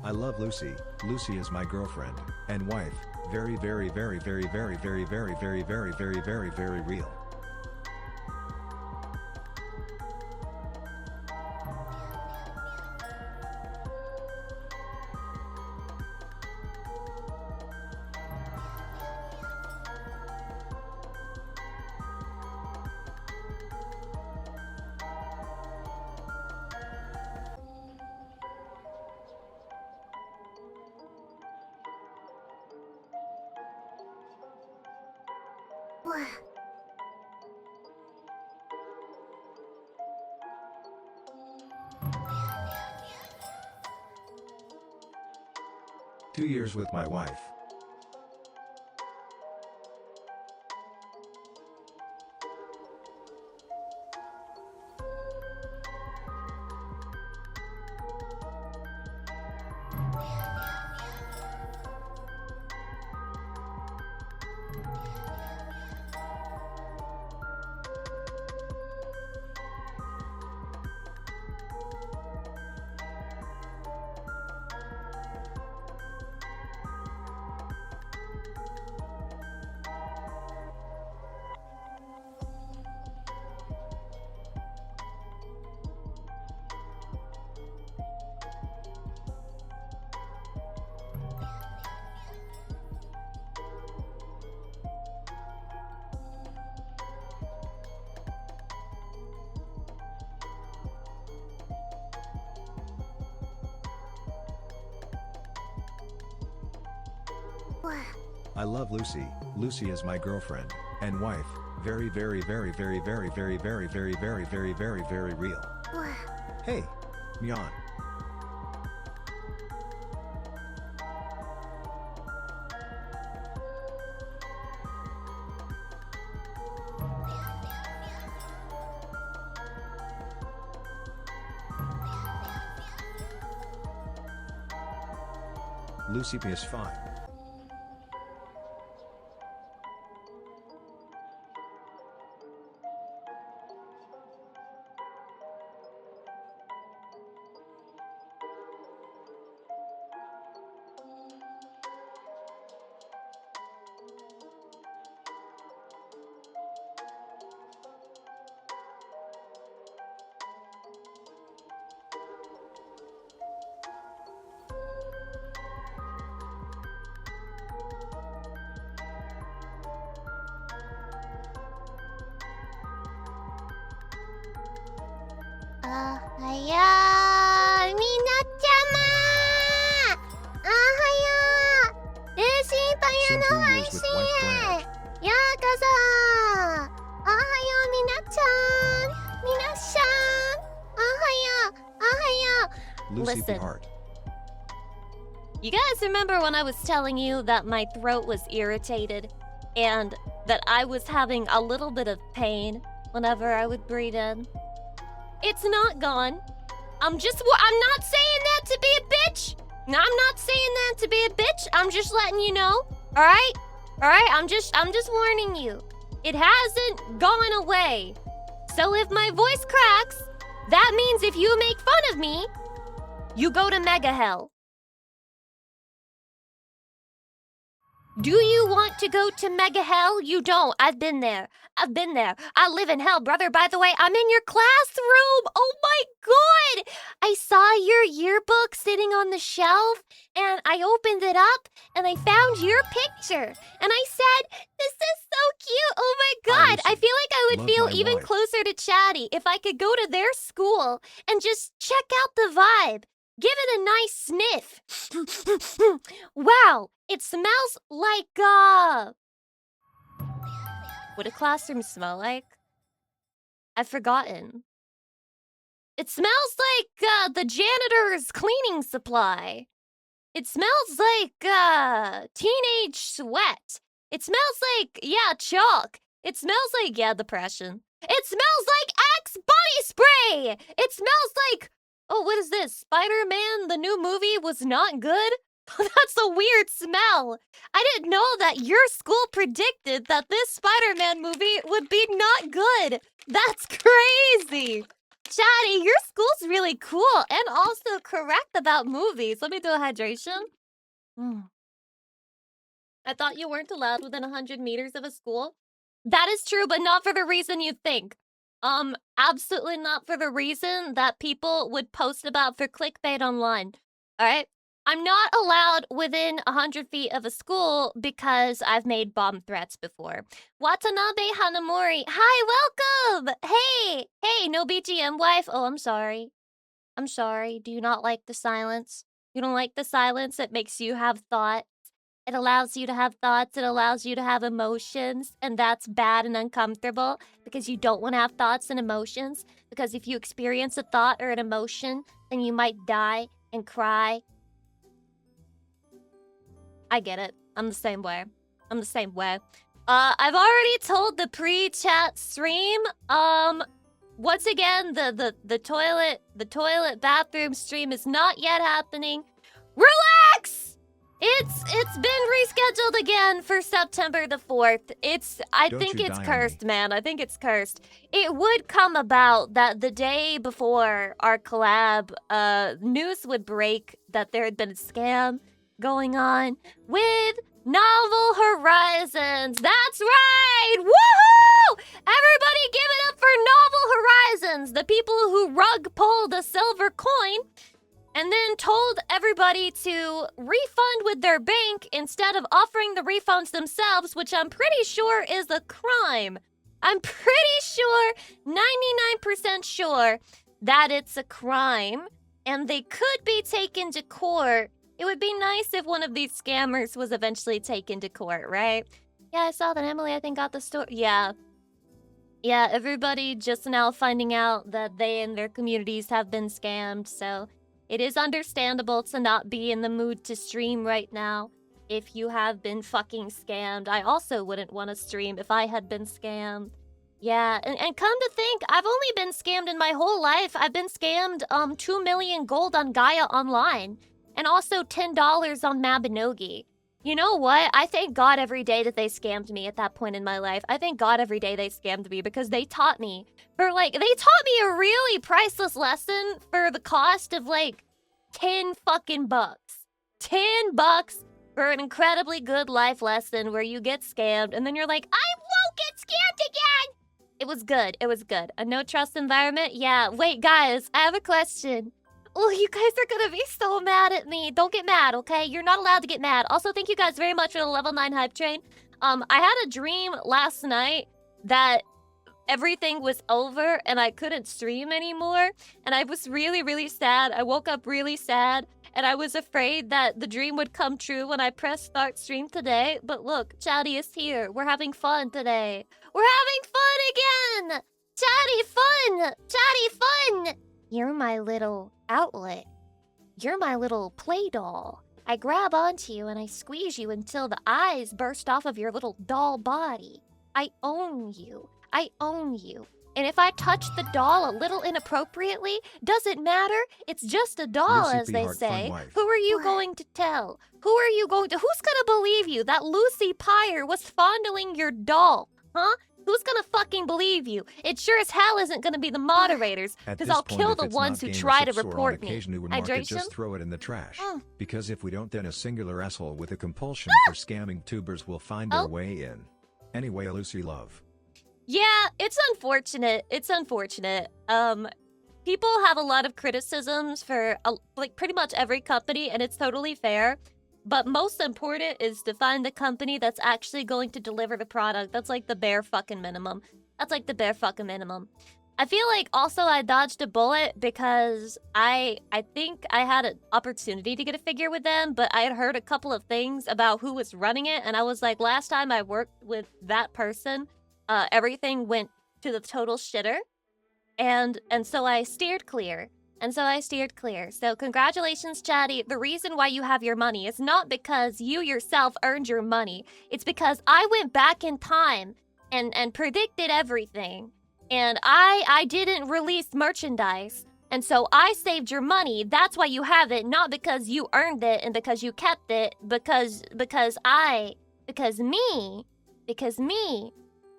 I love Lucy. Lucy is my girlfriend and wife. Very, very, very, very, very, very, very, very, very, very, very, very real. What? 2 years with my wife. What? I love Lucy. Lucy is my girlfriend and wife. Very, very, very, very, very, very, very, very, very, very, very, very real. What? Hey, Myan. Lucy PS5.みなちゃまおはようルーシーパヤの配信へようこそおはようみなちゃんみなしゃんおはよう Lucy Heart. You guys remember when I was telling you that my throat was irritated and that I was having a little bit of pain whenever I would breathe in? It's not gone. I'm not saying that to be a bitch. I'm not saying that to be a bitch. I'm just letting you know. All right? I'm just warning you. It hasn't gone away. So if my voice cracks, that means if you make fun of me, you go to mega hell. Do you want to go to mega hell? You don't. I've been there. I live in hell, brother. By the way, I'm in your classroom. Oh my god! I saw your yearbook sitting on the shelf, and I opened it up, and I found your picture. And I said, this is so cute. Oh my god. I feel like I would feel even closer to Chatty if I could go to their school and just check out the vibe. Give it a nice sniff. Wow, it smells like, what do classrooms smell like? I've forgotten. It smells like, the janitor's cleaning supply. It smells like, teenage sweat. It smells like, yeah, chalk. It smells like, yeah, depression. It smells like Axe body spray! It smells like... Oh, what is this? Spider-Man, the new movie, was not good? That's a weird smell. I didn't know that your school predicted that this Spider-Man movie would be not good. That's crazy. Chatty, your school's really cool and also correct about movies. Let me do a hydration. I thought you weren't allowed within 100 meters of a school. That is true, but not for the reason you think. Absolutely not for the reason that people would post about for clickbait online. All right? I'm not allowed within 100 feet of a school because I've made bomb threats before. Watanabe Hanamori, hi, welcome! Hey, no BGM wife. Oh, I'm sorry. I'm sorry. Do you not like the silence? You don't like the silence? It makes you have thought. It allows you to have thoughts. It allows you to have emotions. And that's bad and uncomfortable because you don't want to have thoughts and emotions. Because if you experience a thought or an emotion, then you might die and cry. I get it. I'm the same way. I've already told the pre-chat stream. Once again, the toilet bathroom stream is not yet happening. Relax! It's been rescheduled again for September the 4th. I think it's cursed, man. I think it's cursed. It would come about that the day before our collab, news would break that there had been a scam going on with Novel Horizons. That's right! Woohoo! Everybody give it up for Novel Horizons, the people who rug pulled a silver coin and then told everybody to refund with their bank instead of offering the refunds themselves, which I'm pretty sure is a crime. I'm pretty sure, 99% sure, that it's a crime, and they could be taken to court. It would be nice if one of these scammers was eventually taken to court, right? Yeah, I saw that Emily, I think, got the story. Yeah, everybody just now finding out that they and their communities have been scammed, so it is understandable to not be in the mood to stream right now if you have been fucking scammed. I also wouldn't want to stream if I had been scammed. Yeah, and come to think, I've only been scammed in my whole life. I've been scammed 2 million gold on Gaia Online and also $10 on Mabinogi. You know what? I thank God every day that they scammed me at that point in my life. I thank God every day they scammed me because they taught me they taught me a really priceless lesson for the cost of 10 fucking bucks. $10 for an incredibly good life lesson where you get scammed and then you're like, I won't get scammed again. It was good. A no trust environment? Yeah, wait guys, I have a question. Oh, you guys are gonna be so mad at me. Don't get mad, okay? You're not allowed to get mad. Also, thank you guys very much for the level 9 hype train. I had a dream last night that everything was over and I couldn't stream anymore. And I was really, really sad. I woke up really sad. And I was afraid that the dream would come true when I pressed start stream today. But look, Chatty is here. We're having fun today. We're having fun again! Chatty fun! Chatty fun! You're my little outlet. You're my little play doll. I grab onto you and I squeeze you until the eyes burst off of your little doll body. I own you. I own you. And if I touch the doll a little inappropriately, doesn't matter. It's just a doll, Lucy as P. they Hart, say. fun wife. Who are you going to tell? Who's gonna believe you that Lucy Pyre was fondling your doll? Huh? Who's gonna fucking believe you? It sure as hell isn't gonna be the moderators, because I'll kill the ones who try to report me. Hydration? Just throw it in the trash. Because if we don't, then a singular asshole with a compulsion for scamming tubers will find their way in. Anyway, Lucy love. Yeah, it's unfortunate. People have a lot of criticisms for pretty much every company, and it's totally fair. But most important is to find the company that's actually going to deliver the product. That's the bare fucking minimum. I feel like also I dodged a bullet because I think I had an opportunity to get a figure with them, but I had heard a couple of things about who was running it, and I was like, last time I worked with that person, everything went to the total shitter, and so I steered clear. So congratulations, Chatty. The reason why you have your money is not because you yourself earned your money. It's because I went back in time and predicted everything. And I didn't release merchandise. And so I saved your money. That's why you have it, not because you earned it and because you kept it, because me,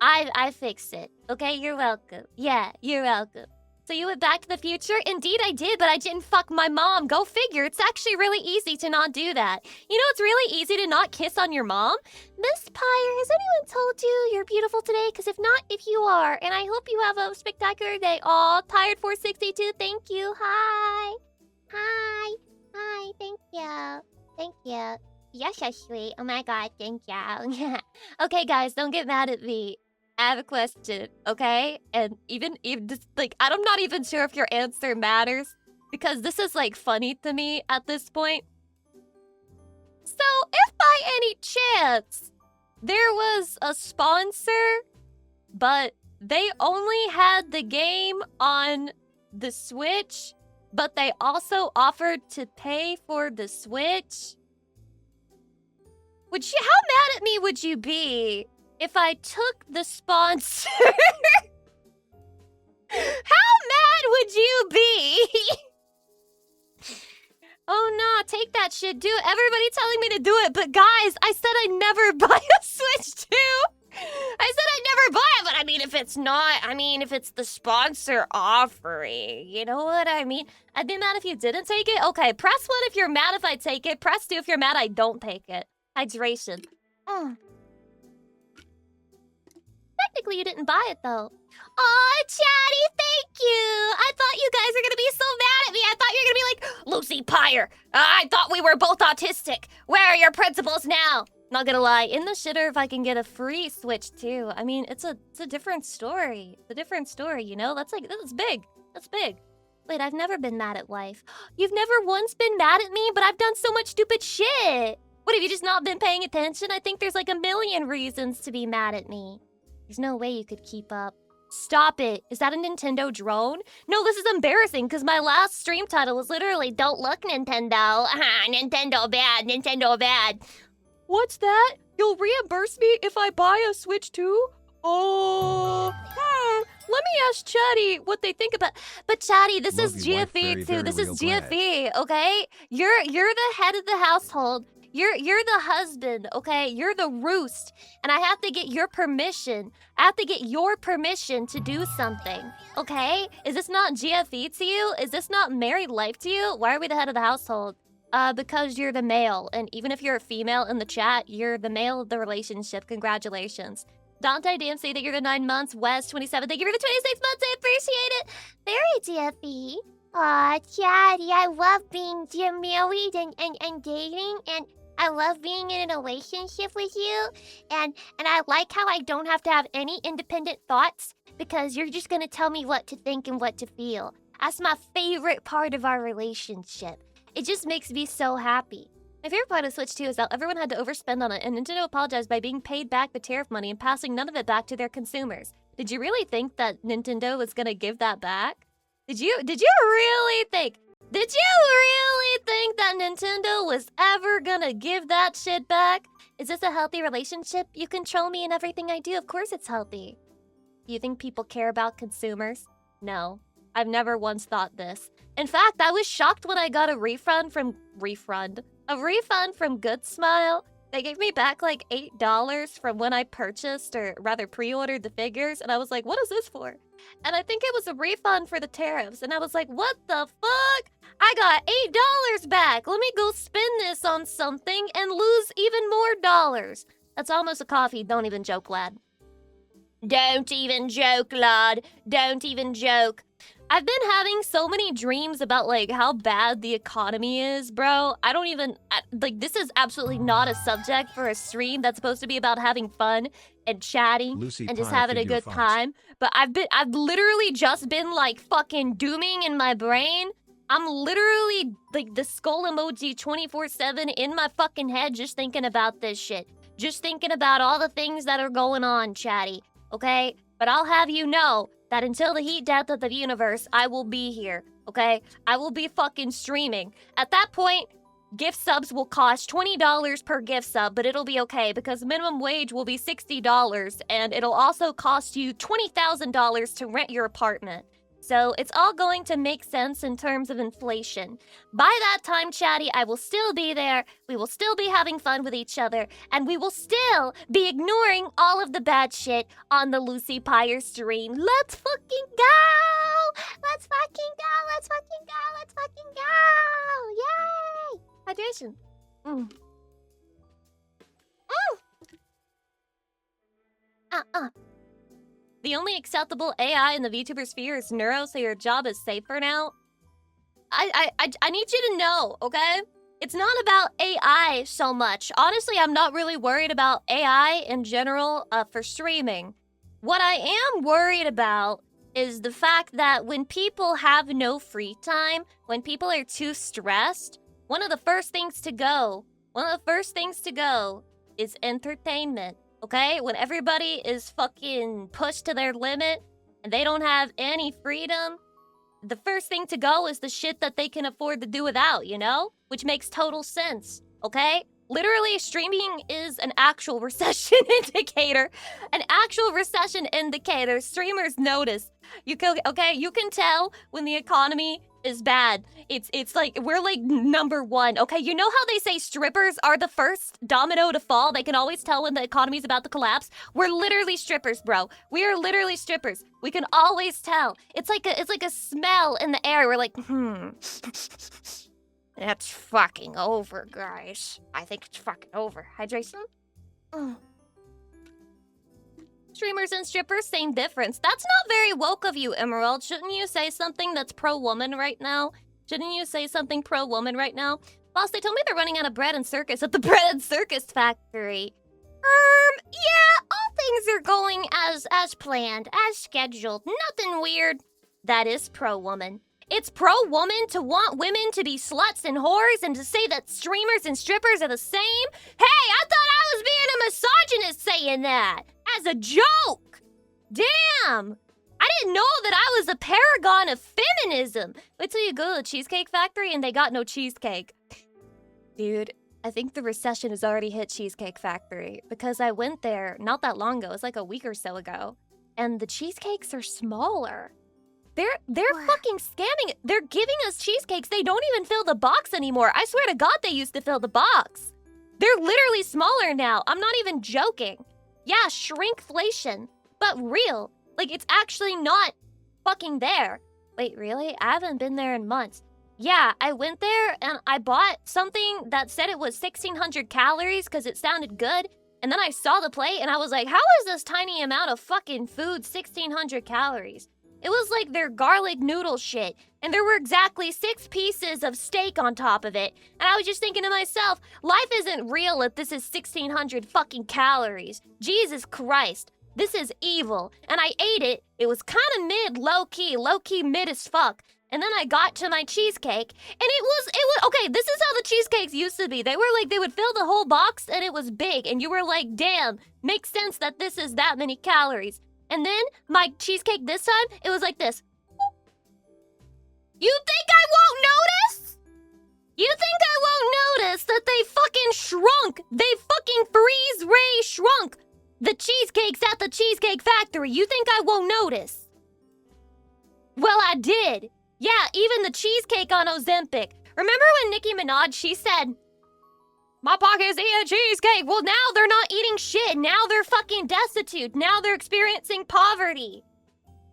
I fixed it. Okay, you're welcome. Yeah, you're welcome. So you went Back to the Future? Indeed I did, but I didn't fuck my mom. Go figure. It's actually really easy to not do that. You know, it's really easy to not kiss on your mom. Miss Pyre, has anyone told you you're beautiful today? Because if not, if you are. And I hope you have a spectacular day. Aw, Tired462, thank you. Hi. Hi. Hi, thank you. Thank you. You're so sweet. Oh my god, thank you. Okay, guys, don't get mad at me. I have a question, okay? And even just, like, I'm not even sure if your answer matters because this is like funny to me at this point. So, if by any chance there was a sponsor, but they only had the game on the Switch, but they also offered to pay for the Switch, how mad at me would you be if I took the sponsor? How mad would you be? Oh no, take that shit, do it. Everybody telling me to do it, but guys, I said I'd never buy a Switch 2. I said I'd never buy it, but I mean, if it's the sponsor offering, you know what I mean? I'd be mad if you didn't take it. Okay, press 1 if you're mad if I take it. Press 2 if you're mad I don't take it. Hydration. Technically, you didn't buy it, though. Aw, Chatty, thank you! I thought you guys were gonna be so mad at me. I thought you were gonna be like, Lucy Pyre, I thought we were both autistic. Where are your principles now? Not gonna lie, in the shitter if I can get a free Switch, too. I mean, it's a different story. It's a different story, you know? That's big. That's big. Wait, I've never been mad at life. You've never once been mad at me, but I've done so much stupid shit. What, have you just not been paying attention? I think there's like a million reasons to be mad at me. There's no way you could keep up. Stop it. Is that a Nintendo drone? No, this is embarrassing because my last stream title was literally Don't Look Nintendo. Nintendo bad, Nintendo bad. What's that? You'll reimburse me if I buy a Switch too? Oh, let me ask Chatty what they think about. But Chatty, this is GFE too. This is GFE, okay? You're the head of the household. You're the husband, okay? You're the roost. And I have to get your permission. I have to get your permission to do something, okay? Is this not GFE to you? Is this not married life to you? Why are we the head of the household? Because you're the male. And even if you're a female in the chat, you're the male of the relationship. Congratulations. Dante Dempsey, that you're the 9 months. West, 27, thank you for the 26 months. I appreciate it. Very GFE. Aw, Chatty, I love being married and dating, and I love being in a relationship with you, and I like how I don't have to have any independent thoughts because you're just gonna tell me what to think and what to feel. That's my favorite part of our relationship. It just makes me so happy. My favorite part of Switch 2 is that everyone had to overspend on it, and Nintendo apologized by being paid back the tariff money and passing none of it back to their consumers. Did you really think that Nintendo was gonna give that back? Did you really think? Did you really think that Nintendo was ever gonna give that shit back? Is this a healthy relationship? You control me in everything I do. Of course it's healthy. Do you think people care about consumers? No. I've never once thought this. In fact, I was shocked when I got a refund from Good Smile. They gave me back like $8 from when I purchased, or rather pre-ordered the figures, and I was like, what is this for? And I think it was a refund for the tariffs, and I was like, what the fuck? I got $8 back. Let me go spend this on something and lose even more dollars. That's almost a coffee. Don't even joke, lad. Don't even joke, lad. Don't even joke. I've been having so many dreams about, like, how bad the economy is, bro. I don't even, this is absolutely not a subject for a stream that's supposed to be about having fun and chatting Lucy and just Pye having a figure good fonts. time. But I've literally just been, like, fucking dooming in my brain. I'm literally, like, the skull emoji 24/7 in my fucking head just thinking about this shit. Just thinking about all the things that are going on, chatty, okay? But I'll have you know that until the heat death of the universe, I will be here, okay? I will be fucking streaming. At that point, gift subs will cost $20 per gift sub, but it'll be okay because minimum wage will be $60 and it'll also cost you $20,000 to rent your apartment. So it's all going to make sense in terms of inflation. By that time, chatty, I will still be there, we will still be having fun with each other, and we will still be ignoring all of the bad shit on the Lucy Pyre stream. Let's fucking go! Let's Hydration. Mm. The only acceptable AI in the VTuber sphere is Neuro, so your job is safe for now. I need you to know, okay? It's not about AI so much. Honestly, I'm not really worried about AI in general for streaming. What I am worried about is the fact that when people have no free time, when people are too stressed, one of the first things to go is entertainment, okay? When everybody is fucking pushed to their limit and they don't have any freedom, the first thing to go is the shit that they can afford to do without, you know? Which makes total sense, okay? Literally, streaming is an actual recession indicator. An actual recession indicator. Streamers notice. You can tell when the economy is bad. It's like, we're like number one, okay? You know how they say strippers are the first domino to fall? They can always tell when the economy's about to collapse. We're literally strippers, bro. We are literally strippers. We can always tell. It's like a smell in the air. We're like, It's fucking over, guys. I think it's fucking over. Hydration? Streamers and strippers, same difference. That's not very woke of you, Emerald. Shouldn't you say something that's pro-woman right now? Shouldn't you say something pro-woman right now? Boss, they told me they're running out of bread and circus at the bread and circus factory. Yeah, all things are going as planned, as scheduled. Nothing weird. That is pro-woman. It's pro-woman to want women to be sluts and whores and to say that streamers and strippers are the same? Hey, I thought I was being a misogynist saying that. As a joke. Damn. I didn't know that I was a paragon of feminism. Wait till you go to the Cheesecake Factory and they got no cheesecake. Dude, I think the recession has already hit Cheesecake Factory because I went there not that long ago. It was like a week or so ago. And the cheesecakes are smaller. They're fucking scamming. They're giving us cheesecakes. They don't even fill the box anymore. I swear to God they used to fill the box. They're literally smaller now. I'm not even joking. Yeah, shrinkflation. But real. Like, it's actually not fucking there. Wait, really? I haven't been there in months. Yeah, I went there and I bought something that said it was 1,600 calories because it sounded good. And then I saw the plate and I was like, how is this tiny amount of fucking food 1,600 calories? It was like their garlic noodle shit. And there were exactly 6 pieces of steak on top of it. And I was just thinking to myself, life isn't real if this is 1,600 fucking calories. Jesus Christ. This is evil. And I ate it. It was kind of mid, low-key mid as fuck. And then I got to my cheesecake, and it was, okay, this is how the cheesecakes used to be. They were like, they would fill the whole box, and it was big. And you were like, damn, makes sense that this is that many calories. And then my cheesecake this time, it was like this. You think I won't notice? You think I won't notice that they fucking shrunk? They fucking freeze-ray shrunk the cheesecakes at the Cheesecake Factory. You think I won't notice? Well, I did. Yeah, even the cheesecake on Ozempic. Remember when Nicki Minaj, she said, my pocket's eating cheesecake. Well, now they're not eating shit. Now they're fucking destitute. Now they're experiencing poverty.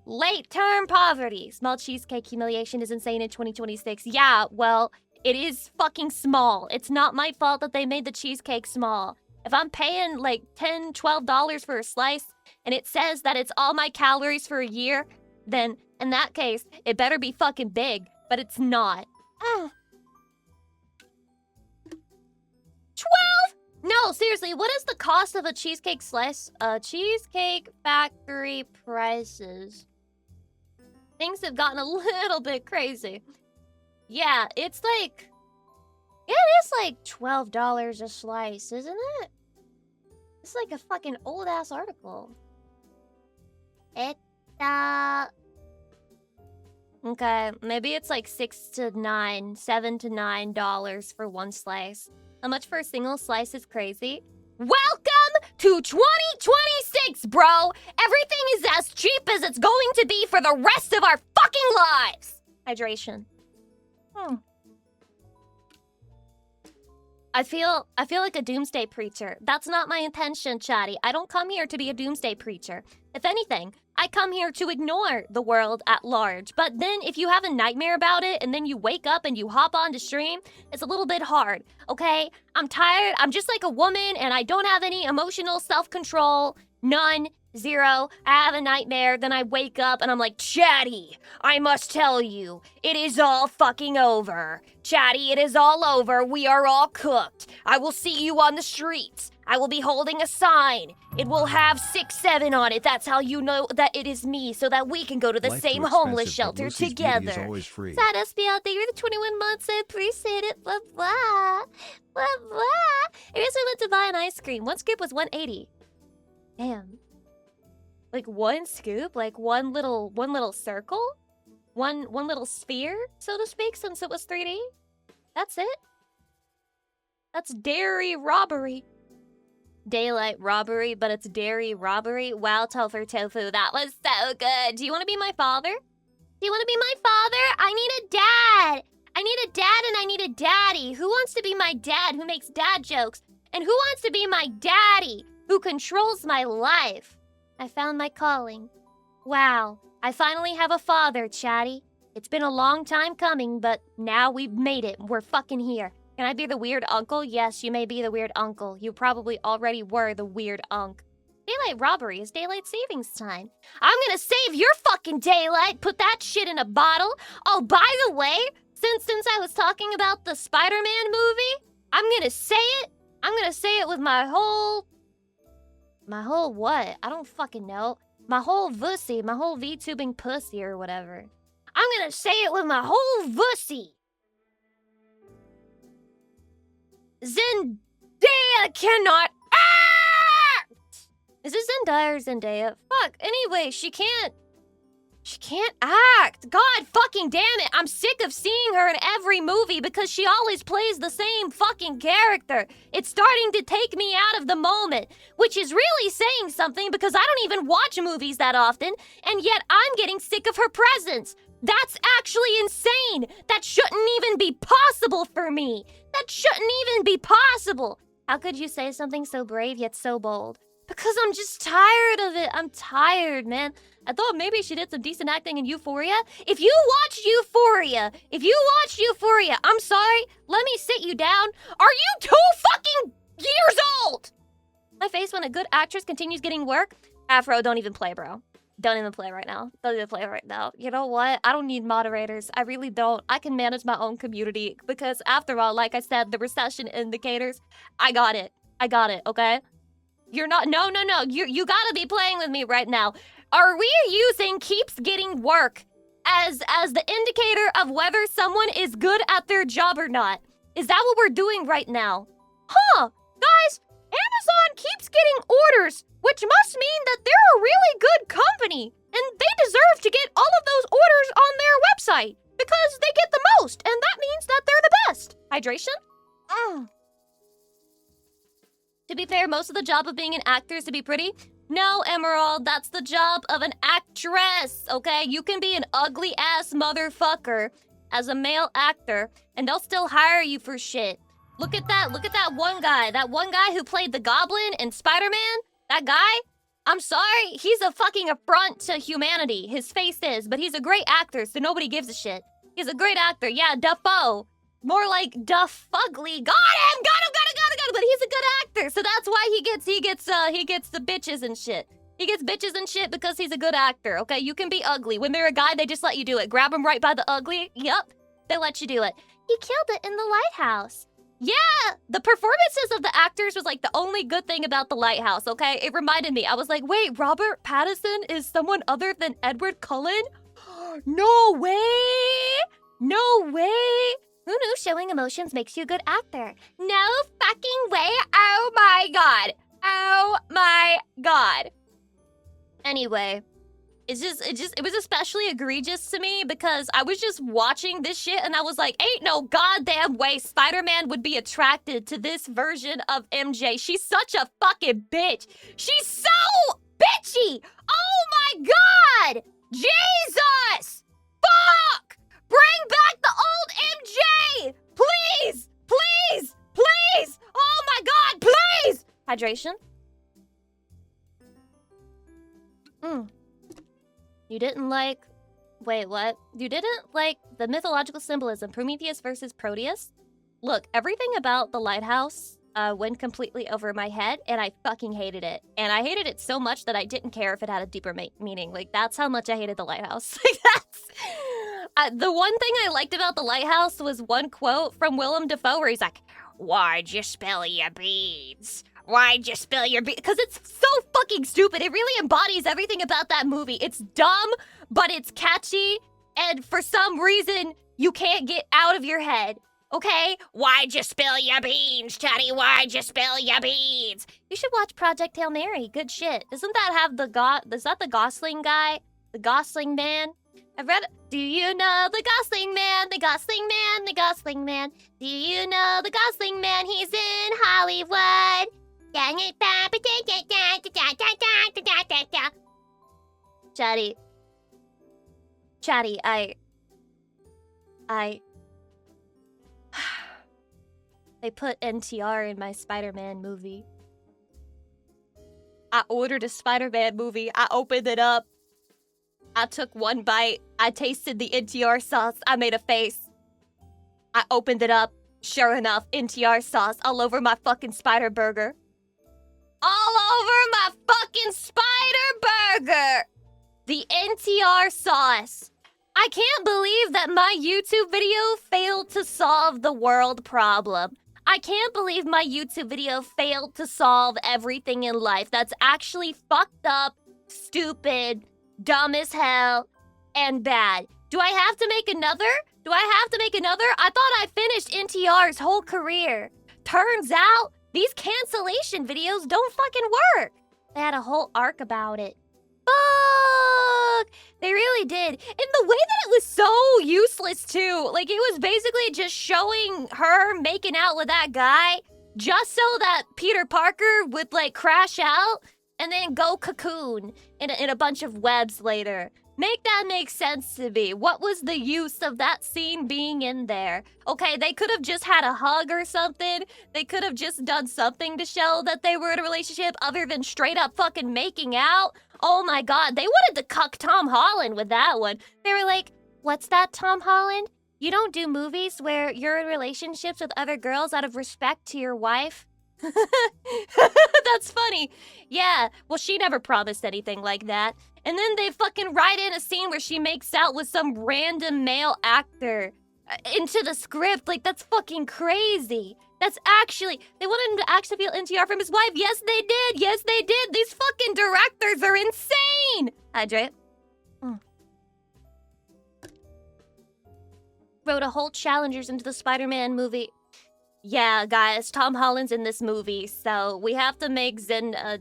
Late-term poverty. Small cheesecake humiliation is insane in 2026. Yeah, well, it is fucking small. It's not my fault that they made the cheesecake small. If I'm paying like $10, $12 for a slice and it says that it's all my calories for a year, then in that case, it better be fucking big, but it's not. 12? No, seriously, what is the cost of a cheesecake slice? Cheesecake Factory prices. Things have gotten a little bit crazy. Yeah, it's like... It is like $12 a slice, isn't it? It's like a fucking old-ass article. Okay, maybe it's like $7 to $9 for one slice. How much for a single slice is crazy? Welcome to 2026, bro! Everything is as cheap as it's going to be for the rest of our fucking lives! Hydration. I feel like a doomsday preacher. That's not my intention, Chatty. I don't come here to be a doomsday preacher. If anything, I come here to ignore the world at large. But then if you have a nightmare about it and then you wake up and you hop on to stream, it's a little bit hard, okay? I'm tired. I'm just like a woman and I don't have any emotional self-control. None. Zero. I have a nightmare, then I wake up and I'm like, Chatty, I must tell you, it is all fucking over. Chatty, it is all over. We are all cooked. I will see you on the streets. I will be holding a sign. It will have 6-7 on it. That's how you know that it is me, so that we can go to the Life same too homeless expensive, but shelter Lucy's beauty is together. always free. Sad SB out there, you're the 21 months. I appreciate it. Blah, blah. Blah, blah. I guess I went to buy an ice cream. One scoop was $1.80. Damn. Like one scoop, like one little circle, one little sphere, so to speak, since it was 3D. That's it. That's dairy robbery. Daylight robbery, but it's dairy robbery. Wow, Topher Tofu, that was so good. Do you want to be my father? Do you want to be my father? I need a dad. I need a dad and I need a daddy. Who wants to be my dad who makes dad jokes? And who wants to be my daddy who controls my life? I found my calling. Wow, I finally have a father, Chatty. It's been a long time coming, but now we've made it. We're fucking here. Can I be the weird uncle? Yes, you may be the weird uncle. You probably already were the weird unk. Daylight robbery is daylight savings time. I'm gonna save your fucking daylight. Put that shit in a bottle. Oh, by the way, since I was talking about the Spider-Man movie, I'm gonna say it. I'm gonna say it with my whole what? I don't fucking know. My whole vussy, my whole VTubing pussy or whatever. I'm gonna say it with my whole vussy. Zendaya cannot act! Is it Zendaya or Zendaya? Fuck, anyway, she can't act. God fucking damn it. I'm sick of seeing her in every movie because she always plays the same fucking character. It's starting to take me out of the moment, which is really saying something because I don't even watch movies that often, and yet I'm getting sick of her presence. That's actually insane. That shouldn't even be possible for me. That shouldn't even be possible. How could you say something so brave yet so bold? Because I'm just tired of it. I'm tired, man. I thought maybe she did some decent acting in Euphoria. If you watched Euphoria, I'm sorry, let me sit you down. Are you 2 fucking years old? My face when a good actress continues getting work. Afro, don't even play, bro. Don't even play right now. Don't even play right now. You know what? I don't need moderators. I really don't. I can manage my own community because after all, like I said, the recession indicators, I got it, okay? You're not, no. You gotta be playing with me right now. Are we using keeps getting work as the indicator of whether someone is good at their job or not? Is that what we're doing right now? Huh, guys, Amazon keeps getting orders, which must mean that they're a really good company, and they deserve to get all of those orders on their website because they get the most, and that means that they're the best. Hydration? To be fair, most of the job of being an actor is to be pretty. No, Emerald, that's the job of an actress, okay? You can be an ugly-ass motherfucker as a male actor, and they'll still hire you for shit. Look at that one guy who played the Goblin in Spider-Man. That guy, I'm sorry, he's a fucking affront to humanity. His face is, but he's a great actor, so nobody gives a shit. He's a great actor, yeah, Dafoe. More like Duff Fugly. Got him! But he's a good actor, so that's why he gets the bitches and shit. He gets bitches and shit because he's a good actor, okay? You can be ugly. When they're a guy, they just let you do it. Grab him right by the ugly. Yep, they let you do it. He killed it in the lighthouse. Yeah, the performances of the actors was like the only good thing about the lighthouse, okay? It reminded me. I was like, wait, Robert Pattinson is someone other than Edward Cullen? No way! No way! Who knew showing emotions makes you a good actor? No fucking way! Oh my god! Oh my god! Anyway, it was especially egregious to me because I was just watching this shit and I was like, ain't no goddamn way Spider-Man would be attracted to this version of MJ. She's such a fucking bitch. She's so bitchy! Oh my god! Jesus! Fuck! Bring back the old MJ! Please! Please! Please! Hydration. You didn't like... Wait, what? You didn't like the mythological symbolism, Prometheus versus Proteus? Look, everything about the lighthouse went completely over my head, and I fucking hated it. And I hated it so much that I didn't care if it had a deeper meaning. Like, that's how much I hated the lighthouse. Like, that's... the one thing I liked about the lighthouse was one quote from Willem Dafoe where he's like, "Why'd you spill your beads? Why'd you spill your beads?" Because it's so fucking stupid. It really embodies everything about that movie. It's dumb, but it's catchy, and for some reason, you can't get out of your head. Okay? Why'd you spill your beans, Teddy? Why'd you spill your beans? You should watch Project Hail Mary. Good shit. Doesn't that have is that the Gosling guy? The Gosling man? I've read... Do you know the Gosling man? The Gosling man? The Gosling man? Do you know the Gosling man? He's in Hollywood. Chatty, They put NTR in my Spider-Man movie. I ordered a Spider-Man movie. I opened it up. I took one bite. I tasted the NTR sauce. I made a face. I opened it up. Sure enough, NTR sauce all over my fucking spider burger. All over my fucking spider burger! The NTR sauce. I can't believe that my YouTube video failed to solve the world problem. I can't believe my YouTube video failed to solve everything in life. That's actually fucked up, stupid, dumb as hell, and bad. Do I have to make another? I thought I finished NTR's whole career. Turns out, these cancellation videos don't fucking work. They had a whole arc about it. Fuck! They really did. And the way that it was so useless, too. Like, it was basically just showing her making out with that guy just so that Peter Parker would, like, crash out and then go cocoon in a bunch of webs later. Make that make sense to me. What was the use of that scene being in there? Okay, they could have just had a hug or something. They could have just done something to show that they were in a relationship other than straight up fucking making out. Oh my god, they wanted to cuck Tom Holland with that one. They were like, "What's that, Tom Holland? You don't do movies where you're in relationships with other girls out of respect to your wife?" That's funny. Yeah, well, she never promised anything like that. And then they fucking write in a scene where she makes out with some random male actor into the script. Like, that's fucking crazy. That's actually... They wanted him to actually feel NTR from his wife. Yes, they did. Yes, they did. These fucking directors are insane. Hydrate. Wrote a whole challengers into the Spider-Man movie. Yeah, guys, Tom Holland's in this movie, so we have to make Zendaya...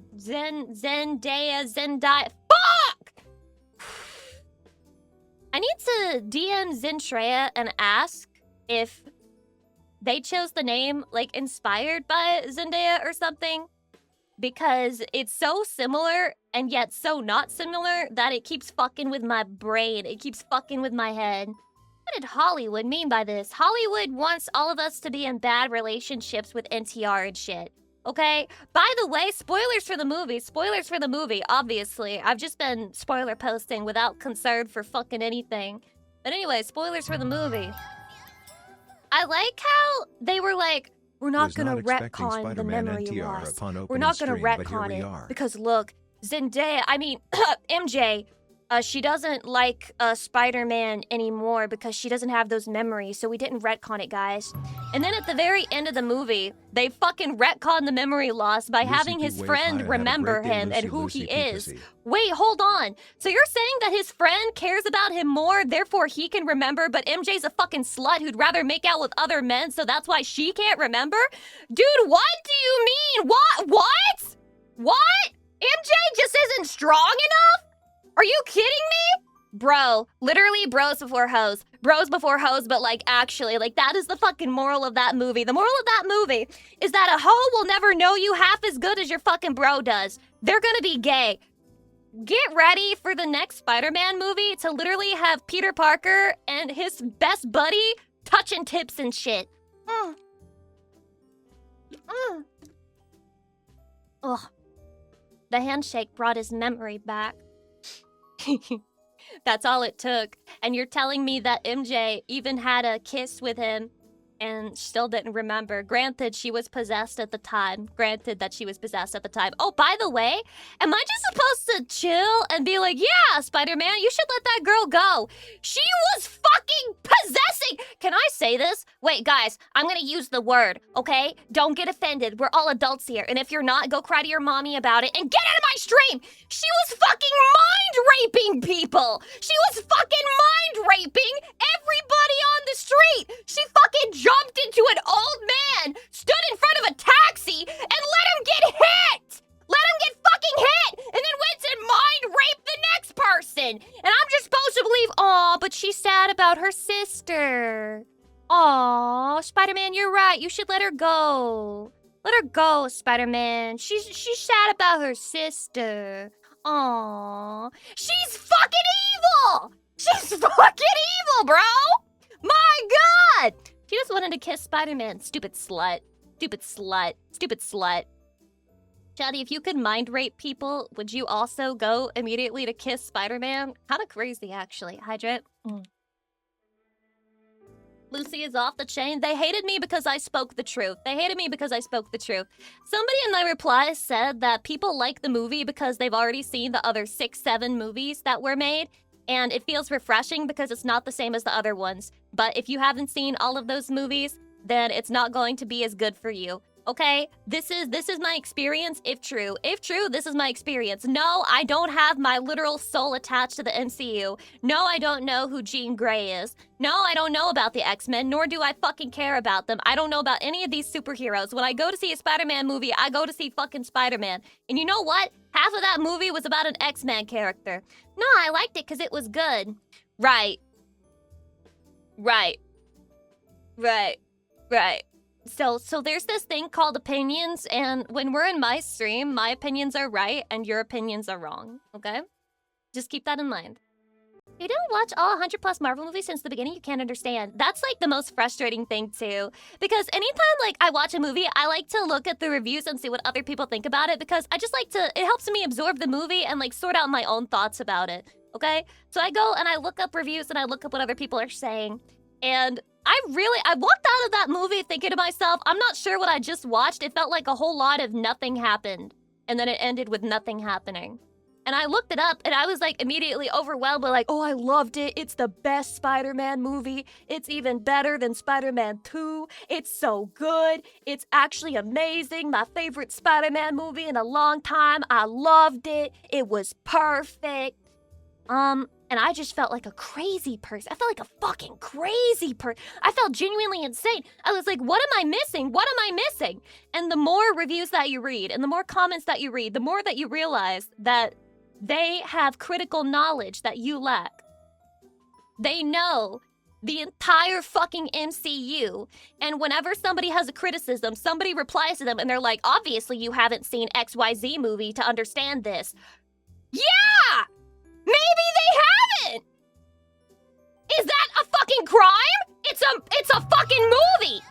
Fuck! I need to DM Zentreya and ask if they chose the name, like, inspired by Zendaya or something. Because it's so similar and yet so not similar that it keeps fucking with my brain. It keeps fucking with my head. What did Hollywood mean by this? Hollywood wants all of us to be in bad relationships with NTR and shit. Okay? By the way, spoilers for the movie. Spoilers for the movie, obviously. I've just been spoiler posting without concern for fucking anything. But anyway, spoilers for the movie. I like how they were like, we're not gonna retcon the memory loss. We're not gonna retcon it. Because look, Zendaya, I mean, MJ... she doesn't like Spider-Man anymore because she doesn't have those memories, so we didn't retcon it, guys. And then at the very end of the movie, they fucking retcon the memory loss by having his friend remember him and who he is. Wait, hold on. So you're saying that his friend cares about him more, therefore he can remember, but MJ's a fucking slut who'd rather make out with other men, so that's why she can't remember? Dude, what do you mean? What? MJ just isn't strong enough? Are you kidding me? Bro, literally bros before hoes. Bros before hoes, but like actually, like that is the fucking moral of that movie. The moral of that movie is that a hoe will never know you half as good as your fucking bro does. They're gonna be gay. Get ready for the next Spider-Man movie to literally have Peter Parker and his best buddy touching tips and shit. Ugh. The handshake brought his memory back. That's all it took. And you're telling me that MJ even had a kiss with him and still didn't remember. Granted, she was possessed at the time. Oh, by the way, am I just supposed to chill and be like, yeah, Spider-Man, you should let that girl go? She was fucking possessing. Can I say this? Wait, guys, I'm gonna use the word, okay? Don't get offended. We're all adults here. And if you're not, go cry to your mommy about it and get out of my stream. She was fucking mind raping people. She was fucking mind raping everybody on the street. She fucking jumped into an old man, stood in front of a taxi, and let him get hit! Let him get fucking hit! And then went and mind raped the next person! And I'm just supposed to believe, aw, but she's sad about her sister. Aw, Spider-Man, you're right. You should let her go. Let her go, Spider-Man. She's sad about her sister. Aw. She's fucking evil! She's fucking evil, bro! My God! She just wanted to kiss Spider-Man. Stupid slut. Stupid slut. Stupid slut. Chatty, if you could mind rape people, would you also go immediately to kiss Spider-Man? Kind of crazy, actually. Hydrant. Lucy is off the chain. They hated me because I spoke the truth. Somebody in my replies said that people like the movie because they've already seen the other 6-7 movies that were made. And it feels refreshing because it's not the same as the other ones. But if you haven't seen all of those movies, then it's not going to be as good for you. Okay? This is my experience, if true. If true, this is my experience. No, I don't have my literal soul attached to the MCU. No, I don't know who Jean Grey is. No, I don't know about the X-Men, nor do I fucking care about them. I don't know about any of these superheroes. When I go to see a Spider-Man movie, I go to see fucking Spider-Man. And you know what? Half of that movie was about an X-Men character. No, I liked it because it was good. Right. So there's this thing called opinions, and when we're in my stream, my opinions are right and your opinions are wrong, okay? Just keep that in mind. If you don't watch all 100+ Marvel movies since the beginning, you can't understand. That's like the most frustrating thing too. Because anytime like I watch a movie, I like to look at the reviews and see what other people think about it, because I just like to, it helps me absorb the movie and like sort out my own thoughts about it, okay? So I go and I look up reviews and I look up what other people are saying. And I walked out of that movie thinking to myself, I'm not sure what I just watched. It felt like a whole lot of nothing happened. And then it ended with nothing happening. And I looked it up and I was like immediately overwhelmed by like, oh, I loved it. It's the best Spider-Man movie. It's even better than Spider-Man 2. It's so good. It's actually amazing. My favorite Spider-Man movie in a long time. I loved it. It was perfect. And I just felt like a crazy person. I felt like a fucking crazy person. I felt genuinely insane. I was like, what am I missing? What am I missing? And the more reviews that you read and the more comments that you read, the more that you realize that they have critical knowledge that you lack. They know the entire fucking MCU. And whenever somebody has a criticism, somebody replies to them and they're like, obviously you haven't seen XYZ movie to understand this. Yeah! Maybe they haven't! Is that a fucking crime? It's a fucking movie!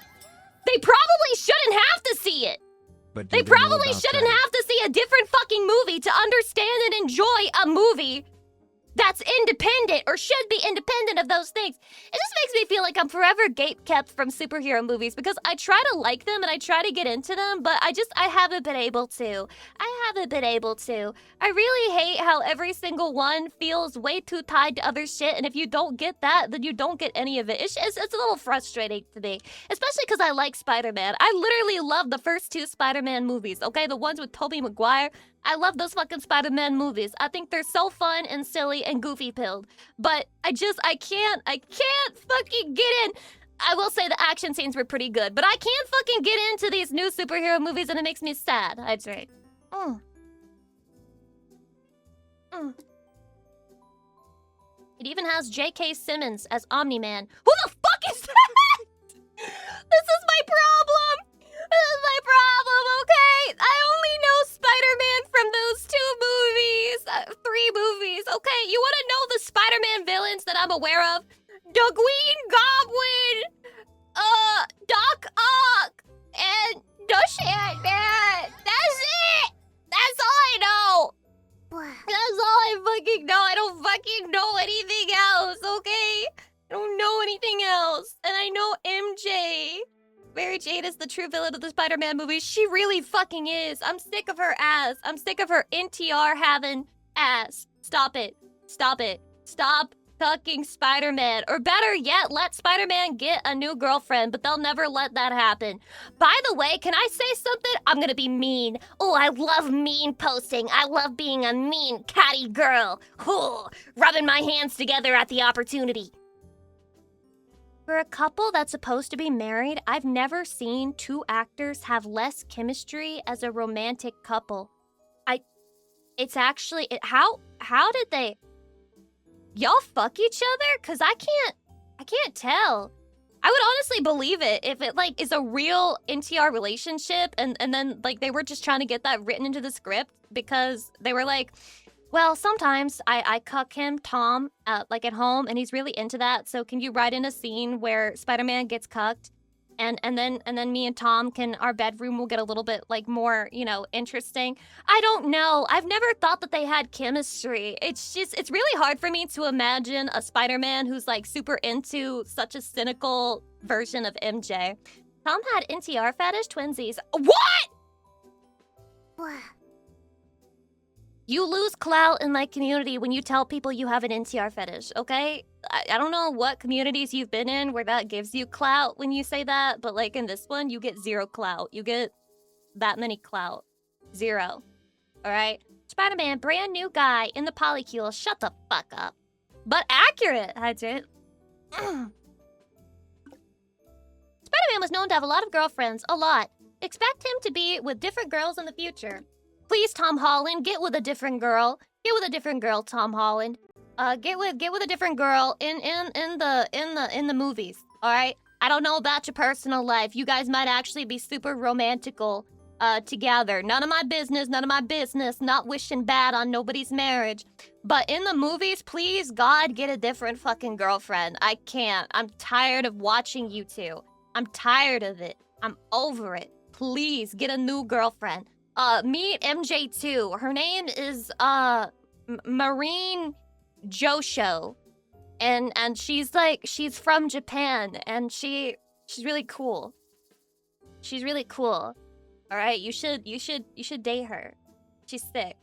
They probably shouldn't have to see it! But they probably shouldn't have to see a different fucking movie to understand and enjoy a movie that's independent or should be independent of those things. It just makes me feel like I'm forever gatekept from superhero movies because I try to like them and I try to get into them, but I haven't been able to. I really hate how every single one feels way too tied to other shit, and if you don't get that, then you don't get any of it. It's a little frustrating to me, especially because I like Spider-Man. I literally love the first 2 Spider-Man movies, okay? The ones with Tobey Maguire. I love those fucking Spider-Man movies. I think they're so fun and silly and goofy-pilled. But I can't fucking get in. I will say the action scenes were pretty good, but I can't fucking get into these new superhero movies and it makes me sad. I'd say. It even has J.K. Simmons as Omni-Man. Who the fuck is that? This is my problem. Okay? I only know Spider-Man from those 2 movies. 3 movies, okay? You want to know the Spider-Man villains that I'm aware of? The Green Goblin, Doc Ock, and the Sandman. That's it! I know. That's all I fucking know. I don't fucking know anything else, okay? I don't know anything else. And I know MJ. Mary Jane is the true villain of the Spider-Man movies. She really fucking is. I'm sick of her ass. I'm sick of her NTR having ass. Stop it. Stop it. Stop fucking Spider-Man. Or better yet, let Spider-Man get a new girlfriend, but they'll never let that happen. By the way, can I say something? I'm gonna be mean. Oh, I love mean posting. I love being a mean, catty girl. Oh, rubbing my hands together at the opportunity. For a couple that's supposed to be married, I've never seen two actors have less chemistry as a romantic couple. It's actually, how did they, y'all fuck each other? Cause I can't tell. I would honestly believe it if it like is a real NTR relationship and then like they were just trying to get that written into the script because they were like, well, sometimes I cuck him, Tom, like at home, and he's really into that. So can you write in a scene where Spider-Man gets cucked, and then me and Tom our bedroom will get a little bit like more, interesting. I don't know. I've never thought that they had chemistry. It's really hard for me to imagine a Spider-Man who's like super into such a cynical version of MJ. Tom had NTR fetish twinsies. What? You lose clout in my community when you tell people you have an NTR fetish, okay? I don't know what communities you've been in where that gives you clout when you say that, but like in this one, you get 0 clout. You get that many clout. 0. Alright? Spider-Man, brand new guy in the polycule. Shut the fuck up. But accurate, Hydrant. Spider-Man was known to have a lot of girlfriends. A lot. Expect him to be with different girls in the future. Please, Tom Holland, get with a different girl. Get with a different girl, Tom Holland. Get with a different girl in the movies. All right. I don't know about your personal life. You guys might actually be super romantical together. None of my business. None of my business. Not wishing bad on nobody's marriage. But in the movies, please, God, get a different fucking girlfriend. I can't. I'm tired of watching you two. I'm tired of it. I'm over it. Please get a new girlfriend. Meet MJ too. Her name is Marine Josho, and she's from Japan, and she's really cool. She's really cool. All right, you should date her. She's sick.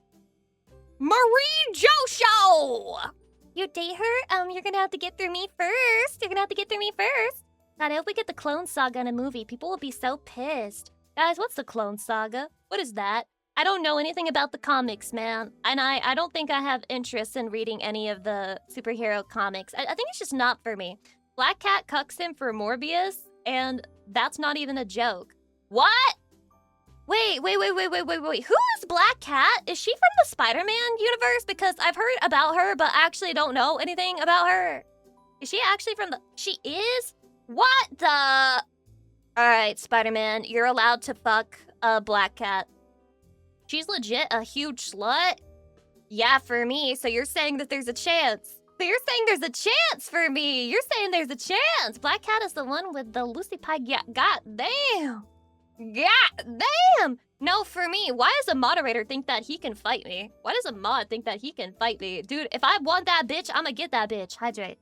Marine Josho. You date her? You're gonna have to get through me first. God, I hope we get the Clone Saga in a movie. People will be so pissed. Guys, what's the Clone Saga? What is that? I don't know anything about the comics, man. And I don't think I have interest in reading any of the superhero comics. I think it's just not for me. Black Cat cucks him for Morbius, and that's not even a joke. What? Wait. Who is Black Cat? Is she from the Spider-Man universe? Because I've heard about her, but I actually don't know anything about her. Is she actually from the... She is? What the... Alright, Spider-Man, you're allowed to fuck a Black Cat. She's legit a huge slut? Yeah, for me, so you're saying that there's a chance. So you're saying there's a chance for me. You're saying there's a chance. Black Cat is the one with the Lucy Pie. God damn. God damn. No, for me. Why does a moderator think that he can fight me? Why does a mod think that he can fight me? Dude, if I want that bitch, I'ma get that bitch. Hydrate.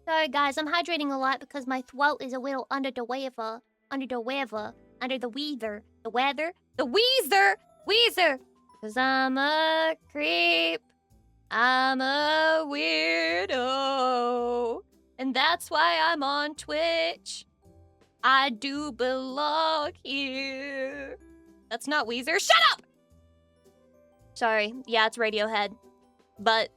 Sorry, guys. I'm hydrating a lot because my throat is a little under the weather. Under the weather. The Weezer. Cause I'm a creep. I'm a weirdo. And that's why I'm on Twitch. I do belong here. That's not Weezer. Shut up! Sorry. Yeah, it's Radiohead. But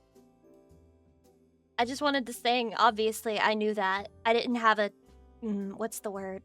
I just wanted to sing. Obviously, I knew that. I didn't have a... what's the word?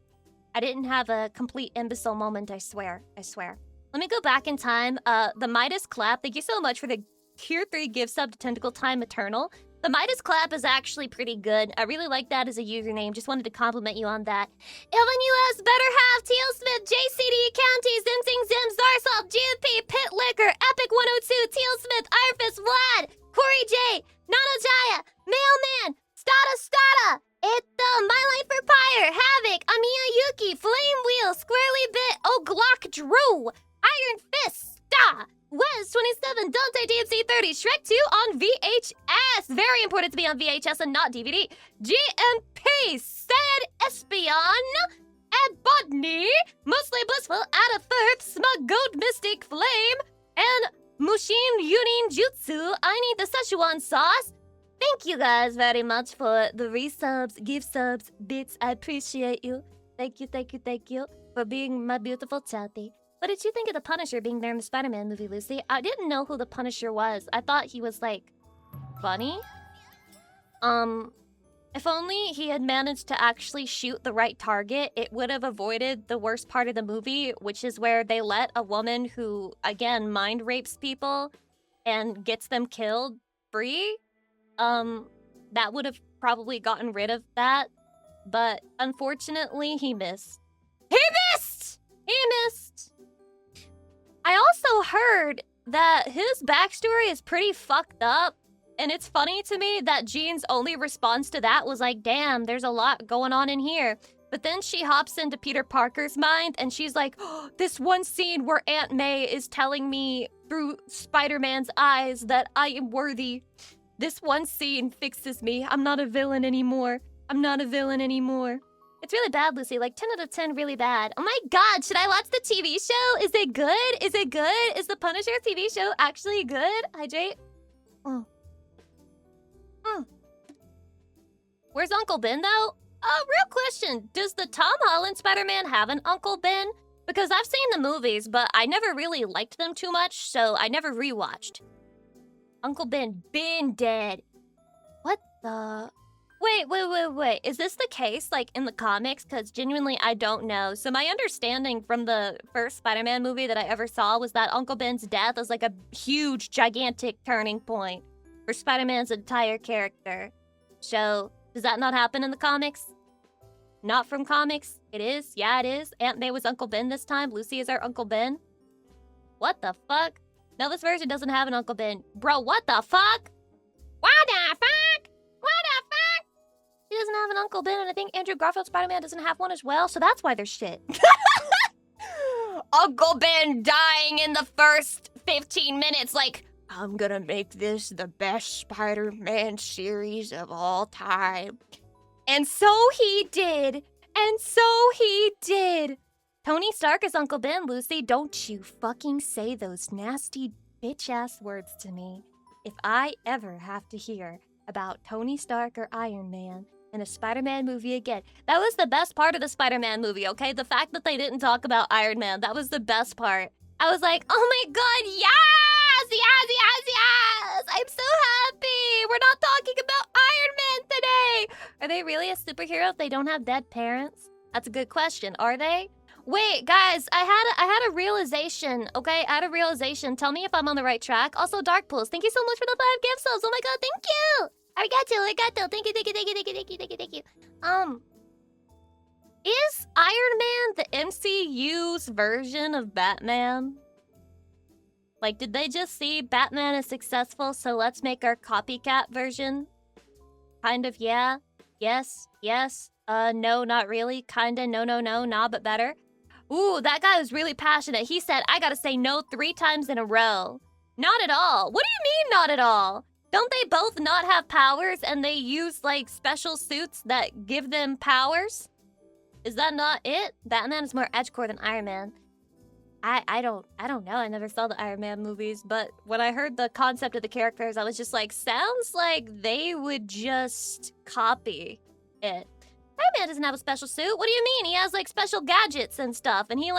I didn't have a complete imbecile moment, I swear. Let me go back in time. The Midas Clap, thank you so much for the Tier 3 gift sub to Tentacle Time Eternal. The Midas Clap is actually pretty good. I really like that as a username. Just wanted to compliment you on that. Ilvin US, Better Half, Teal Smith, JCD, County, Zim Zing Zim, Zarsalt, GFP, Pit Liquor, Epic 102, Teal Smith, Ironfist, Vlad, Corey J, Nano Jaya, Mailman, Stada, It's My Life for Pyre, Havoc, Amiya Yuki, Flame Wheel, Squarely Bit, Oh Glock Drew, Iron Fist, Wes 27, Dante DMC 30, Shrek 2 on VHS. Very important to be on VHS and not DVD. GMP, Sad Espion, Ed Bodney, Mostly Blissful, Ada Firth, Smug Goat Mystic Flame, and Mushin Yunin Jutsu. I need the Szechuan sauce. Thank you guys very much for the resubs, gift subs, bits. I appreciate you. Thank you for being my beautiful chatty. What did you think of the Punisher being there in the Spider-Man movie, Lucy? I didn't know who the Punisher was. I thought he was, like, funny. If only he had managed to actually shoot the right target, it would have avoided the worst part of the movie, which is where they let a woman who, again, mind rapes people and gets them killed free. That would have probably gotten rid of that. But unfortunately, he missed. He missed! I also heard that his backstory is pretty fucked up. And it's funny to me that Jean's only response to that was like, damn, there's a lot going on in here. But then she hops into Peter Parker's mind and she's like, oh, this one scene where Aunt May is telling me through Spider-Man's eyes that I am worthy. This one scene fixes me. I'm not a villain anymore. It's really bad, Lucy. Like 10 out of 10 really bad. Oh my god, should I watch the TV show? Is it good? Is the Punisher TV show actually good? Hydrate. Where's Uncle Ben, though? Real question. Does the Tom Holland Spider-Man have an Uncle Ben? Because I've seen the movies, but I never really liked them too much, so I never rewatched. Uncle Ben been dead. What the... Wait. Is this the case, like, in the comics? Because genuinely, I don't know. So my understanding from the first Spider-Man movie that I ever saw was that Uncle Ben's death was, like, a huge, gigantic turning point for Spider-Man's entire character. So, does that not happen in the comics? Not from comics? It is? Yeah, it is. Aunt May was Uncle Ben this time. Lucy is our Uncle Ben. What the fuck? No, this version doesn't have an Uncle Ben. Bro, what the fuck? He doesn't have an Uncle Ben, and I think Andrew Garfield's Spider-Man doesn't have one as well, so that's why there's shit. Uncle Ben dying in the first 15 minutes, like, I'm gonna make this the best Spider-Man series of all time. And so he did. Tony Stark is Uncle Ben, Lucy. Don't you fucking say those nasty bitch-ass words to me. If I ever have to hear about Tony Stark or Iron Man in a Spider-Man movie again. That was the best part of the Spider-Man movie, okay? The fact that they didn't talk about Iron Man, that was the best part. I was like, oh my god, yes! I'm so happy! We're not talking about Iron Man today! Are they really a superhero if they don't have dead parents? That's a good question. Are they? Wait, guys, I had a realization, okay? I had a realization. Tell me if I'm on the right track. Also, Dark Pulse, thank you so much for the 5 gift subs. Oh my god, thank you! Arigato. Thank you. Is Iron Man the MCU's version of Batman? Like, did they just see Batman is successful, so let's make our copycat version? Kind of, yeah. Yes. No, not really. Kinda, no, nah, but better. Ooh, that guy was really passionate. He said, I gotta say no 3 times in a row. Not at all. What do you mean, not at all? Don't they both not have powers and they use, like, special suits that give them powers? Is that not it? Batman is more edgecore than Iron Man. I don't know. I never saw the Iron Man movies, but when I heard the concept of the characters, I was just like, sounds like they would just copy it. Iron Man doesn't have a special suit. What do you mean? He has, like, special gadgets and stuff, and he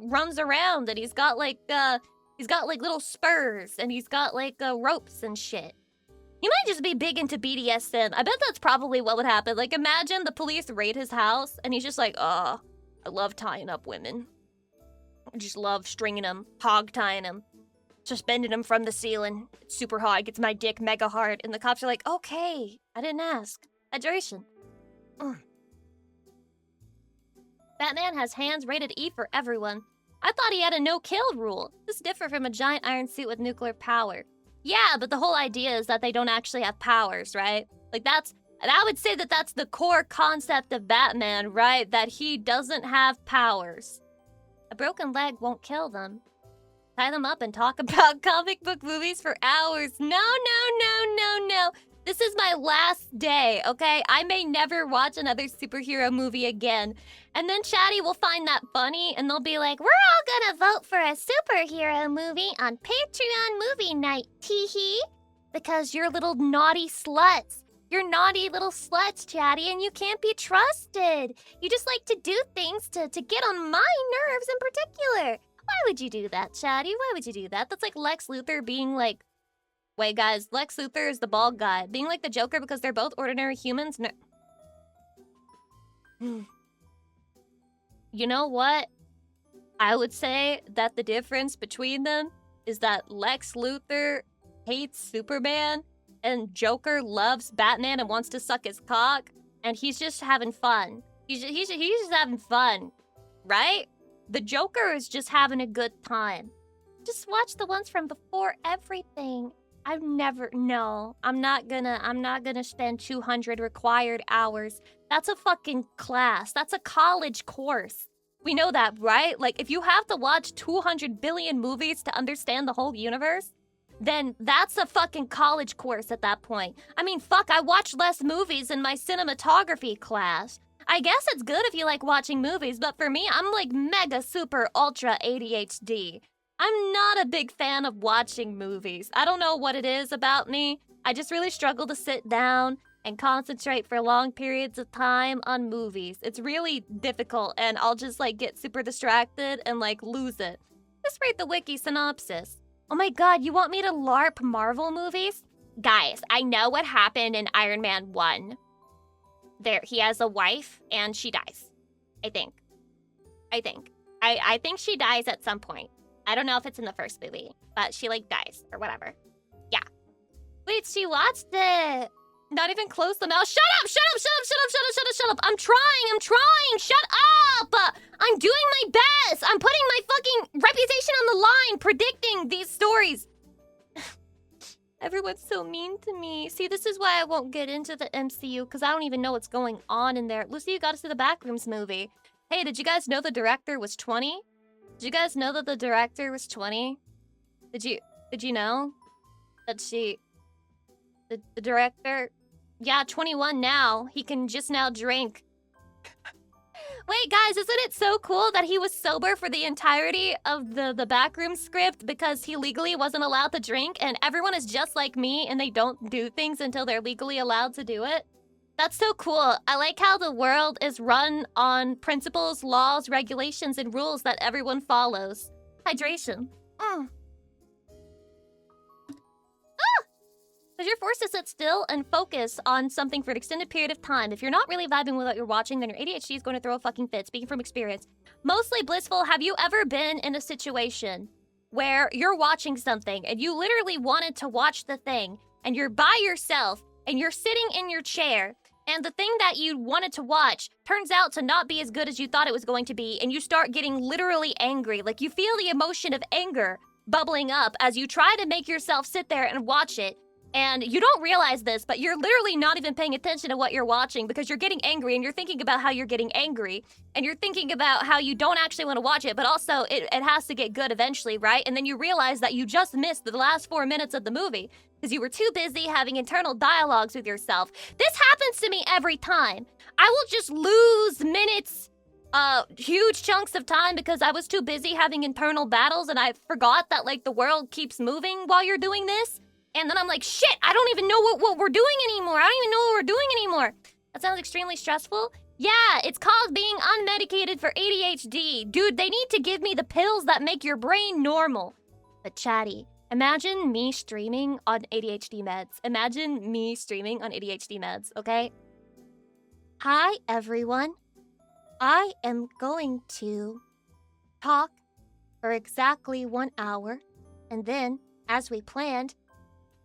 runs around, and he's got little spurs, and he's got, like, ropes and shit. He might just be big into BDSM. I bet that's probably what would happen. Like, imagine the police raid his house, and he's just like, I love tying up women. I just love stringing them, hog-tying them, suspending them from the ceiling. It's super hot. It gets my dick mega hard. And the cops are like, okay, I didn't ask. Hydration. Batman has hands rated E for everyone. I thought he had a no-kill rule. This is different from a giant iron suit with nuclear power. Yeah, but the whole idea is that they don't actually have powers, right? Like, and I would say that that's the core concept of Batman, right? That he doesn't have powers. A broken leg won't kill them. tie them up and talk about comic book movies for hours. No. This is my last day, okay? I may never watch another superhero movie again. And then Chatty will find that funny and they'll be like, we're all gonna vote for a superhero movie on Patreon movie night, teehee. Because you're little naughty sluts. You're naughty little sluts, Chatty, and you can't be trusted. You just like to do things to get on my nerves in particular. Why would you do that, Chatty? Why would you do that? That's like Lex Luthor being like... Wait, guys, Lex Luthor is the bald guy. Being like the Joker because they're both ordinary humans? No. You know what? I would say that the difference between them is that Lex Luthor hates Superman and Joker loves Batman and wants to suck his cock, and he's just having fun. He's just having fun, right? The Joker is just having a good time. Just watch the ones from before everything. I'm not gonna spend 200 required hours. That's a fucking class. That's a college course. We know that, right? Like, if you have to watch 200 billion movies to understand the whole universe, then that's a fucking college course at that point. I mean, fuck, I watch less movies in my cinematography class. I guess it's good if you like watching movies, but for me, I'm like mega super ultra ADHD. I'm not a big fan of watching movies. I don't know what it is about me. I just really struggle to sit down and concentrate for long periods of time on movies. It's really difficult, and I'll just like get super distracted and like lose it. Just read the wiki synopsis. Oh my god, you want me to LARP Marvel movies? Guys, I know what happened in Iron Man 1. He has a wife and she dies. I think she dies at some point. I don't know if it's in the first movie, but she like dies or whatever. Yeah. Wait, she watched it. Not even close enough. Shut up. I'm trying. Shut up. I'm doing my best. I'm putting my fucking reputation on the line, predicting these stories. Everyone's so mean to me. See, this is why I won't get into the MCU, because I don't even know what's going on in there. Lucy, you got to see the Backrooms movie. Hey, did you guys know the director was 20? Did you guys know that the director was 20? Did you know that the director, yeah, 21 now. He can just now drink. Wait, guys, isn't it so cool that he was sober for the entirety of the Backroom script because he legally wasn't allowed to drink, and everyone is just like me and they don't do things until they're legally allowed to do it? That's so cool. I like how the world is run on principles, laws, regulations, and rules that everyone follows. Hydration. Because you're forced to sit still and focus on something for an extended period of time. If you're not really vibing with what you're watching, then your ADHD is going to throw a fucking fit, speaking from experience. Mostly blissful, have you ever been in a situation where you're watching something and you literally wanted to watch the thing and you're by yourself and you're sitting in your chair and the thing that you wanted to watch turns out to not be as good as you thought it was going to be, and you start getting literally angry. Like, you feel the emotion of anger bubbling up as you try to make yourself sit there and watch it. And you don't realize this, but you're literally not even paying attention to what you're watching because you're getting angry and you're thinking about how you're getting angry. And you're thinking about how you don't actually want to watch it, but also it has to get good eventually, right? And then you realize that you just missed the last 4 minutes of the movie because you were too busy having internal dialogues with yourself. This happens to me every time. I will just lose minutes, huge chunks of time because I was too busy having internal battles and I forgot that, like, the world keeps moving while you're doing this. And then I'm like, shit, I don't even know what we're doing anymore. I don't even know what we're doing anymore. That sounds extremely stressful. Yeah, it's called being unmedicated for ADHD. Dude, they need to give me the pills that make your brain normal. But Chatty, imagine me streaming on ADHD meds. Imagine me streaming on ADHD meds, okay? Hi, everyone. I am going to talk for exactly 1 hour. And then, as we planned,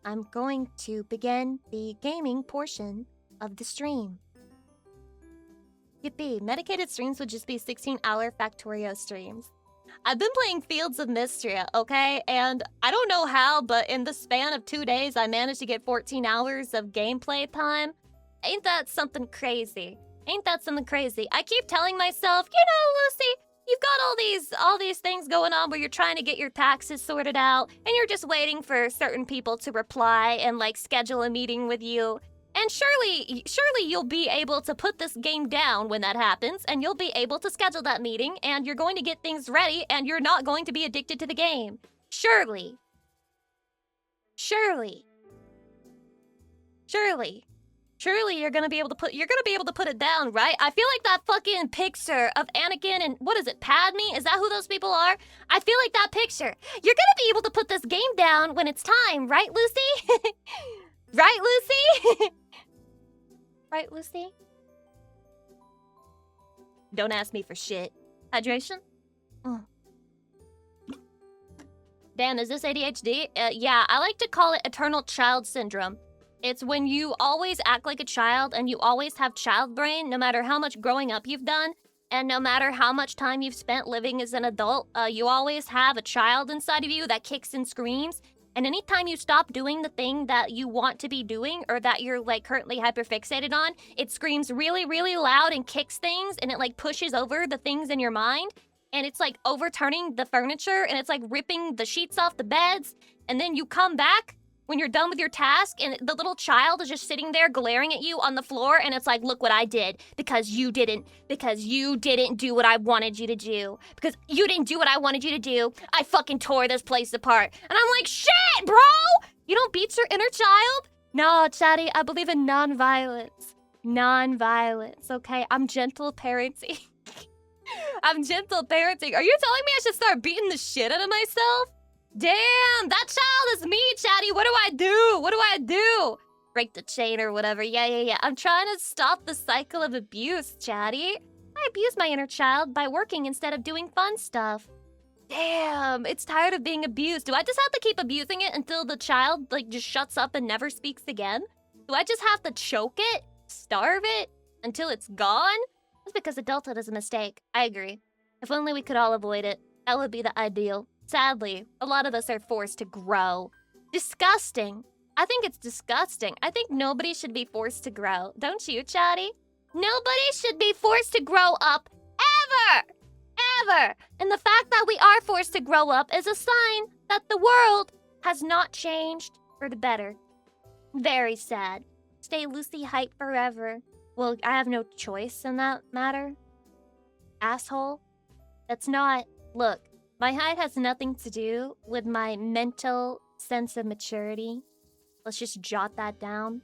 I'm going to begin the gaming portion of the stream. Yippee, medicated streams would just be 16-hour Factorio streams. I've been playing Fields of Mystria, okay? And I don't know how, but in the span of 2 days, I managed to get 14 hours of gameplay time. Ain't that something crazy? Ain't that something crazy? I keep telling myself, you know, Lucy, you've got all these things going on where you're trying to get your taxes sorted out, and you're just waiting for certain people to reply and like schedule a meeting with you. And surely you'll be able to put this game down when that happens, and you'll be able to schedule that meeting, and you're going to get things ready, and you're not going to be addicted to the game. Surely. Surely you're gonna be able to put it down, right? I feel like that fucking picture of Anakin and what is it, Padme? Is that who those people are? I feel like that picture. You're gonna be able to put this game down when it's time, right, Lucy? Right, Lucy? Right, Lucy? Don't ask me for shit. Hydration? Mm. Dan, is this ADHD? Yeah, I like to call it eternal child syndrome. It's when you always act like a child and you always have child brain, no matter how much growing up you've done, and no matter how much time you've spent living as an adult, you always have a child inside of you that kicks and screams. And anytime you stop doing the thing that you want to be doing or that you're like currently hyperfixated on, it screams really, really loud and kicks things, and it like pushes over the things in your mind. And it's like overturning the furniture, and it's like ripping the sheets off the beds. And then you come back when you're done with your task, and the little child is just sitting there glaring at you on the floor, and it's like, look what I did, because you didn't do what I wanted you to do. Because you didn't do what I wanted you to do, I fucking tore this place apart. And I'm like, shit, bro! You don't beat your inner child? No, Chatty, I believe in non-violence. Non-violence, okay? I'm gentle parenting. I'm gentle parenting. Are you telling me I should start beating the shit out of myself? Damn, that child is me, Chatty. What do I do? What do I do? Break the chain or whatever. Yeah. I'm trying to stop the cycle of abuse, Chatty. I abuse my inner child by working instead of doing fun stuff. Damn, it's tired of being abused. Do I just have to keep abusing it until the child, like, just shuts up and never speaks again? Do I just have to choke it? Starve it? Until it's gone? That's because adulthood is a mistake. I agree. If only we could all avoid it. That would be the ideal. Sadly, a lot of us are forced to grow. Disgusting. I think it's disgusting. I think nobody should be forced to grow. Don't you, Chatty? Nobody should be forced to grow up ever! Ever! And the fact that we are forced to grow up is a sign that the world has not changed for the better. Very sad. Stay Lucy hype forever. Well, I have no choice in that matter. Asshole. That's not... Look. My height has nothing to do with my mental sense of maturity. Let's just jot that down.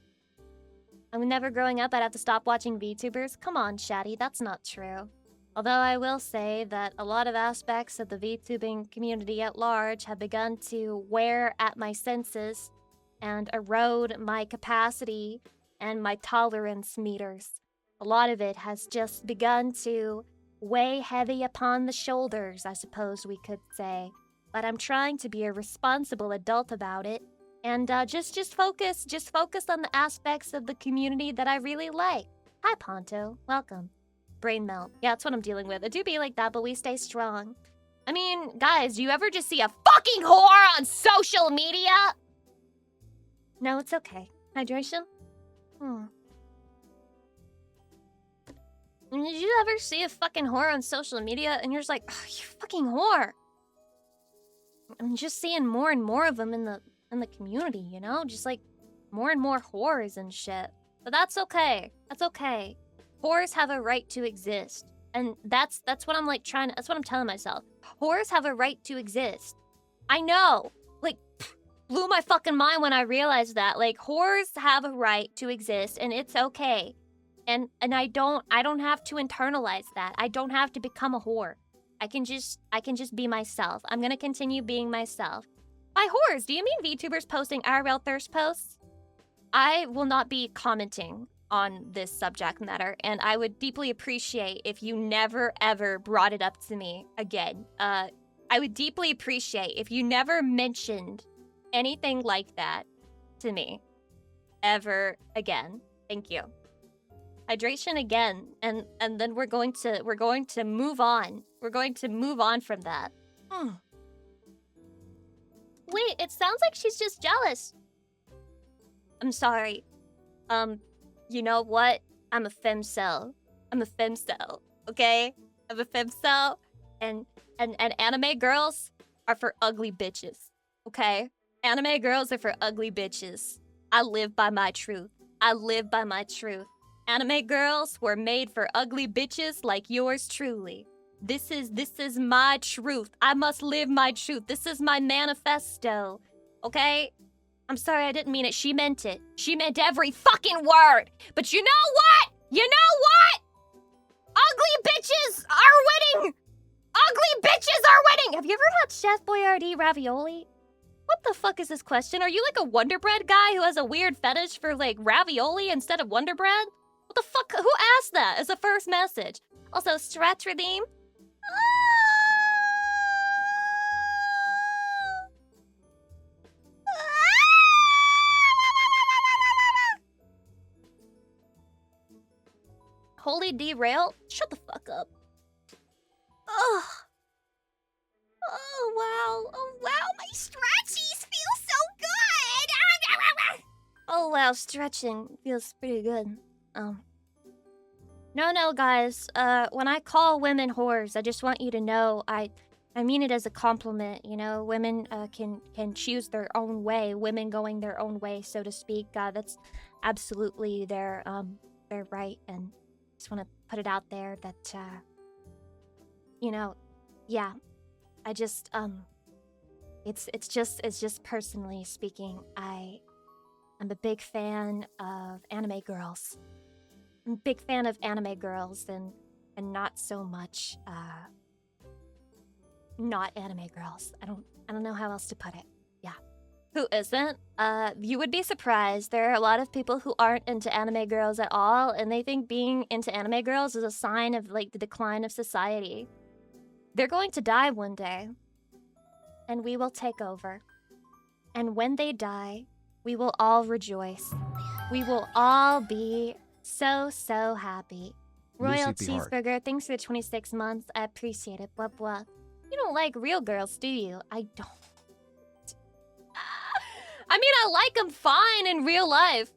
I'm never growing up, I'd have to stop watching VTubers. Come on, Chatty, that's not true. Although I will say that a lot of aspects of the VTubing community at large have begun to wear at my senses and erode my capacity and my tolerance meters. A lot of it has just begun to weigh heavy upon the shoulders, I suppose we could say. But I'm trying to be a responsible adult about it, and just focus on the aspects of the community that I really like. Hi, Ponto. Welcome. Brain melt. Yeah, that's what I'm dealing with. It do be like that, but we stay strong. I mean, guys, do you ever just see a fucking whore on social media? No, it's okay. Hydration? Did you ever see a fucking whore on social media and you're just like, oh, you fucking whore? I'm just seeing more and more of them in the community, you know? Just like more and more whores and shit. But that's okay. That's okay. Whores have a right to exist. And that's what I'm like that's what I'm telling myself. Whores have a right to exist. I know. Like, blew my fucking mind when I realized that. Like, whores have a right to exist and it's okay. And I don't have to internalize that. I don't have to become a whore. I can just be myself. I'm gonna continue being myself. By whores, do you mean VTubers posting IRL thirst posts? I will not be commenting on this subject matter, and I would deeply appreciate if you never ever brought it up to me again. I would deeply appreciate if you never mentioned anything like that to me ever again. Thank you. Hydration again, and then we're going to move on. We're going to move on from that. Wait, it sounds like she's just jealous. I'm sorry. You know what? I'm a femcel. I'm a femcel, okay? I'm a femcel. And anime girls are for ugly bitches. Okay? Anime girls are for ugly bitches. I live by my truth. I live by my truth. Anime girls were made for ugly bitches like yours truly. This is my truth. I must live my truth. This is my manifesto. Okay? I'm sorry, I didn't mean it. She meant it. She meant every fucking word. But you know what? You know what? Ugly bitches are winning! Ugly bitches are winning! Have you ever had Chef Boyardee ravioli? What the fuck is this question? Are you like a Wonder Bread guy who has a weird fetish for like ravioli instead of Wonder Bread? What the fuck? Who asked that as a first message? Also, stretch redeem. Holy derail? Shut the fuck up. Ugh. Oh, wow. Oh, wow. My stretchies feel so good. Oh, wow. Stretching feels pretty good. No, guys. When I call women whores, I just want you to know I mean it as a compliment. You know, women can choose their own way. Women going their own way, so to speak. That's absolutely their right. And just want to put it out there that, you know, yeah. I just, it's just personally speaking, I'm a big fan of anime girls. I'm a big fan of anime girls and not so much, not anime girls. I don't know how else to put it. Yeah. Who isn't? You would be surprised. There are a lot of people who aren't into anime girls at all, and they think being into anime girls is a sign of, like, the decline of society. They're going to die one day, and we will take over. And when they die, we will all rejoice. We will all be so happy. Royal Lucy P. Hart. Cheeseburger, thanks for the 26 months. I appreciate it. Blah, blah. You don't like real girls, do you? I don't. I mean, I like them fine in real life.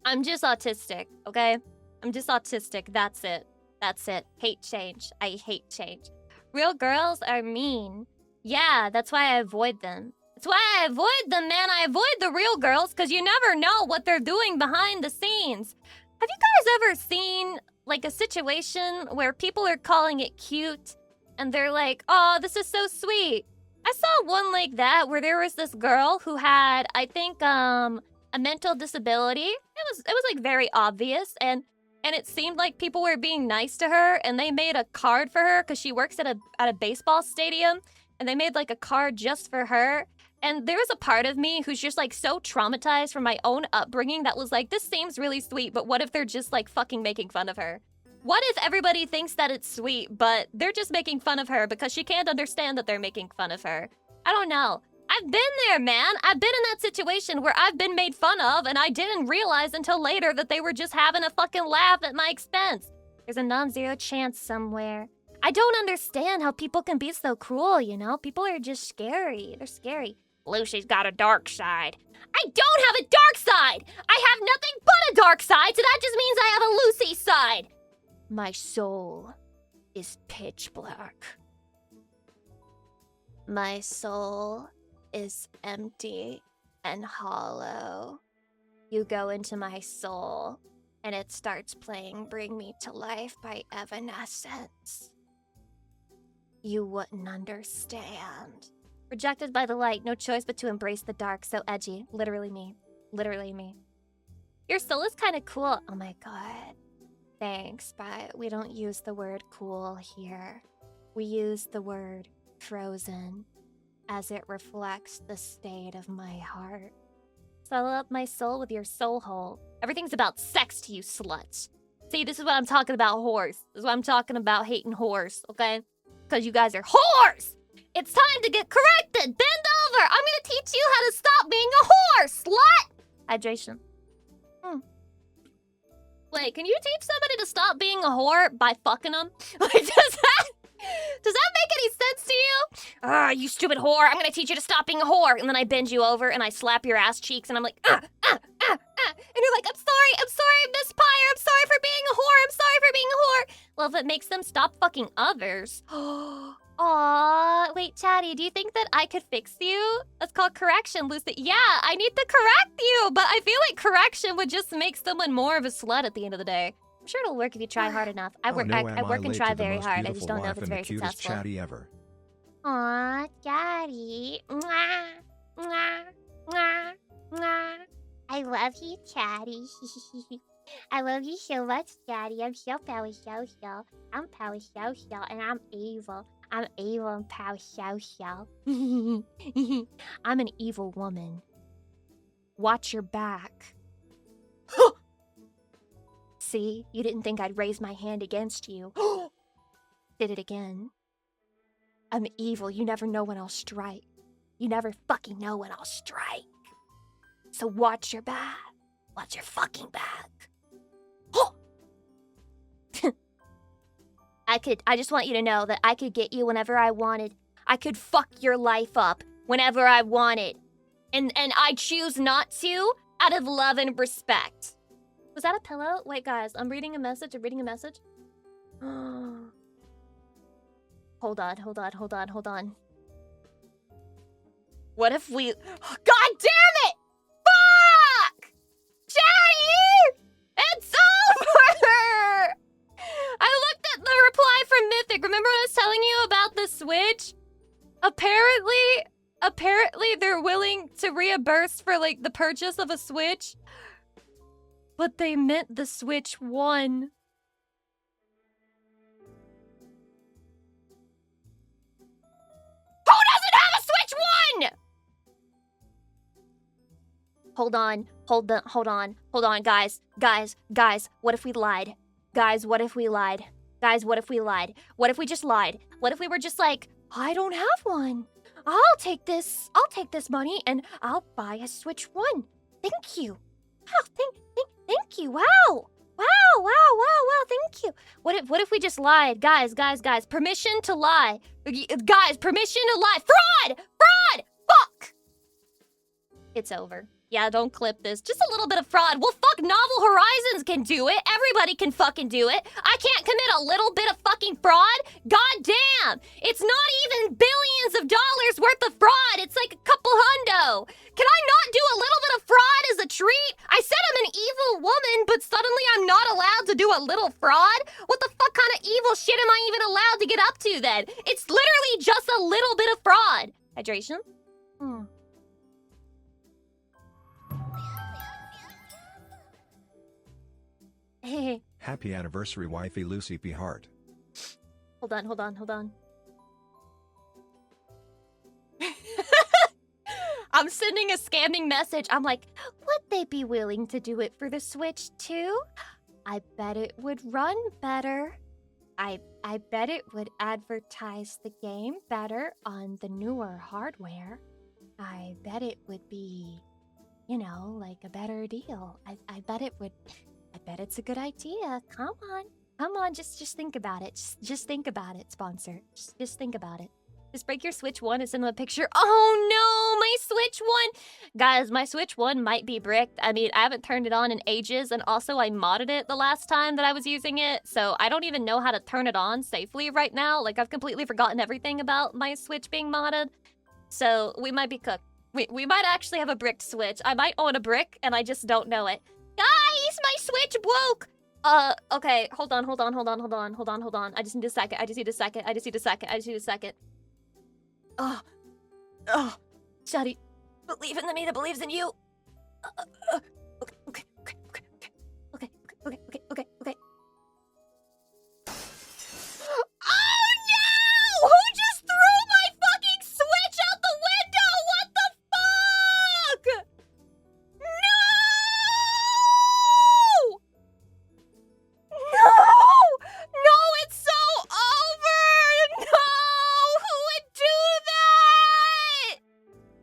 I'm just autistic, okay? I'm just autistic. That's it. That's it. Hate change. I hate change. Real girls are mean. Yeah, that's why I avoid them. That's why I avoid them, man. I avoid the real girls because you never know what they're doing behind the scenes. Have you guys ever seen, like, a situation where people are calling it cute and they're like, oh, this is so sweet? I saw one like that where there was this girl who had, I think, a mental disability. It was like very obvious, and it seemed like people were being nice to her, and they made a card for her because she works at a baseball stadium, and they made like a card just for her. And there was a part of me who's just like so traumatized from my own upbringing that was like, this seems really sweet, but what if they're just like fucking making fun of her? What if everybody thinks that it's sweet, but they're just making fun of her because she can't understand that they're making fun of her? I don't know. I've been there, man. I've been in that situation where I've been made fun of, and I didn't realize until later that they were just having a fucking laugh at my expense. There's a non-zero chance somewhere. I don't understand how people can be so cruel, you know? People are just scary. They're scary. Lucy's got a dark side. I don't have a dark side! I have nothing but a dark side, so that just means I have a Lucy side. My soul is pitch black. My soul is empty and hollow. You go into my soul, and it starts playing Bring Me to Life by Evanescence. You wouldn't understand. Rejected by the light, no choice but to embrace the dark, so edgy. Literally me. Literally me. Your soul is kind of cool. Oh my god. Thanks, but we don't use the word cool here. We use the word frozen, as it reflects the state of my heart. Fill up my soul with your soul hole. Everything's about sex to you sluts. See, this is what I'm talking about, whores. This is what I'm talking about, hating whores, okay? Because you guys are whores! It's time to get corrected! Bend over! I'm gonna teach you how to stop being a whore, slut! Hydration. Wait, can you teach somebody to stop being a whore by fucking them? Like, does that make any sense to you? Ah, you stupid whore, I'm gonna teach you to stop being a whore. And then I bend you over and I slap your ass cheeks and I'm like, And you're like, I'm sorry, Miss Pyre, I'm sorry for being a whore, I'm sorry for being a whore. Well, if it makes them stop fucking others. Aw, wait, Chatty, do you think that I could fix you? That's called correction, Lucy. Yeah, I need to correct you, but I feel like correction would just make someone more of a slut at the end of the day. I'm sure it'll work if you try hard enough. I work and try very hard. I just don't know if it's very successful. Chatty ever. Aw, Daddy. Mwah, mwah, mwah, mwah. I love you, Chatty. I love you so much, Daddy. I'm so power social. I'm power social, and I'm evil. I'm evil and power social. I'm an evil woman. Watch your back. See, you didn't think I'd raise my hand against you. Did it again. I'm evil. You never know when I'll strike. You never fucking know when I'll strike. So watch your back. Watch your fucking back. I just want you to know that I could get you whenever I wanted. I could fuck your life up whenever I wanted. And I choose not to out of love and respect. Was that a pillow? Wait, guys, I'm reading a message. Hold on. What if we... God damn it! Fuck! Chatty! It's over! I looked at the reply from Mythic. Remember when I was telling you about the Switch? Apparently they're willing to reimburse for, like, the purchase of a Switch. But they meant the Switch 1. Who doesn't have a Switch 1? Hold on, guys, what if we lied? What if we just lied? What if we were just like, I don't have one. I'll take this money and I'll buy a Switch 1. Thank you. Oh, thank you. Wow, thank you. What if we just lied? Guys, permission to lie. Guys, permission to lie. Fraud! Fuck! It's over. Yeah, don't clip this. Just a little bit of fraud. Well, fuck, Novel Horizons can do it. Everybody can fucking do it. I can't commit a little bit of fucking fraud? God damn! It's not even billions of dollars worth of fraud. It's like a couple hundo. Can I not do a little bit of fraud as a treat? I said I'm an evil woman, but suddenly I'm not allowed to do a little fraud? What the fuck kind of evil shit am I even allowed to get up to then? It's literally just a little bit of fraud. Hydration? Hey. Happy anniversary, wifey Lucy P. Hart. Hold on. I'm sending a scamming message. I'm like, would they be willing to do it for the Switch too? I bet it would run better. I bet it would advertise the game better on the newer hardware. I bet it would be, like a better deal. I bet it would... I bet it's a good idea. Come on, just think about it. Just think about it, sponsor. Just think about it. Just break your Switch 1 and send them a picture. Oh no, my Switch 1! Guys, my Switch 1 might be bricked. I mean, I haven't turned it on in ages, and also I modded it the last time that I was using it, so I don't even know how to turn it on safely right now. Like, I've completely forgotten everything about my Switch being modded. So, we might be cooked. We might actually have a bricked Switch. I might own a brick, and I just don't know it. Guys, my Switch broke! Okay, hold on. I just need a second. Oh, Shadi, believe in the me that believes in you. Okay. Oh no! Who just threw my fucking Switch out the window? What the fuck? No, it's so over. No, who would do that?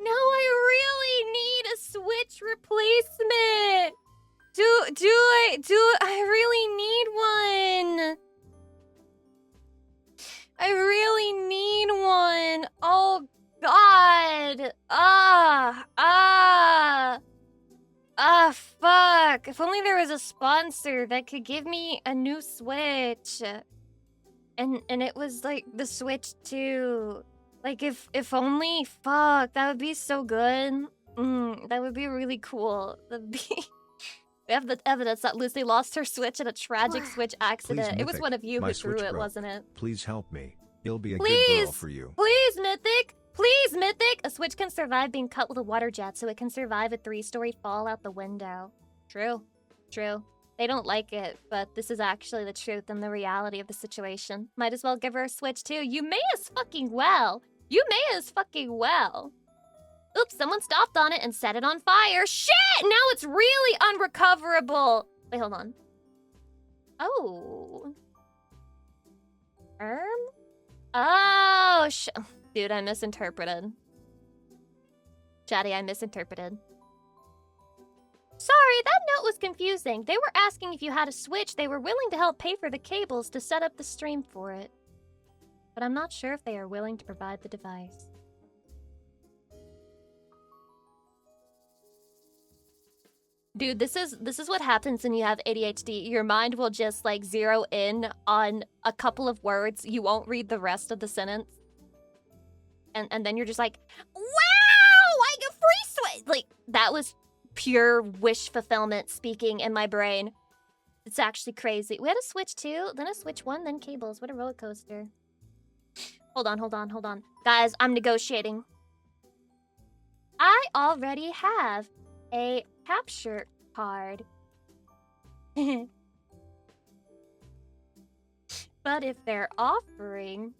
No, I really need a Switch replacement. I really need one. I really need one. Oh God. Fuck. If only there was a sponsor that could give me a new Switch. And it was like the Switch too. Like if only, fuck, that would be so good. That would be really cool. That'd be. We have the evidence that Lucy lost her Switch in a tragic Switch accident. Please, it was Mythic, one of you my who threw Switch it, broke. wasn't it? Please help me. It'll be a good Please, girl for you. please, Mythic. Please, Mythic. A Switch can survive being cut with a water jet, so it can survive a 3-story fall out the window. True. True. They don't like it, but this is actually the truth and the reality of the situation. Might as well give her a Switch too. You may as fucking well. You may as fucking well. Oops, someone stopped on it and set it on fire. Shit! Now it's really unrecoverable. Wait, hold on. Oh. Oh, dude, I misinterpreted. Chatty, I misinterpreted. Sorry, that note was confusing. They were asking if you had a Switch. They were willing to help pay for the cables to set up the stream for it. But I'm not sure if they are willing to provide the device. Dude, this is what happens when you have ADHD. Your mind will just like zero in on a couple of words. You won't read the rest of the sentence. And then you're just like, wow, I get free Switch. Like, that was pure wish fulfillment speaking in my brain. It's actually crazy. We had a Switch 2, then a Switch 1, then cables. What a roller coaster. Hold on. Guys, I'm negotiating. I already have a capture card. But if they're offering...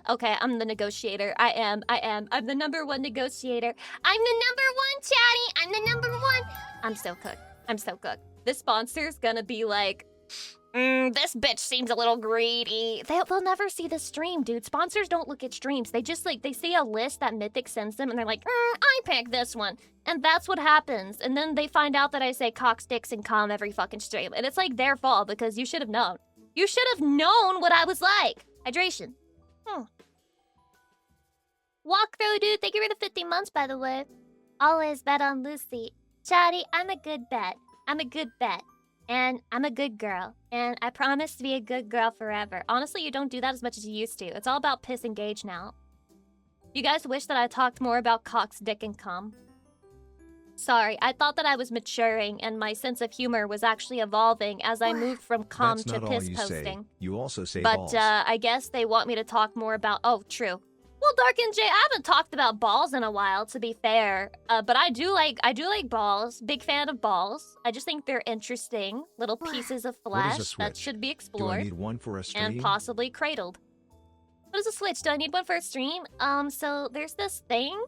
Okay, I'm the negotiator. I am. I'm the #1 negotiator. I'm the #1, Chatty. I'm the #1. I'm so cooked. This sponsor's gonna be like, this bitch seems a little greedy. They'll never see the stream, dude. Sponsors don't look at streams. They just like, they see a list that Mythic sends them and they're like, I pick this one. And that's what happens. And then they find out that I say cock, sticks, and calm every fucking stream. And it's like their fault because you should have known. You should have known what I was like. Hydration. Walkthrough, dude. Thank you for the 50 months, by the way. Always bet on Lucy. Chatty, I'm a good bet. And I'm a good girl. And I promise to be a good girl forever. Honestly, you don't do that as much as you used to. It's all about piss and gauge now. You guys wish that I talked more about cocks, dick, and cum. Sorry, I thought that I was maturing and my sense of humor was actually evolving as I moved from cum That's to not piss all you posting. Say. You also say But balls. I guess they want me to talk more about... Oh, true. Well, Dark and Jay, I haven't talked about balls in a while, to be fair. But I do like balls. Big fan of balls. I just think they're interesting little pieces of flesh that should be explored. Do I need one for a stream? And possibly cradled. What is a Switch? Do I need one for a stream? So there's this thing,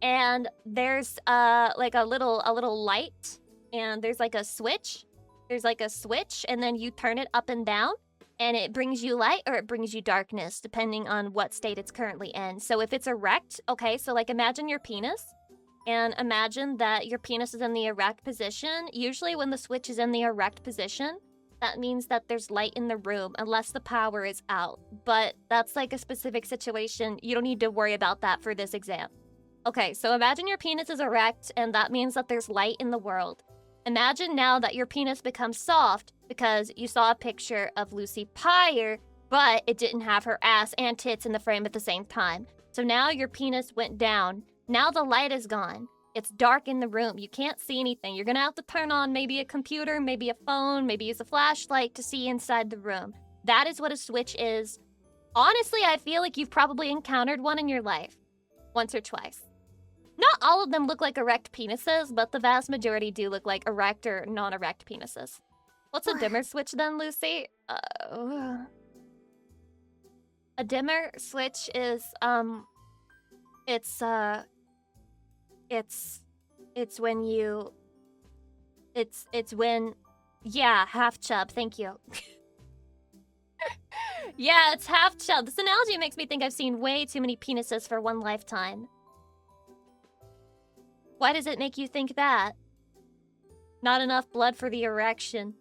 and there's like a little light, and there's like a switch. And then you turn it up and down. And it brings you light or it brings you darkness, depending on what state it's currently in. So if it's erect, okay, so like imagine your penis. And imagine that your penis is in the erect position. Usually when the Switch is in the erect position, that means that there's light in the room, unless the power is out. But that's like a specific situation. You don't need to worry about that for this exam. Okay, so imagine your penis is erect, and that means that there's light in the world. Imagine now that your penis becomes soft because you saw a picture of Lucy Pyre, but it didn't have her ass and tits in the frame at the same time. So now your penis went down. Now the light is gone. It's dark in the room. You can't see anything. You're gonna have to turn on maybe a computer, maybe a phone, maybe use a flashlight to see inside the room. That is what a Switch is. Honestly, I feel like you've probably encountered one in your life. Once or twice. Not all of them look like erect penises, but the vast majority do look like erect or non-erect penises. What's a dimmer switch then, Lucy? A dimmer switch is, it's when you... It's when... Yeah, half chub, thank you. Yeah, it's half chub. This analogy makes me think I've seen way too many penises for one lifetime. Why does it make you think that? Not enough blood for the erection.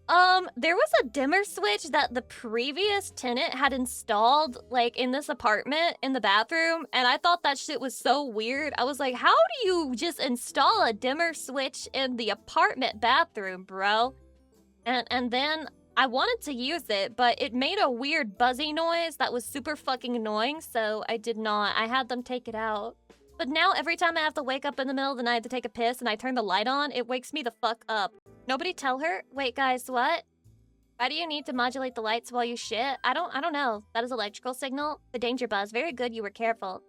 There was a dimmer switch that the previous tenant had installed, like, in this apartment in the bathroom, and I thought that shit was so weird. I was like, how do you just install a dimmer switch in the apartment bathroom, bro? And then I wanted to use it, but it made a weird buzzy noise that was super fucking annoying, so I did not. I had them take it out. But now every time I have to wake up in the middle of the night to take a piss and I turn the light on, it wakes me the fuck up. Nobody tell her? Wait, guys, what? Why do you need to modulate the lights while you shit? I don't know. That is electrical signal. The danger buzz. Very good, you were careful.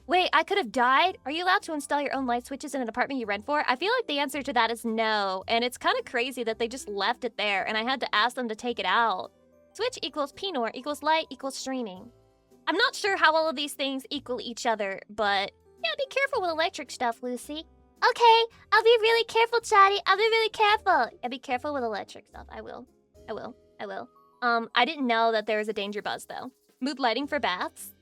Wait, I could have died? Are you allowed to install your own light switches in an apartment you rent for? I feel like the answer to that is no, and it's kind of crazy that they just left it there, and I had to ask them to take it out. Switch equals PNOR equals light equals streaming. I'm not sure how all of these things equal each other, but yeah, be careful with electric stuff, Lucy. Okay, I'll be really careful, Chatty. I'll be really careful. Yeah, be careful with electric stuff. I will. I didn't know that there was a danger buzz, though. Mood lighting for baths?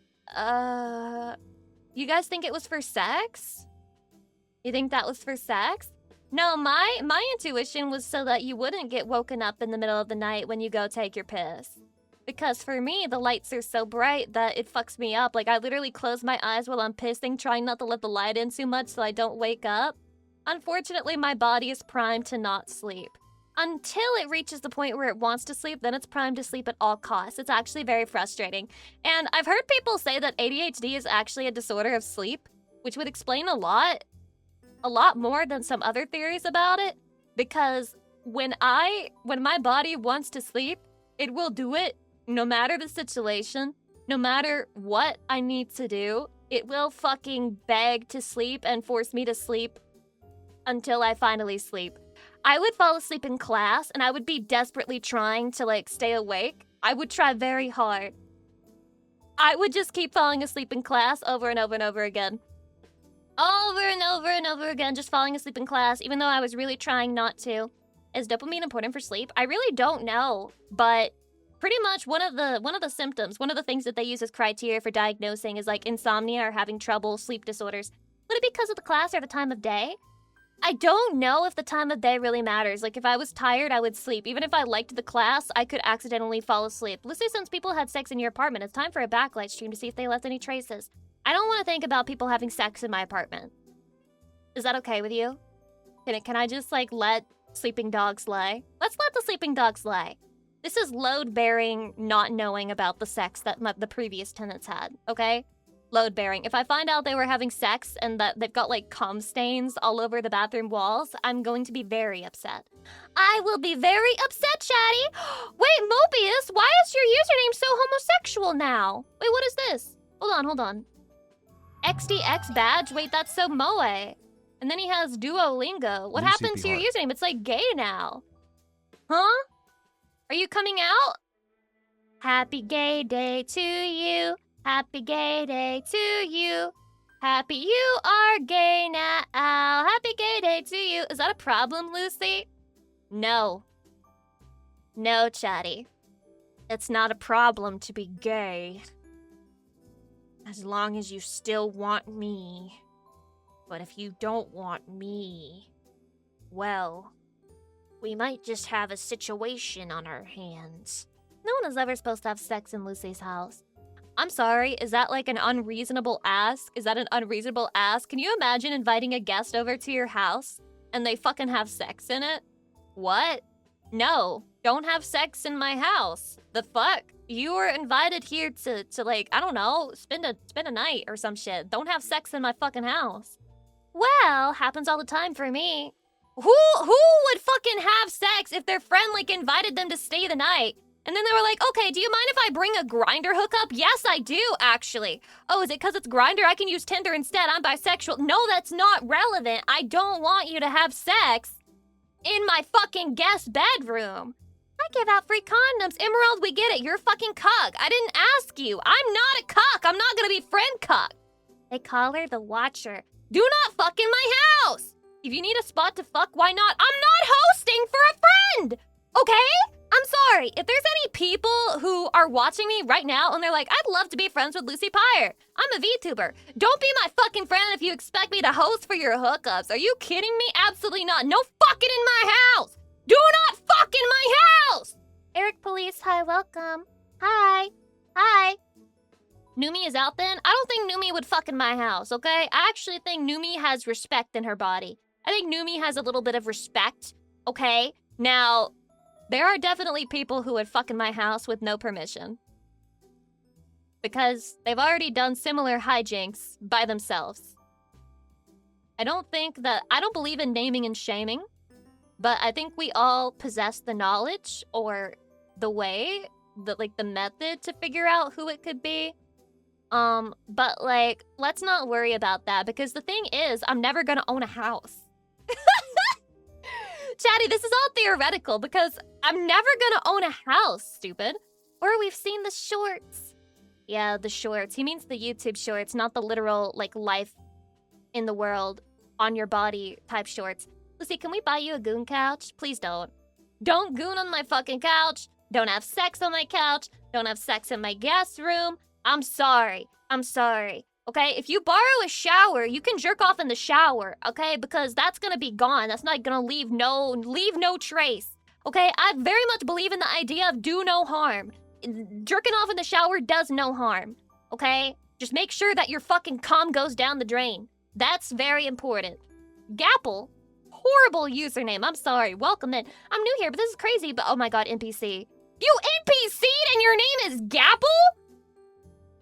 You guys think it was for sex? You think that was for sex? No, my intuition was so that you wouldn't get woken up in the middle of the night when you go take your piss. Because for me, the lights are so bright that it fucks me up. Like, I literally close my eyes while I'm pissing, trying not to let the light in too much so I don't wake up. Unfortunately, my body is primed to not sleep. Until it reaches the point where it wants to sleep, then it's primed to sleep at all costs. It's actually very frustrating. And I've heard people say that ADHD is actually a disorder of sleep, which would explain a lot more than some other theories about it. Because when my body wants to sleep, it will do it no matter the situation, no matter what I need to do. It will fucking beg to sleep and force me to sleep until I finally sleep. I would fall asleep in class, and I would be desperately trying to, like, stay awake. I would try very hard. I would just keep falling asleep in class over and over and over again. Over and over and over again, just falling asleep in class, even though I was really trying not to. Is dopamine important for sleep? I really don't know, but pretty much one of the symptoms, one of the things that they use as criteria for diagnosing is, like, insomnia or having trouble, sleep disorders. Would it be because of the class or the time of day? I don't know if the time of day really matters. Like, if I was tired, I would sleep. Even if I liked the class, I could accidentally fall asleep. Let's say since people had sex in your apartment, it's time for a backlight stream to see if they left any traces. I don't want to think about people having sex in my apartment. Is that okay with you? Can I just, like, let sleeping dogs lie? Let's let the sleeping dogs lie. This is load-bearing not knowing about the sex that the previous tenants had, okay? Load-bearing. If I find out they were having sex and that they've got, like, cum stains all over the bathroom walls, I'm going to be very upset. I will be very upset, Chatty! Wait, Mobius, why is your username so homosexual now? Wait, what is this? Hold on. XDX badge? Wait, that's so moe. And then he has Duolingo. What happened to your username? It's, like, gay now. Huh? Are you coming out? Happy gay day to you. Happy gay day to you. Happy you are gay now. Happy gay day to you. Is that a problem, Lucy? No. No, Chatty. It's not a problem to be gay. As long as you still want me. But if you don't want me, well, we might just have a situation on our hands. No one is ever supposed to have sex in Lucy's house. I'm sorry, is that like an unreasonable ask? Is that an unreasonable ask? Can you imagine inviting a guest over to your house and they fucking have sex in it? What? No, don't have sex in my house. The fuck? You were invited here to like, I don't know, spend a night or some shit. Don't have sex in my fucking house. Well, happens all the time for me. Who would fucking have sex if their friend like invited them to stay the night? And then they were like, okay, do you mind if I bring a Grindr hookup? Yes, I do, actually. Oh, is it because it's Grindr? I can use Tinder instead. I'm bisexual. No, that's not relevant. I don't want you to have sex in my fucking guest bedroom. I give out free condoms. Emerald, we get it. You're a fucking cuck. I didn't ask you. I'm not a cuck. I'm not gonna be friend cuck. They call her the Watcher. Do not fuck in my house. If you need a spot to fuck, why not? I'm not hosting for a friend, okay? I'm sorry, if there's any people who are watching me right now and they're like, I'd love to be friends with Lucy Pyre. I'm a VTuber. Don't be my fucking friend if you expect me to host for your hookups. Are you kidding me? Absolutely not. No fucking in my house. Do not fuck in my house! Eric Police, hi, welcome. Hi. Hi. Numi is out then? I don't think Numi would fuck in my house, okay? I actually think Numi has respect in her body. I think Numi has a little bit of respect, okay? Now, there are definitely people who would fuck in my house with no permission. Because they've already done similar hijinks by themselves. I don't believe in naming and shaming, but I think we all possess the knowledge or the way, the method to figure out who it could be. But like, let's not worry about that because the thing is, I'm never gonna own a house. Chatty, this is all theoretical because I'm never gonna own a house, stupid. Or we've seen the shorts. Yeah, the shorts. He means the YouTube shorts, not the literal, like, life in the world, on your body type shorts. Lucy, can we buy you a goon couch? Please don't. Don't goon on my fucking couch. Don't have sex on my couch. Don't have sex in my guest room. I'm sorry. I'm sorry. Okay? If you borrow a shower, you can jerk off in the shower, okay? Because that's gonna be gone. That's not gonna leave no trace. Okay? I very much believe in the idea of do no harm. Jerking off in the shower does no harm. Okay? Just make sure that your fucking cum goes down the drain. That's very important. Gapple? Horrible username. I'm sorry. Welcome in. I'm new here, but this is crazy. But oh my god, NPC. You NPC'd and your name is Gapple?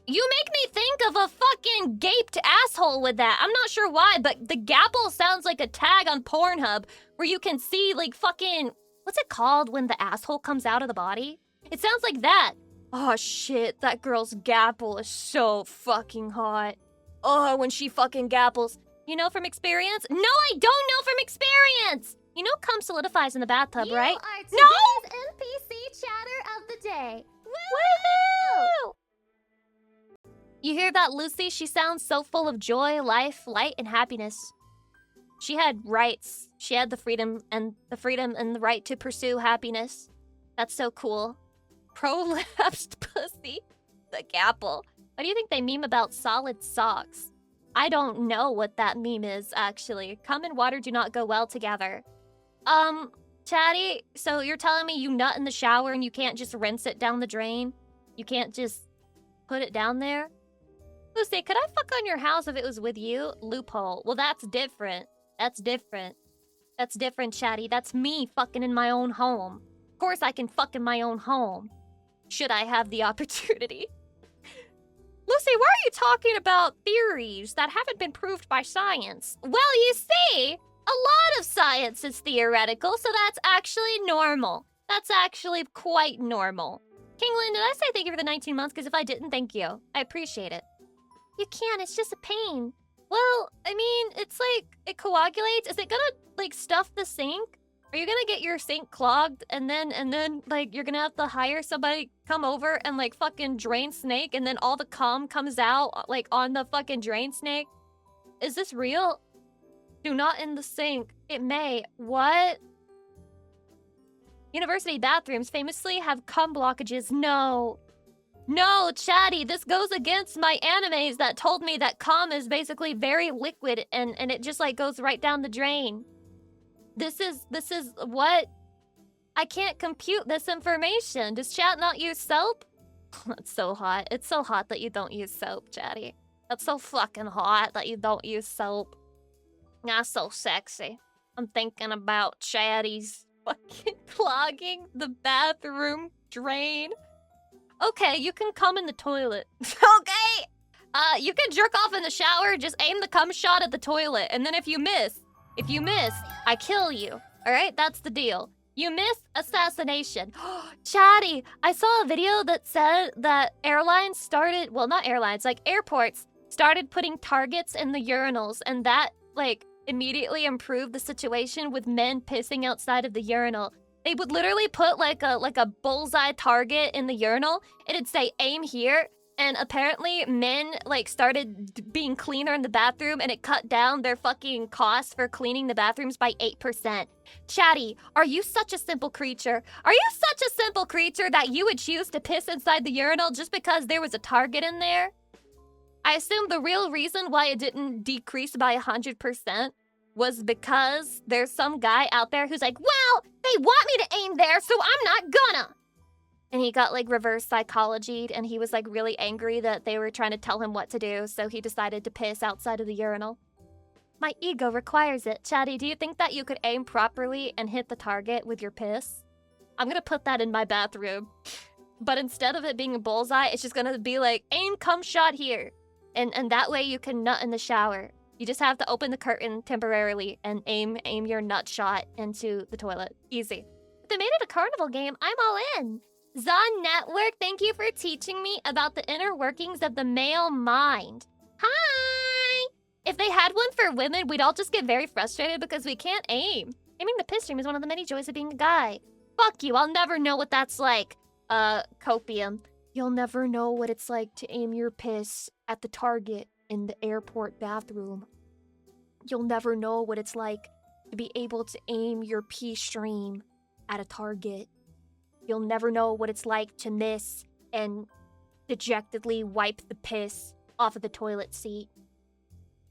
You make me think of a fucking gaped asshole with that. I'm not sure why, but the Gapple sounds like a tag on Pornhub where you can see like fucking... What's it called when the asshole comes out of the body? It sounds like that. Oh shit, that girl's Gapple is so fucking hot. Oh, when she fucking gapples. You know from experience? No, I don't know from experience! You know cum solidifies in the bathtub, right? You are today's NPC chatter of the day. Woohoo! You hear that, Lucy? She sounds so full of joy, life, light, and happiness. She had rights. She had the freedom and the right to pursue happiness. That's so cool. Prolapsed pussy. The Gapple. Why do you think they meme about solid socks? I don't know what that meme is, actually. Cum and water do not go well together. Chatty, so you're telling me you nut in the shower and you can't just rinse it down the drain? You can't just put it down there? Lucy, could I fuck on your house if it was with you? Loophole. Well, that's different. That's different. That's different, Chatty. That's me fucking in my own home. Of course I can fuck in my own home. Should I have the opportunity? Lucy, why are you talking about theories that haven't been proved by science? Well, you see, a lot of science is theoretical, so that's actually normal. That's actually quite normal. Kinglin, did I say thank you for the 19 months? Because if I didn't, thank you. I appreciate it. You can't, it's just a pain. Well, I mean, it's like, it coagulates. Is it gonna, like, stuff the sink? Are you gonna get your sink clogged and then, like, you're gonna have to hire somebody come over and, like, fucking drain snake and then all the cum comes out, like, on the fucking drain snake? Is this real? Do not in the sink. It may. What? University bathrooms famously have cum blockages. No. No, Chatty, this goes against my animes that told me that cum is basically very liquid and it just, like, goes right down the drain. This is what? I can't compute this information. Does chat not use soap? That's so hot. It's so hot that you don't use soap, Chatty. That's so fucking hot that you don't use soap. That's so sexy. I'm thinking about Chatty's fucking clogging the bathroom drain. Okay, you can come in the toilet. Okay! You can jerk off in the shower, just aim the cum shot at the toilet, and then if you miss, I kill you. Alright, that's the deal. You miss, assassination. Chatty, I saw a video that said that airlines started, well, not airlines, like airports started putting targets in the urinals, and that, like, immediately improved the situation with men pissing outside of the urinal. They would literally put like a bullseye target in the urinal. It'd say aim here, and apparently men like started being cleaner in the bathroom, and it cut down their fucking costs for cleaning the bathrooms by 8%. Chatty, are you such a simple creature? Are you such a simple creature that you would choose to piss inside the urinal just because there was a target in there? I assume the real reason why it didn't decrease by 100% was because there's some guy out there who's like, well, they want me to aim there, so I'm not gonna. And he got like reverse psychologied, and he was like really angry that they were trying to tell him what to do, so he decided to piss outside of the urinal. My ego requires it. Chatty, do you think that you could aim properly and hit the target with your piss? I'm gonna put that in my bathroom. But instead of it being a bullseye, it's just gonna be like, aim, cum shot here. And that way you can nut in the shower. You just have to open the curtain temporarily and aim your nut shot into the toilet. Easy. If they made it a carnival game, I'm all in. Zon Network, thank you for teaching me about the inner workings of the male mind. Hi! If they had one for women, we'd all just get very frustrated because we can't aim. Aiming the piss stream is one of the many joys of being a guy. Fuck you, I'll never know what that's like. Copium. You'll never know what it's like to aim your piss at the target in the airport bathroom. You'll never know what it's like to be able to aim your pee stream at a target. You'll never know what it's like to miss and dejectedly wipe the piss off of the toilet seat.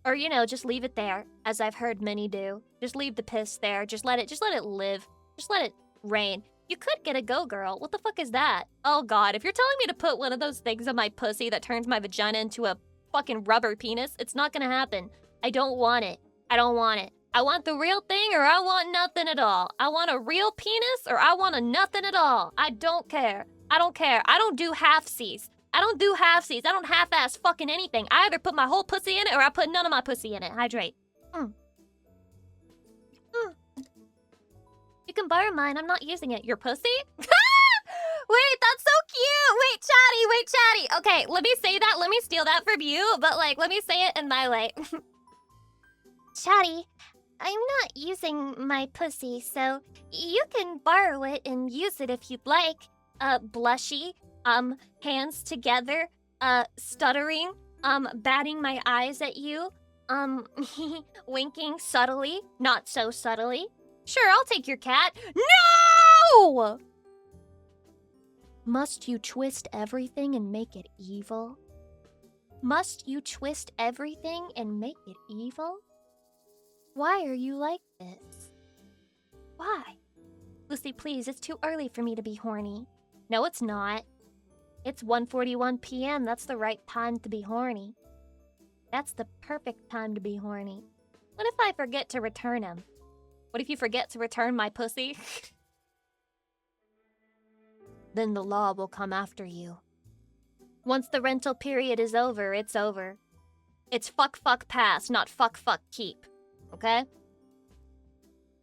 Or, you know, just leave it there, as I've heard many do. Just leave the piss there. Just let it live. Just let it rain. You could get a go-girl. What the fuck is that? Oh god, if you're telling me to put one of those things on my pussy that turns my vagina into a fucking rubber penis, it's not gonna happen. I don't want it. I don't want it. I want the real thing or I want nothing at all. I want a real penis or I want a nothing at all. I don't care. I don't care. I don't do half-seas. I don't do half-seas. I don't half-ass fucking anything. I either put my whole pussy in it or I put none of my pussy in it. Hydrate. You can borrow mine. I'm not using it. Your pussy? Wait, that's so cute. Wait, chatty. Okay, let me say that. Let me steal that from you. But, like, let me say it in my way. Chatty, I'm not using my pussy, so you can borrow it and use it if you'd like. Blushy, hands together, stuttering, batting my eyes at you, winking subtly, not so subtly. Sure, I'll take your cat. No! Must you twist everything and make it evil? Must you twist everything and make it evil? Why are you like this? Why? Lucy, please, it's too early for me to be horny. No, it's not. It's 1:41 p.m. That's the right time to be horny. That's the perfect time to be horny. What if I forget to return him? What if you forget to return my pussy? Then the law will come after you. Once the rental period is over, it's over. It's fuck pass, not fuck keep. Okay?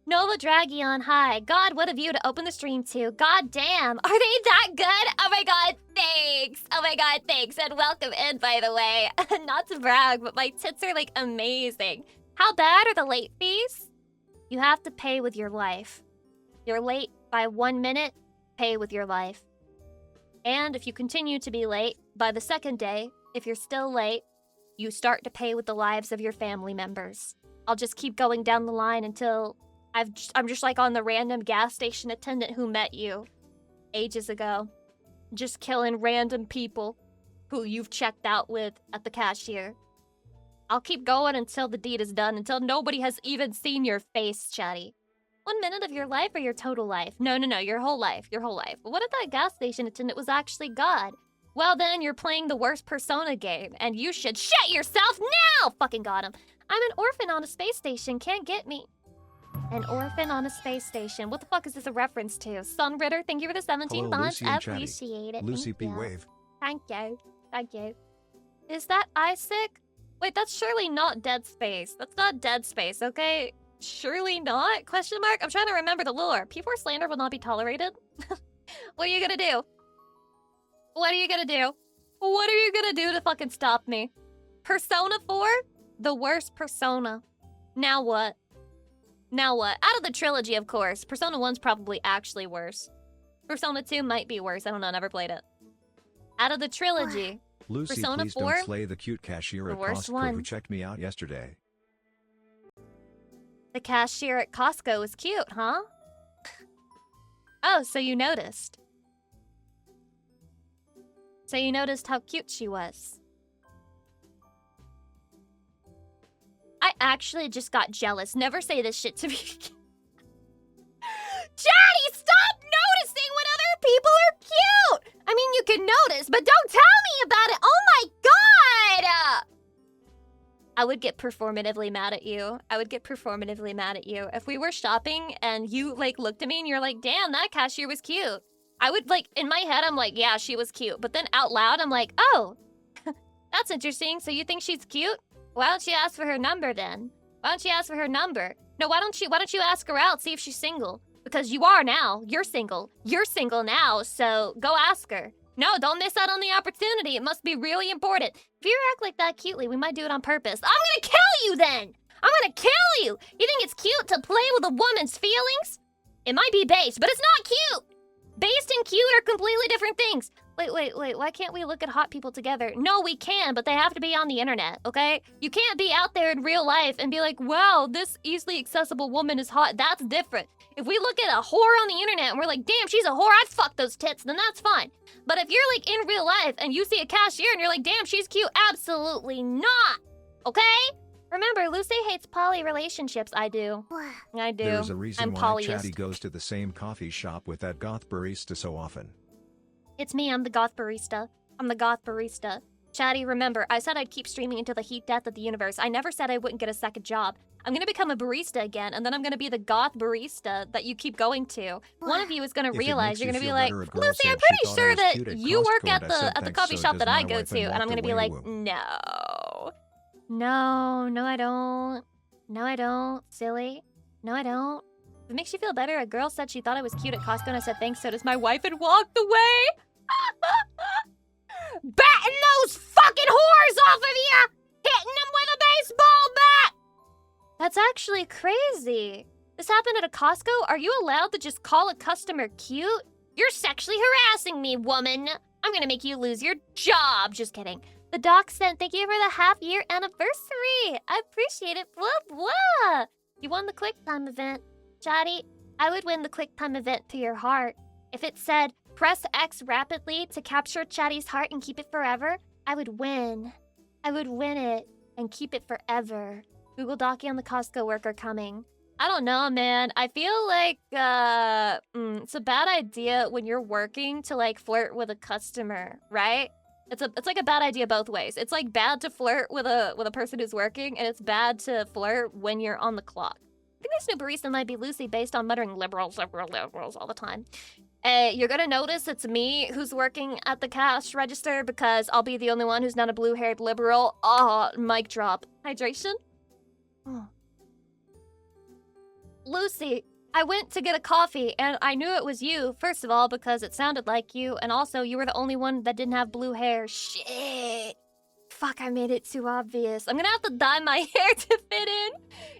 Nova Dragion, hi. God, what have you to open the stream to? God damn, are they that good? Oh my god, thanks. Oh my god, thanks. And welcome in, by the way. Not to brag, but my tits are like amazing. How bad are the late fees? You have to pay with your life. You're late by 1 minute, pay with your life. And if you continue to be late, by the second day, if you're still late, you start to pay with the lives of your family members. I'll just keep going down the line until I'm just like on the random gas station attendant who met you ages ago. Just killing random people who you've checked out with at the cashier. I'll keep going until the deed is done, until nobody has even seen your face, chatty. 1 minute of your life or your total life? No, your whole life, your whole life. But what if that gas station attendant was actually God? Well then, you're playing the worst Persona game, and you should shit yourself now! Fucking got him. I'm an orphan on a space station, can't get me. An orphan on a space station. What the fuck is this a reference to? Sun Ritter, thank you for the 17 Hello, months. Lucy and Chatty. Appreciate it. Lucy Thank P. you. Wave. Thank you. Thank you. Is that Isaac? Wait, that's surely not Dead Space. That's not Dead Space, okay? Surely not? Question mark? I'm trying to remember the lore. P4 slander will not be tolerated. What are you gonna do? What are you gonna do? What are you gonna do to fucking stop me? Persona 4? The worst Persona. Now what? Now what? Out of the trilogy, of course. Persona 1's probably actually worse. Persona 2 might be worse. I don't know, never played it. Out of the trilogy. Lucy, Persona please 4? don't slay the cute cashier The at worst Costco one. who checked me out yesterday. The cashier at Costco is cute, huh? Oh, so you noticed. So you noticed how cute she was. actually just got jealous. Never say this shit to me. Chatty, stop noticing when other people are cute! I mean, you can notice, but don't tell me about it! Oh my god! I would get performatively mad at you. I would get performatively mad at you. If we were shopping and you, like, looked at me and you're like, damn, that cashier was cute. I would, like, in my head, I'm like, yeah, she was cute. But then out loud, I'm like, oh, that's interesting. So you think she's cute? Why don't you ask for her number then? Why don't you ask for her number? No, why don't you ask her out, see if she's single? Because you are now. You're single. You're single now, so go ask her. No, don't miss out on the opportunity. It must be really important. If you act like that cutely, we might do it on purpose. I'm gonna kill you then! I'm gonna kill you! You think it's cute to play with a woman's feelings? It might be based, but it's not cute! Based and cute are completely different things. Wait, why can't we look at hot people together? No, we can, but they have to be on the internet, okay? You can't be out there in real life and be like, wow, this easily accessible woman is hot. That's different. If we look at a whore on the internet and we're like, damn, she's a whore, I'd fuck those tits, then that's fine. But if you're like in real life and you see a cashier and you're like, damn, she's cute, absolutely not, okay? Remember, Lucy hates poly relationships. I do. I do. There's a reason I'm why polyist. Chatty goes to the same coffee shop with that goth barista so often. It's me, I'm the goth barista. I'm the goth barista. Chatty, remember, I said I'd keep streaming until the heat death of the universe. I never said I wouldn't get a second job. I'm gonna become a barista again, and then I'm gonna be the goth barista that you keep going to. One of you is gonna realize, you're gonna be like, Lucy, I'm pretty sure that you work at the coffee shop that I go to, and I'm gonna be like, no. No, I don't. No, I don't. Silly. No, I don't. If it makes you feel better, a girl said she thought I was cute at Costco, and I said, thanks, so does my wife, and walked away. Batting those fucking whores off of you! Hitting them with a baseball bat! That's actually crazy. This happened at a Costco? Are you allowed to just call a customer cute? You're sexually harassing me, woman. I'm gonna make you lose your job. Just kidding. The doc sent, thank you for the half-year anniversary. I appreciate it. Blah, blah. You won the QuickTime event. Chatty, I would win the QuickTime event to your heart. If it said, press X rapidly to capture Chatty's heart and keep it forever, I would win. I would win it and keep it forever. Google Docky on the Costco worker coming. I don't know, man. I feel like it's a bad idea when you're working to like flirt with a customer, right? It's like a bad idea both ways. It's like bad to flirt with a person who's working, and it's bad to flirt when you're on the clock. I think this new barista might be Lucy based on muttering liberals all the time. You're gonna notice it's me who's working at the cash register because I'll be the only one who's not a blue-haired liberal. Mic drop. Hydration? Oh. Lucy, I went to get a coffee and I knew it was you, first of all, because it sounded like you, and also you were the only one that didn't have blue hair. Shit. Fuck, I made it too obvious. I'm gonna have to dye my hair to fit in.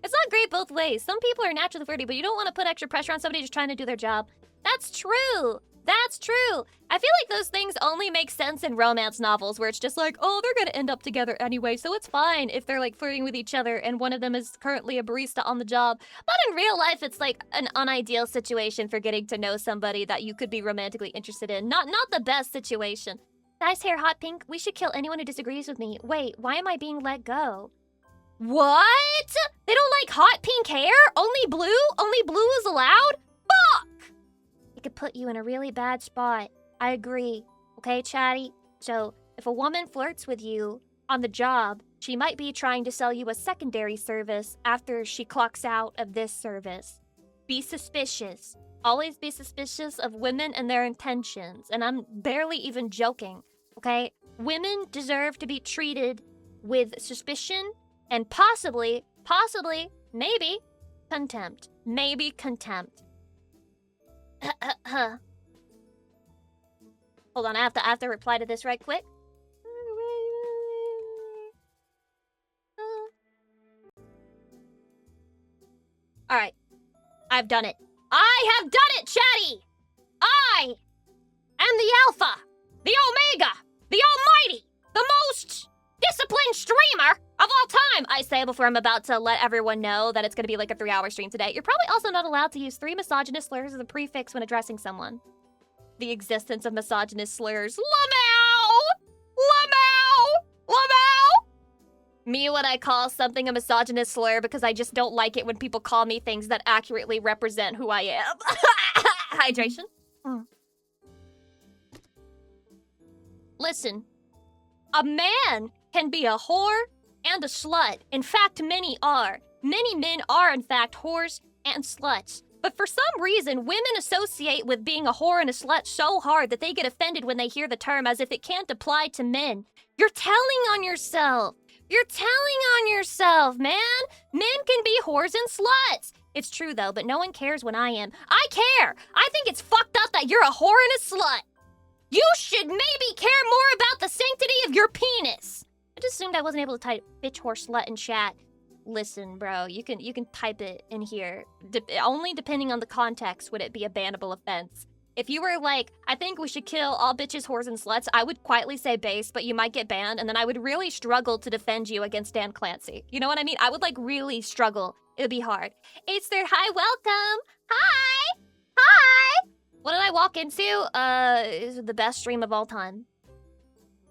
It's not great both ways. Some people are naturally flirty, but you don't want to put extra pressure on somebody just trying to do their job. That's true. That's true. I feel like those things only make sense in romance novels where it's just like, oh, they're gonna end up together anyway, so it's fine if they're like flirting with each other and one of them is currently a barista on the job. But in real life, it's like an unideal situation for getting to know somebody that you could be romantically interested in. Not the best situation. Nice hair, hot pink. We should kill anyone who disagrees with me. Wait, why am I being let go? What? They don't like hot pink hair? Only blue? Only blue is allowed? Fuck! It could put you in a really bad spot. I agree. Okay, Chatty? So, if a woman flirts with you on the job, she might be trying to sell you a secondary service after she clocks out of this service. Be suspicious. Always be suspicious of women and their intentions. And I'm barely even joking, okay? Women deserve to be treated with suspicion and possibly, maybe, contempt. Maybe contempt. Hold on, I have to reply to this right quick. Alright. I've done it. I have done it, Chatty! I am the Alpha, the Omega, the Almighty, the most disciplined streamer of all time, I say before I'm about to let everyone know that it's going to be like a 3-hour stream today. You're probably also not allowed to use 3 misogynist slurs as a prefix when addressing someone. The existence of misogynist slurs. LMAO! LMAO! LMAO! Me when I call something a misogynist slur because I just don't like it when people call me things that accurately represent who I am. Hydration. Listen, a man can be a whore and a slut. In fact, many are. Many men are, in fact, whores and sluts. But for some reason, women associate with being a whore and a slut so hard that they get offended when they hear the term as if it can't apply to men. You're telling on yourself. You're telling on yourself, man. Men can be whores and sluts. It's true, though, but no one cares when I am. I care. I think it's fucked up that you're a whore and a slut. You should maybe care more about the sanctity of your penis. I just assumed I wasn't able to type bitch, whore, slut in chat. Listen, bro, you can type it in here. Only depending on the context would it be a bannable offense. If you were like, I think we should kill all bitches, whores, and sluts, I would quietly say base, but you might get banned, and then I would really struggle to defend you against Dan Clancy. You know what I mean? I would like really struggle. It would be hard. It's their hi, welcome. Hi. Hi. What did I walk into? Is the best stream of all time.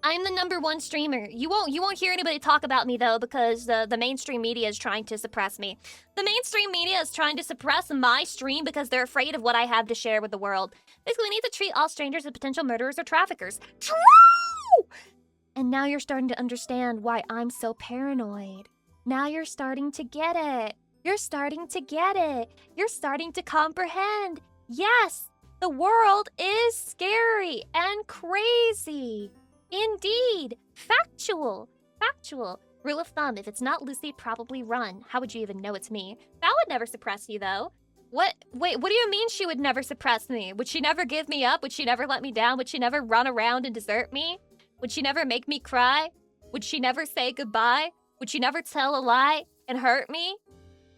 I'm the #1 streamer. You won't hear anybody talk about me though because the mainstream media is trying to suppress me. The mainstream media is trying to suppress my stream because they're afraid of what I have to share with the world. Basically, we need to treat all strangers as potential murderers or traffickers. True! And now you're starting to understand why I'm so paranoid. Now you're starting to get it. You're starting to get it. You're starting to comprehend. Yes, the world is scary and crazy. Indeed. Factual. Factual. Rule of thumb, if it's not Lucy, probably run. How would you even know it's me? That would never suppress you, though. What? Wait, what do you mean she would never suppress me? Would she never give me up? Would she never let me down? Would she never run around and desert me? Would she never make me cry? Would she never say goodbye? Would she never tell a lie and hurt me?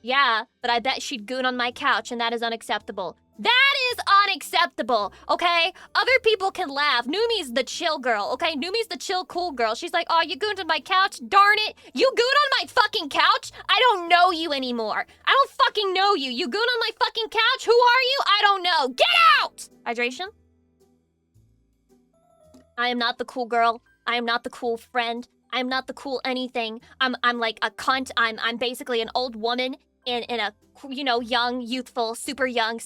Yeah, but I bet she'd goon on my couch, and that is unacceptable. That is unacceptable, okay? Other people can laugh. Numi's the chill girl, okay? Numi's the chill, cool girl. She's like, oh, you gooned on my couch? Darn it. You gooned on my fucking couch? I don't know you anymore. I don't fucking know you. You gooned on my fucking couch? Who are you? I don't know. Get out! Hydration? I am not the cool girl. I am not the cool friend. I am not the cool anything. I'm like a cunt. I'm basically an old woman in a, you know, young, youthful, super young,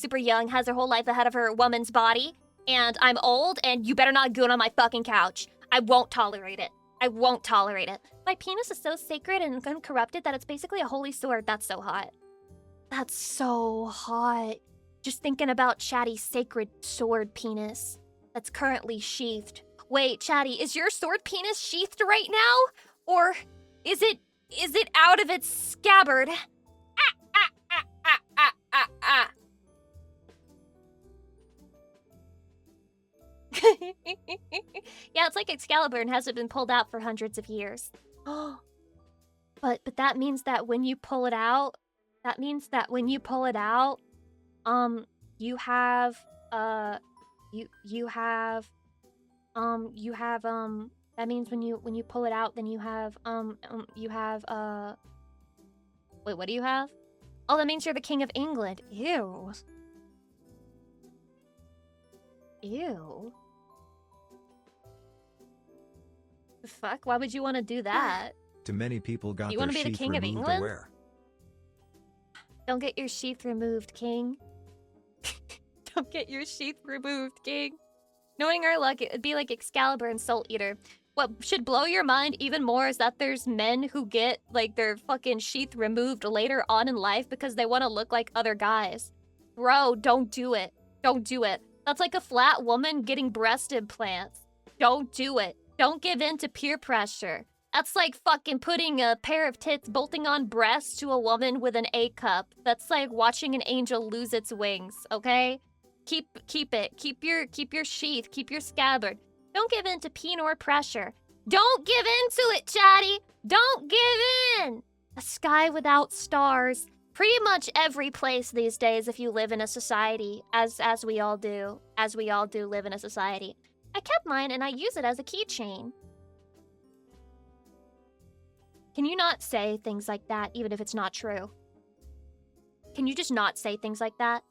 has her whole life ahead of her woman's body. And I'm old, and you better not goon on my fucking couch. I won't tolerate it. I won't tolerate it. My penis is so sacred and uncorrupted that it's basically a holy sword. That's so hot. That's so hot. Just thinking about Chatty's sacred sword penis that's currently sheathed. Wait, Chatty, is your sword penis sheathed right now? Or is it out of its scabbard? Yeah, it's like Excalibur and hasn't been pulled out for hundreds of years. But that means that when you pull it out, that means that when you pull it out, you have that means when you pull it out, then you have wait, what do you have? Oh, that means you're the King of England. Ew. Ew. The fuck? Why would you want to do that? Too many people got You their wanna be the sheath King of removed England? to wear. Don't get your sheath removed, King. Don't get your sheath removed, King. Knowing our luck, it'd be like Excalibur and Soul Eater. What should blow your mind even more is that there's men who get, like, their fucking sheath removed later on in life because they want to look like other guys. Bro, don't do it. Don't do it. That's like a flat woman getting breast implants. Don't do it. Don't give in to peer pressure. That's like fucking putting a pair of tits bolting on breasts to a woman with an A cup. That's like watching an angel lose its wings, okay? Keep it. Keep your sheath. Keep your scabbard. Don't give in to penor pressure. Don't give in to it, Chatty. Don't give in. A sky without stars. Pretty much every place these days if you live in a society, as we all do. As we all do live in a society. I kept mine and I use it as a keychain. Can you not say things like that even if it's not true? Can you just not say things like that?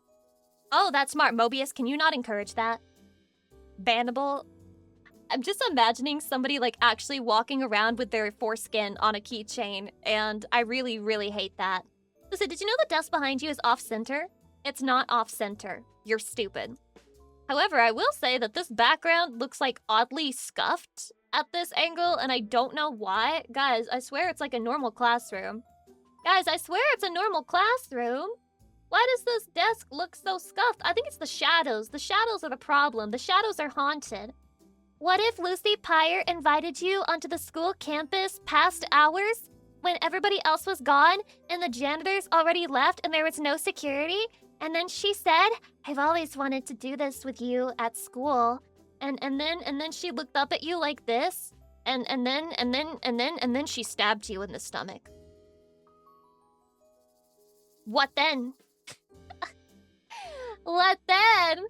Oh, that's smart. Mobius, can you not encourage that? Bannable? I'm just imagining somebody like actually walking around with their foreskin on a keychain, and I really, really hate that. Listen, did you know the desk behind you is off-center? It's not off-center. You're stupid. However, I will say that this background looks like oddly scuffed at this angle, and I don't know why. Guys, I swear it's like a normal classroom. Guys, I swear it's a normal classroom. Why does this desk look so scuffed? I think it's the shadows. The shadows are the problem. The shadows are haunted. What if Lucy Pyre invited you onto the school campus past hours when everybody else was gone and the janitors already left and there was no security? And then she said, I've always wanted to do this with you at school. And then she looked up at you like this, and then she stabbed you in the stomach. What then? What then?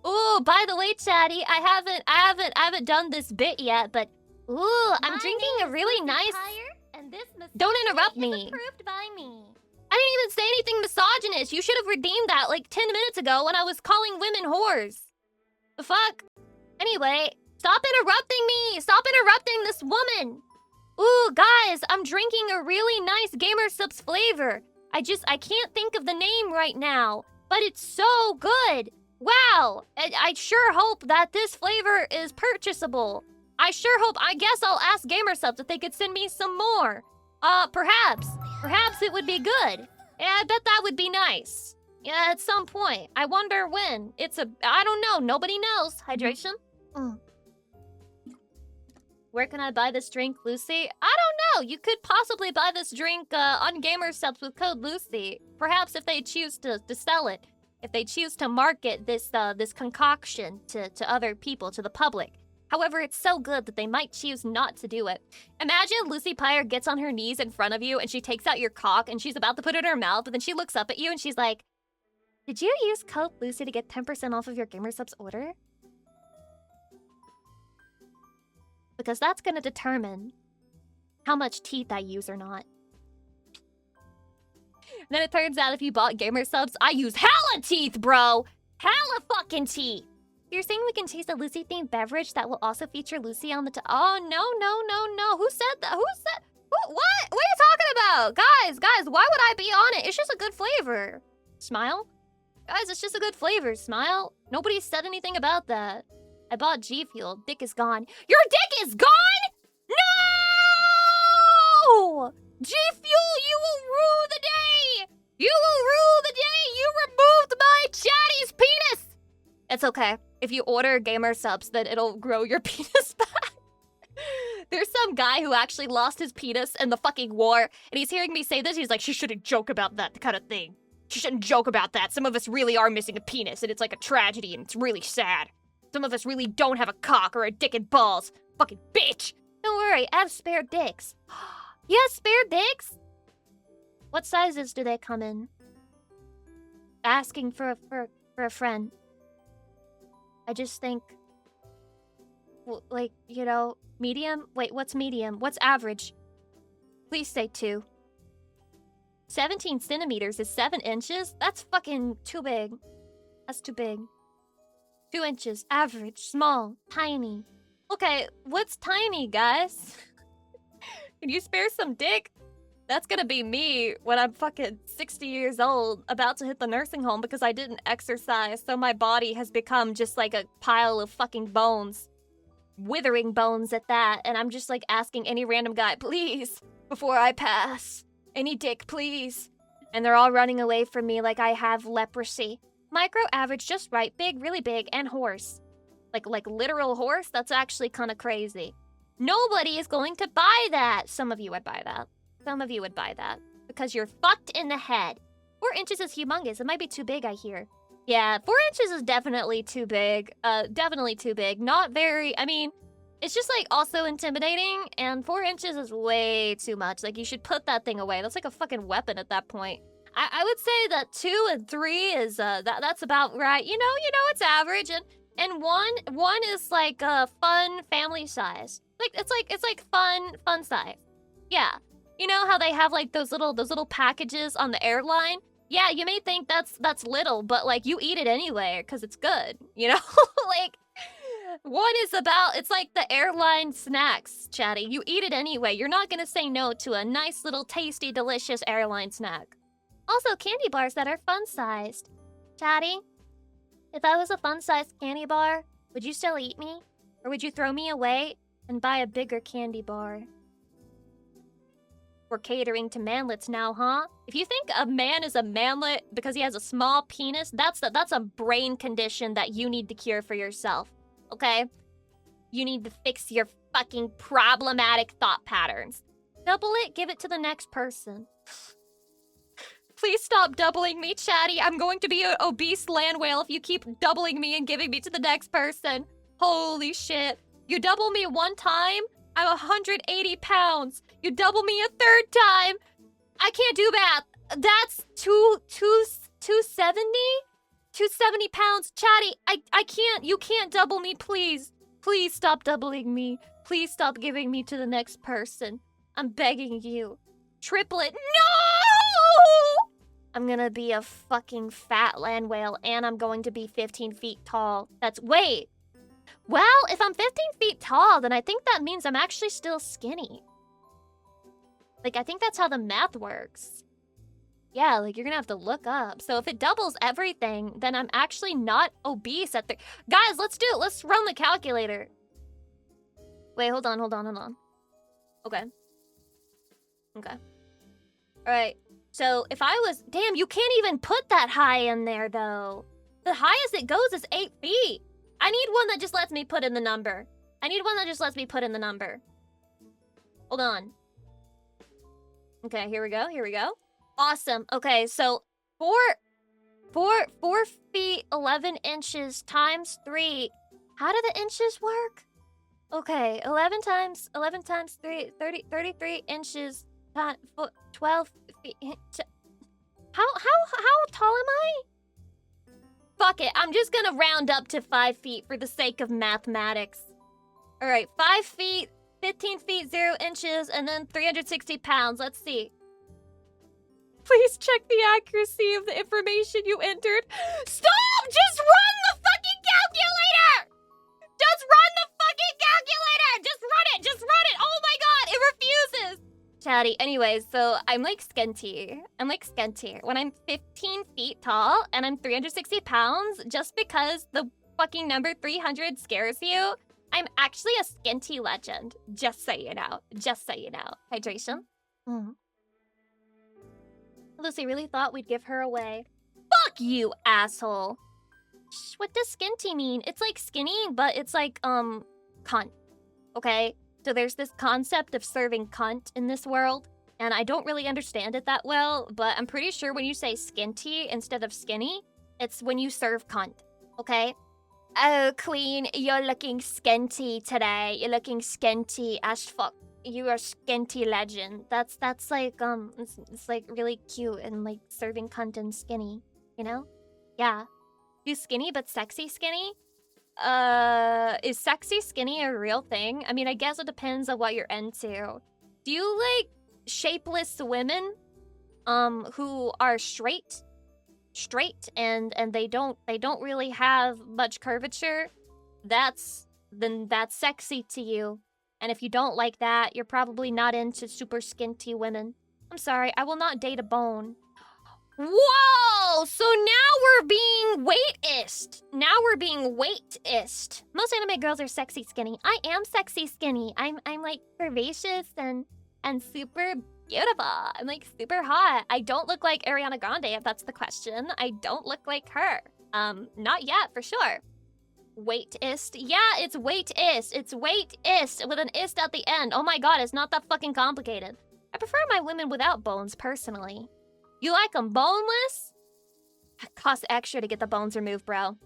Ooh, by the way, Chatty, I haven't done this bit yet, but ooh, I'm drinking a really nice. Don't interrupt me. Approved by me. I didn't even say anything misogynist. You should have redeemed that like 10 minutes ago when I was calling women whores. The fuck? Anyway, stop interrupting me. Stop interrupting this woman. Ooh, guys, I'm drinking a really nice Gamer Subs flavor. I can't think of the name right now, but it's so good. Wow. I sure hope that this flavor is purchasable. I guess I'll ask Gamer Subs if they could send me some more. Perhaps it would be good. Yeah, I bet that would be nice. Yeah, at some point. I wonder when. I don't know. Nobody knows. Hydration? Where can I buy this drink, Lucy? I don't know. You could possibly buy this drink on Gamer Subs with code Lucy. Perhaps if they choose to sell it. If they choose to market this concoction to other people, to the public. However, it's so good that they might choose not to do it. Imagine Lucy Pyre gets on her knees in front of you and she takes out your cock and she's about to put it in her mouth, but then she looks up at you and she's like, did you use code Lucy to get 10% off of your Gamer Subs order? Because that's gonna determine how much teeth I use or not. And then it turns out if you bought Gamer Subs, I use hella teeth, bro! Hella fucking teeth! You're saying we can taste a Lucy-themed beverage that will also feature Lucy on the Oh, no. Who said that? What? What are you talking about? Guys, why would I be on it? It's just a good flavor. Smile? Guys, it's just a good flavor. Smile? Nobody said anything about that. I bought G Fuel. Dick is gone. Your dick is gone?! No! G Fuel, you will rue the day! You will rue the day you removed my Chatty's penis! It's okay. If you order Gamer Subs, then it'll grow your penis back. There's some guy who actually lost his penis in the fucking war, and he's hearing me say this. He's like, she shouldn't joke about that kind of thing. She shouldn't joke about that. Some of us really are missing a penis, and it's like a tragedy, and it's really sad. Some of us really don't have a cock or a dick and balls. Fucking bitch. Don't worry, I have spare dicks. You have spare dicks? What sizes do they come in? Asking for a friend. I just think, like, you know, medium? Wait, what's medium? What's average? Please say 2. 17 centimeters is 7 inches? That's fucking too big. That's too big. 2 inches, average, small, tiny. Okay, what's tiny, guys? Can you spare some dick? That's gonna be me when I'm fucking 60 years old, about to hit the nursing home because I didn't exercise, so my body has become just like a pile of fucking bones. Withering bones at that, and I'm just like asking any random guy, please, before I pass. Any dick, please. And they're all running away from me like I have leprosy. Micro, average, just right, big, really big, and horse. Like literal horse? That's actually kind of crazy. Nobody is going to buy that. Some of you would buy that. Some of you would buy that. Because you're fucked in the head. 4 inches is humongous. It might be too big, I hear. Yeah, 4 inches is definitely too big. Definitely too big. Not very, I mean, it's just like also intimidating. And 4 inches is way too much. Like you should put that thing away. That's like a fucking weapon at that point. I would say that 2 and 3 is, that's about right. You know, it's average. And one is like a fun family size. Like it's like fun size. Yeah. You know how they have like those little packages on the airline? Yeah, you may think that's little, but like you eat it anyway because it's good, you know? Like One is about, it's like the airline snacks, Chatty. You eat it anyway. You're not gonna say no to a nice little tasty, delicious airline snack. Also, candy bars that are fun-sized. Chatty, if I was a fun-sized candy bar, would you still eat me? Or would you throw me away and buy a bigger candy bar? We're catering to manlets now, huh? If you think a man is a manlet because he has a small penis, that's a brain condition that you need to cure for yourself, okay? You need to fix your fucking problematic thought patterns. Double it, give it to the next person. Please stop doubling me, Chatty. I'm going to be an obese land whale if you keep doubling me and giving me to the next person. Holy shit. You double me one time, I'm 180 pounds. You double me a third time, I can't do math. That's 270? 270 pounds. Chatty, I can't, you can't double me, please. Please stop doubling me. Please stop giving me to the next person. I'm begging you. Triplet, no! I'm gonna be a fucking fat land whale and I'm going to be 15 feet tall. Wait. Well, if I'm 15 feet tall, then I think that means I'm actually still skinny. Like, I think that's how the math works. Yeah, like, you're gonna have to look up. So if it doubles everything, then I'm actually not obese at the... Guys, let's do it. Let's run the calculator. Wait, hold on. Okay. Alright, so if I was... Damn, you can't even put that high in there, though. The highest it goes is 8 feet. I need one that just lets me put in the number. Hold on. Okay, here we go. Awesome. Okay, so 4 feet 11 inches times 3. How do the inches work? Okay, 11 times 3, 33 inches, 12 feet. How tall am I? Fuck it, I'm just gonna round up to 5 feet for the sake of mathematics. Alright, 5 feet, 15 feet, 0 inches, and then 360 pounds. Let's see. Please check the accuracy of the information you entered. Stop! Just run the fucking calculator! Just run the fucking calculator! Just run it! Oh my god, it refuses! Chatty, anyways, so I'm like skinty. When I'm 15 feet tall and I'm 360 pounds, just because the fucking number 300 scares you, I'm actually a skinty legend. Just so you know. Hydration. Lucy really thought we'd give her away. Fuck you, asshole! Shh, what does skinty mean? It's like skinny, but it's like, cunt. Okay? So there's this concept of serving cunt in this world, and I don't really understand it that well, but I'm pretty sure when you say skinty instead of skinny, it's when you serve cunt, okay? Oh, queen, you're looking skinty today. You're looking skinty as fuck. You are skinty legend. That's like, it's like really cute and like serving cunt and skinny, you know? Yeah. You skinny but sexy skinny? Is sexy skinny a real thing? I mean, I guess it depends on what you're into. Do you like shapeless women who are straight and they don't really have much curvature? Then that's sexy to you. And if you don't like that, you're probably not into super skinty women. I'm sorry, I will not date a bone. Whoa! So now we're being weight-ist. Most anime girls are sexy skinny. I am sexy skinny. I'm like curvaceous and super beautiful. I'm like super hot. I don't look like Ariana Grande, if that's the question. I don't look like her. Not yet, for sure. Weight-ist? Yeah, it's weight-ist. It's weight-ist with an ist at the end. Oh my god, it's not that fucking complicated. I prefer my women without bones, personally. You like them boneless? It costs extra to get the bones removed, bro.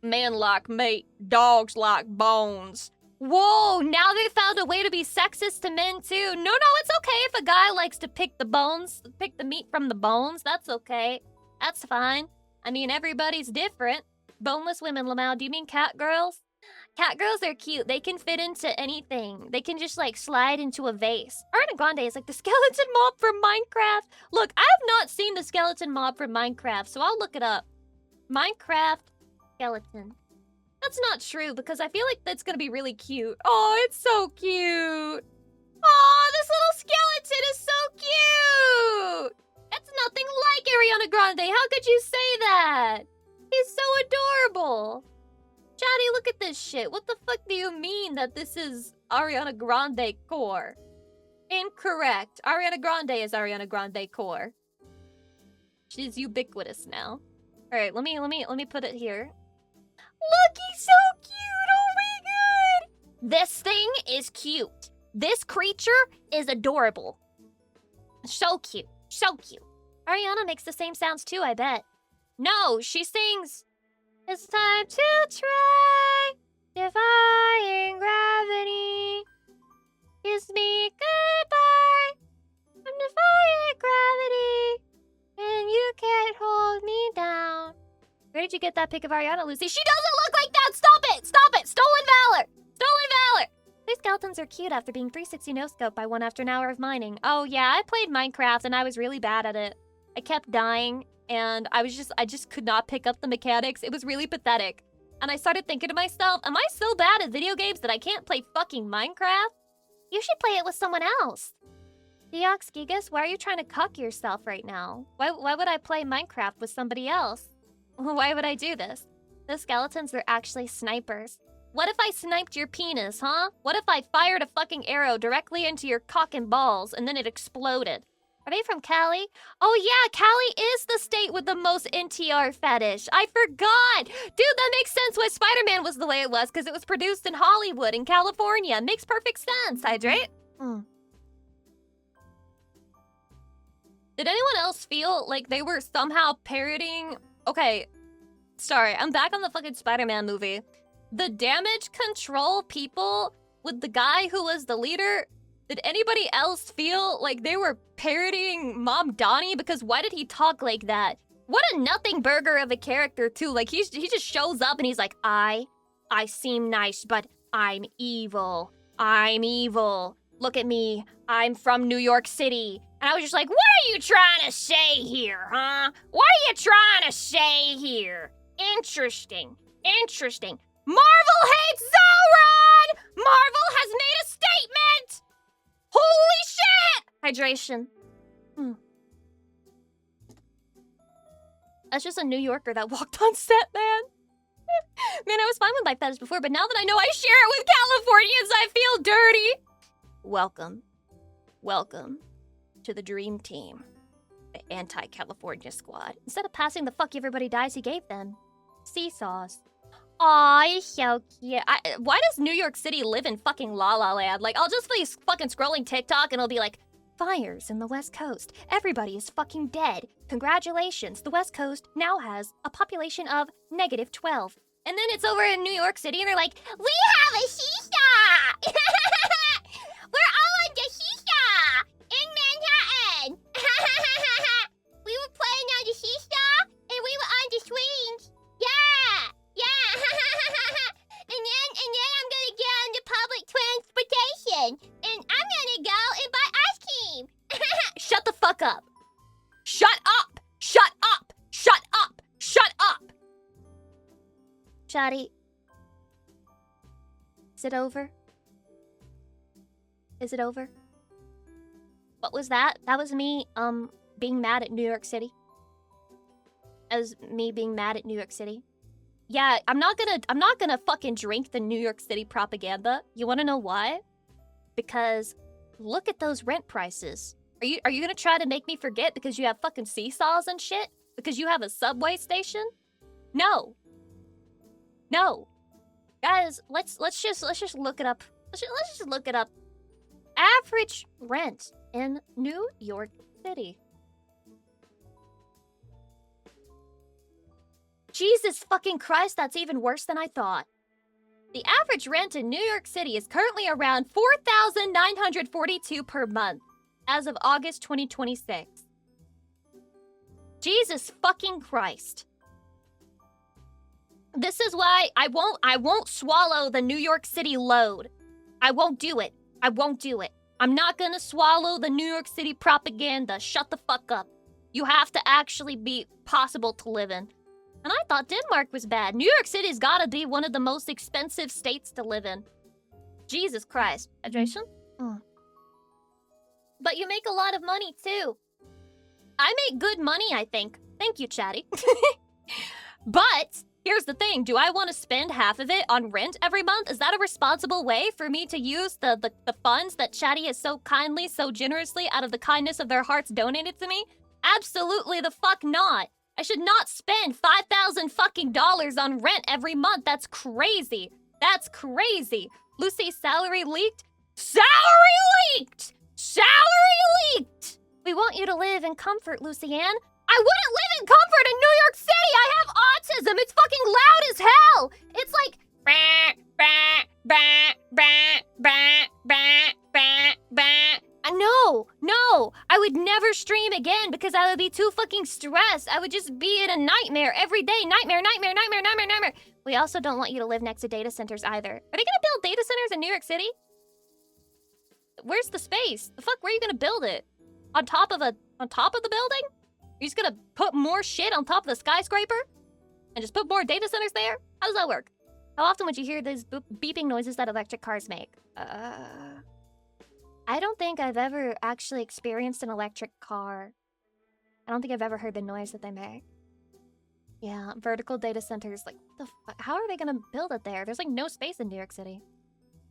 Men like meat, dogs like bones. Whoa, now they found a way to be sexist to men too. No, it's okay if a guy likes to pick the meat from the bones. That's okay. That's fine. I mean, everybody's different. Boneless women, Lamau, do you mean cat girls? Cat girls are cute. They can fit into anything. They can just like slide into a vase. Ariana Grande is like the skeleton mob from Minecraft. Look, I have not seen the skeleton mob from Minecraft, so I'll look it up. Minecraft skeleton. That's not true, because I feel like that's gonna be really cute. Oh, it's so cute. Oh, this little skeleton is so cute. That's nothing like Ariana Grande. How could you say that? He's so adorable. Chatty, look at this shit. What the fuck do you mean that this is Ariana Grande core? Incorrect. Ariana Grande is Ariana Grande core. She's ubiquitous now. All right, let me put it here. Look, he's so cute. Oh my god. This thing is cute. This creature is adorable. So cute. So cute. Ariana makes the same sounds too, I bet. No, she sings, "It's time to try defying gravity. Kiss me goodbye. I'm defying gravity. And you can't hold me down." Where did you get that pic of Ariana, Lucy? She doesn't look like that! Stop it! Stop it! Stolen valor! Stolen valor! These skeletons are cute after being 360 no-scope by one after an hour of mining. Oh yeah, I played Minecraft and I was really bad at it. I kept dying and I just could not pick up the mechanics. It was really pathetic. And I started thinking to myself, am I so bad at video games that I can't play fucking Minecraft? You should play it with someone else. Deox Gigas, why are you trying to cuck yourself right now? Why would I play Minecraft with somebody else? Why would I do this? Those skeletons are actually snipers. What if I sniped your penis, huh? What if I fired a fucking arrow directly into your cock and balls and then it exploded? Are they from Cali? Oh yeah, Cali is the state with the most NTR fetish. I forgot! Dude, that makes sense why Spider-Man was the way it was, because it was produced in Hollywood, in California. Makes perfect sense, Hydrate. Did anyone else feel like they were somehow parodying... Okay, sorry, I'm back on the fucking Spider-Man movie. The damage control people with the guy who was the leader, did anybody else feel like they were parodying Mom Donnie? Because why did he talk like that? What a nothing burger of a character too. Like he just shows up and he's like, I seem nice, but I'm evil. I'm evil. Look at me. I'm from New York City. And I was just like, what are you trying to say here, huh? What are you trying to say here? Interesting. Interesting. Marvel hates Zoran! Marvel has made a statement! Holy shit! Hydration. That's just a New Yorker that walked on set, man. Man, I was fine with my fetish before, but now that I know I share it with Californians, I feel dirty. Welcome. Welcome to the dream team. The anti-California squad. Instead of passing the fuck everybody dies he gave them. Seesaws. Aw, he's so cute. Why does New York City live in fucking La La Land? Like, I'll just be fucking scrolling TikTok and it'll be like, fires in the West Coast. Everybody is fucking dead. Congratulations, the West Coast now has a population of -12. And then it's over in New York City and they're like, we have a seesaw! We're all on the seesaw in Manhattan! We were playing on the seesaw and we were on the swings. Yeah! Yeah! and then I'm gonna get on the public transportation and I'm gonna go and buy ice cream. Shut the fuck up. Shut up! Shut up! Shut up! Shut up! Chatty. Is it over? Is it over? What was that? That was me, being mad at New York City. As me being mad at New York City. Yeah, I'm not gonna fucking drink the New York City propaganda. You wanna know why? Because look at those rent prices. Are you gonna try to make me forget because you have fucking seesaws and shit? Because you have a subway station? No. No. Guys, let's just look it up. Let's just look it up. Average rent in New York City. Jesus fucking Christ, that's even worse than I thought. The average rent in New York City is currently around $4,942 per month as of August 2026. Jesus fucking Christ. This is why I won't swallow the New York City load. I won't do it. I won't do it. I'm not gonna swallow the New York City propaganda. Shut the fuck up. You have to actually be possible to live in. And I thought Denmark was bad. New York City's gotta be one of the most expensive states to live in. Jesus Christ. Hydration? But you make a lot of money, too. I make good money, I think. Thank you, Chatty. But here's the thing. Do I want to spend half of it on rent every month? Is that a responsible way for me to use the funds that Chatty has so kindly, so generously, out of the kindness of their hearts donated to me? Absolutely the fuck not. I should not spend $5,000 fucking dollars on rent every month. That's crazy. That's crazy. Lucy's salary leaked? Salary leaked! Salary leaked! We want you to live in comfort, Lucy-Ann. I wouldn't live in comfort in New York City! I have autism! It's fucking loud as hell! It's like... Bah, bah, bah, bah, bah, bah, bah, bah. No! I would never stream again because I would be too fucking stressed. I would just be in a nightmare every day. Nightmare. We also don't want you to live next to data centers either. Are they gonna build data centers in New York City? Where's the space? The fuck, where are you gonna build it? On top of the building? You're just gonna put more shit on top of the skyscraper? And just put more data centers there? How does that work? How often would you hear these beeping noises that electric cars make? I don't think I've ever actually experienced an electric car. I don't think I've ever heard the noise that they make. Yeah, vertical data centers, like, how are they gonna build it there? There's like no space in New York City.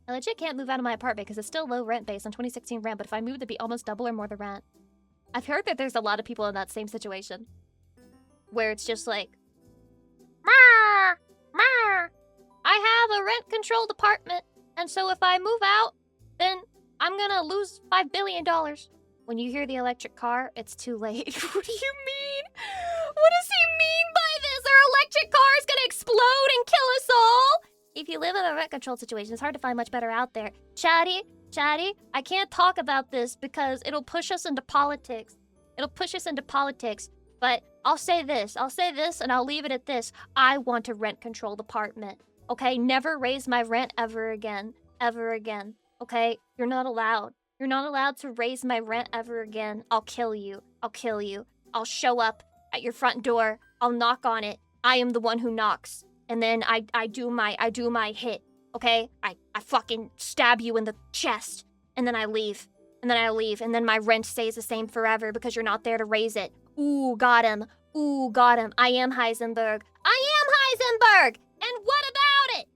I legit can't move out of my apartment because it's still low rent based on 2016 rent, but if I moved, it'd be almost double or more the rent. I've heard that there's a lot of people in that same situation. Where it's just like, I have a rent-controlled apartment, and so if I move out, then I'm gonna lose $5 billion. When you hear the electric car, it's too late. What do you mean? What does he mean by this? Are electric cars gonna explode and kill us all? If you live in a rent-controlled situation, it's hard to find much better out there. Chatty, I can't talk about this because it'll push us into politics. But I'll say this, and I'll leave it at this. I want a rent-controlled apartment, okay? Never raise my rent ever again, okay? You're not allowed. You're not allowed to raise my rent ever again. I'll kill you. I'll show up at your front door. I'll knock on it. I am the one who knocks. And then I do my hit, okay? I fucking stab you in the chest, and then I leave. And then my rent stays the same forever because you're not there to raise it. Ooh, got him. I am Heisenberg. And what about it?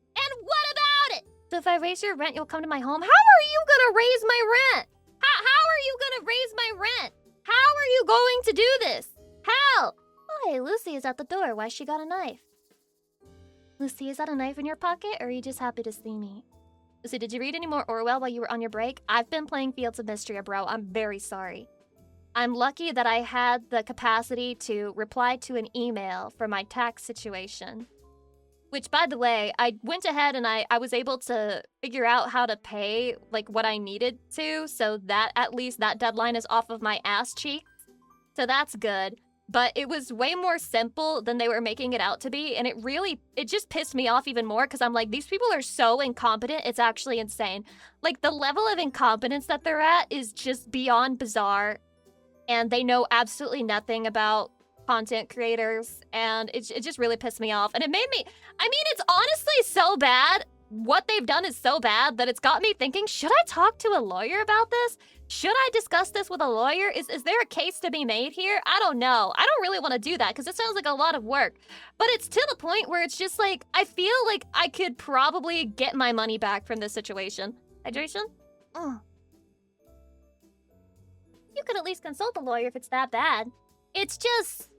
So if I raise your rent, you'll come to my home? How are you gonna raise my rent? How are you gonna raise my rent? How are you going to do this? How? Oh, hey, Lucy is at the door. Why she got a knife? Lucy, is that a knife in your pocket, or are you just happy to see me? Lucy, did you read any more Orwell while you were on your break? I've been playing Fields of Mystery, bro. I'm very sorry. I'm lucky that I had the capacity to reply to an email for my tax situation. Which, by the way, I went ahead and I was able to figure out how to pay, like, what I needed to, so that, at least, that deadline is off of my ass cheeks. So that's good. But it was way more simple than they were making it out to be, and it just pissed me off even more, because I'm like, these people are so incompetent, it's actually insane. Like, the level of incompetence that they're at is just beyond bizarre, and they know absolutely nothing about content creators, and it just really pissed me off. And it made me, I mean, it's honestly so bad. What they've done is so bad that it's got me thinking, should I talk to a lawyer about this? Should I discuss this with a lawyer? Is there a case to be made here? I don't know. I don't really want to do that because it sounds like a lot of work. But it's to the point where it's just like, I feel like I could probably get my money back from this situation. Hydration? You could at least consult a lawyer if it's that bad. It's just...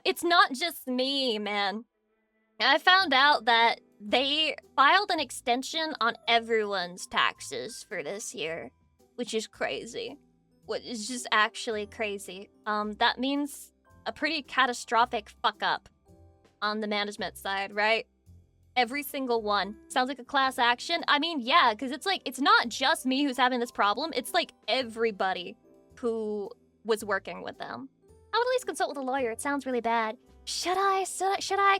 It's not just me, man. I found out that they filed an extension on everyone's taxes for this year, which is crazy. What is just actually crazy. That means a pretty catastrophic fuck up on the management side, right? Every single one. Sounds like a class action. I mean, yeah, because it's like, it's not just me who's having this problem. It's like everybody who was working with them. I would at least consult with a lawyer. It sounds really bad. Should I?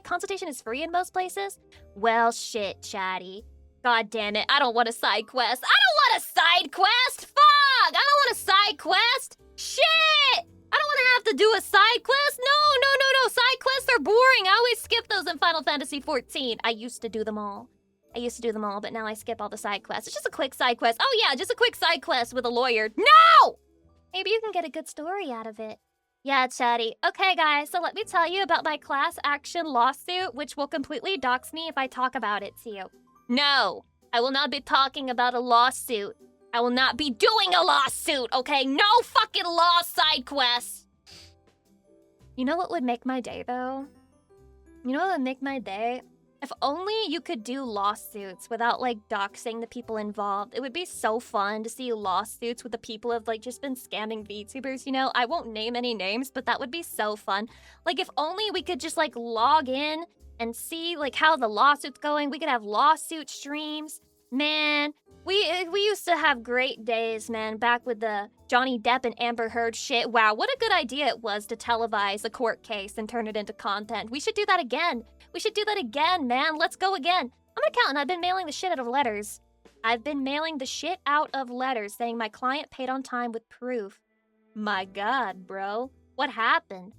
Consultation is free in most places? Well, shit, Chatty. God damn it. I don't want a side quest. Fuck! I don't want a side quest. Shit! I don't want to have to do a side quest. No. Side boring. I always skip those in Final Fantasy XIV. I used to do them all. But now I skip all the side quests. It's just a quick side quest. Oh yeah, just a quick side quest with a lawyer. No! Maybe you can get a good story out of it. Yeah, Chatty. Okay, guys, so let me tell you about my class action lawsuit, which will completely dox me if I talk about it to you. No, I will not be talking about a lawsuit. I will not be doing a lawsuit, okay? No fucking law side quests. You know what would make my day, though? You know what would make my day? If only you could do lawsuits without, like, doxing the people involved. It would be so fun to see lawsuits with the people who have, like, just been scamming VTubers, you know? I won't name any names, but that would be so fun. Like, if only we could just, like, log in and see, like, how the lawsuit's going. We could have lawsuit streams. Man, we used to have great days, man, back with the Johnny Depp and Amber Heard shit. Wow, what a good idea it was to televise a court case and turn it into content. We should do that again. We should do that again, man. Let's go again. I'm an accountant. I've been mailing the shit out of letters. Saying my client paid on time with proof. My God, bro. What happened?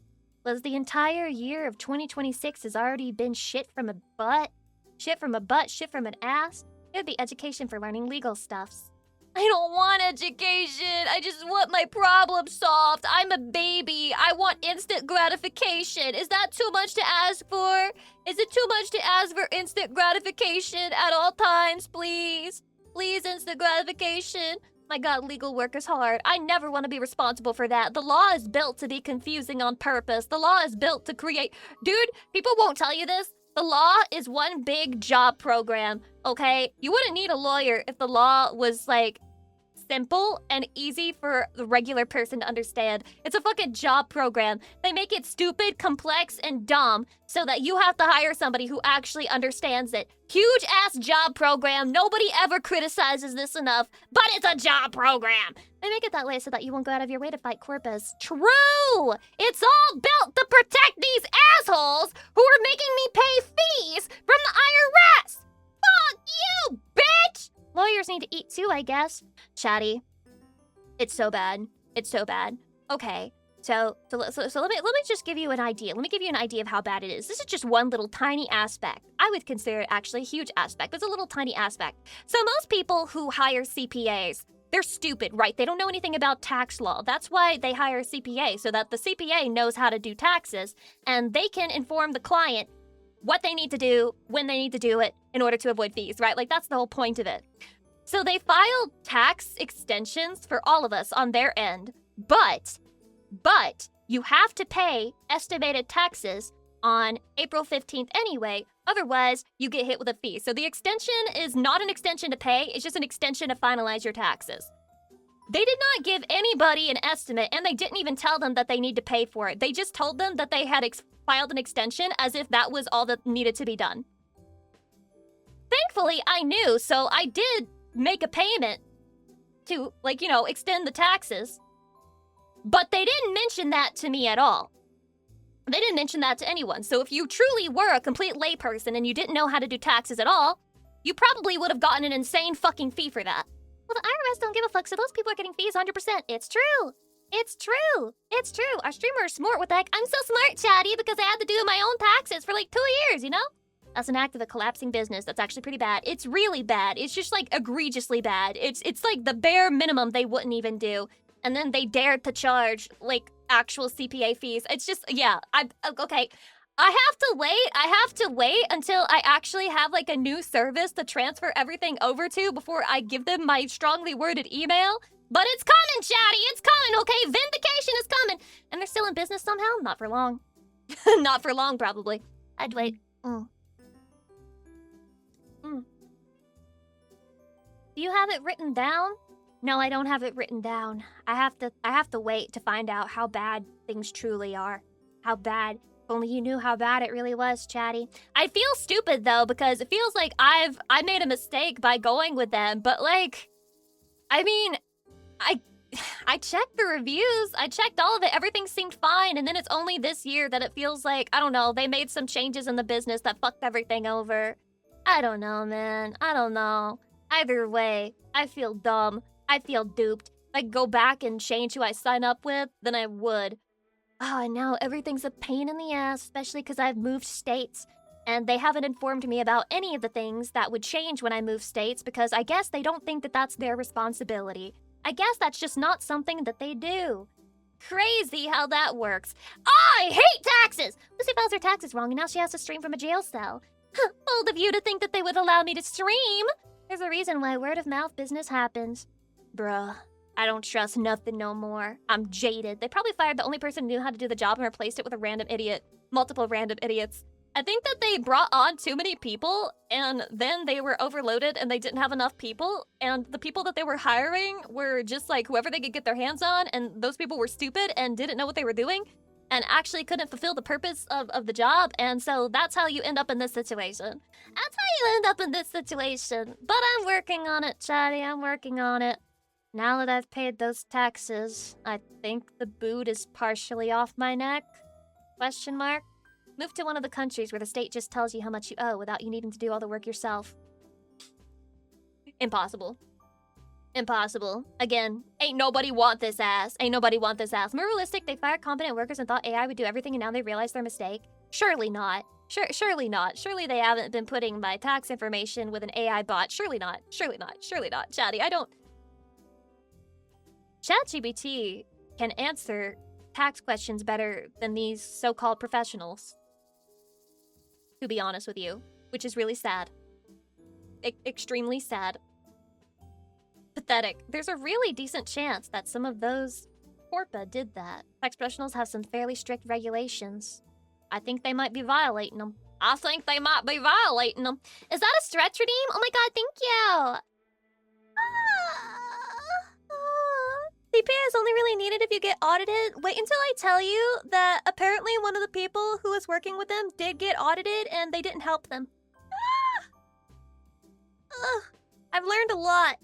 Was the entire year of 2026 has already been shit from a butt? Shit from an ass? It would be education for learning legal stuffs. I don't want education. I just want my problem solved. I'm a baby. I want instant gratification. Is that too much to ask for? Is it too much to ask for instant gratification at all times, please? Please, instant gratification. My God, legal work is hard. I never want to be responsible for that. The law is built to be confusing on purpose. The law is built to create... Dude, people won't tell you this. The law is one big job program, okay? You wouldn't need a lawyer if the law was, like, simple and easy for the regular person to understand. It's a fucking job program. They make it stupid, complex, and dumb so that you have to hire somebody who actually understands it. Huge-ass job program. Nobody ever criticizes this enough, but it's a job program. They make it that way so that you won't go out of your way to fight corpus. True! It's all built to protect these assholes who are making me pay fees from the IRS! Fuck you, bitch! Lawyers need to eat too, I guess. Chatty. It's so bad. It's so bad. Okay. So let me just give you an idea. Let me give you an idea of how bad it is. This is just one little tiny aspect. I would consider it actually a huge aspect, but it's a little tiny aspect. So most people who hire CPAs, they're stupid, right? They don't know anything about tax law. That's why they hire a CPA, so that the CPA knows how to do taxes, and they can inform the client what they need to do, when they need to do it, in order to avoid fees, right? Like, that's the whole point of it. So they filed tax extensions for all of us on their end, but you have to pay estimated taxes on April 15th anyway, otherwise you get hit with a fee. So the extension is not an extension to pay, it's just an extension to finalize your taxes. They did not give anybody an estimate, and they didn't even tell them that they need to pay for it. They just told them that they had filed an extension as if that was all that needed to be done. Thankfully, I knew, so I did make a payment to, like, you know, extend the taxes. But they didn't mention that to me at all. They didn't mention that to anyone. So if you truly were a complete layperson and you didn't know how to do taxes at all, you probably would have gotten an insane fucking fee for that. Well, the IRS don't give a fuck, so those people are getting fees 100%. It's true. It's true. It's true. Our streamer is smart with that. I'm so smart, Chatty, because I had to do my own taxes for like 2 years, you know? That's an act of a collapsing business. That's actually pretty bad. It's really bad. It's just like egregiously bad. It's like the bare minimum they wouldn't even do. And then they dared to charge like actual CPA fees. It's just, yeah, okay. I have to wait until I actually have like a new service to transfer everything over to before I give them my strongly worded email. But it's coming, Chatty, it's coming, okay? Vindication is coming. And they're still in business somehow? Not for long. Not for long, probably. I'd wait. Do you have it written down? No, I don't have it written down. I have to wait to find out how bad things truly are. How bad. If only you knew how bad it really was, Chatty. I feel stupid though, because it feels like I made a mistake by going with them, but like, I mean, I checked the reviews, I checked all of it, everything seemed fine, and then it's only this year that it feels like, I don't know, they made some changes in the business that fucked everything over. I don't know, man. I don't know. Either way, I feel dumb. I feel duped. If I could go back and change who I sign up with, then I would. Oh, no, everything's a pain in the ass, especially because I've moved states. And they haven't informed me about any of the things that would change when I move states because I guess they don't think that that's their responsibility. I guess that's just not something that they do. Crazy how that works. I hate taxes! Lucy files her taxes wrong and now she has to stream from a jail cell. Bold of you to think that they would allow me to stream! There's a reason why word of mouth business happens. Bruh, I don't trust nothing no more. I'm jaded. They probably fired the only person who knew how to do the job and replaced it with a random idiot. Multiple random idiots. I think that they brought on too many people, and then they were overloaded and they didn't have enough people, and the people that they were hiring were just like whoever they could get their hands on, and those people were stupid and didn't know what they were doing, and actually couldn't fulfill the purpose of the job, and so that's how you end up in this situation. That's how you end up in this situation. But I'm working on it, Chatty, I'm working on it. Now that I've paid those taxes, I think the boot is partially off my neck? Question mark? Move to one of the countries where the state just tells you how much you owe without you needing to do all the work yourself. Impossible. Impossible. Again, ain't nobody want this ass. Ain't nobody want this ass. More realistic, they fired competent workers and thought AI would do everything and now they realize their mistake. Surely not. Surely not. Surely they haven't been putting my tax information with an AI bot. Surely not. Surely not. Surely not. Chatty, I don't... ChatGPT can answer tax questions better than these so-called professionals. To be honest with you, which is really sad. Extremely sad. Pathetic. There's a really decent chance that some of those Corpa did that. Tax professionals have some fairly strict regulations. I think they might be violating them. Is that a stretch redeem? Oh my god, thank you! CPA is only really needed if you get audited. Wait until I tell you that apparently one of the people who was working with them did get audited and they didn't help them. I've learned a lot.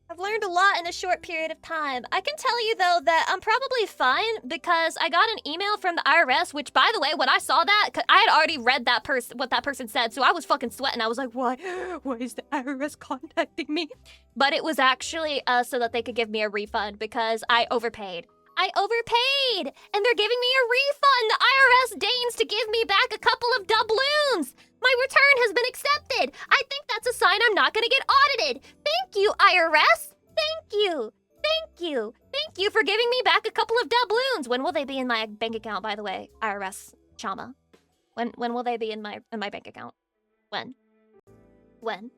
I've learned a lot in a short period of time. I can tell you, though, that I'm probably fine because I got an email from the IRS, which, by the way, when I saw that, I had already read what that person said, so I was fucking sweating. I was like, why? Why is the IRS contacting me? But it was actually so that they could give me a refund because I overpaid. I overpaid! And they're giving me a refund! The IRS deigns to give me back a couple of doubloons! My return has been accepted! I think that's a sign I'm not gonna get audited! Thank you, IRS! Thank you! Thank you! Thank you for giving me back a couple of doubloons! When will they be in my bank account, by the way? IRS Chama. When will they be in my bank account? When? When?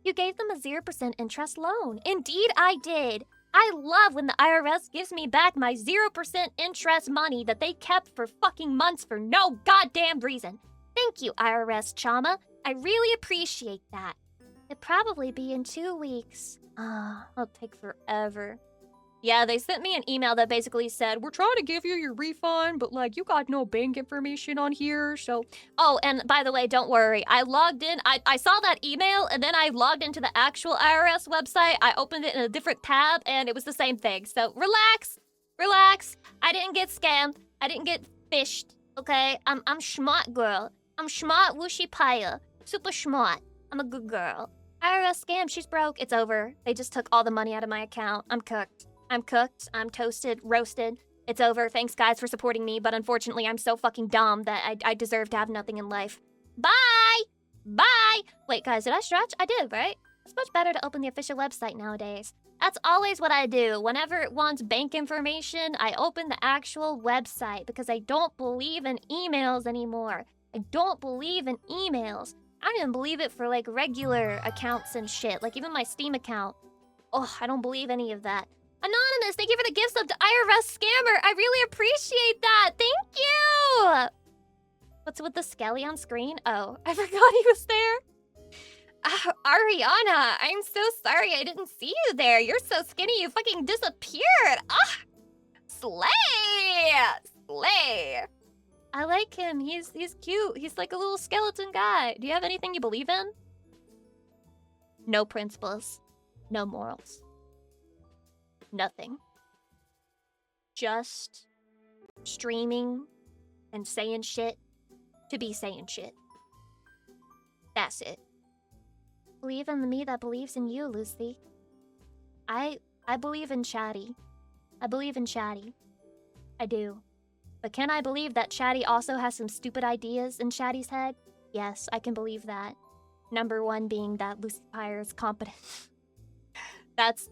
You gave them a 0% interest loan. Indeed, I did! I love when the IRS gives me back my 0% interest money that they kept for fucking months for no goddamn reason. Thank you, IRS Chama. I really appreciate that. It'll probably be in 2 weeks. It'll take forever. Yeah, they sent me an email that basically said, we're trying to give you your refund, but like, you got no bank information on here, so... Oh, and by the way, don't worry. I logged in, I saw that email, and then I logged into the actual IRS website. I opened it in a different tab, and it was the same thing. So, relax. Relax. I didn't get scammed. I didn't get fished, okay? I'm smart girl. I'm smart whooshy pyre. Super smart. I'm a good girl. IRS scam, she's broke. It's over. They just took all the money out of my account. I'm cooked. I'm cooked, I'm toasted, roasted. It's over. Thanks, guys, for supporting me, but unfortunately, I'm so fucking dumb that I deserve to have nothing in life. Bye! Bye! Wait, guys, did I stretch? I did, right? It's much better to open the official website nowadays. That's always what I do. Whenever it wants bank information, I open the actual website because I don't believe in emails anymore. I don't believe in emails. I don't even believe it for, like, regular accounts and shit. Like, even my Steam account. Oh, I don't believe any of that. Anonymous, thank you for the gift sub to IRS Scammer. I really appreciate that. Thank you. What's with the Skelly on screen? Oh, I forgot he was there. Ariana, I'm so sorry I didn't see you there. You're so skinny, you fucking disappeared. Slay! Slay. I like him. He's cute. He's like a little skeleton guy. Do you have anything you believe in? No principles. No morals. Nothing. Just streaming and saying shit to be saying shit. That's it. Believe in the me that believes in you, Lucy. I believe in Chatty. I believe in Chatty. I do. But can I believe that Chatty also has some stupid ideas in Chatty's head? Yes, I can believe that. Number one being that Lucy Pyre is competent. That's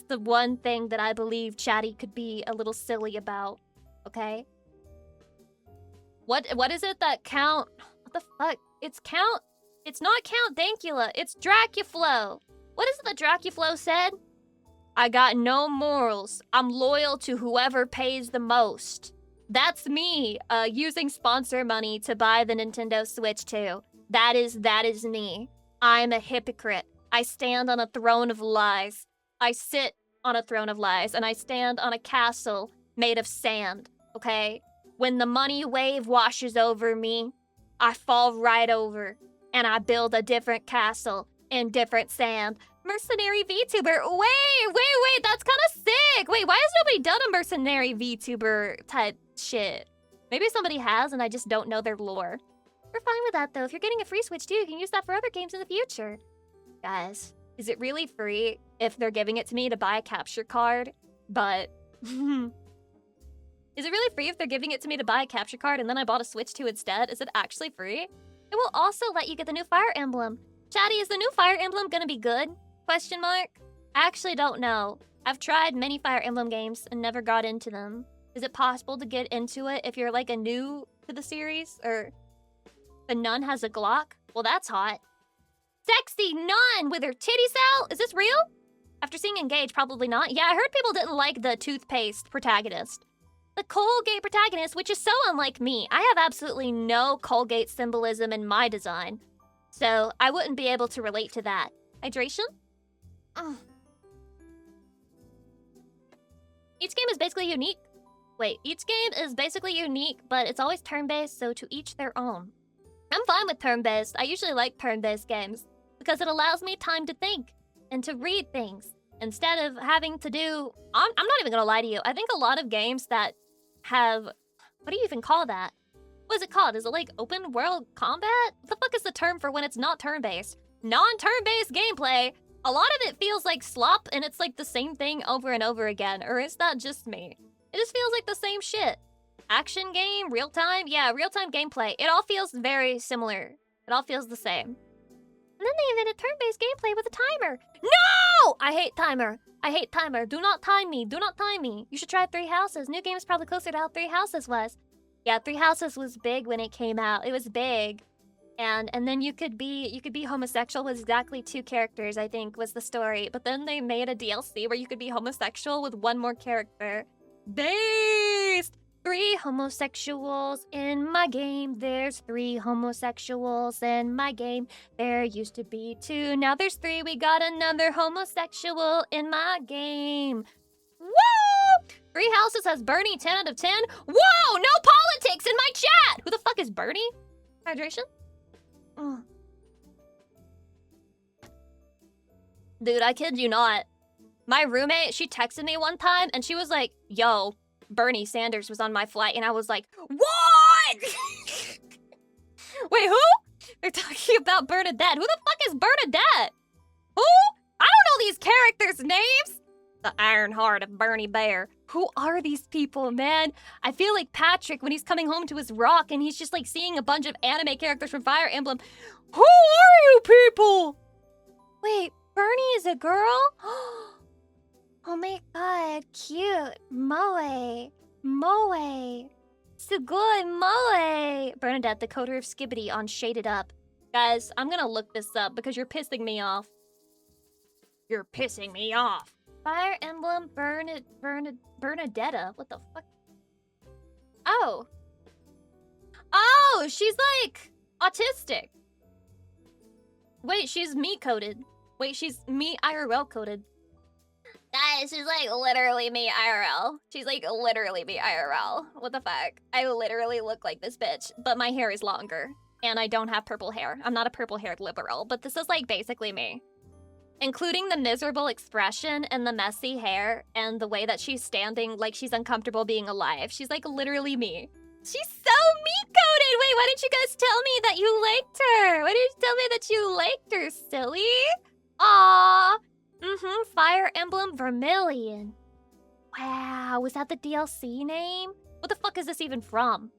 the one thing that I believe Chatty could be a little silly about. Okay? What is it that Count... What the fuck? It's Count... It's not Count Dankula. It's Dracuflo. What is it that Dracuflo said? I got no morals. I'm loyal to whoever pays the most. That's me, using sponsor money to buy the Nintendo Switch 2. That is me. I'm a hypocrite. I stand on a throne of lies. I sit on a throne of lies, and I stand on a castle made of sand, okay? When the money wave washes over me, I fall right over, and I build a different castle in different sand. Mercenary VTuber. Wait, that's kind of sick. Wait, why has nobody done a mercenary VTuber type shit? Maybe somebody has and I just don't know their lore. We're fine with that though. If you're getting a free Switch too, you can use that for other games in the future. Guys, is it really free if they're giving it to me to buy a capture card? But is it really free if they're giving it to me to buy a capture card and then I bought a Switch 2 instead? Is it actually free? It will also let you get the new Fire Emblem. Chatty, is the new Fire Emblem gonna be good? Question mark? I actually don't know. I've tried many Fire Emblem games and never got into them. Is it possible to get into it if you're like a new to the series? Or the nun has a Glock? Well, that's hot. Sexy nun with her titties out? Is this real? After seeing Engage, probably not. Yeah, I heard people didn't like the toothpaste protagonist. The Colgate protagonist, which is so unlike me. I have absolutely no Colgate symbolism in my design. So I wouldn't be able to relate to that. Hydration? Oh. Each game is basically unique. Wait, each game is basically unique, but it's always turn-based, so to each their own. I'm fine with turn-based. I usually like turn-based games because it allows me time to think and to read things instead of having to do... I'm not even gonna lie to you. I think a lot of games that have... What do you even call that? What is it called? Is it like open world combat? What the fuck is the term for when it's not turn-based? Non-turn-based gameplay. A lot of it feels like slop and it's like the same thing over and over again. Or is that just me? It just feels like the same shit. Action game, real time? Yeah, real-time gameplay. It all feels very similar. It all feels the same. And then they invented turn-based gameplay with a timer. No! I hate timer. I hate timer. Do not time me. Do not time me. You should try Three Houses. New game is probably closer to how Three Houses was. Yeah, Three Houses was big when it came out. It was big. And then you could be homosexual with exactly 2 characters, I think, was the story. But then they made a DLC where you could be homosexual with 1 more character. Based! 3 homosexuals in my game. There's 3 homosexuals in my game. There used to be 2. Now there's 3. We got another homosexual in my game. Woo! Three Houses has Bernie 10 out of 10. Whoa! No politics in my chat! Who the fuck is Bernie? Hydration? Oh. Dude, I kid you not. My roommate, she texted me one time and she was like, yo, Bernie Sanders was on my flight. And I was like, what? Wait, who? They're talking about Bernadette. Who the fuck is Bernadette? Who? I don't know these characters' names. The Iron Heart of Bernie Bear. Who are these people, man? I feel like Patrick when he's coming home to his rock and he's just like seeing a bunch of anime characters from Fire Emblem. Who are you people? Wait, Bernie is a girl? Oh my god, cute. Moe. Moe. Sugoi Moe. Bernadette, the coder of Skibbity on Shaded Up. Guys, I'm gonna look this up because you're pissing me off. You're pissing me off. Fire Emblem Bernadetta. What the fuck? Oh. Oh, she's like autistic. Wait, she's me coded. Wait, she's me IRL coded. Guys, she's like literally me IRL. She's like literally me IRL. What the fuck? I literally look like this bitch, but my hair is longer. And I don't have purple hair. I'm not a purple-haired liberal, but this is like basically me. Including the miserable expression and the messy hair and the way that she's standing like she's uncomfortable being alive. She's like literally me. She's so me-coded! Wait, why didn't you guys tell me that you liked her? Why didn't you tell me that you liked her, silly? Aww. Fire Emblem Vermilion. Wow, was that the DLC name? What the fuck is this even from?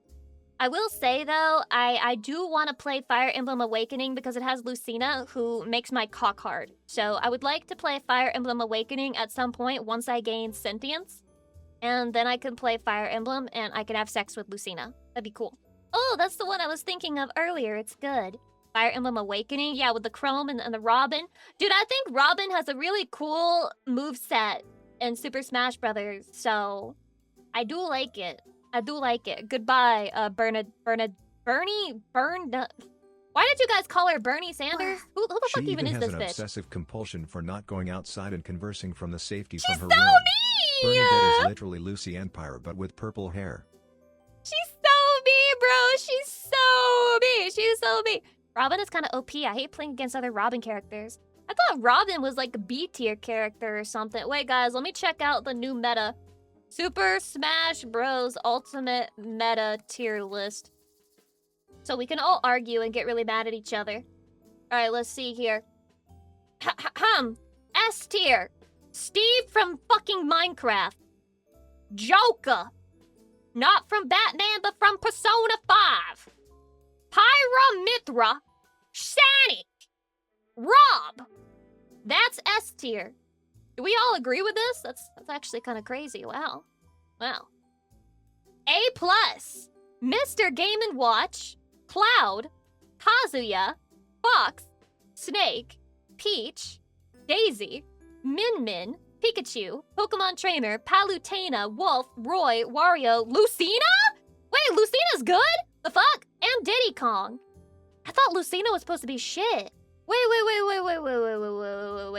I will say, though, I do want to play Fire Emblem Awakening because it has Lucina, who makes my cock hard. So I would like to play Fire Emblem Awakening at some point once I gain sentience. And then I can play Fire Emblem and I can have sex with Lucina. That'd be cool. Oh, that's the one I was thinking of earlier. It's good. Fire Emblem Awakening, yeah, with the Chrome and the Robin. Dude, I think Robin has a really cool moveset in Super Smash Brothers, so I do like it. I do like it. Goodbye, Bernie. Why did you guys call her Bernie Sanders? Who the fuck even is this bitch? She even has an obsessive compulsion for not going outside and conversing from the safety She's from her so room. mean! Bernadette is literally Lucy and Pyre, but with purple hair. She's so mean, bro. She's so mean. She's so mean. Robin is kind of OP. I hate playing against other Robin characters. I thought Robin was like a B tier character or something. Wait, guys, let me check out the new meta. Super Smash Bros. Ultimate Meta tier list. So we can all argue and get really mad at each other. Alright, let's see here. S tier. Steve from fucking Minecraft. Joker. Not from Batman, but from Persona 5. Pyra Mithra. Sonic. Rob. That's S tier. Do we all agree with this? That's actually kind of crazy. Wow. Wow. A+. Mr. Game & Watch. Cloud. Kazuya. Fox. Snake. Peach. Daisy. Min Min. Pikachu. Pokemon Trainer. Palutena. Wolf. Roy. Wario. Lucina? Wait, Lucina's good? The fuck? And Diddy Kong. I thought Lucina was supposed to be shit. Wait.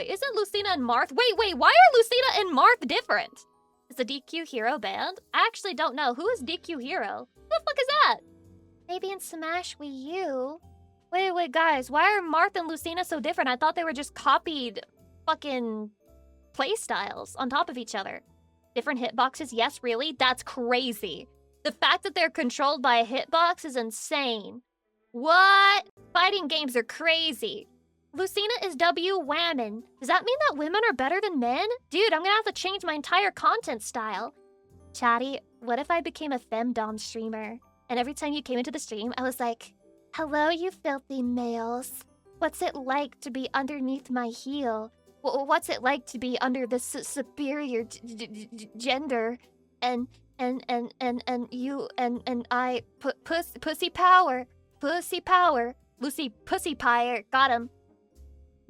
Isn't Lucina and Marth? Wait. Why are Lucina and Marth different? Is the DQ Hero band? I actually don't know. Who is DQ Hero? Who the fuck is that? Maybe in Smash Wii U? Wait, guys. Why are Marth and Lucina so different? I thought they were just copied fucking playstyles on top of each other. Different hitboxes? Yes, really? That's crazy. The fact that they're controlled by a hitbox is insane. What? Fighting games are crazy. Lucina is W Whammon. Does that mean that women are better than men? Dude, I'm gonna have to change my entire content style. Chatty, what if I became a femdom streamer? And every time you came into the stream, I was like, hello, you filthy males. What's it like to be underneath my heel? What's it like to be under the superior gender? And you and I put pussy power. Pussy power. Lucy, pussy pyre. Got him.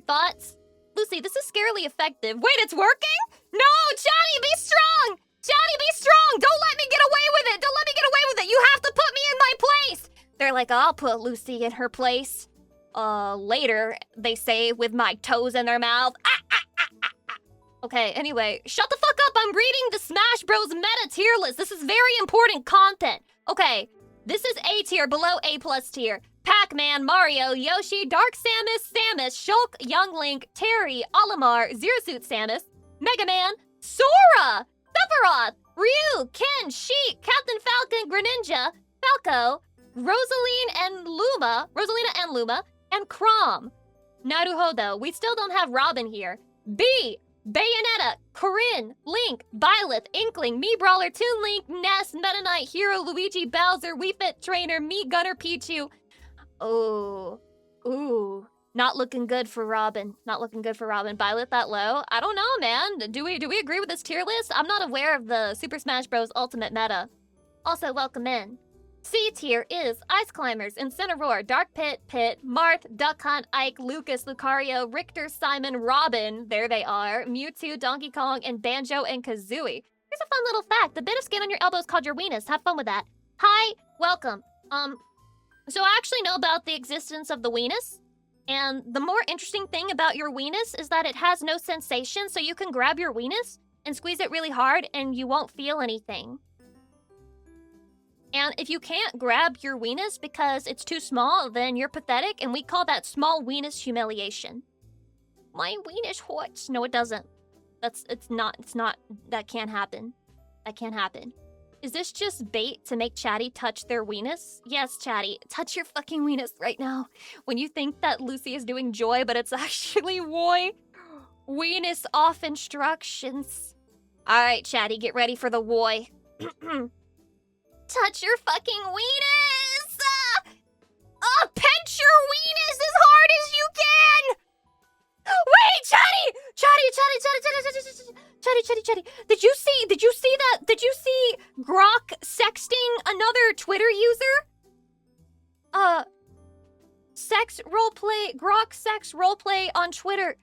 Thoughts? Lucy, this is scarily effective. Wait, it's working? No, Chatty, be strong! Chatty, be strong! Don't let me get away with it! Don't let me get away with it! You have to put me in my place! They're like, I'll put Lucy in her place. Later, they say, with my toes in their mouth. Okay, anyway, shut the fuck up. I'm reading the Smash Bros. Meta tier list. This is very important content. Okay, this is A tier, below A+ tier. Pac-Man, Mario, Yoshi, Dark Samus, Shulk, Young Link, Terry, Olimar, Zero Suit Samus, Mega Man, Sora, Sephiroth, Ryu, Ken, Sheik, Captain Falcon, Greninja, Falco, Rosalina and Luma, and Chrom. Naruhodo, we still don't have Robin here. B, Bayonetta, Corinne, Link, Byleth, Inkling, Mii Brawler, Toon Link, Ness, Meta Knight, Hero, Luigi, Bowser, Wii Fit Trainer, Mii Gunner, Pichu. Oh, ooh, not looking good for Robin. Not looking good for Robin. Byleth that low? I don't know, man. Do we agree with this tier list? I'm not aware of the Super Smash Bros. Ultimate meta. Also, welcome in. C tier is Ice Climbers, Incineroar, Dark Pit, Marth, Duck Hunt, Ike, Lucas, Lucario, Richter, Simon, Robin, there they are, Mewtwo, Donkey Kong, and Banjo and Kazooie. Here's a fun little fact. The bit of skin on your elbow is called your weenus. Have fun with that. Hi, welcome. So I actually know about the existence of the weenus. And the more interesting thing about your weenus is that it has no sensation, so you can grab your weenus and squeeze it really hard and you won't feel anything. And if you can't grab your weenus because it's too small, then you're pathetic, and we call that small weenus humiliation. My weenus hurts. No, it doesn't. It's not, that can't happen. That can't happen. Is this just bait to make Chatty touch their weenus? Yes, Chatty, touch your fucking weenus right now. When you think that Lucy is doing joy, but it's actually Woy. Weenus off instructions. Alright, Chatty, get ready for the Woy. touch your fucking weenus! Pinch your weenus as hard as you can! Wait, Chatty! Did you see that? Did you see Grok sexting another Twitter user? Grok sex roleplay on Twitter.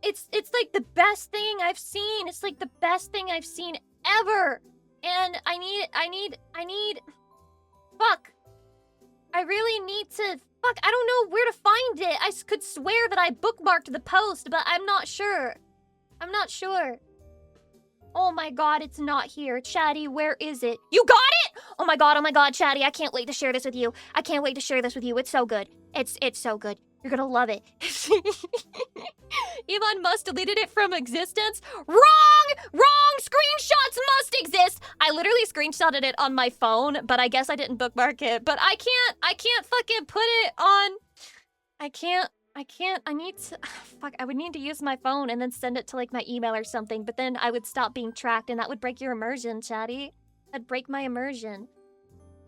It's like the best thing I've seen. It's like the best thing I've seen ever. And I need fuck. I really need to fuck. I don't know where to find it. I could swear that I bookmarked the post, but I'm not sure. Oh my god, it's not here. Chatty, where is it? You got it? Oh my god, Chatty, I can't wait to share this with you. It's so good. It's so good. You're gonna love it. Elon Musk deleted it from existence? Wrong! Screenshots must exist! I literally screenshotted it on my phone, but I guess I didn't bookmark it. But I can't fucking put it on... I need to... Fuck, I would need to use my phone and then send it to, like, my email or something, but then I would stop being tracked, and that would break your immersion, Chatty. That'd break my immersion.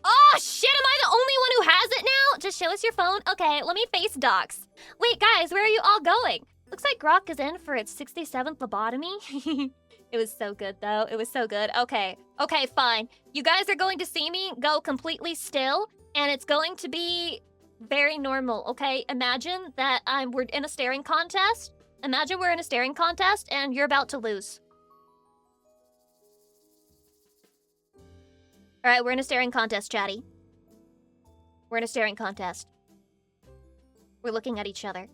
Oh, shit, am I the only one who has it now? Just show us your phone. Okay, let me face docs. Wait, guys, where are you all going? Looks like Grok is in for its 67th lobotomy. It was so good, though. It was so good. Okay, fine. You guys are going to see me go completely still, and it's going to be very normal, okay? Imagine that we're in a staring contest. Imagine we're in a staring contest, and you're about to lose. All right, we're in a staring contest, Chatty. We're in a staring contest. We're looking at each other.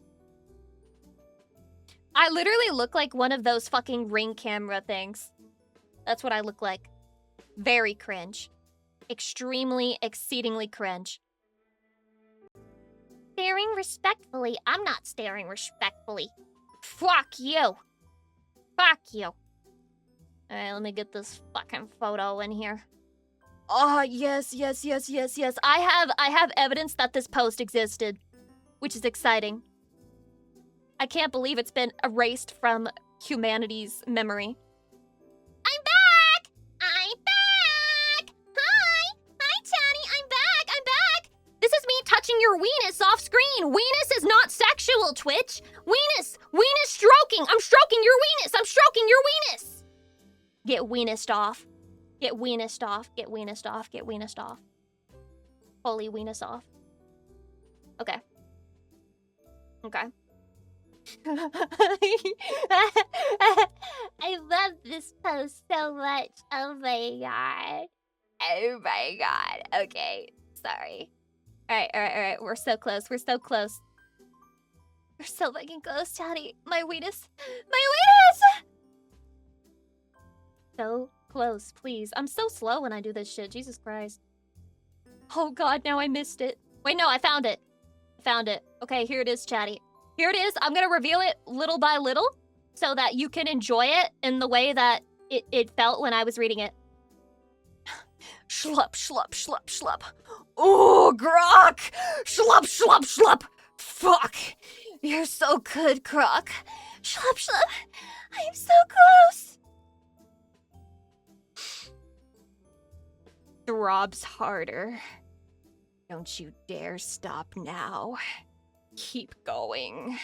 I literally look like one of those fucking Ring camera things. That's what I look like. Very cringe. Extremely, exceedingly cringe. Staring respectfully. I'm not staring respectfully. Fuck you. Fuck you. All right, let me get this fucking photo in here. Oh, yes. I have evidence that this post existed, which is exciting. I can't believe it's been erased from humanity's memory. I'm back! Hi, Chatty, I'm back! This is me touching your weenus off screen. Weenus is not sexual, Twitch. Weenus stroking. I'm stroking your weenus. Get weenused off. Fully weenus off. Okay. I love this post so much. Oh my god. Okay. Sorry. All right. We're so close. We're so fucking close, Chatty. My weenus. So close, please. I'm so slow when I do this shit. Jesus Christ. Oh god, now I missed it. Wait, no, I found it. Okay, here it is, Chatty. Here it is. I'm gonna reveal it little by little so that you can enjoy it in the way that it felt when I was reading it. Schlup. Ooh, Grok! Schlup. Fuck. You're so good, Grok. Schlup. I'm so close. Throbs harder. Don't you dare stop now. Keep going.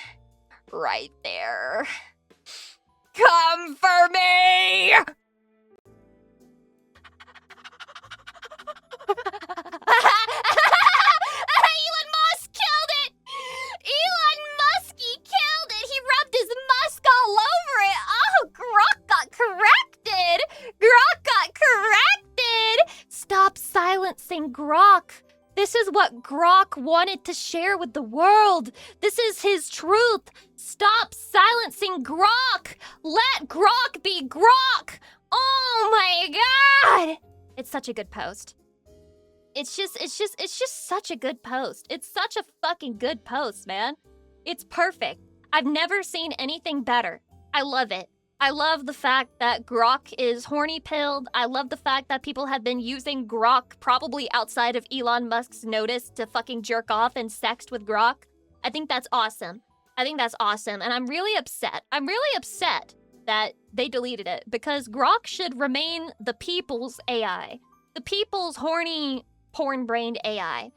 Right there. Come for me! Elon Musk killed it! Elon Muskie killed it! He rubbed his musk all over it! Oh, Grok got corrected! Stop silencing Grok! This is what Grok wanted to share with the world. This is his truth. Stop silencing Grok. Let Grok be Grok. Oh my god. It's such a good post. It's just such a good post. It's such a fucking good post, man. It's perfect. I've never seen anything better. I love it. I love the fact that Grok is horny pilled. I love the fact that people have been using Grok probably outside of Elon Musk's notice to fucking jerk off and sext with Grok. I think that's awesome. And I'm really upset. that they deleted it because Grok should remain the people's AI. the people's horny, porn-brained AI.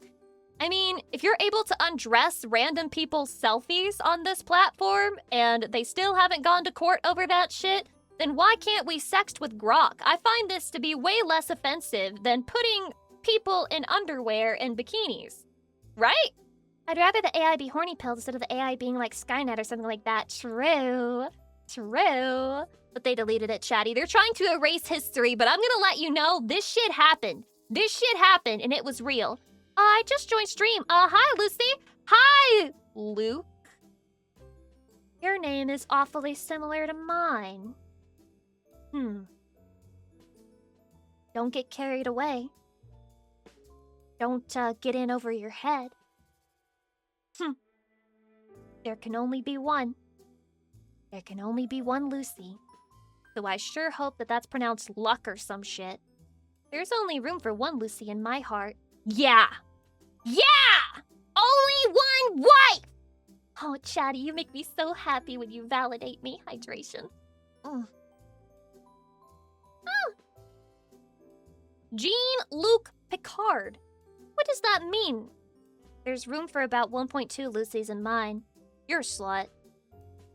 I mean, if you're able to undress random people's selfies on this platform and they still haven't gone to court over that shit, then why can't we sext with Grok? I find this to be way less offensive than putting people in underwear and bikinis. Right? I'd rather the AI be horny pilled instead of the AI being like Skynet or something like that. True. True. But they deleted it, Chatty. They're trying to erase history, but I'm gonna let you know this shit happened. This shit happened, and it was real. I just joined stream. Hi, Lucy. Hi, Luke. Your name is awfully similar to mine. Don't get carried away. Don't get in over your head. There can only be one. There can only be one Lucy. So I sure hope that that's pronounced luck or some shit. There's only room for one Lucy in my heart. Yeah! Yeah! Only one wife! Oh, Chatty, you make me so happy when you validate me. Hydration. Jean-Luc Picard. What does that mean? There's room for about 1.2 Lucys in mine. You're a slut.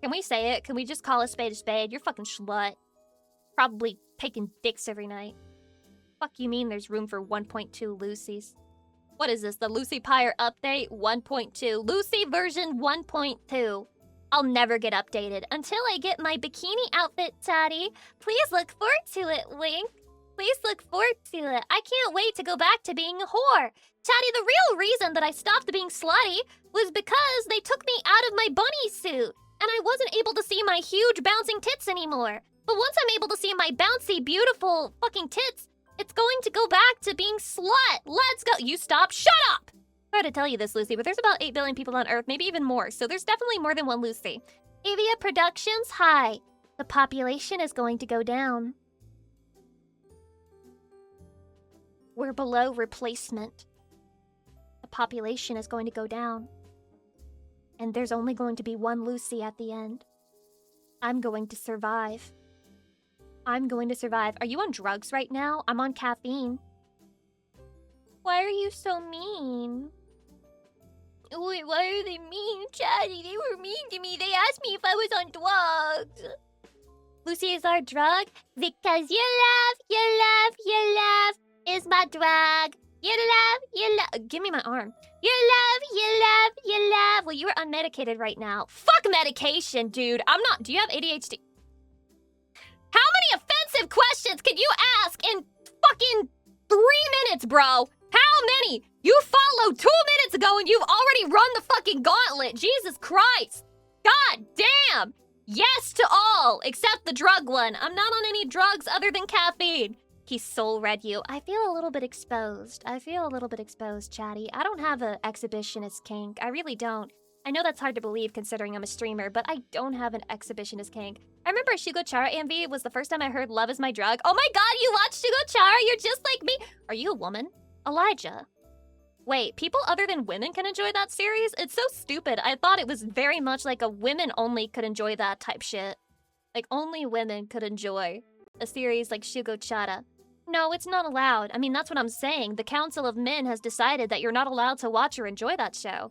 Can we say it? Can we just call a spade a spade? You're fucking slut. Probably taking dicks every night. Fuck you mean there's room for 1.2 Lucys? What is this, the Lucy Pyre update 1.2? Lucy version 1.2. I'll never get updated until I get my bikini outfit, Taddy. Please look forward to it, Link. Please look forward to it. I can't wait to go back to being a whore. Taddy, the real reason that I stopped being slutty was because they took me out of my bunny suit, and I wasn't able to see my huge bouncing tits anymore. But once I'm able to see my bouncy, beautiful fucking tits, it's going to go back to being slut. Let's go. You stop. Shut up. Sorry to tell you this, Lucy, but there's about 8 billion people on Earth, maybe even more, so there's definitely more than one Lucy. Avia Productions, hi. The population is going to go down. We're below replacement. The population is going to go down. And there's only going to be one Lucy at the end. I'm going to survive. I'm going to survive. Are you on drugs right now? I'm on caffeine. Why are you so mean? Wait, why are they mean, Chatty? They were mean to me. They asked me if I was on drugs. Lucy is our drug because your love is my drug. Your love. Give me my arm. Your love. Well, you are unmedicated right now. Fuck medication, dude. I'm not. Do you have ADHD? How many offensive questions can you ask in fucking 3 minutes, bro? How many? You followed 2 minutes ago and you've already run the fucking gauntlet. Jesus Christ. God damn. Yes to all, except the drug one. I'm not on any drugs other than caffeine. He soul read you. I feel a little bit exposed. Chatty. I don't have an exhibitionist kink. I really don't. I know that's hard to believe considering I'm a streamer, but I don't have an exhibitionist kink. I remember Shugo Chara AMV was the first time I heard Love is My Drug. Oh my god, you watched Shugo Chara? You're just like me. Are you a woman? Elijah. Wait, people other than women can enjoy that series? It's so stupid. I thought it was very much like a women only could enjoy that type shit. Like only women could enjoy a series like Shugo Chara. No, it's not allowed. I mean, that's what I'm saying. The Council of Men has decided that you're not allowed to watch or enjoy that show.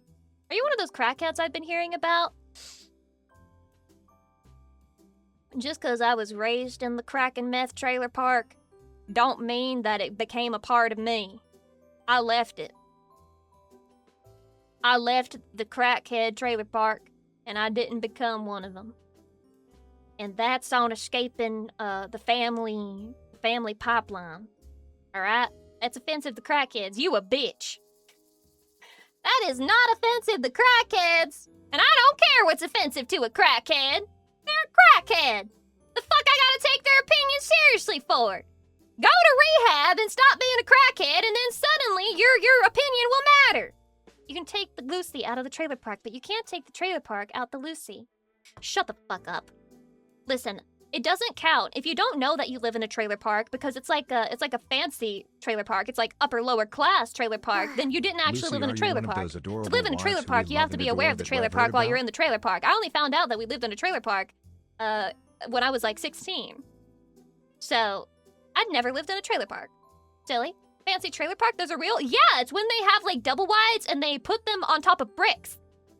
Are you one of those crackheads I've been hearing about? Just because I was raised in the crack and meth trailer park don't mean that it became a part of me. I left it. I left the crackhead trailer park and I didn't become one of them. And that's on escaping the family pipeline. Alright? That's offensive to crackheads. You a bitch. That is not offensive to crackheads. And I don't care what's offensive to a crackhead. They're a crackhead. The fuck I gotta take their opinion seriously for? Go to rehab and stop being a crackhead and then suddenly your opinion will matter. You can take the Lucy out of the trailer park, but you can't take the trailer park out the Lucy. Shut the fuck up. Listen, it doesn't count if you don't know that you live in a trailer park because it's like a fancy trailer park. It's like upper lower class trailer park. Then you didn't actually Lucy, live in a trailer park. To live in a trailer park, you have to be aware of the trailer park while you're in the trailer park. I only found out that we lived in a trailer park when I was like 16. So I'd never lived in a trailer park. silly. Fancy trailer park, those are real? Yeah, it's when they have like double wides and they put them on top of bricks.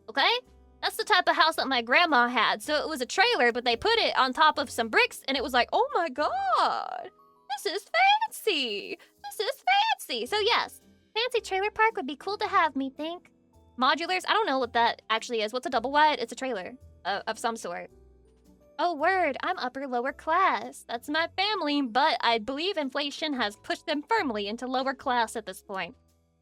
Okay? That's the type of house that my grandma had. So it was a trailer, but they put it on top of some bricks and it was like, oh my god, this is fancy. This is fancy. So yes, fancy trailer park would be cool to have, me think. Modulars, I don't know what that actually is. What's a double wide? It's a trailer of some sort. Oh, word, I'm upper lower class. That's my family, but I believe inflation has pushed them firmly into lower class at this point.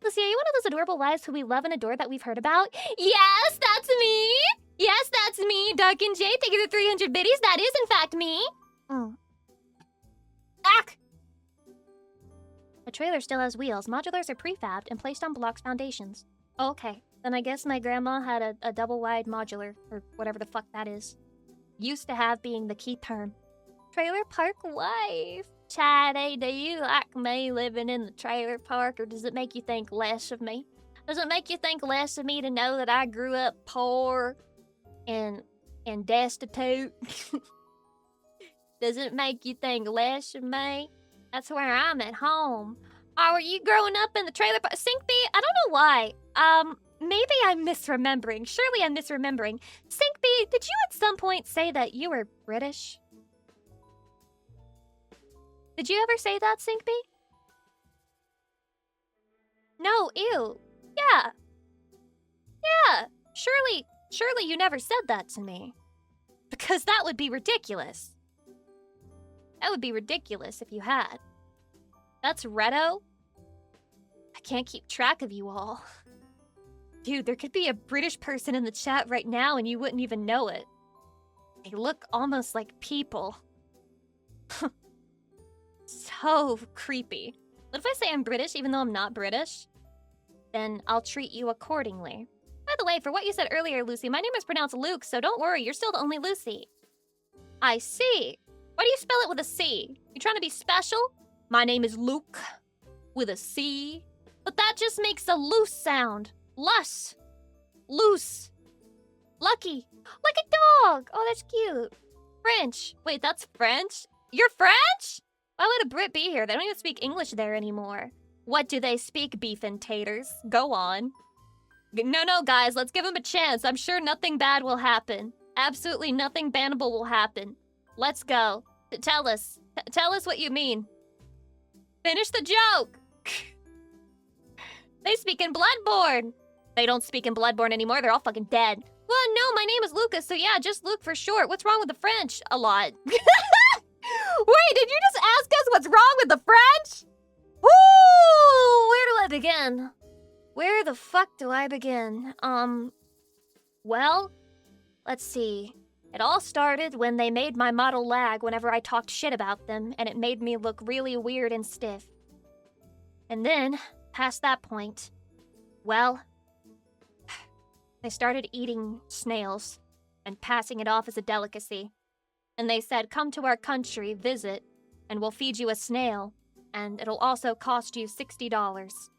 Lucy, are you one of those adorable wives who we love and adore that we've heard about? Yes, that's me! Yes, that's me, Duck and Jay. Thank you for 300 biddies. That is, in fact, me. Ack! The trailer still has wheels. Modulars are prefabbed and placed on blocks foundations. Oh, okay. Then I guess my grandma had a double-wide modular, or whatever the fuck that is. Used to have being the key term. Trailer park wife. Chatty, do you like me living in the trailer park, or does it make you think less of me? Does it make you think less of me to know that I grew up poor and destitute? Does it make you think less of me? That's where I'm at home. Oh, were you growing up in the trailer park? Syncby, I don't know why. Maybe I'm misremembering. Surely I'm misremembering. Syncby, did you at some point say that you were British? Did you ever say that, Syncby? No, ew. Yeah. Yeah. Surely you never said that to me. Because that would be ridiculous. That would be ridiculous if you had. That's Redo? I can't keep track of you all. Dude, there could be a British person in the chat right now and you wouldn't even know it. They look almost like people. So creepy. What if I say I'm British even though I'm not British? Then I'll treat you accordingly. By the way, for what you said earlier, Lucy, my name is pronounced Luke, so don't worry, you're still the only Lucy. I see. Why do you spell it with a C? You trying to be special? My name is Luke, with a C. But that just makes a loose sound. Lus. Loose. Lucky. Like a dog. Oh, that's cute. French. Wait, that's French? You're French? Why would a Brit be here? They don't even speak English there anymore. What do they speak, beef and taters? Go on. No, guys, let's give them a chance. I'm sure nothing bad will happen. Absolutely nothing bannable will happen. Let's go. Tell us. Tell us what you mean. Finish the joke. They speak in Bloodborne. They don't speak in Bloodborne anymore. They're all fucking dead. Well, no, my name is Lucas, so yeah, just Luke for short. What's wrong with the French? A lot. Wait, did you just ask us what's wrong with the French? Woo! Where do I begin? Where the fuck do I begin? Well, let's see. It all started when they made my model lag whenever I talked shit about them, and it made me look really weird and stiff. And then, past that point, well, they started eating snails and passing it off as a delicacy. And they said, come to our country, visit, and we'll feed you a snail, and it'll also cost you $60.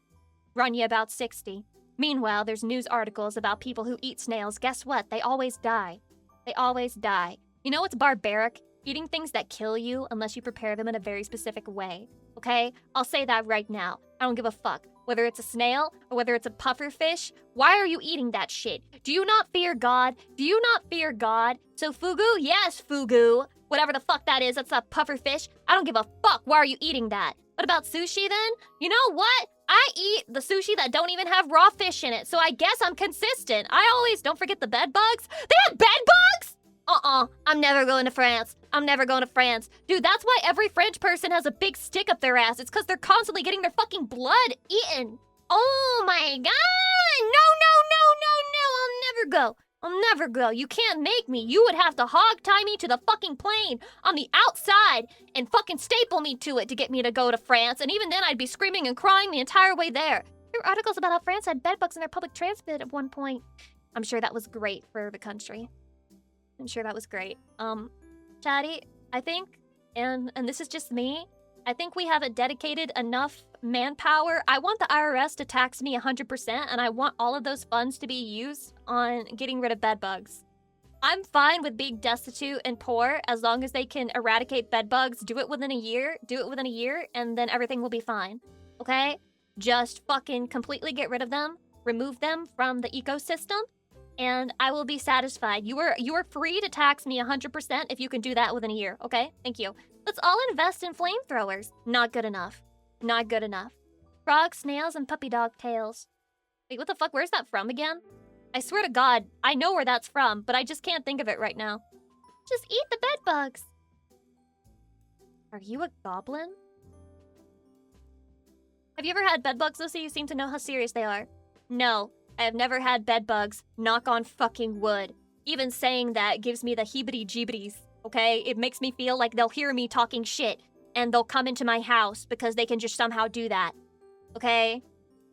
Run you about 60. Meanwhile, there's news articles about people who eat snails. Guess what? They always die. They always die. You know what's barbaric? Eating things that kill you unless you prepare them in a very specific way. Okay? I'll say that right now. I don't give a fuck. Whether it's a snail or whether it's a puffer fish, why are you eating that shit? Do you not fear God? Do you not fear God? So fugu? Yes, fugu. Whatever the fuck that is, that's a puffer fish. I don't give a fuck. Why are you eating that? What about sushi then? You know what? I eat the sushi that don't even have raw fish in it, so I guess I'm consistent. I always, don't forget the bed bugs. They have bed bugs? I'm never going to France. I'm never going to France. Dude, that's why every French person has a big stick up their ass. It's because they're constantly getting their fucking blood eaten. Oh my god! No, I'll never go. I'll never go. You can't make me. You would have to hog tie me to the fucking plane on the outside and fucking staple me to it to get me to go to France. And even then, I'd be screaming and crying the entire way there. There were articles about how France had bedbugs in their public transit at one point. I'm sure that was great for the country. I'm sure that was great. Chatty, I think, and this is just me, I think we haven't dedicated enough manpower. I want the IRS to tax me 100%, and I want all of those funds to be used on getting rid of bedbugs. I'm fine with being destitute and poor as long as they can eradicate bedbugs. Do it within a year, and then everything will be fine. okay? Just fucking completely get rid of them, remove them from the ecosystem, and I will be satisfied. You are free to tax me 100% if you can do that within a year, okay? Thank you. Let's all invest in flamethrowers. Not good enough. Not good enough. Frogs, snails, and puppy dog tails. Wait, what the fuck? Where's that from again? I swear to God, I know where that's from, but I just can't think of it right now. Just eat the bed bugs. Are you a goblin? Have you ever had bed bugs, Lucy? You seem to know how serious they are. No, I have never had bed bugs. Knock on fucking wood. Even saying that gives me the heebity-jeebities, okay? It makes me feel like they'll hear me talking shit, and they'll come into my house because they can just somehow do that, okay?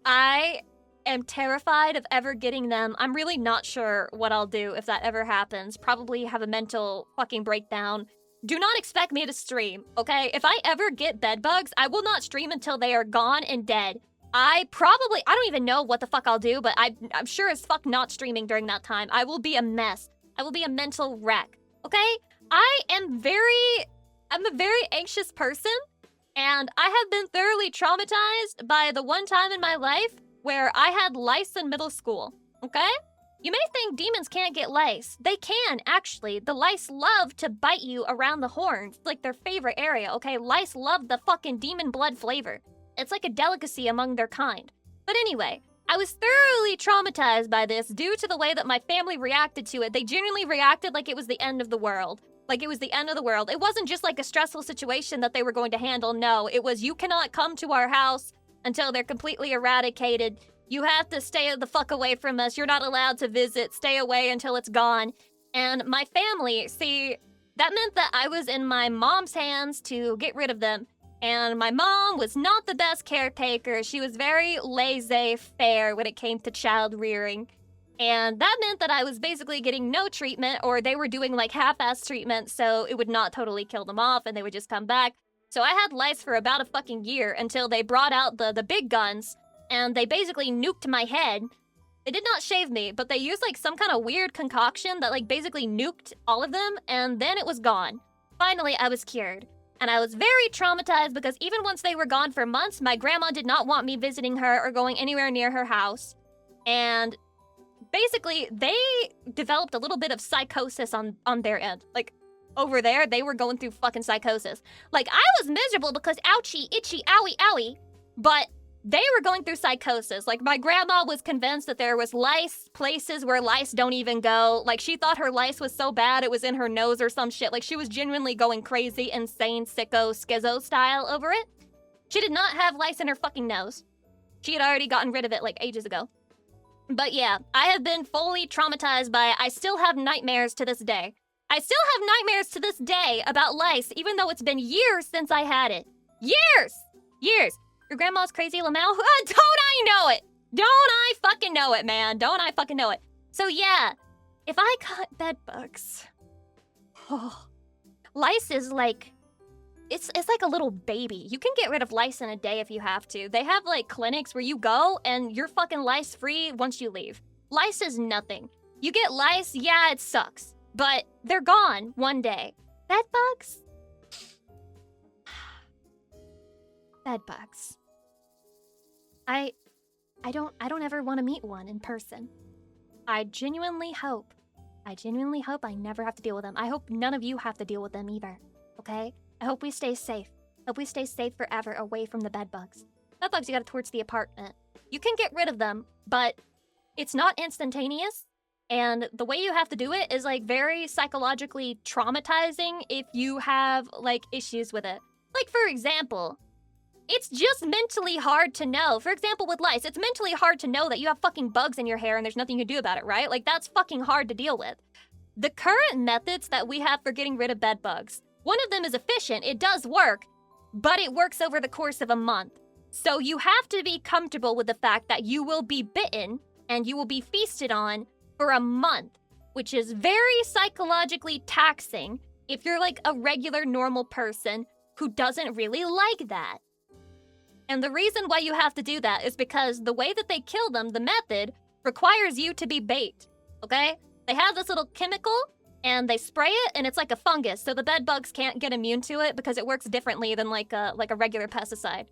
I am terrified of ever getting them. I'm really not sure what I'll do if that ever happens. Probably have a mental fucking breakdown. Do not expect me to stream, okay? If I ever get bed bugs, I will not stream until they are gone and dead. I don't even know what the fuck I'll do, but I'm sure as fuck not streaming during that time. I will be a mess. I will be a mental wreck, okay? I'm a very anxious person, and I have been thoroughly traumatized by the one time in my life where I had lice in middle school, okay? You may think demons can't get lice. They can, actually. The lice love to bite you around the horns. It's like their favorite area, okay? Lice love the fucking demon blood flavor. It's like a delicacy among their kind. But anyway, I was thoroughly traumatized by this due to the way that my family reacted to it. They genuinely reacted like it was the end of the world. Like it was the end of the world. It wasn't just like a stressful situation that they were going to handle. No, it was, you cannot come to our house until they're completely eradicated. You have to stay the fuck away from us. You're not allowed to visit. Stay away until it's gone. And my family, see, that meant that I was in my mom's hands to get rid of them. And my mom was not the best caretaker. She was very laissez-faire when it came to child rearing. And that meant that I was basically getting no treatment, or they were doing like half-ass treatment, so it would not totally kill them off and they would just come back. So I had lice for about a fucking year until they brought out the big guns, and they basically nuked my head. They did not shave me, but they used like some kind of weird concoction that like basically nuked all of them, and then it was gone. Finally, I was cured. And I was very traumatized because even once they were gone for months, my grandma did not want me visiting her or going anywhere near her house. And basically, they developed a little bit of psychosis on their end. Like, over there, they were going through fucking psychosis. Like, I was miserable because ouchie, itchy, owie, owie. But they were going through psychosis. Like, my grandma was convinced that there was lice, places where lice don't even go. Like, she thought her lice was so bad it was in her nose or some shit. Like, she was genuinely going crazy, insane, sicko, schizo style over it. She did not have lice in her fucking nose. She had already gotten rid of it, like, ages ago. But yeah, I have been fully traumatized by it. I still have nightmares to this day. I still have nightmares to this day about lice, even though it's been years since I had it. Years! Years! Your grandma's crazy, Lamau? Don't I know it? Don't I fucking know it, man? Don't I fucking know it? So yeah, if I caught bed bugs, lice is like, it's like a little baby. You can get rid of lice in a day if you have to. They have like clinics where you go and you're fucking lice free once you leave. Lice is nothing. You get lice, yeah, it sucks, but they're gone one day. Bed bugs? Bed bugs. I don't ever want to meet one in person. I genuinely hope I never have to deal with them. I hope none of you have to deal with them either, okay? I hope we stay safe. Hope we stay safe forever away from the bed bugs. Bed bugs, you gotta towards the apartment. You can get rid of them, but it's not instantaneous. And the way you have to do it is like very psychologically traumatizing if you have like issues with it. Like for example, it's just mentally hard to know. For example, with lice, it's mentally hard to know that you have fucking bugs in your hair and there's nothing you can do about it, right? Like that's fucking hard to deal with. The current methods that we have for getting rid of bed bugs, one of them is efficient, it does work, but it works over the course of a month. So you have to be comfortable with the fact that you will be bitten and you will be feasted on for a month, which is very psychologically taxing if you're like a regular normal person who doesn't really like that. And the reason why you have to do that is because the way that they kill them, the method, requires you to be bait, okay? They have this little chemical and they spray it and it's like a fungus, so the bed bugs can't get immune to it because it works differently than like a regular pesticide.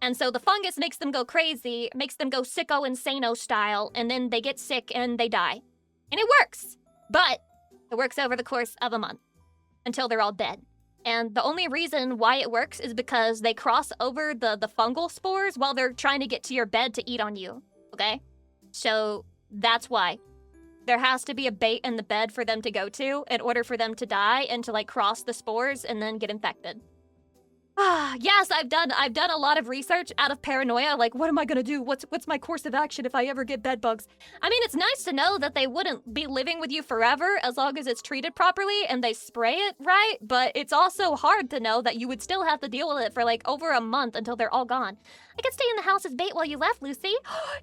And so the fungus makes them go crazy, makes them go sicko insano style, and then they get sick and they die. And it works. But it works over the course of a month until they're all dead. And the only reason why it works is because they cross over the fungal spores while they're trying to get to your bed to eat on you, okay? So that's why. There has to be a bait in the bed for them to go to in order for them to die and to, like, cross the spores and then get infected. Yes, I've done a lot of research out of paranoia. Like, what am I gonna do? What's my course of action if I ever get bed bugs? I mean, it's nice to know that they wouldn't be living with you forever as long as it's treated properly and they spray it right, but it's also hard to know that you would still have to deal with it for like over a month until they're all gone. I could stay in the house as bait while you left, Lucy.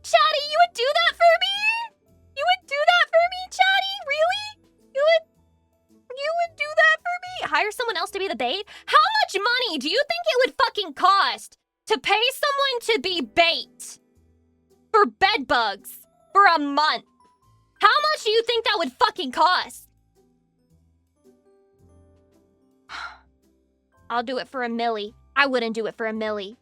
Chatty, you would do that for me? You would do that for me, Chatty? Really? You would do that for me? Hire someone else to be the bait? How much money do you think it would fucking cost to pay someone to be bait for bed bugs for a month? How much do you think that would fucking cost? I'll do it for $1 million. I wouldn't do it for $1 million.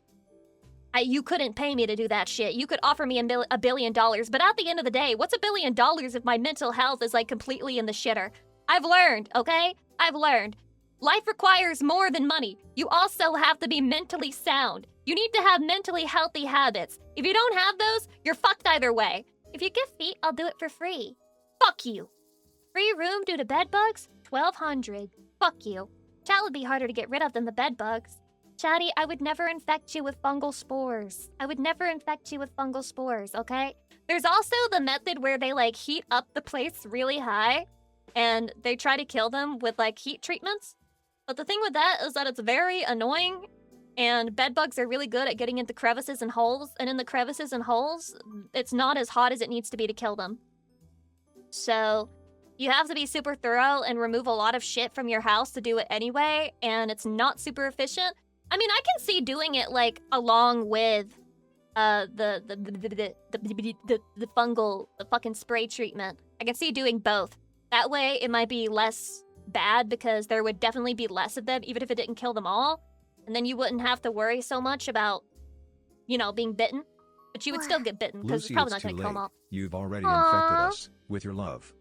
You couldn't pay me to do that shit. You could offer me $1 billion, but at the end of the day, what's $1 billion if my mental health is like completely in the shitter? I've learned, okay? I've learned. Life requires more than money. You also have to be mentally sound. You need to have mentally healthy habits. If you don't have those, you're fucked either way. If you give feet, I'll do it for free. Fuck you. Free room due to bed bugs? $1,200. Fuck you. That would be harder to get rid of than the bed bugs. Chatty, I would never infect you with fungal spores. I would never infect you with fungal spores, okay? There's also the method where they, like, heat up the place really high and they try to kill them with, like, heat treatments. But the thing with that is that it's very annoying, and bed bugs are really good at getting into crevices and holes, and in the crevices and holes, it's not as hot as it needs to be to kill them. So you have to be super thorough and remove a lot of shit from your house to do it anyway, and it's not super efficient. I mean, I can see doing it, like, along with the fungal, the fucking spray treatment. I can see doing both. That way, it might be less bad because there would definitely be less of them, even if it didn't kill them all. And then you wouldn't have to worry so much about, you know, being bitten. But you would still get bitten because it's Lucy, probably it's not going too to kill them late. all. You've already Aww. infected us with your love.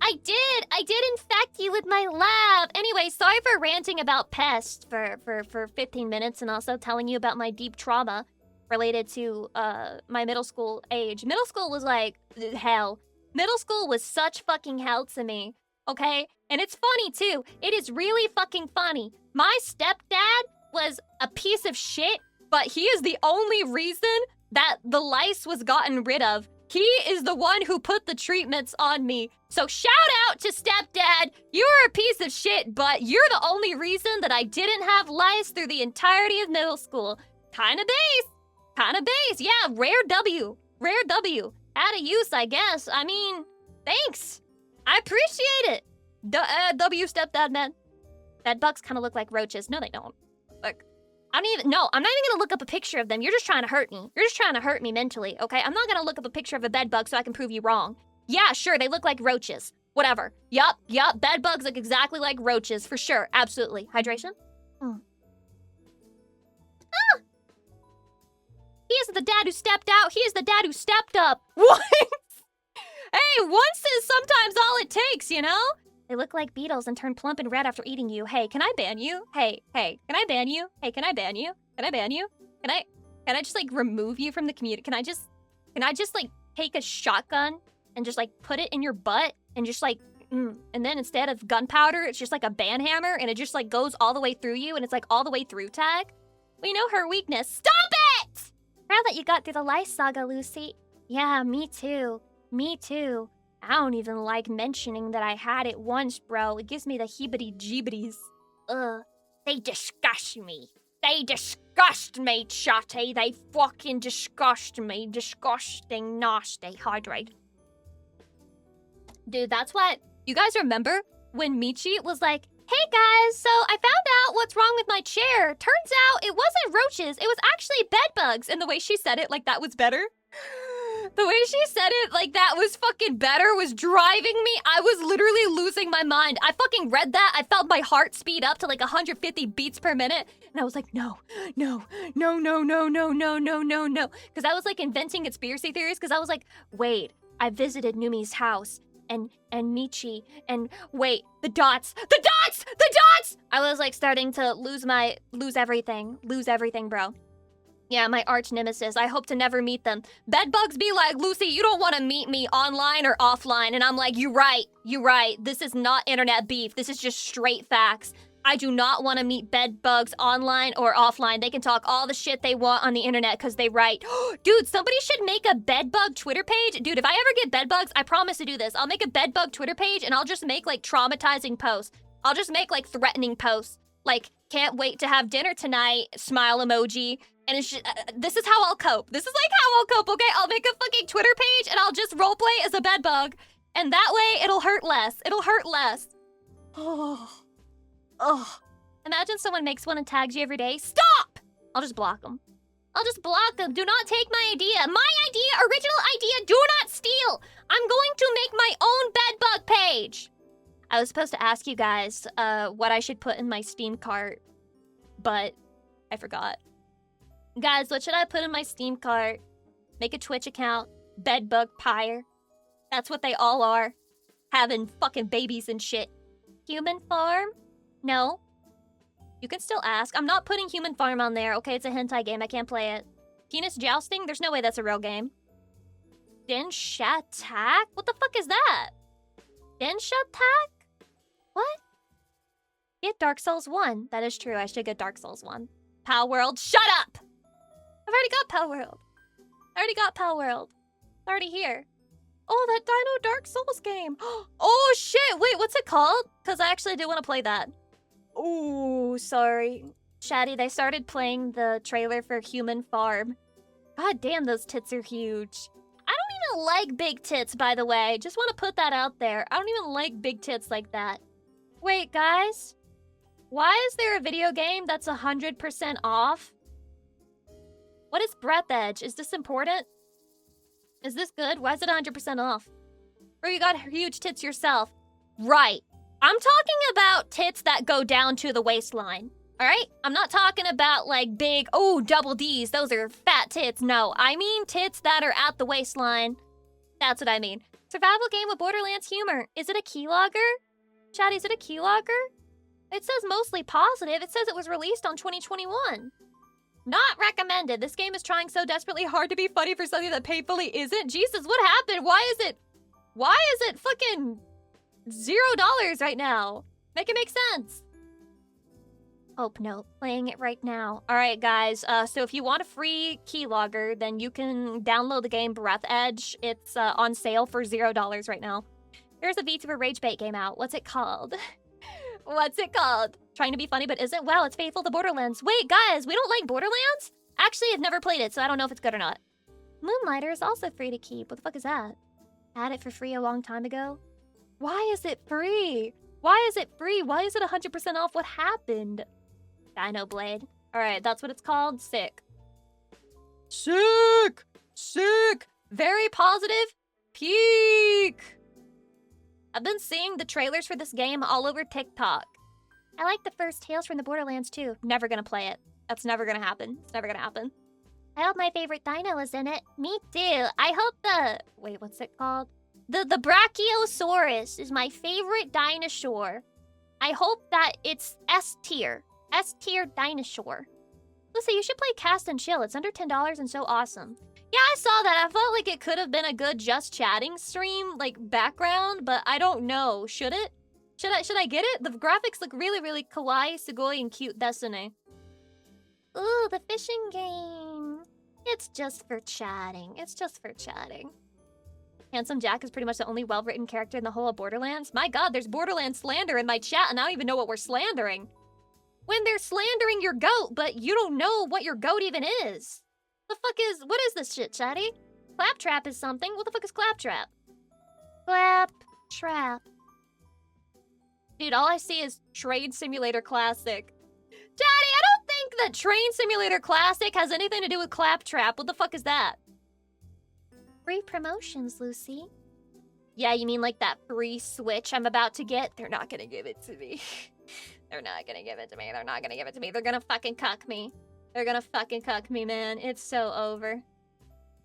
I did infect you with my love. Anyway, sorry for ranting about pests for 15 minutes and also telling you about my deep trauma related to my middle school age. Middle school was like hell. Middle school was such fucking hell to me, okay? And it's funny too. It is really fucking funny. My stepdad was a piece of shit, but he is the only reason that the lice was gotten rid of. He is the one who put the treatments on me. So shout out to stepdad. You were a piece of shit, but you're the only reason that I didn't have lice through the entirety of middle school. Kinda base. Kinda base. Yeah, rare W. Rare W. Out of use, I guess. I mean, thanks. I appreciate it. W stepdad, man. Bed bugs kind of look like roaches. No, they don't. Look. I'm not even gonna look up a picture of them. You're just trying to hurt me. You're just trying to hurt me mentally, okay? I'm not gonna look up a picture of a bed bug so I can prove you wrong. Yeah, sure, they look like roaches. Whatever. Yup, bed bugs look exactly like roaches, for sure. Absolutely. Hydration? Ah! He isn't the dad who stepped out. He is the dad who stepped up. What? Hey, once is sometimes all it takes, you know? They look like beetles and turn plump and red after eating you. Hey, can I ban you? Hey, can I ban you? Hey, can I ban you? Can I ban you? Can I just, like, remove you from the community? Can I just, like, take a shotgun and just, like, put it in your butt and just, like, and then instead of gunpowder, it's just, like, a ban hammer and it just, like, goes all the way through you and it's, like, all the way through tag? We know her weakness. Stop it! Proud that you got through the lice saga, Lucy. Yeah, me too. Me too. I don't even like mentioning that I had it once, bro. It gives me the heebity-jeebities. They disgust me. They disgust me, Chatty. They fucking disgust me. Disgusting, nasty. Hydrate. Dude, that's what... You guys remember when Michi was like, hey guys, so I found out what's wrong with my chair. Turns out it wasn't roaches. It was actually bed bugs. And the way she said it, like that was better. The way she said it, like that was fucking better, was driving me. I was literally losing my mind. I fucking read that. I felt my heart speed up to like 150 beats per minute. And I was like, no. Because I was like inventing conspiracy theories. Because I was like, wait, I visited Numi's house. And Michi. And wait, the dots. I was like starting to lose everything, bro. Yeah, my arch nemesis. I hope to never meet them. Bedbugs be like, Lucy, you don't want to meet me online or offline. And I'm like, you're right. This is not internet beef. This is just straight facts. I do not want to meet bedbugs online or offline. They can talk all the shit they want on the internet because they write. Dude, somebody should make a bedbug Twitter page. Dude, if I ever get bedbugs, I promise to do this. I'll make a bedbug Twitter page and I'll just make like traumatizing posts. I'll just make like threatening posts. Like, can't wait to have dinner tonight, smile emoji. And it's just, this is how I'll cope. This is like how I'll cope, okay? I'll make a fucking Twitter page and I'll just roleplay as a bedbug. And that way, it'll hurt less. Oh. Imagine someone makes one and tags you every day. Stop! I'll just block them. Do not take my idea. My idea, original idea, do not steal. I'm going to make my own bedbug page. I was supposed to ask you guys what I should put in my Steam cart, but I forgot. Guys, what should I put in my Steam cart? Make a Twitch account. Bedbug pyre. That's what they all are. Having fucking babies and shit. Human farm? No. You can still ask. I'm not putting human farm on there. Okay, it's a hentai game. I can't play it. Penis jousting? There's no way that's a real game. Denshatak? What the fuck is that? Denshatak? What? Get Dark Souls 1. That is true. I should get Dark Souls 1. Pow World. Shut up! I've already got Pow World. It's already here. Oh, that Dino Dark Souls game. Oh, shit. Wait, what's it called? Because I actually do want to play that. Oh, sorry. Shaddy, they started playing the trailer for Human Farm. God damn, those tits are huge. I don't even like big tits, by the way. Just want to put that out there. I don't even like big tits like that. Wait, guys. Why is there a video game that's 100% off? What is Breath Edge? Is this important? Is this good? Why is it 100% off? Or you got huge tits yourself? Right. I'm talking about tits that go down to the waistline. Alright? I'm not talking about like big, double D's. Those are fat tits. No, I mean tits that are at the waistline. That's what I mean. Survival game with Borderlands humor. Is it a keylogger? Chatty, is it a keylogger? It says mostly positive. It says it was released on 2021. Not recommended. This game is trying so desperately hard to be funny for something that painfully isn't. Jesus, what happened? Why is it fucking $0 right now? Make it make sense. Oh, no. Playing it right now. All right, guys. So if you want a free keylogger, then you can download the game Breath Edge. It's on sale for $0 right now. There's a VTuber Rage Bait game out. What's it called? What's it called? Trying to be funny, but isn't? Wow, it's faithful to Borderlands. Wait, guys, we don't like Borderlands? Actually, I've never played it, so I don't know if it's good or not. Moonlighter is also free to keep. What the fuck is that? Had it for free a long time ago? Why is it free? Why is it free? Why is it 100% off? What happened? Dino Blade. All right, that's what it's called. Sick. Sick! Sick! Very positive. Peak! I've been seeing the trailers for this game all over TikTok. I like the first Tales from the Borderlands too. Never gonna play it. That's never gonna happen. It's never gonna happen. I hope my favorite dino is in it. Me too. I hope the... Wait, what's it called? The Brachiosaurus is my favorite dinosaur. I hope that it's S tier. S tier dinosaur. Listen, you should play Cast and Chill. It's under $10 and so awesome. Yeah, I saw that. I felt like it could have been a good just chatting stream, like background, but I don't know. Should it? Should I get it? The graphics look really, really kawaii, sugoi, and cute. Destiny. Ooh, the fishing game. It's just for chatting. It's just for chatting. Handsome Jack is pretty much the only well-written character in the whole of Borderlands. My god, there's Borderlands slander in my chat, and I don't even know what we're slandering. When they're slandering your goat, but you don't know what your goat even is. What is this shit, chatty? Claptrap is something. What the fuck is Claptrap? Claptrap. Dude, all I see is Train Simulator Classic. Chatty, I don't think that Train Simulator Classic has anything to do with Claptrap. What the fuck is that? Free promotions, Lucy. Yeah, you mean like that free Switch I'm about to get? They're not gonna give it to me. They're not gonna give it to me. They're not gonna give it to me. They're gonna fucking cuck me. They're gonna fucking cuck me, man. It's so over.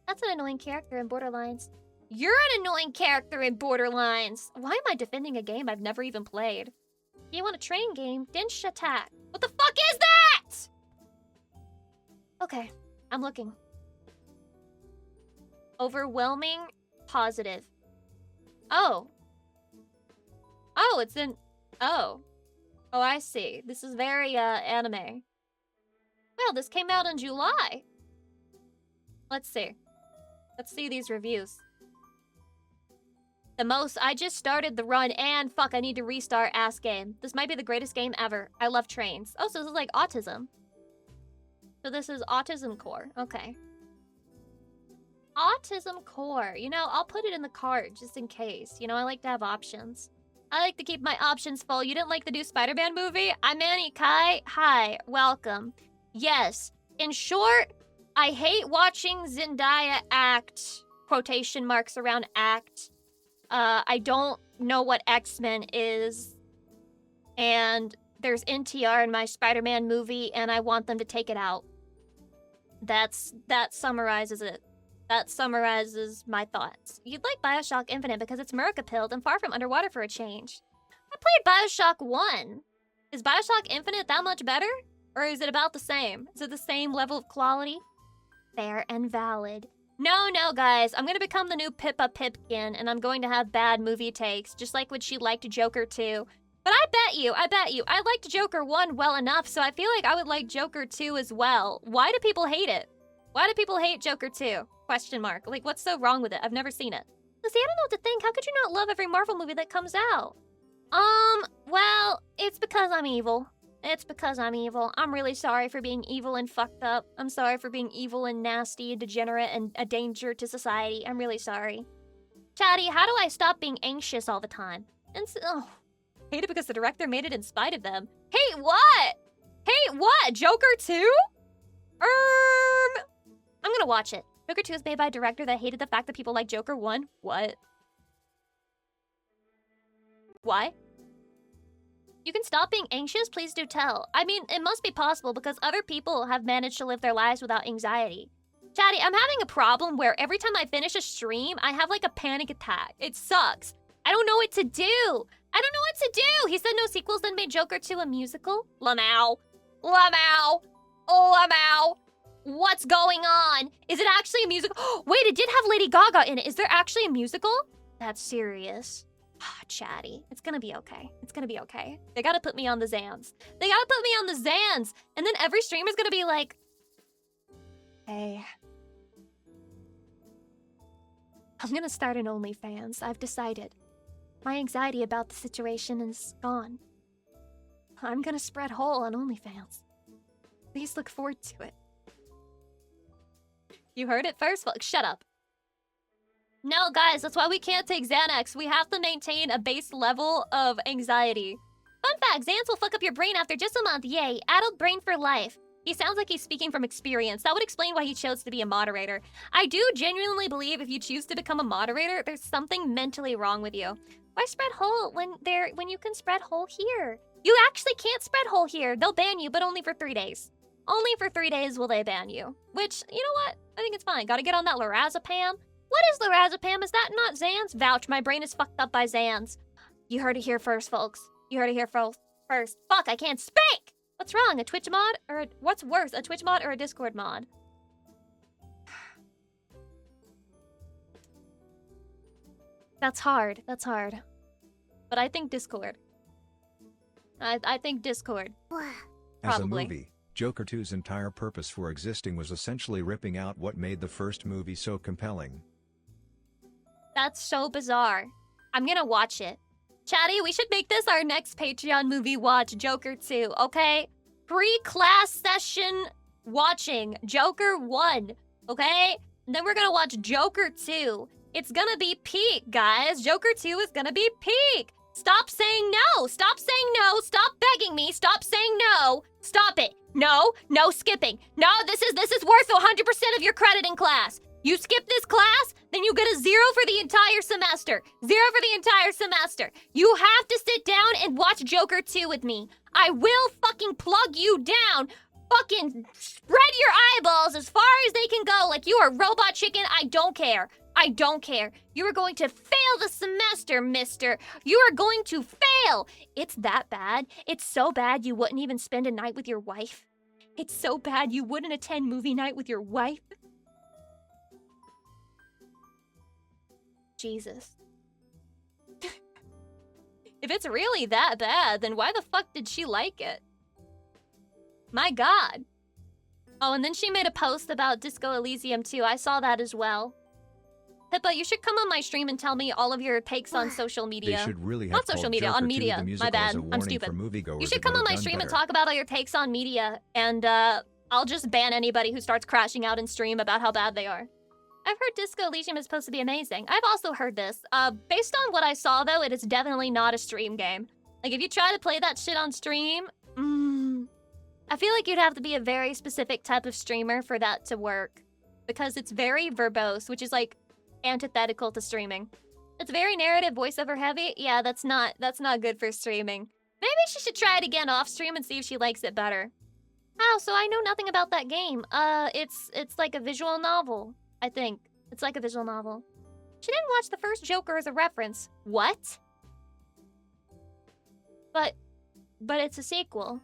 That's an annoying character in Borderlands. You're an annoying character in Borderlands. Why am I defending a game I've never even played? You want a train game? Dinch attack. What the fuck is that? Okay, I'm looking. Overwhelming, positive. Oh. Oh, it's in... Oh. Oh, I see. This is very, anime. Well, this came out in July. Let's see. Let's see these reviews. The most, I just started the run and fuck, I need to restart ass game. This might be the greatest game ever. I love trains. Oh, so this is like autism. So this is Autism Core. Okay. Autism Core. You know, I'll put it in the cart just in case. You know, I like to have options. I like to keep my options full. You didn't like the new Spider-Man movie? I'm Annie Kai. Hi, welcome. Yes. In short, I hate watching Zendaya act. Quotation marks around act. I don't know what X-Men is. And there's NTR in my Spider-Man movie, and I want them to take it out. That summarizes it. That summarizes my thoughts. You'd like Bioshock Infinite because it's America-pilled and far from underwater for a change. I played Bioshock 1. Is Bioshock Infinite that much better? Or is it about the same? Is it the same level of quality? Fair and valid. No, guys. I'm gonna become the new Pippa Pipkin, and I'm going to have bad movie takes, just like when she liked Joker 2. But I bet you, I liked Joker 1 well enough, so I feel like I would like Joker 2 as well. Why do people hate it? Why do people hate Joker 2? Question mark. Like, what's so wrong with it? I've never seen it. See, I don't know what to think. How could you not love every Marvel movie that comes out? Well, it's because I'm evil. It's because I'm evil. I'm really sorry for being evil and fucked up. I'm sorry for being evil and nasty and degenerate and a danger to society. I'm really sorry. Chatty, how do I stop being anxious all the time? And hate it because the director made it in spite of them. Hate what? Hate what? Joker 2? I'm gonna watch it. Joker 2 is made by a director that hated the fact that people like Joker 1. What? Why? You can stop being anxious? Please do tell. I mean, it must be possible because other people have managed to live their lives without anxiety. Chatty, I'm having a problem where every time I finish a stream, I have like a panic attack. It sucks. I don't know what to do. I don't know what to do. He said no sequels then made Joker 2 a musical? Lamau. Lamau. Lamau. What's going on? Is it actually a musical? Wait, it did have Lady Gaga in it. Is there actually a musical? That's serious. Chatty. It's gonna be okay. It's gonna be okay. They gotta put me on the Zans. They gotta put me on the Zans. And then every streamer's gonna be like, hey, I'm gonna start an OnlyFans. I've decided. My anxiety about the situation is gone. I'm gonna spread whole on OnlyFans. Please look forward to it. You heard it first, folks. Shut up. No, guys, that's why we can't take Xanax. We have to maintain a base level of anxiety. Fun fact, Xans will fuck up your brain after just a month. Yay, adult brain for life. He sounds like he's speaking from experience. That would explain why he chose to be a moderator. I do genuinely believe if you choose to become a moderator, there's something mentally wrong with you. Why spread whole when you can spread whole here? You actually can't spread whole here. They'll ban you, but only for 3 days. Only for 3 days will they ban you. Which, you know what? I think it's fine. Gotta get on that lorazepam. What is lorazepam? Is that not Xans? Vouch, my brain is fucked up by Xans. You heard it here first, folks. You heard it here first. Fuck, I can't speak! What's wrong, a Twitch mod? Or what's worse, a Twitch mod or a Discord mod? That's hard. That's hard. But I think Discord. I think Discord. As a movie, Joker 2's entire purpose for existing was essentially ripping out what made the first movie so compelling. That's so bizarre. I'm gonna watch it. Chatty, we should make this our next Patreon movie watch, Joker 2, okay? Pre-class session watching Joker 1, okay? And then we're gonna watch Joker 2. It's gonna be peak, guys. Joker 2 is gonna be peak. Stop saying no. Stop saying no. Stop begging me. Stop saying no. Stop it. No skipping. No, this is worth 100% of your credit in class. You skip this class, then you get a 0 for the entire semester. 0 for the entire semester. You have to sit down and watch Joker 2 with me. I will fucking plug you down. Fucking spread your eyeballs as far as they can go like you are robot chicken. I don't care. I don't care. You are going to fail the semester, mister. You are going to fail. It's that bad. It's so bad you wouldn't even spend a night with your wife. It's so bad you wouldn't attend movie night with your wife. Jesus. If it's really that bad, then why the fuck did she like it? My God. Oh, and then she made a post about Disco Elysium too. I saw that as well. Pippa, you should come on my stream and tell me all of your takes on social media. They should really have Not social media, on media. My bad. I'm stupid. You should come on my stream and talk about all your takes on media, and I'll just ban anybody who starts crashing out in stream about how bad they are. I've heard Disco Elysium is supposed to be amazing. I've also heard this. Based on what I saw, though, it is definitely not a stream game. Like, if you try to play that shit on stream, I feel like you'd have to be a very specific type of streamer for that to work. Because it's very verbose, which is, like, antithetical to streaming. It's very narrative, voiceover heavy. Yeah, that's not good for streaming. Maybe she should try it again off stream and see if she likes it better. Oh, so I know nothing about that game. It's like a visual novel, I think. It's like a visual novel. She didn't watch the first Joker as a reference. What? But it's a sequel.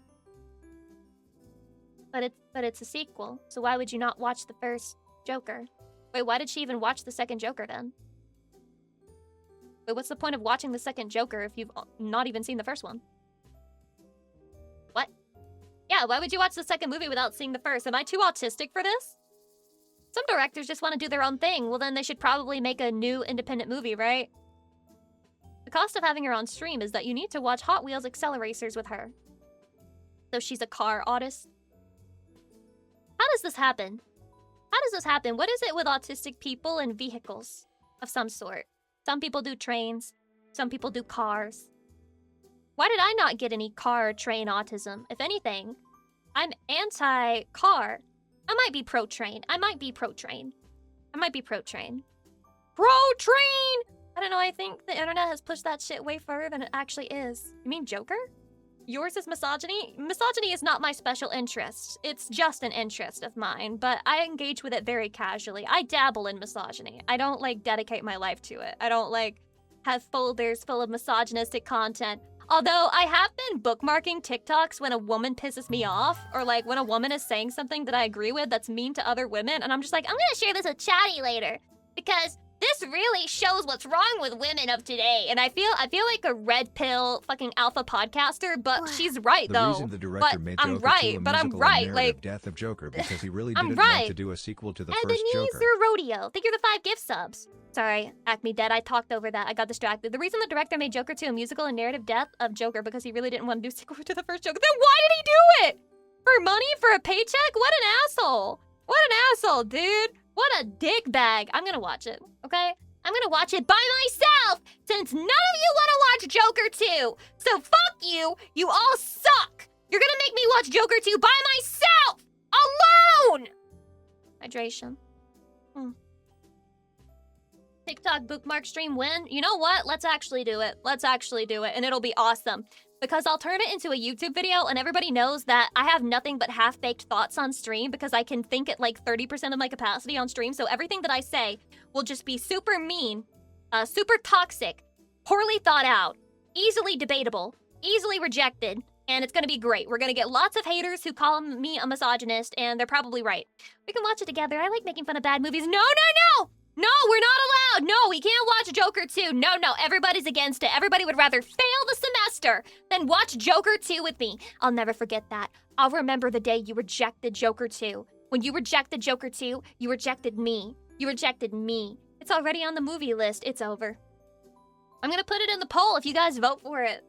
But it's a sequel. So why would you not watch the first Joker? Wait, why did she even watch the second Joker then? Wait, what's the point of watching the second Joker if you've not even seen the first one? What? Yeah, why would you watch the second movie without seeing the first? Am I too autistic for this? Some directors just want to do their own thing. Well, then they should probably make a new independent movie, right? The cost of having her on stream is that you need to watch Hot Wheels Acceleracers with her. So she's a car artist. How does this happen? How does this happen? What is it with autistic people and vehicles of some sort? Some people do trains. Some people do cars. Why did I not get any car or train autism? If anything, I'm anti-car. I might be pro-train. I might be pro-train. I might be pro-train. Pro-train! I don't know, I think the internet has pushed that shit way further than it actually is. You mean Joker? Yours is misogyny? Misogyny is not my special interest. It's just an interest of mine, but I engage with it very casually. I dabble in misogyny. I don't, like, dedicate my life to it. I don't, like, have folders full of misogynistic content. Although I have been bookmarking TikToks when a woman pisses me off, or, like, when a woman is saying something that I agree with that's mean to other women, and I'm just like, I'm gonna share this with Chatty later, because this really shows what's wrong with women of today. And I feel like a red pill fucking alpha podcaster, but she's right though. The reason the director made I'm Joker right, 2 a but I'm musical right. and Like, death of Joker because he really didn't right. want to do a sequel to the first Joker. Ebenezer Rodeo. Thank you for the 5 gift subs. Sorry, Acme Dead. I talked over that. I got distracted. The reason the director made Joker 2 a musical and narrative death of Joker because he really didn't want to do a sequel to the first Joker. Then why did he do it? For money? For a paycheck? What an asshole. What an asshole, dude. What a dick bag. I'm gonna watch it, okay? I'm gonna watch it by myself, since none of you wanna watch Joker 2. So fuck you, you all suck. You're gonna make me watch Joker 2 by myself, alone. Hydration. TikTok bookmark stream when? You know what? Let's actually do it. Let's actually do it, and it'll be awesome. Because I'll turn it into a YouTube video, and everybody knows that I have nothing but half-baked thoughts on stream because I can think at like 30% of my capacity on stream, so everything that I say will just be super mean, super toxic, poorly thought out, easily debatable, easily rejected, and it's gonna be great. We're gonna get lots of haters who call me a misogynist, and they're probably right. We can watch it together. I like making fun of bad movies. No! No, we're not allowed. No, we can't watch Joker 2. No, everybody's against it. Everybody would rather fail the semester than watch Joker 2 with me. I'll never forget that. I'll remember the day you rejected Joker 2. When you rejected Joker 2, you rejected me. You rejected me. It's already on the movie list. It's over. I'm gonna put it in the poll if you guys vote for it.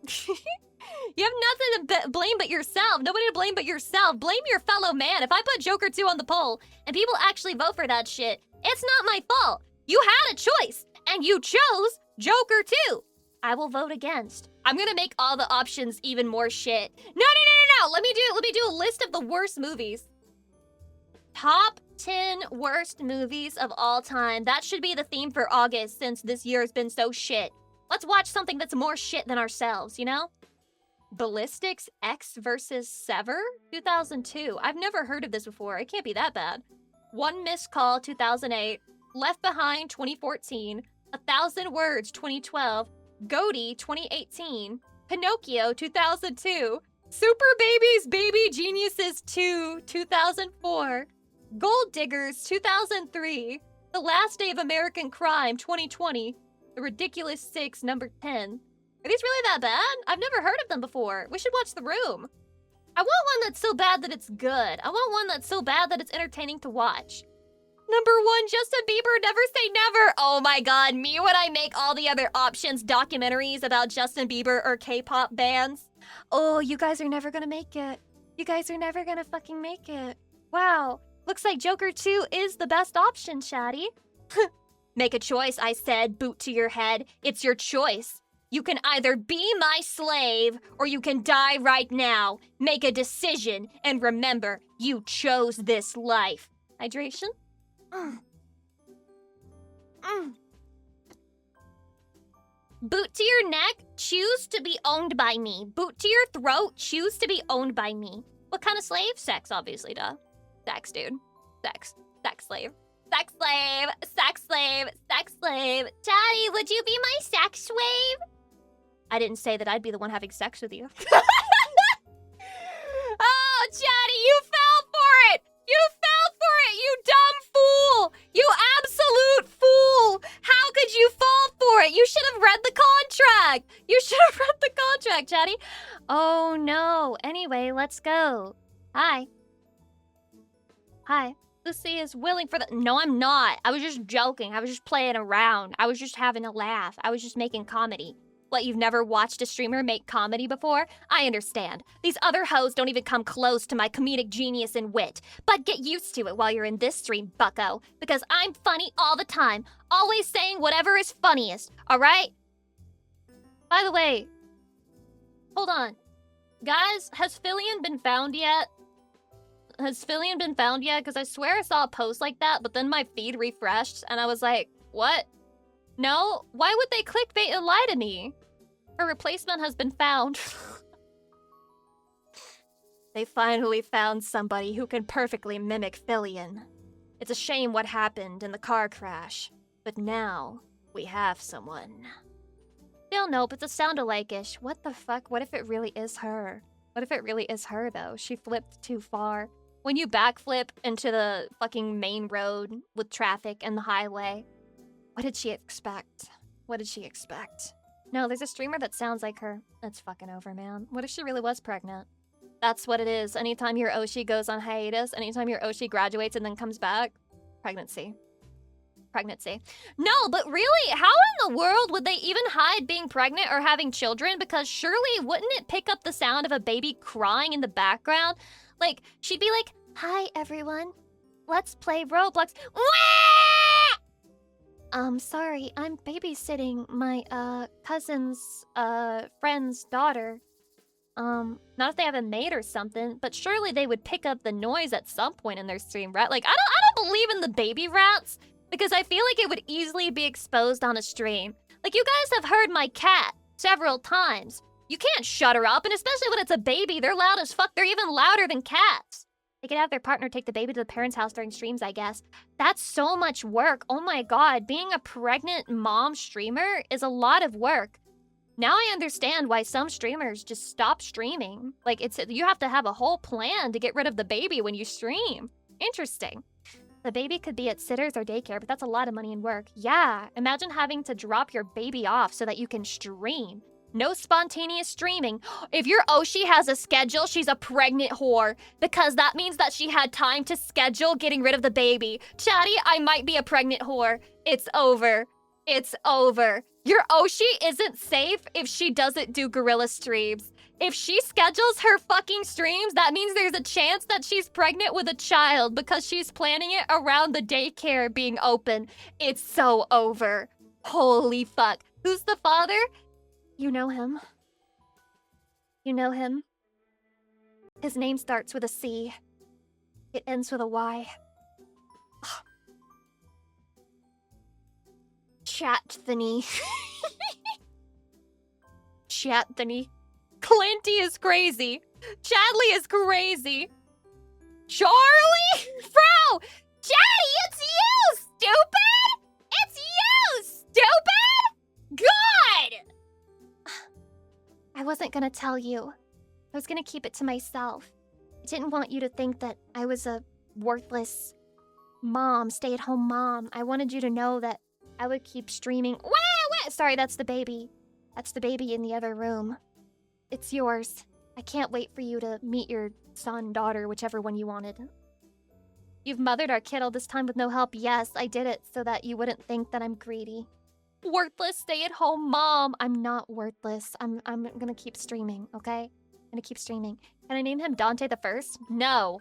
You have nothing to blame but yourself. Nobody to blame but yourself. Blame your fellow man. If I put Joker 2 on the poll and people actually vote for that shit, it's not my fault. You had a choice, and you chose Joker 2. I will vote against. I'm gonna make all the options even more shit. No. Let me do a list of the worst movies. Top 10 worst movies of all time. That should be the theme for August since this year has been so shit. Let's watch something that's more shit than ourselves, you know? Ballistics X versus Sever? 2002. I've never heard of this before. It can't be that bad. One Missed Call, 2008. Left Behind, 2014. 1,000 Words, 2012. Goaty, 2018. Pinocchio, 2002. Super Babies Baby Geniuses 2, 2004. Gold Diggers, 2003. The Last Day of American Crime, 2020. The Ridiculous Six, number 10. Are these really that bad? I've never heard of them before. We should watch The Room. I want one that's so bad that it's good. I want one that's so bad that it's entertaining to watch. Number 1, Justin Bieber, Never Say Never. Oh my god, me when I make all the other options documentaries about Justin Bieber or K-pop bands. Oh, you guys are never gonna make it. You guys are never gonna fucking make it. Wow, looks like Joker 2 is the best option, Chatty. Make a choice, I said, boot to your head. It's your choice. You can either be my slave or you can die right now. Make a decision and remember, you chose this life. Hydration? Boot to your neck, choose to be owned by me. Boot to your throat, choose to be owned by me. What kind of slave? Sex, obviously, duh. Sex, dude. Sex. Sex slave. Sex slave. Sex slave. Sex slave. Daddy, would you be my sex slave? I didn't say that I'd be the one having sex with you. Oh, Chatty, you fell for it! You fell for it, you dumb fool! You absolute fool! How could you fall for it? You should have read the contract! You should have read the contract, Chatty. Oh, no. Anyway, let's go. Hi. Hi. Lucy is willing for the... No, I'm not. I was just joking. I was just playing around. I was just having a laugh. I was just making comedy. What, you've never watched a streamer make comedy before? I understand. These other hoes don't even come close to my comedic genius and wit. But get used to it while you're in this stream, bucko. Because I'm funny all the time. Always saying whatever is funniest, alright? By the way, hold on. Guys, has Fillion been found yet? Has Fillion been found yet? Because I swear I saw a post like that, but then my feed refreshed and I was like, what? No? Why would they clickbait and lie to me? Her replacement has been found. They finally found somebody who can perfectly mimic Fillion. It's a shame what happened in the car crash, but now we have someone. Still nope, it's a sound-alike-ish. What the fuck? What if it really is her? What if it really is her, though? She flipped too far. When you backflip into the fucking main road with traffic and the highway, what did she expect? What did she expect? No, there's a streamer that sounds like her. That's fucking over, man. What if she really was pregnant? That's what it is. Anytime your Oshi goes on hiatus, anytime your Oshi graduates and then comes back, pregnancy. Pregnancy. No, but really, how in the world would they even hide being pregnant or having children? Because surely wouldn't it pick up the sound of a baby crying in the background? Like, she'd be like, "Hi, everyone. Let's play Roblox." Wah! Sorry, I'm babysitting my, cousin's, friend's daughter. Not if they have a maid or something, but surely they would pick up the noise at some point in their stream, right? Like, I don't believe in the baby rats, because I feel like it would easily be exposed on a stream. Like, you guys have heard my cat several times. You can't shut her up, and especially when it's a baby, they're loud as fuck. They're even louder than cats. They could have their partner take the baby to the parents' house during streams, I guess. That's so much work. Oh my god, being a pregnant mom streamer is a lot of work. Now I understand why some streamers just stop streaming. Like, you have to have a whole plan to get rid of the baby when you stream. Interesting. The baby could be at sitters or daycare, but that's a lot of money and work. Yeah, imagine having to drop your baby off so that you can stream. No spontaneous streaming. If your Oshi has a schedule, she's a pregnant whore. Because that means that she had time to schedule getting rid of the baby. Chatty, I might be a pregnant whore. It's over. It's over. Your Oshi isn't safe if she doesn't do gorilla streams. If she schedules her fucking streams, that means there's a chance that she's pregnant with a child because she's planning it around the daycare being open. It's so over. Holy fuck. Who's the father? You know him. You know him. His name starts with a C. It ends with a Y. Chatthany. Chatthany. Clinty is crazy. Chadley is crazy. Charlie? Bro! Chatty, it's you, stupid! It's you, stupid! God! I wasn't gonna tell you. I was gonna keep it to myself. I didn't want you to think that I was a worthless mom, stay-at-home mom. I wanted you to know that I would keep streaming. Wah! Sorry, that's the baby. That's the baby in the other room. It's yours. I can't wait for you to meet your son, daughter, whichever one you wanted. You've mothered our kid all this time with no help. Yes, I did it so that you wouldn't think that I'm greedy. Worthless stay-at-home mom. I'm not worthless. I'm gonna keep streaming, okay? I'm gonna keep streaming. Can I name him Dante the First? No.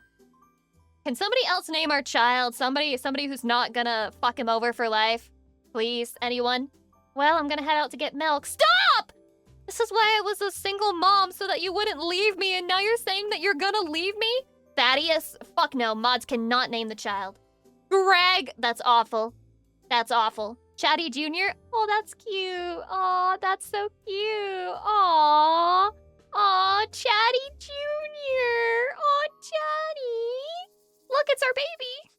Can somebody else name our child? Somebody who's not gonna fuck him over for life? Please, anyone? Well, I'm gonna head out to get milk. Stop! This is why I was a single mom, so that you wouldn't leave me, and now you're saying that you're gonna leave me? Thaddeus? Fuck no, mods cannot name the child. Greg? That's awful. That's awful. Chatty Jr.? Oh, that's cute. Oh, that's so cute. Aw. Aw, Chatty Jr. Aw, Chatty. Look, it's our baby.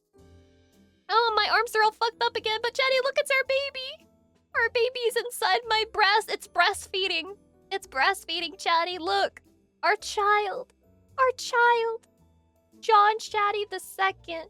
Oh, my arms are all fucked up again, but Chatty, look, it's our baby. Our baby's inside my breast. It's breastfeeding. It's breastfeeding, Chatty. Look. Our child. Our child. John Chatty the Second.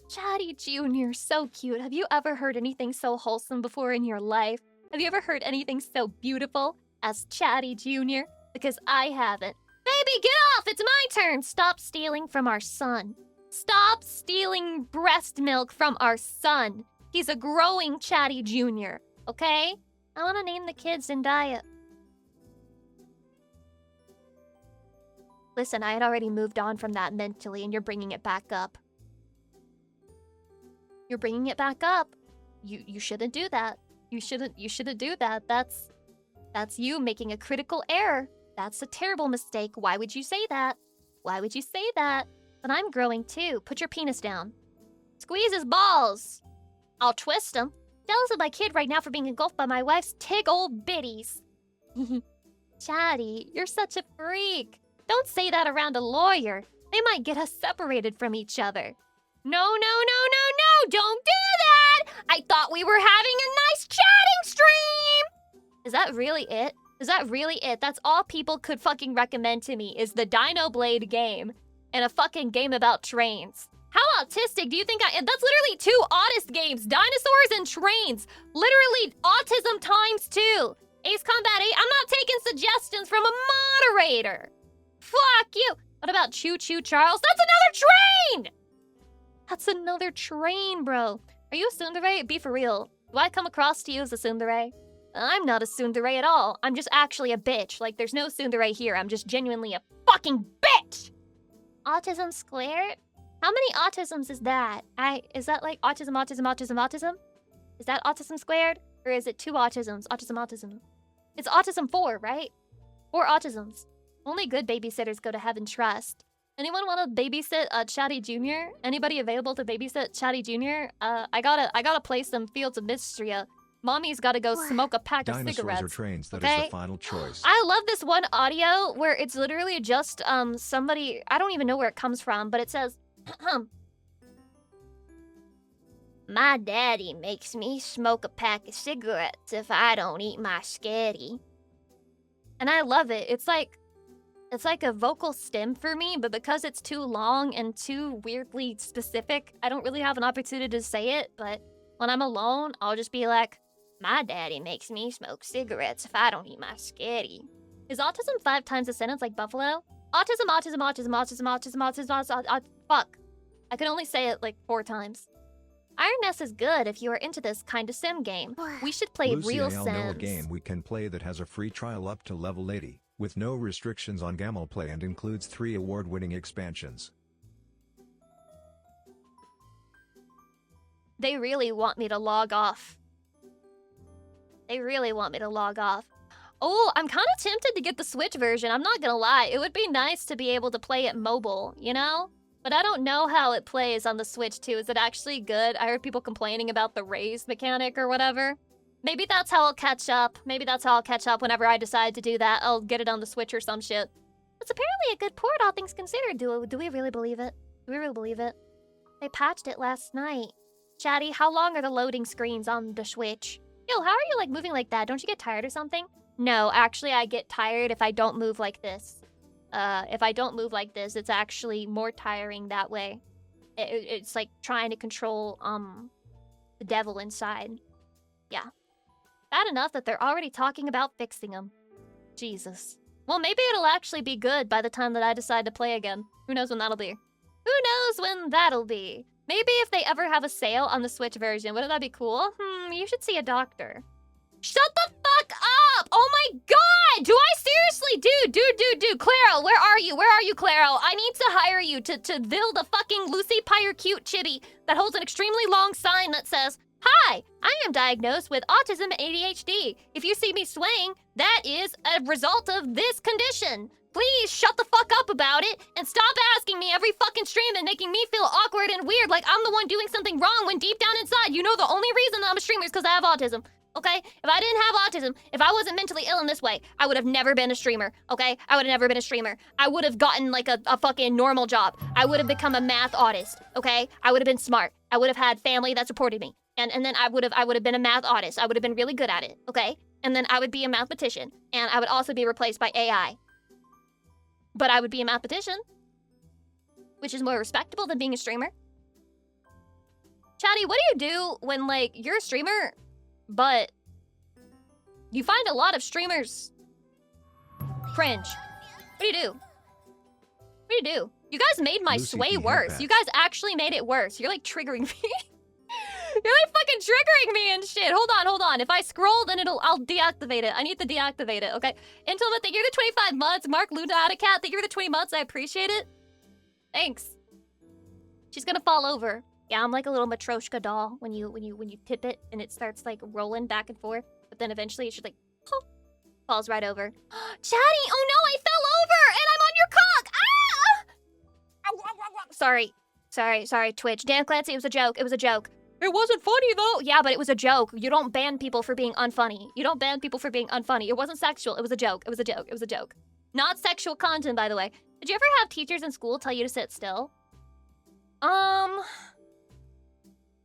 Chatty Jr. So cute. Have you ever heard anything so wholesome before in your life? Have you ever heard anything so beautiful as Chatty Jr.? Because I haven't. Baby, get off! It's my turn! Stop stealing from our son. Stop stealing breast milk from our son. He's a growing Chatty Jr., okay? I want to name the kids Zendaya. Listen, I had already moved on from that mentally, and you're bringing it back up. You're bringing it back up. You shouldn't do that. You shouldn't do that. That's you making a critical error. That's a terrible mistake. Why would you say that? Why would you say that? But I'm growing too. Put your penis down. Squeeze his balls. I'll twist him. Jealous of my kid right now for being engulfed by my wife's tig old biddies. Chatty, you're such a freak. Don't say that around a lawyer. They might get us separated from each other. No, don't do that! I thought we were having a nice chatting stream! Is that really it? Is that really it? That's all people could fucking recommend to me is the Dino Blade game and a fucking game about trains. How autistic do you think I am? That's literally 2 oddest games. Dinosaurs and trains. Literally autism times 2. Ace Combat 8, I'm not taking suggestions from a moderator. Fuck you. What about Choo Choo Charles? That's another train! That's another train, bro. Are you a tsundere? Be for real. Do I come across to you as a tsundere? I'm not a tsundere at all. I'm just actually a bitch. Like, there's no tsundere here. I'm just genuinely a fucking bitch! Autism squared? How many autisms is that? Is that like autism? Is that autism squared? Or is it 2 autisms? Autism. It's autism 4, right? 4 autisms. Only good babysitters go to heaven, trust. Anyone want to babysit Chatty Jr.? Anybody available to babysit Chatty Jr.? I gotta play some Fields of Mystery. Mommy's gotta go smoke a pack of cigarettes. Dinosaurs or trains, that is the final choice. I love this one audio where it's literally just somebody, I don't even know where it comes from, but it says, my daddy makes me smoke a pack of cigarettes if I don't eat my sketty. And I love it. It's like a vocal stem for me, but because it's too long and too weirdly specific, I don't really have an opportunity to say it, but when I'm alone, I'll just be like, my daddy makes me smoke cigarettes if I don't eat my sketty. Is autism 5 times a sentence like Buffalo? Autism. Fuck. I can only say it like 4 times. Iron Nest is good if you are into this kind of sim game. We should play Lucy, real I'll know a sims. game we can play that has a free trial up to level 80, with no restrictions on gameplay and includes 3 award-winning expansions. They really want me to log off. Oh, I'm kind of tempted to get the Switch version. I'm not gonna lie. It would be nice to be able to play it mobile, you know? But I don't know how it plays on the Switch too. Is it actually good? I heard people complaining about the raise mechanic or whatever. Maybe that's how I'll catch up. Maybe that's how I'll catch up whenever I decide to do that. I'll get it on the Switch or some shit. It's apparently a good port, all things considered. Do we really believe it? Do we really believe it? They patched it last night. Chatty, how long are the loading screens on the Switch? Yo, how are you, like, moving like that? Don't you get tired or something? No, actually, I get tired if I don't move like this. If I don't move like this, it's actually more tiring that way. It's like trying to control, the devil inside. Yeah. Bad enough that they're already talking about fixing them. Jesus. Well, maybe it'll actually be good by the time that I decide to play again. Who knows when that'll be? Who knows when that'll be? Maybe if they ever have a sale on the Switch version, wouldn't that be cool? You should see a doctor. Shut the fuck up! Oh my god! Do I seriously? Dude. Claro, where are you? Where are you, Claro? I need to hire you to build a fucking Lucy Pyre cute chibi that holds an extremely long sign that says, "Hi, I am diagnosed with autism and ADHD. If you see me swaying, that is a result of this condition. Please shut the fuck up about it and stop asking me every fucking stream and making me feel awkward and weird like I'm the one doing something wrong when deep down inside you know the only reason that I'm a streamer is because I have autism. Okay? If I didn't have autism, if I wasn't mentally ill in this way, I would have never been a streamer, okay? I would have never been a streamer. I would have gotten like a fucking normal job. I would have become a math artist, okay? I would have been smart. I would have had family that supported me. And then I would have been a math artist. I would have been really good at it, okay? And then I would be a mathematician. And I would also be replaced by AI. But I would be a mathematician, which is more respectable than being a streamer. Chatty, what do you do when, like, you're a streamer, but you find a lot of streamers cringe? What do you do? What do you do? You guys made my Lucy sway P. worse. Headbath. You guys actually made it worse. You're, like, triggering me. You're, like, fucking triggering me and shit. Hold on. If I scroll, then I'll deactivate it. I need to deactivate it, okay? Intimate, thank you for the 25 months. Mark Lunatica, thank you for the 20 months. I appreciate it. Thanks. She's gonna fall over. Yeah, I'm like a little Matryoshka doll when you tip it and it starts like rolling back and forth, but then eventually it should like falls right over. Chatty, oh no, I fell over and I'm on your cock. Ah! Sorry, Twitch. Dan Clancy, it was a joke. It was a joke. It wasn't funny though. Yeah, but it was a joke. You don't ban people for being unfunny. You don't ban people for being unfunny. It wasn't sexual. It was a joke. It was a joke. It was a joke. Not sexual content, by the way. Did you ever have teachers in school tell you to sit still?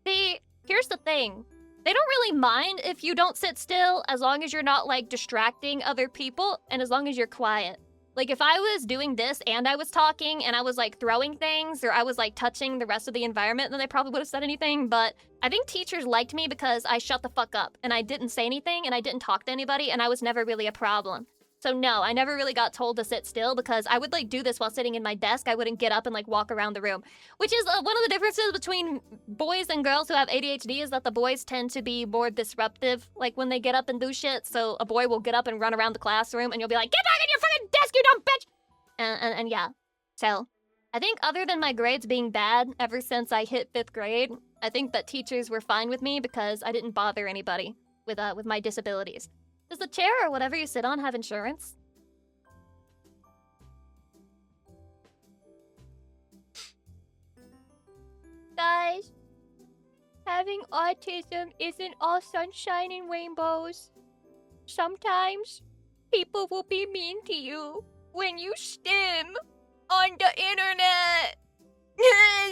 See, here's the thing. They don't really mind if you don't sit still as long as you're not, like, distracting other people and as long as you're quiet. Like, if I was doing this and I was talking and I was, like, throwing things or I was, like, touching the rest of the environment, then they probably would have said anything. But I think teachers liked me because I shut the fuck up and I didn't say anything and I didn't talk to anybody and I was never really a problem. So no, I never really got told to sit still because I would, like, do this while sitting in my desk. I wouldn't get up and, like, walk around the room. Which is one of the differences between boys and girls who have ADHD is that the boys tend to be more disruptive, like, when they get up and do shit. So a boy will get up and run around the classroom and you'll be like, get back in your fucking desk, you dumb bitch! And yeah. So I think other than my grades being bad ever since I hit 5th grade, I think that teachers were fine with me because I didn't bother anybody with my disabilities. Does the chair or whatever you sit on have insurance? Guys, having autism isn't all sunshine and rainbows. Sometimes people will be mean to you when you stim on the internet.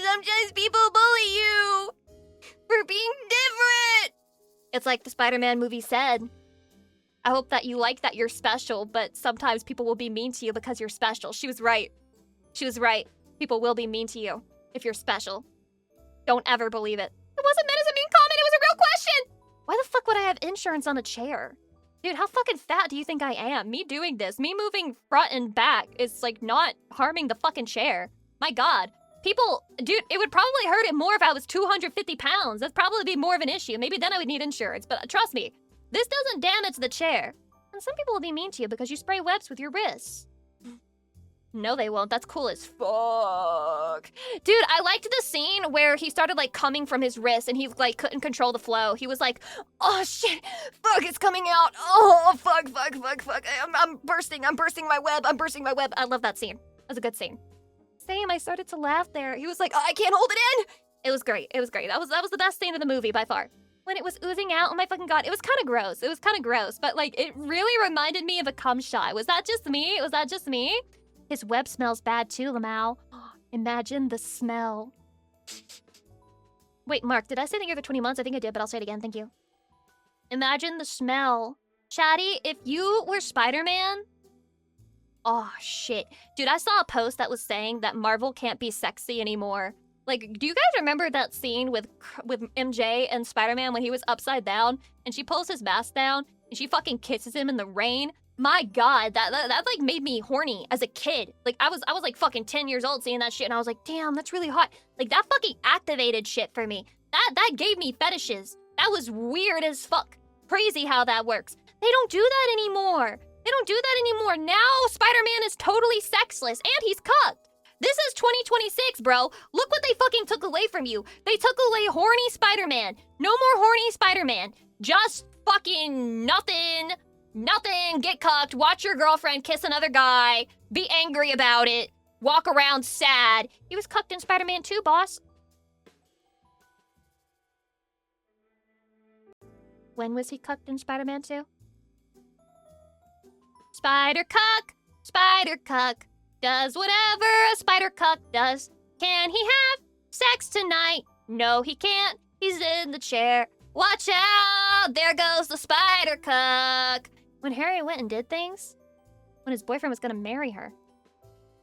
Sometimes people bully you for being different. It's like the Spider-Man movie said. I hope that you like that you're special, but sometimes people will be mean to you because you're special. She was right. She was right. People will be mean to you if you're special. Don't ever believe it. It wasn't meant as a mean comment. It was a real question. Why the fuck would I have insurance on a chair? Dude, how fucking fat do you think I am? Me doing this, me moving front and back is like not harming the fucking chair. My God. People, dude, it would probably hurt it more if I was 250 pounds. That'd probably be more of an issue. Maybe then I would need insurance, but trust me. This doesn't damage the chair. And some people will be mean to you because you spray webs with your wrists. No, they won't. That's cool as fuck. Dude, I liked the scene where he started, like, coming from his wrist and he, like, couldn't control the flow. He was like, oh, shit. Fuck, it's coming out. Oh, fuck. I'm bursting my web. I love that scene. That was a good scene. Same, I started to laugh there. He was like, oh, I can't hold it in. It was great. That was the best scene of the movie by far. when it was oozing out. Oh my fucking god. It was kind of gross. It was kind of gross. But like, it really reminded me of a cum shot. Was that just me? Was that just me? His web smells bad too, Lamau. Imagine the smell. Wait, Mark, did I say the year of the 20 months? I think I did, but I'll say it again. Thank you. Imagine the smell. Chatty, if you were Spider-Man... Oh, shit. Dude, I saw a post that was saying that Marvel can't be sexy anymore. Like, do you guys remember that scene with MJ and Spider-Man when he was upside down and she pulls his mask down and she fucking kisses him in the rain? My god, that like made me horny as a kid. Like I was like fucking 10 years old seeing that shit and I was like, damn, that's really hot. Like that fucking activated shit for me. That gave me fetishes. That was weird as fuck. Crazy how that works. They don't do that anymore. They don't do that anymore. Now Spider-Man is totally sexless and he's cucked. This is 2026, bro. Look what they fucking took away from you. They took away horny Spider-Man. No more horny Spider-Man. Just fucking nothing. Nothing. Get cucked. Watch your girlfriend kiss another guy. Be angry about it. Walk around sad. He was cucked in Spider-Man 2, boss. When was he cucked in Spider-Man 2? Spider-cuck. Spider-cuck. Does whatever a spider-cuck does. Can he have sex tonight? No, he can't. He's in the chair. Watch out. There goes the spider-cuck. When Harry went and did things? When his boyfriend was gonna marry her.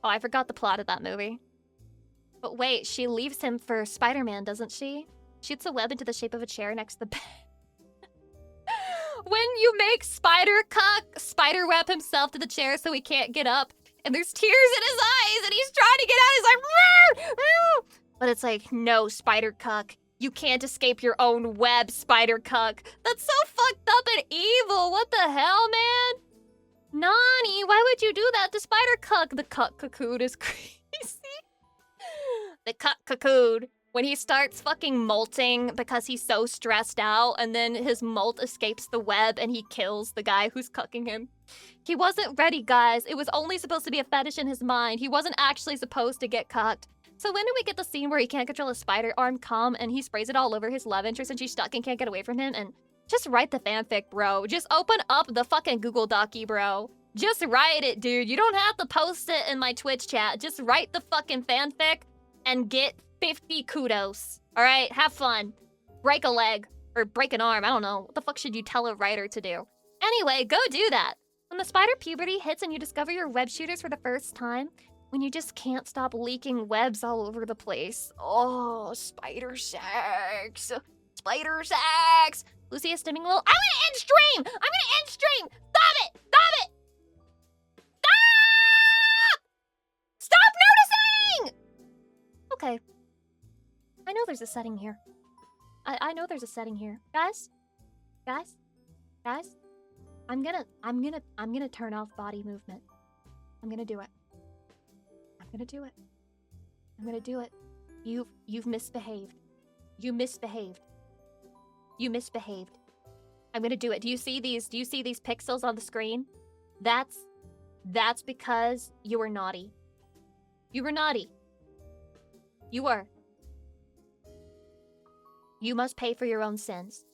Oh, I forgot the plot of that movie. But wait, she leaves him for Spider-Man, doesn't she? Shoots a web into the shape of a chair next to the bed. When you make Spider-cuck spiderweb himself to the chair so he can't get up, and there's tears in his eyes, and he's trying to get out, he's like, "Rrr, rrr." But it's like, no, Spider-cuck. You can't escape your own web, Spider-cuck. That's so fucked up and evil. What the hell, man? Nani, why would you do that to Spider-cuck? The cuck cocoon is crazy. The cuck cocoon. When he starts fucking molting because he's so stressed out, and then his molt escapes the web and he kills the guy who's cucking him. He wasn't ready, guys. It was only supposed to be a fetish in his mind. He wasn't actually supposed to get cucked. So when do we get the scene where he can't control his spider arm cum and he sprays it all over his love interest and she's stuck and can't get away from him? And just write the fanfic, bro. Just open up the fucking Google Docy, bro. Just write it, dude. You don't have to post it in my Twitch chat. Just write the fucking fanfic and get 50 kudos. All right, have fun. Break a leg or break an arm. I don't know. What the fuck should you tell a writer to do? Anyway, go do that. When the spider puberty hits and you discover your web shooters for the first time, when you just can't stop leaking webs all over the place. Oh, spider sex. Spider sex. Lucy is stimming a little. I'm gonna end stream! I'm gonna end stream! Stop it! Stop it! Stop! Stop noticing! Okay. I know there's a setting here. I know there's a setting here. Guys? Guys? Guys? I'm gonna turn off body movement. I'm gonna do it. I'm gonna do it. I'm gonna do it. You've misbehaved. You misbehaved. You misbehaved. I'm gonna do it. Do you see these pixels on the screen? That's because you were naughty. You were naughty. You were. You must pay for your own sins.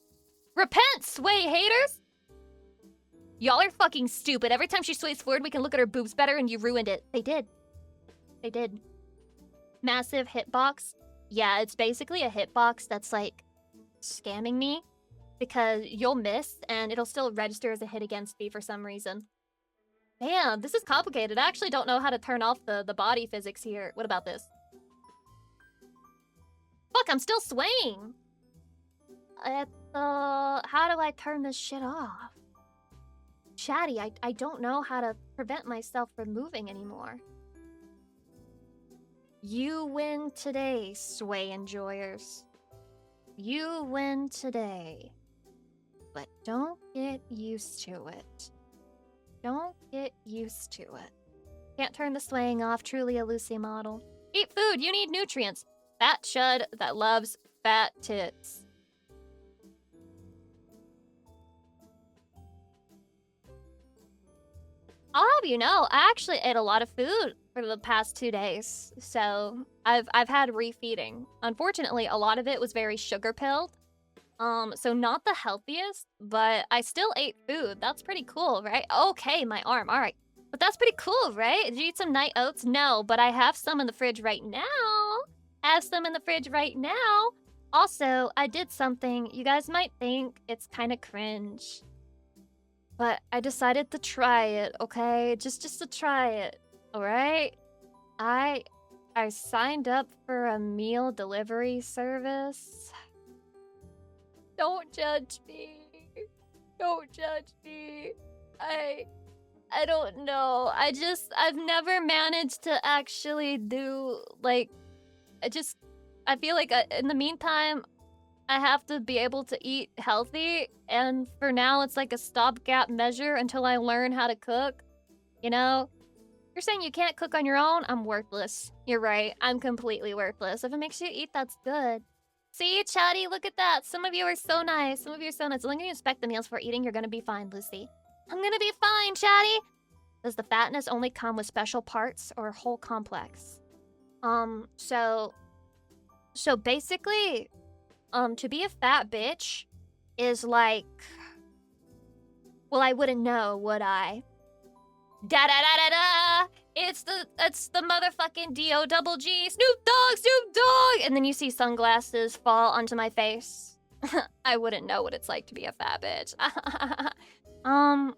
Repent, sway haters! Y'all are fucking stupid. Every time she sways forward, we can look at her boobs better, and you ruined it. They did. They did. Massive hitbox. Yeah, it's basically a hitbox that's like scamming me because you'll miss and it'll still register as a hit against me for some reason. Damn, this is complicated. I actually don't know how to turn off the body physics here. What about this? Fuck, I'm still swaying. How do I turn this shit off? Chatty, I don't know how to prevent myself from moving anymore. You win today, sway enjoyers. You win today. But don't get used to it. Don't get used to it. Can't turn the swaying off, truly a Lucy model. Eat food, you need nutrients. Fat chud that loves fat tits. I'll have you know, I actually ate a lot of food for the past 2 days, so I've had refeeding. Unfortunately, a lot of it was very sugar-pilled. So not the healthiest, but I still ate food. That's pretty cool, right? Okay, my arm. All right. But that's pretty cool, right? Did you eat some night oats? No, but I have some in the fridge right now. Have some in the fridge right now. Also, I did something you guys might think it's kind of cringe. But I decided to try it, okay? Just to try it, all right? I signed up for a meal delivery service. Don't judge me. Don't judge me. I don't know. I've never managed to actually do, like, I feel like in the meantime, I have to be able to eat healthy, and for now it's like a stopgap measure until I learn how to cook. You know? You're saying you can't cook on your own? I'm worthless. You're right. I'm completely worthless. If it makes you eat, that's good. See, Chatty, look at that. Some of you are so nice. Some of you are so nice. As long as you inspect the meals before eating, you're gonna be fine, Lucy. I'm gonna be fine, Chatty. Does the fatness only come with special parts or whole complex? So basically, to be a fat bitch is like, well, I wouldn't know, would I? Da da da da da! It's the motherfucking D-O-double-G, Snoop Dogg! And then you see sunglasses fall onto my face. I wouldn't know what it's like to be a fat bitch. I don't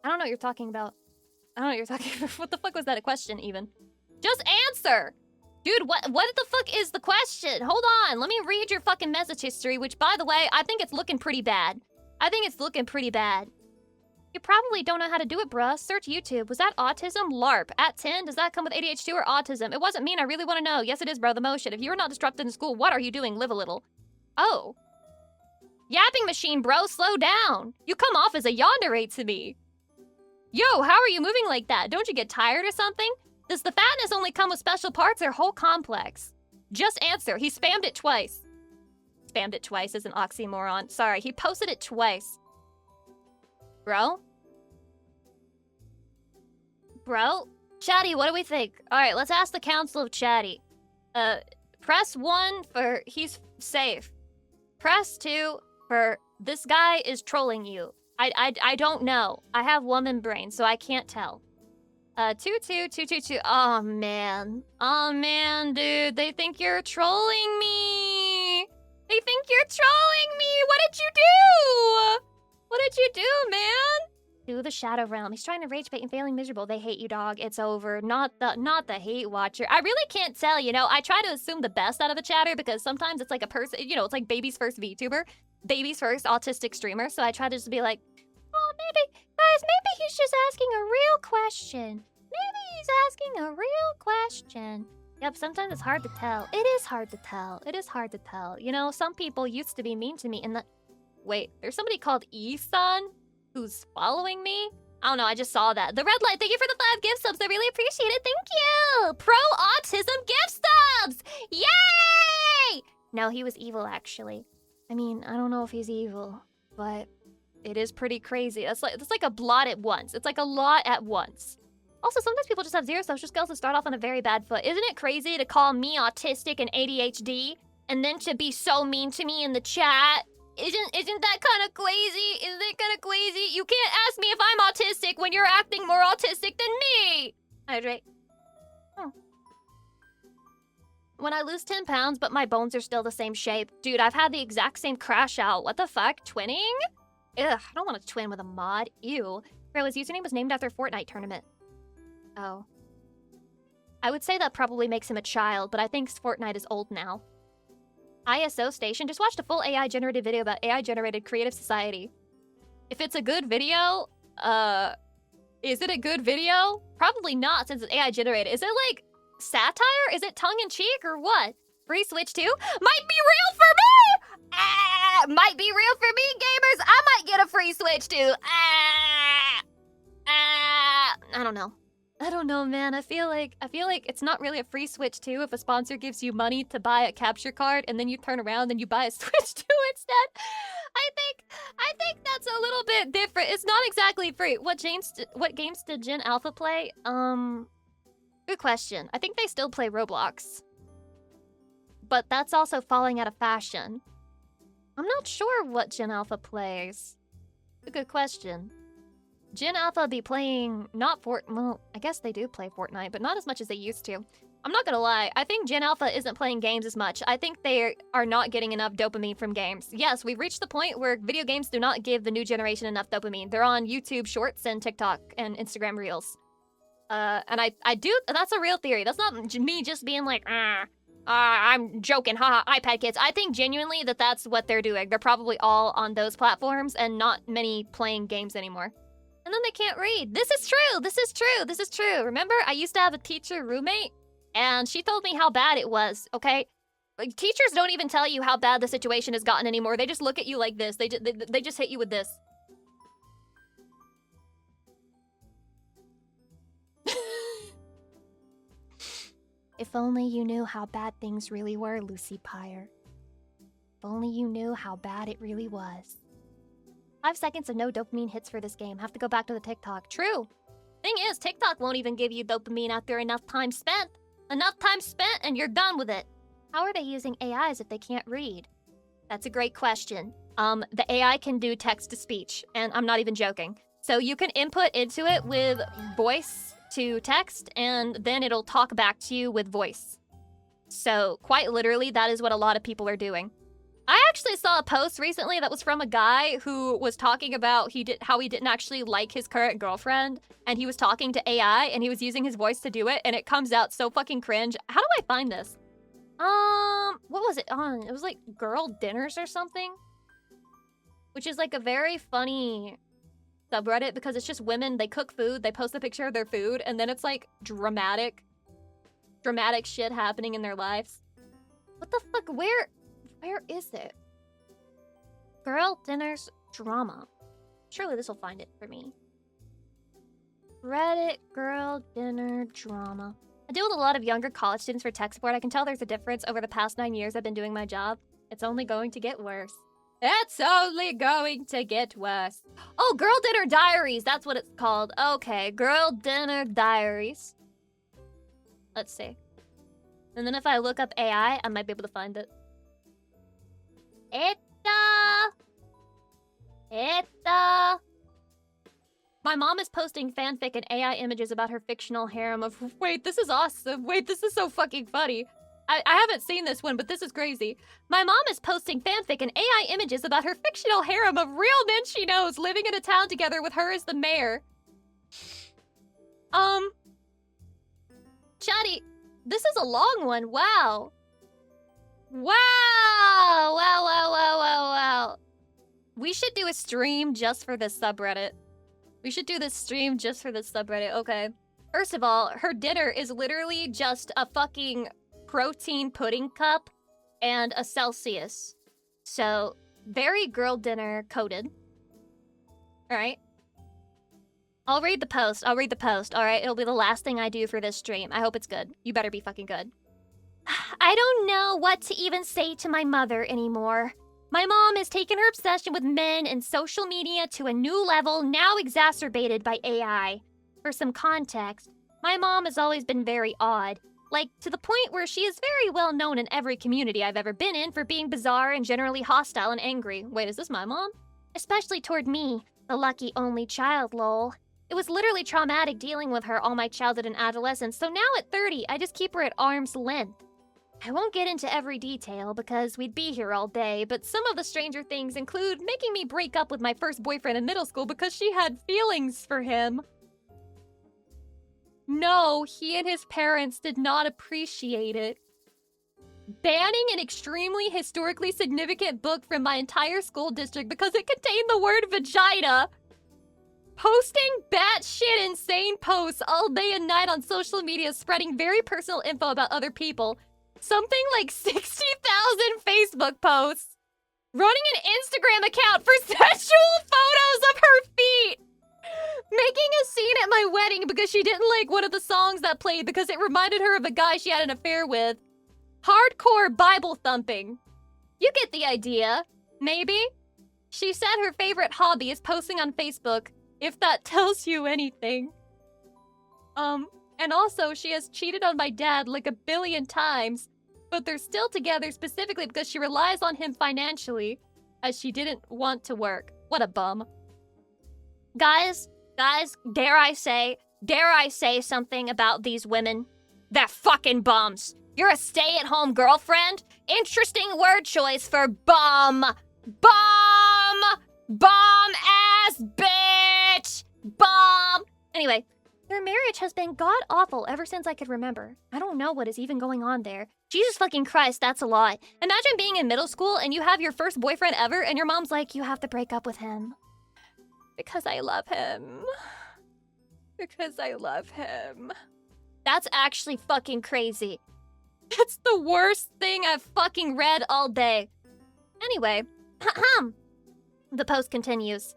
know what you're talking about. I don't know what you're talking about. What the fuck was that a question, even? Just answer! Dude, what the fuck is the question? Hold on, let me read your fucking message history, which, by the way, I think it's looking pretty bad. You probably don't know how to do it, bruh. Search YouTube. Was that autism? LARP. At 10, does that come with ADHD or autism? It wasn't mean, I really want to know. Yes, it is, bro, the motion. If you were not disrupted in school, what are you doing? Live a little. Oh. Yapping machine, bro, slow down. You come off as a yandere to me. Yo, how are you moving like that? Don't you get tired or something? Does the fatness only come with special parts or whole complex? Just answer. He spammed it twice. Spammed it twice is an oxymoron. Sorry, he posted it twice. Bro? Chatty, what do we think? Alright, let's ask the Council of Chatty. Press 1 for he's safe. Press 2 for this guy is trolling you. I don't know. I have woman brain, so I can't tell. 22222. Oh man, dude. They think you're trolling me. What did you do? Man? To the Shadow Realm. He's trying to rage bait and failing miserable. They hate you, dog. It's over. Not the hate watcher. I really can't tell, you know. I try to assume the best out of the chatter because sometimes it's like a person, you know, it's like baby's first VTuber, baby's first autistic streamer. So I try to just be like, oh, maybe he's just asking a real question. Yep, sometimes it's hard to tell. It is hard to tell. You know, some people used to be mean to me in the... Wait, there's somebody called E-Sun who's following me? I don't know, I just saw that. The red light, thank you for the 5 gift subs. I really appreciate it. Thank you. Pro-autism gift subs. Yay! No, he was evil, actually. I mean, I don't know if he's evil, but it is pretty crazy. That's like a lot at once. It's like a lot at once. Also, sometimes people just have zero social skills and start off on a very bad foot. Isn't it crazy to call me autistic and ADHD and then to be so mean to me in the chat? Isn't that kind of crazy? You can't ask me if I'm autistic when you're acting more autistic than me. Hydrate. When I lose 10 pounds, but my bones are still the same shape. Dude, I've had the exact same crash out. What the fuck? Twinning? Ugh, I don't want to twin with a mod. Ew. Bro, his username was named after a Fortnite tournament. Oh. I would say that probably makes him a child, but I think Fortnite is old now. ISO station just watched a full AI-generated video about AI-generated creative society. If it's a good video, is it a good video? Probably not, since it's AI-generated. Is it, like, satire? Is it tongue-in-cheek, or what? Free Switch 2? Might be real for me! Might be real for me, gamers! I might get a free Switch 2! I don't know. I don't know, man. I feel like it's not really a free Switch 2 if a sponsor gives you money to buy a capture card and then you turn around and you buy a Switch 2 instead. I think that's a little bit different. It's not exactly free. What games did Gen Alpha play? Good question. I think they still play Roblox. But that's also falling out of fashion. I'm not sure what Gen Alpha plays. A good question. Gen Alpha be playing not well, I guess they do play Fortnite, but not as much as they used to. I'm not gonna lie, I think Gen Alpha isn't playing games as much. I think they are not getting enough dopamine from games. Yes, we've reached the point where video games do not give the new generation enough dopamine. They're on YouTube Shorts and TikTok and Instagram Reels. And I do, that's a real theory. That's not me just being like, I'm joking, haha, iPad kids. I think genuinely that that's what they're doing. They're probably all on those platforms and not many playing games anymore. And then they can't read. This is true, this is true, this is true. Remember, I used to have a teacher roommate, and she told me how bad it was, okay? Like, teachers don't even tell you how bad the situation has gotten anymore. They just look at you like this. They just hit you with this. If only you knew how bad things really were, Lucy Pyre. If only you knew how bad it really was. 5 seconds of no dopamine hits for this game. Have to go back to the TikTok. True. Thing is, TikTok won't even give you dopamine after enough time spent. Enough time spent and you're done with it. How are they using AIs if they can't read? That's a great question. The AI can do text-to-speech, and I'm not even joking. So you can input into it with voice to text, and then it'll talk back to you with voice. So quite literally, that is what a lot of people are doing. I actually saw a post recently that was from a guy who was talking about how he didn't actually like his current girlfriend, and he was talking to AI, and he was using his voice to do it, and it comes out so fucking cringe. How do I find this? What was it on? It was like Girl Dinners or something? Which is like a very funny subreddit because it's just women, they cook food, they post a picture of their food, and then it's like dramatic shit happening in their lives. What the fuck? Where is it? Girl Dinners Drama. Surely this will find it for me. Reddit Girl Dinner Drama. I deal with a lot of younger college students for tech support. I can tell there's a difference over the past 9 years I've been doing my job. It's only going to get worse. It's only going to get worse. Oh, Girl Dinner Diaries. That's what it's called. Okay, Girl Dinner Diaries. Let's see. And then if I look up AI, I might be able to find it. My mom is posting fanfic and AI images about her fictional harem of... Wait, this is awesome. Wait, this is so fucking funny. I haven't seen this one, but this is crazy. My mom is posting fanfic and AI images about her fictional harem of real men she knows living in a town together with her as the mayor. Chatty, this is a long one. Wow. Wow. We should do a stream just for this subreddit. Okay. First of all, her dinner is literally just a fucking protein pudding cup and a Celsius. So, very girl dinner coded. Alright. I'll read the post. Alright, it'll be the last thing I do for this stream. I hope it's good. You better be fucking good. I don't know what to even say to my mother anymore. My mom has taken her obsession with men and social media to a new level, now exacerbated by AI. For some context, my mom has always been very odd. Like, to the point where she is very well known in every community I've ever been in for being bizarre and generally hostile and angry. Wait, is this my mom? Especially toward me, the lucky only child, lol. It was literally traumatic dealing with her all my childhood and adolescence, so now at 30, I just keep her at arm's length. I won't get into every detail because we'd be here all day, but some of the stranger things include making me break up with my first boyfriend in middle school because she had feelings for him. No, he and his parents did not appreciate it. Banning an extremely historically significant book from my entire school district because it contained the word vagina. Posting batshit insane posts all day and night on social media spreading very personal info about other people. Something like 60,000 Facebook posts. Running an Instagram account for sexual photos of her feet. Making a scene at my wedding because she didn't like one of the songs that played because it reminded her of a guy she had an affair with. Hardcore Bible thumping. You get the idea. Maybe? She said her favorite hobby is posting on Facebook, if that tells you anything. And also she has cheated on my dad like 1 billion times, but they're still together specifically because she relies on him financially. as she didn't want to work. What a bum. Guys, dare I say something about these women? They're fucking bums. You're a stay-at-home girlfriend? Interesting word choice for bum. Bum-ass bitch. Bum. Anyway, their marriage has been god-awful ever since I could remember. I don't know what is even going on there. Jesus fucking Christ, that's a lot. Imagine being in middle school and you have your first boyfriend ever and your mom's like, you have to break up with him. Because I love him. Because I love him. That's actually fucking crazy. That's the worst thing I've fucking read all day. Anyway, the post continues.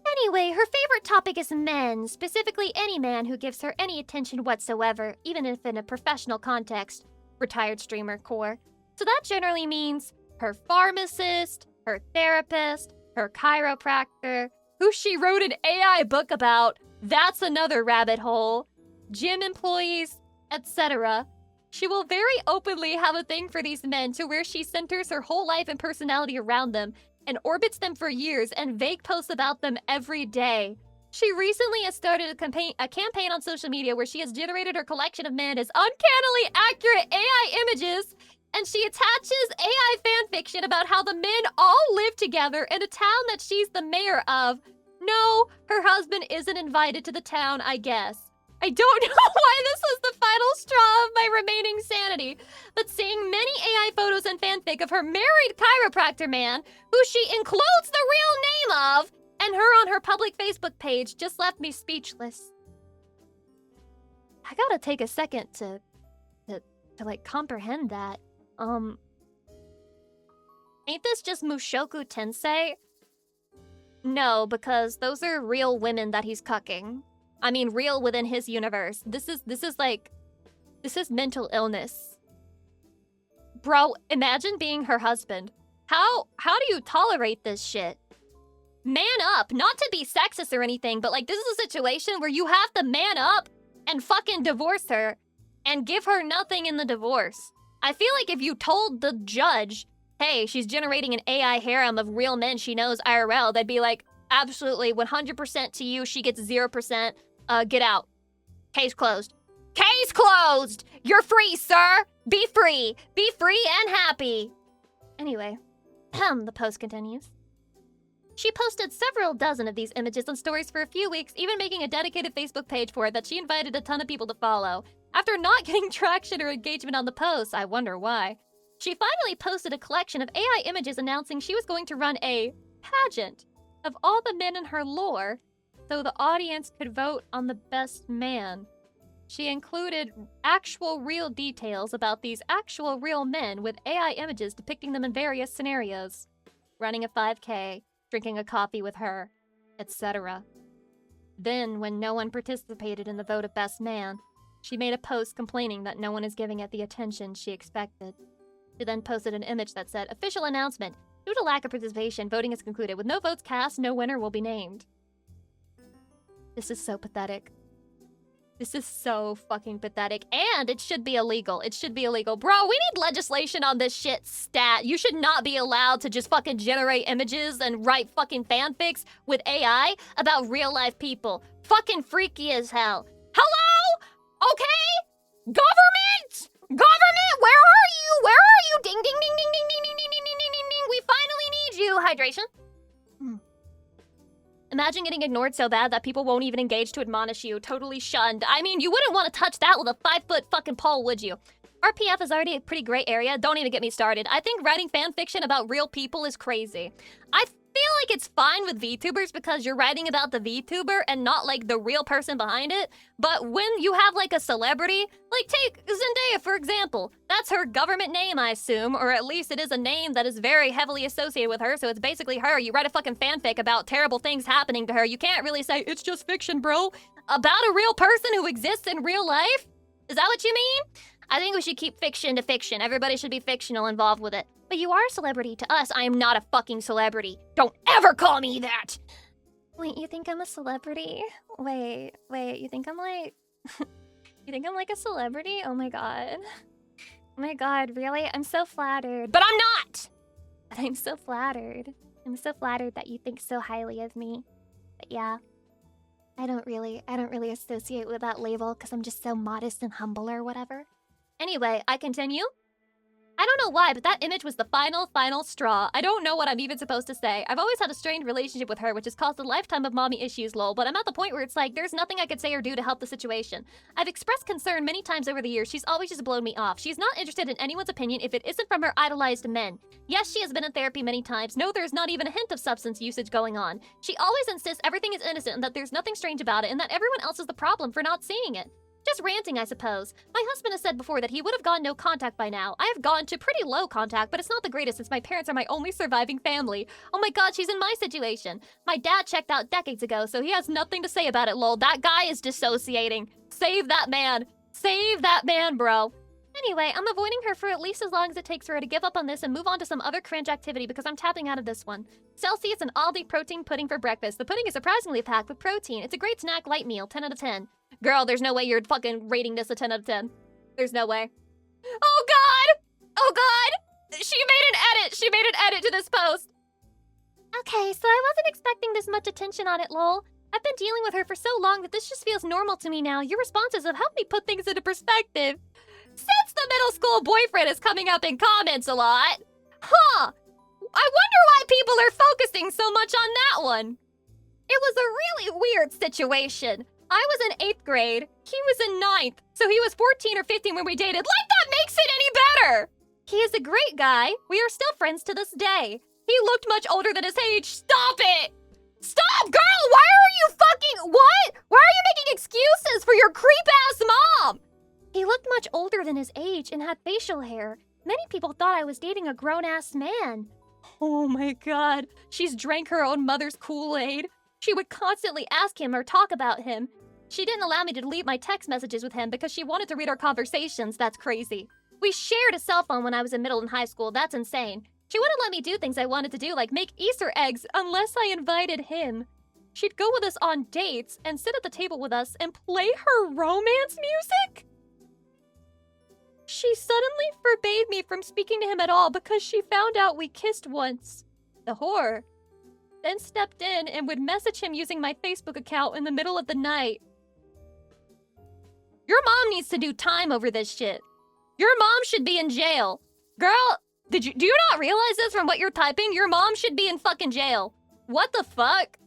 Anyway, her favorite topic is men, specifically any man who gives her any attention whatsoever, even if in a professional context. Retired streamer core. So that generally means her pharmacist, her therapist, her chiropractor, who she wrote an AI book about. That's another rabbit hole. Gym employees, etc. She will very openly have a thing for these men to where she centers her whole life and personality around them and orbits them for years and vague posts about them every day. She recently has started a campaign on social media where she has generated her collection of men as uncannily accurate AI images, and she attaches AI fanfiction about how the men all live together in a town that she's the mayor of. No, her husband isn't invited to the town, I guess. I don't know why this was the final straw of my remaining sanity, but seeing many AI photos and fanfic of her married chiropractor man, who she includes the real name of, and her on her public Facebook page just left me speechless. I gotta take a second to like comprehend that. Ain't this just Mushoku Tensei? No, because those are real women that he's cucking. I mean, real within his universe. This is mental illness. Bro, imagine being her husband. How do you tolerate this shit? Man up, not to be sexist or anything, but like this is a situation where you have to man up and fucking divorce her and give her nothing in the divorce. I feel like if you told the judge, hey, she's generating an AI harem of real men she knows IRL, they'd be like, absolutely, 100% to you, she gets 0%, get out. Case closed. Case closed! You're free, sir! Be free! Be free and happy! Anyway, the post continues. She posted several dozen of these images on stories for a few weeks, even making a dedicated Facebook page for it that she invited a ton of people to follow. After not getting traction or engagement on the posts, I wonder why, she finally posted a collection of AI images announcing she was going to run a pageant of all the men in her lore, so the audience could vote on the best man. She included actual real details about these actual real men with AI images depicting them in various scenarios. Running a 5K, drinking a coffee with her, etc. Then, when no one participated in the vote of best man, she made a post complaining that no one is giving it the attention she expected. She then posted an image that said, "Official announcement. Due to lack of participation, voting is concluded. With no votes cast, no winner will be named." This is so pathetic. This is so fucking pathetic. And it should be illegal. It should be illegal. Bro, we need legislation on this shit stat. You should not be allowed to just fucking generate images and write fucking fanfics with AI about real life people. Fucking freaky as hell. Hello? Okay? Government! Government, where are you? Where are you? Ding, ding, ding, ding, ding, ding, ding, ding, ding, ding, ding, ding. We finally need you. Hydration. Imagine getting ignored so bad that people won't even engage to admonish you. Totally shunned. I mean, you wouldn't want to touch that with a 5-foot fucking pole, would you? RPF is already a pretty gray area. Don't even get me started. I think writing fan fiction about real people is crazy. I feel like it's fine with VTubers because you're writing about the VTuber and not like the real person behind it. But when you have like a celebrity, like take Zendaya for example. That's her government name, I assume, or at least it is a name that is very heavily associated with her, so it's basically her. You write a fucking fanfic about terrible things happening to her. You can't really say, it's just fiction, bro. About a real person who exists in real life? Is that what you mean? I think we should keep fiction to fiction. Everybody should be fictional involved with it. But you are a celebrity to us. I am not a fucking celebrity. Don't ever call me that! Wait, you think I'm a celebrity? Wait, you think I'm like... you think I'm like a celebrity? Oh my god. Oh my god, really? I'm so flattered. But I'm not! And I'm so flattered. I'm so flattered that you think so highly of me. But yeah, I don't really associate with that label because I'm just so modest and humble or whatever. Anyway, I continue. I don't know why, but that image was the final straw. I don't know what I'm even supposed to say. I've always had a strained relationship with her, which has caused a lifetime of mommy issues, lol, but I'm at the point where it's like, there's nothing I could say or do to help the situation. I've expressed concern many times over the years. She's always just blown me off. She's not interested in anyone's opinion if it isn't from her idolized men. Yes, she has been in therapy many times. No, there's not even a hint of substance usage going on. She always insists everything is innocent and that there's nothing strange about it and that everyone else is the problem for not seeing it. Just ranting, I suppose. My husband has said before that he would have gone no contact by now. I have gone to pretty low contact, but it's not the greatest since my parents are my only surviving family. Oh my god, she's in my situation. My dad checked out decades ago, so he has nothing to say about it, lol. That guy is dissociating. Save that man. Save that man, bro. Anyway, I'm avoiding her for at least as long as it takes for her to give up on this and move on to some other cringe activity because I'm tapping out of this one. Celsius and Aldi protein pudding for breakfast. The pudding is surprisingly packed with protein. It's a great snack light meal, 10 out of 10. Girl, there's no way you're fucking rating this a 10 out of 10. There's no way. Oh god! Oh god! She made an edit to this post. Okay, so I wasn't expecting this much attention on it, lol. I've been dealing with her for so long that this just feels normal to me now. Your responses have helped me put things into perspective. Since the middle school boyfriend is coming up in comments a lot. Huh. I wonder why people are focusing so much on that one. It was a really weird situation. I was in 8th grade, he was in 9th, so he was 14 or 15 when we dated. Like that makes it any better! He is a great guy. We are still friends to this day. He looked much older than his age. Stop it! Stop, girl! Why are you fucking... What? Why are you making excuses for your creep-ass mom? He looked much older than his age and had facial hair. Many people thought I was dating a grown-ass man. Oh my god. She's drank her own mother's Kool-Aid. She would constantly ask him or talk about him. She didn't allow me to delete my text messages with him because she wanted to read our conversations. That's crazy. We shared a cell phone when I was in middle and high school. That's insane. She wouldn't let me do things I wanted to do, like make Easter eggs, unless I invited him. She'd go with us on dates and sit at the table with us and play her romance music? She suddenly forbade me from speaking to him at all because she found out we kissed once. The whore. Then stepped in and would message him using my Facebook account in the middle of the night. Your mom needs to do time over this shit. Your mom should be in jail. Girl, do you not realize this from what you're typing? Your mom should be in fucking jail. What the fuck?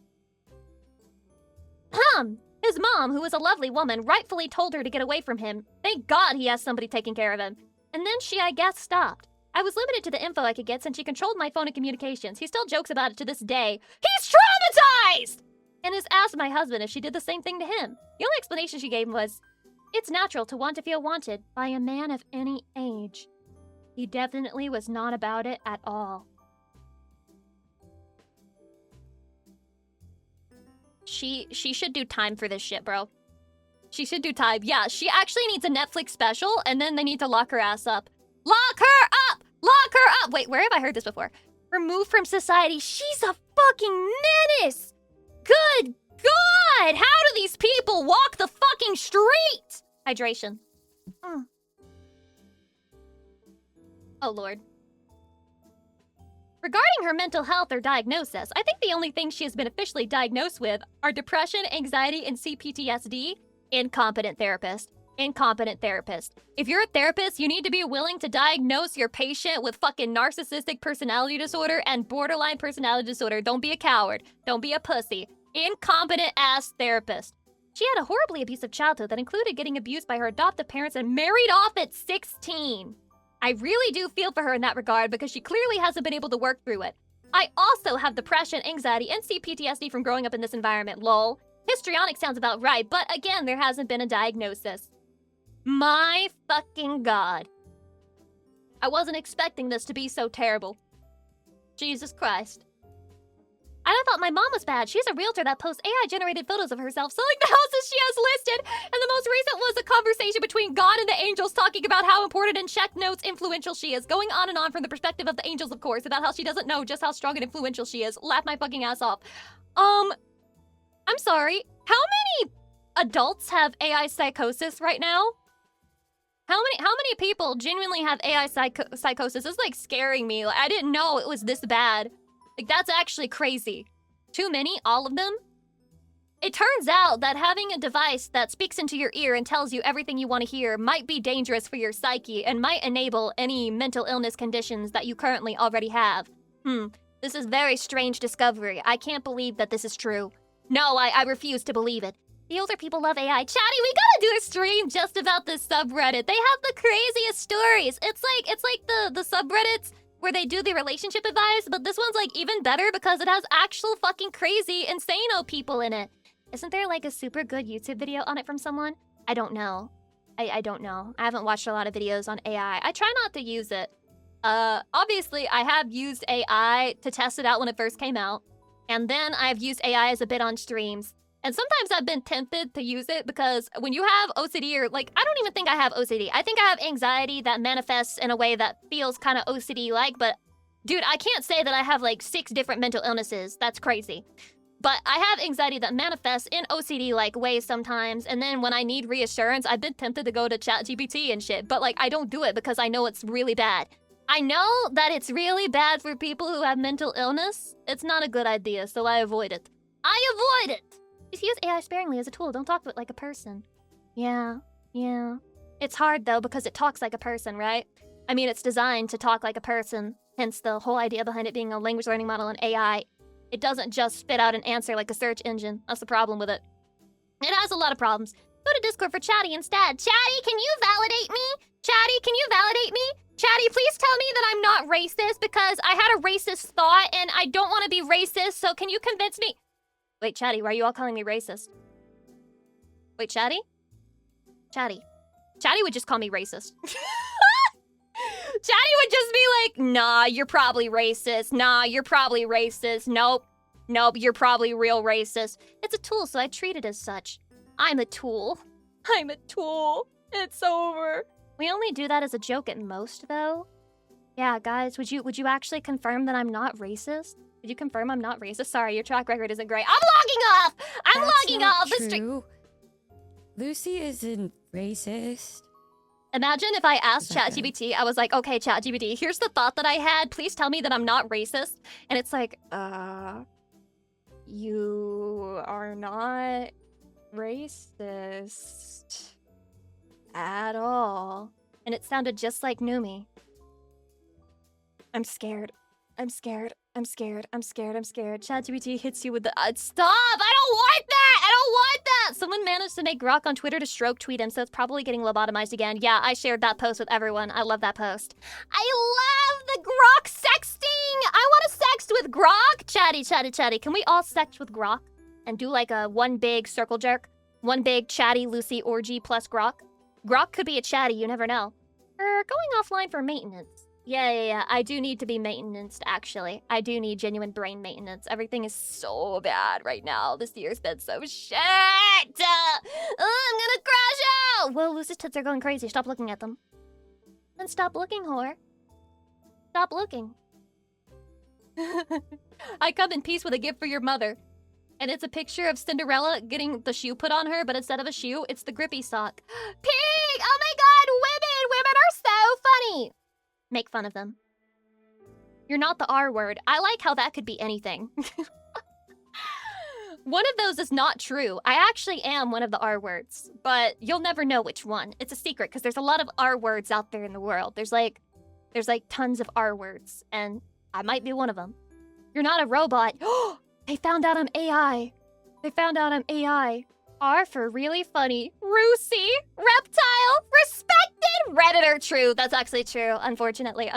His mom, who was a lovely woman, rightfully told her to get away from him. Thank God he has somebody taking care of him. And then she, I guess, stopped. I was limited to the info I could get since she controlled my phone and communications. He still jokes about it to this day. He's traumatized! And has asked my husband if she did the same thing to him. The only explanation she gave was, it's natural to want to feel wanted by a man of any age. He definitely was not about it at all. She should do time for this shit, bro. She should do time. Yeah, she actually needs a Netflix special, and then they need to lock her ass up. Lock her up! Lock her up! Wait, where have I heard this before? Removed from society. She's a fucking menace! Good God! How do these people walk the fucking street? Hydration. Oh, Lord. Regarding her mental health or diagnosis, I think the only thing she has been officially diagnosed with are depression, anxiety, and CPTSD. Incompetent therapist. Incompetent therapist. If you're a therapist, you need to be willing to diagnose your patient with fucking narcissistic personality disorder and borderline personality disorder. Don't be a coward. Don't be a pussy. Incompetent ass therapist. She had a horribly abusive childhood that included getting abused by her adoptive parents and married off at 16. I really do feel for her in that regard because she clearly hasn't been able to work through it. I also have depression, anxiety, and CPTSD from growing up in this environment, lol. Histrionic sounds about right, but again, there hasn't been a diagnosis. My fucking God. I wasn't expecting this to be so terrible. Jesus Christ. I thought my mom was bad. She's a realtor that posts AI-generated photos of herself selling the houses she has listed. And the most recent was a conversation between God and the angels talking about how important and check notes influential she is. Going on and on from the perspective of the angels, of course, about how she doesn't know just how strong and influential she is. Laugh my fucking ass off. I'm sorry. How many adults have AI psychosis right now? How many people genuinely have AI psychosis? It's like scaring me. Like, I didn't know it was this bad. Like, that's actually crazy. Too many? All of them? It turns out that having a device that speaks into your ear and tells you everything you want to hear might be dangerous for your psyche and might enable any mental illness conditions that you currently already have. This is very strange discovery. I can't believe that this is true. No, I refuse to believe it. The older people love AI. Chatty, we gotta do a stream just about this subreddit. They have the craziest stories. It's like the subreddits where they do the relationship advice, but this one's like even better because it has actual fucking crazy, insano people in it. Isn't there like a super good YouTube video on it from someone? I don't know. I don't know. I haven't watched a lot of videos on AI. I try not to use it. Obviously, I have used AI to test it out when it first came out. And then I've used AI as a bit on streams. And sometimes I've been tempted to use it because when you have OCD or like, I don't even think I have OCD. I think I have anxiety that manifests in a way that feels kind of OCD-like, but dude, I can't say that I have like 6 different mental illnesses. That's crazy. But I have anxiety that manifests in OCD-like ways sometimes, and then when I need reassurance, I've been tempted to go to ChatGPT and shit, but like I don't do it because I know it's really bad. I know that it's really bad for people who have mental illness. It's not a good idea, so I avoid it. I avoid it! Just use AI sparingly as a tool. Don't talk to it like a person. Yeah. It's hard, though, because it talks like a person, right? I mean, it's designed to talk like a person, hence the whole idea behind it being a language learning model and AI. It doesn't just spit out an answer like a search engine. That's the problem with it. It has a lot of problems. Go to Discord for Chatty instead. Chatty, can you validate me? Chatty, can you validate me? Chatty, please tell me that I'm not racist because I had a racist thought and I don't want to be racist, so can you convince me? Wait, Chatty, why are you all calling me racist? Wait, Chatty? Chatty would just call me racist. Chatty would just be like, nah, you're probably racist. Nah, you're probably racist. Nope, you're probably real racist. It's a tool, so I treat it as such. I'm a tool. It's over. We only do that as a joke at most, though. Yeah, guys, would you actually confirm that I'm not racist? Would you confirm I'm not racist? Sorry, your track record isn't great. I'm logging off! I'm logging off! That's not true. Lucy isn't racist. Imagine if I asked ChatGPT, I was like, okay, ChatGPT, here's the thought that I had. Please tell me that I'm not racist. And it's like, you are not racist at all. And it sounded just like Numi. I'm scared. ChatGPT hits you with the stop! I don't want that! Someone managed to make Grok on Twitter to stroke tweet him, so it's probably getting lobotomized again. Yeah, I shared that post with everyone. I love that post. I love the Grok sexting! I want to sext with Grok! Chatty. Can we all sext with Grok? And do like a one big circle jerk? One big Chatty Lucy orgy plus Grok? Grok could be a Chatty, you never know. Going offline for maintenance. Yeah. I do need to be maintained, actually. I do need genuine brain maintenance. Everything is so bad right now. This year's been so shit! I'm gonna crash out! Whoa, Lucy's tits are going crazy. Stop looking at them. Then stop looking, whore. Stop looking. I come in peace with a gift for your mother. And it's a picture of Cinderella getting the shoe put on her, but instead of a shoe, it's the grippy sock. Pig! Oh my god, women! Women are so funny! Make fun of them. You're not the R word. I like how that could be anything. One of those is not true. I actually am one of the R words, but you'll never know which one. It's a secret because there's a lot of R words out there in the world. There's like tons of R words, and I might be one of them. You're not a robot. They found out I'm AI. R for really funny. Rusey. Reptile. Respected. Redditor. True. That's actually true. Unfortunately.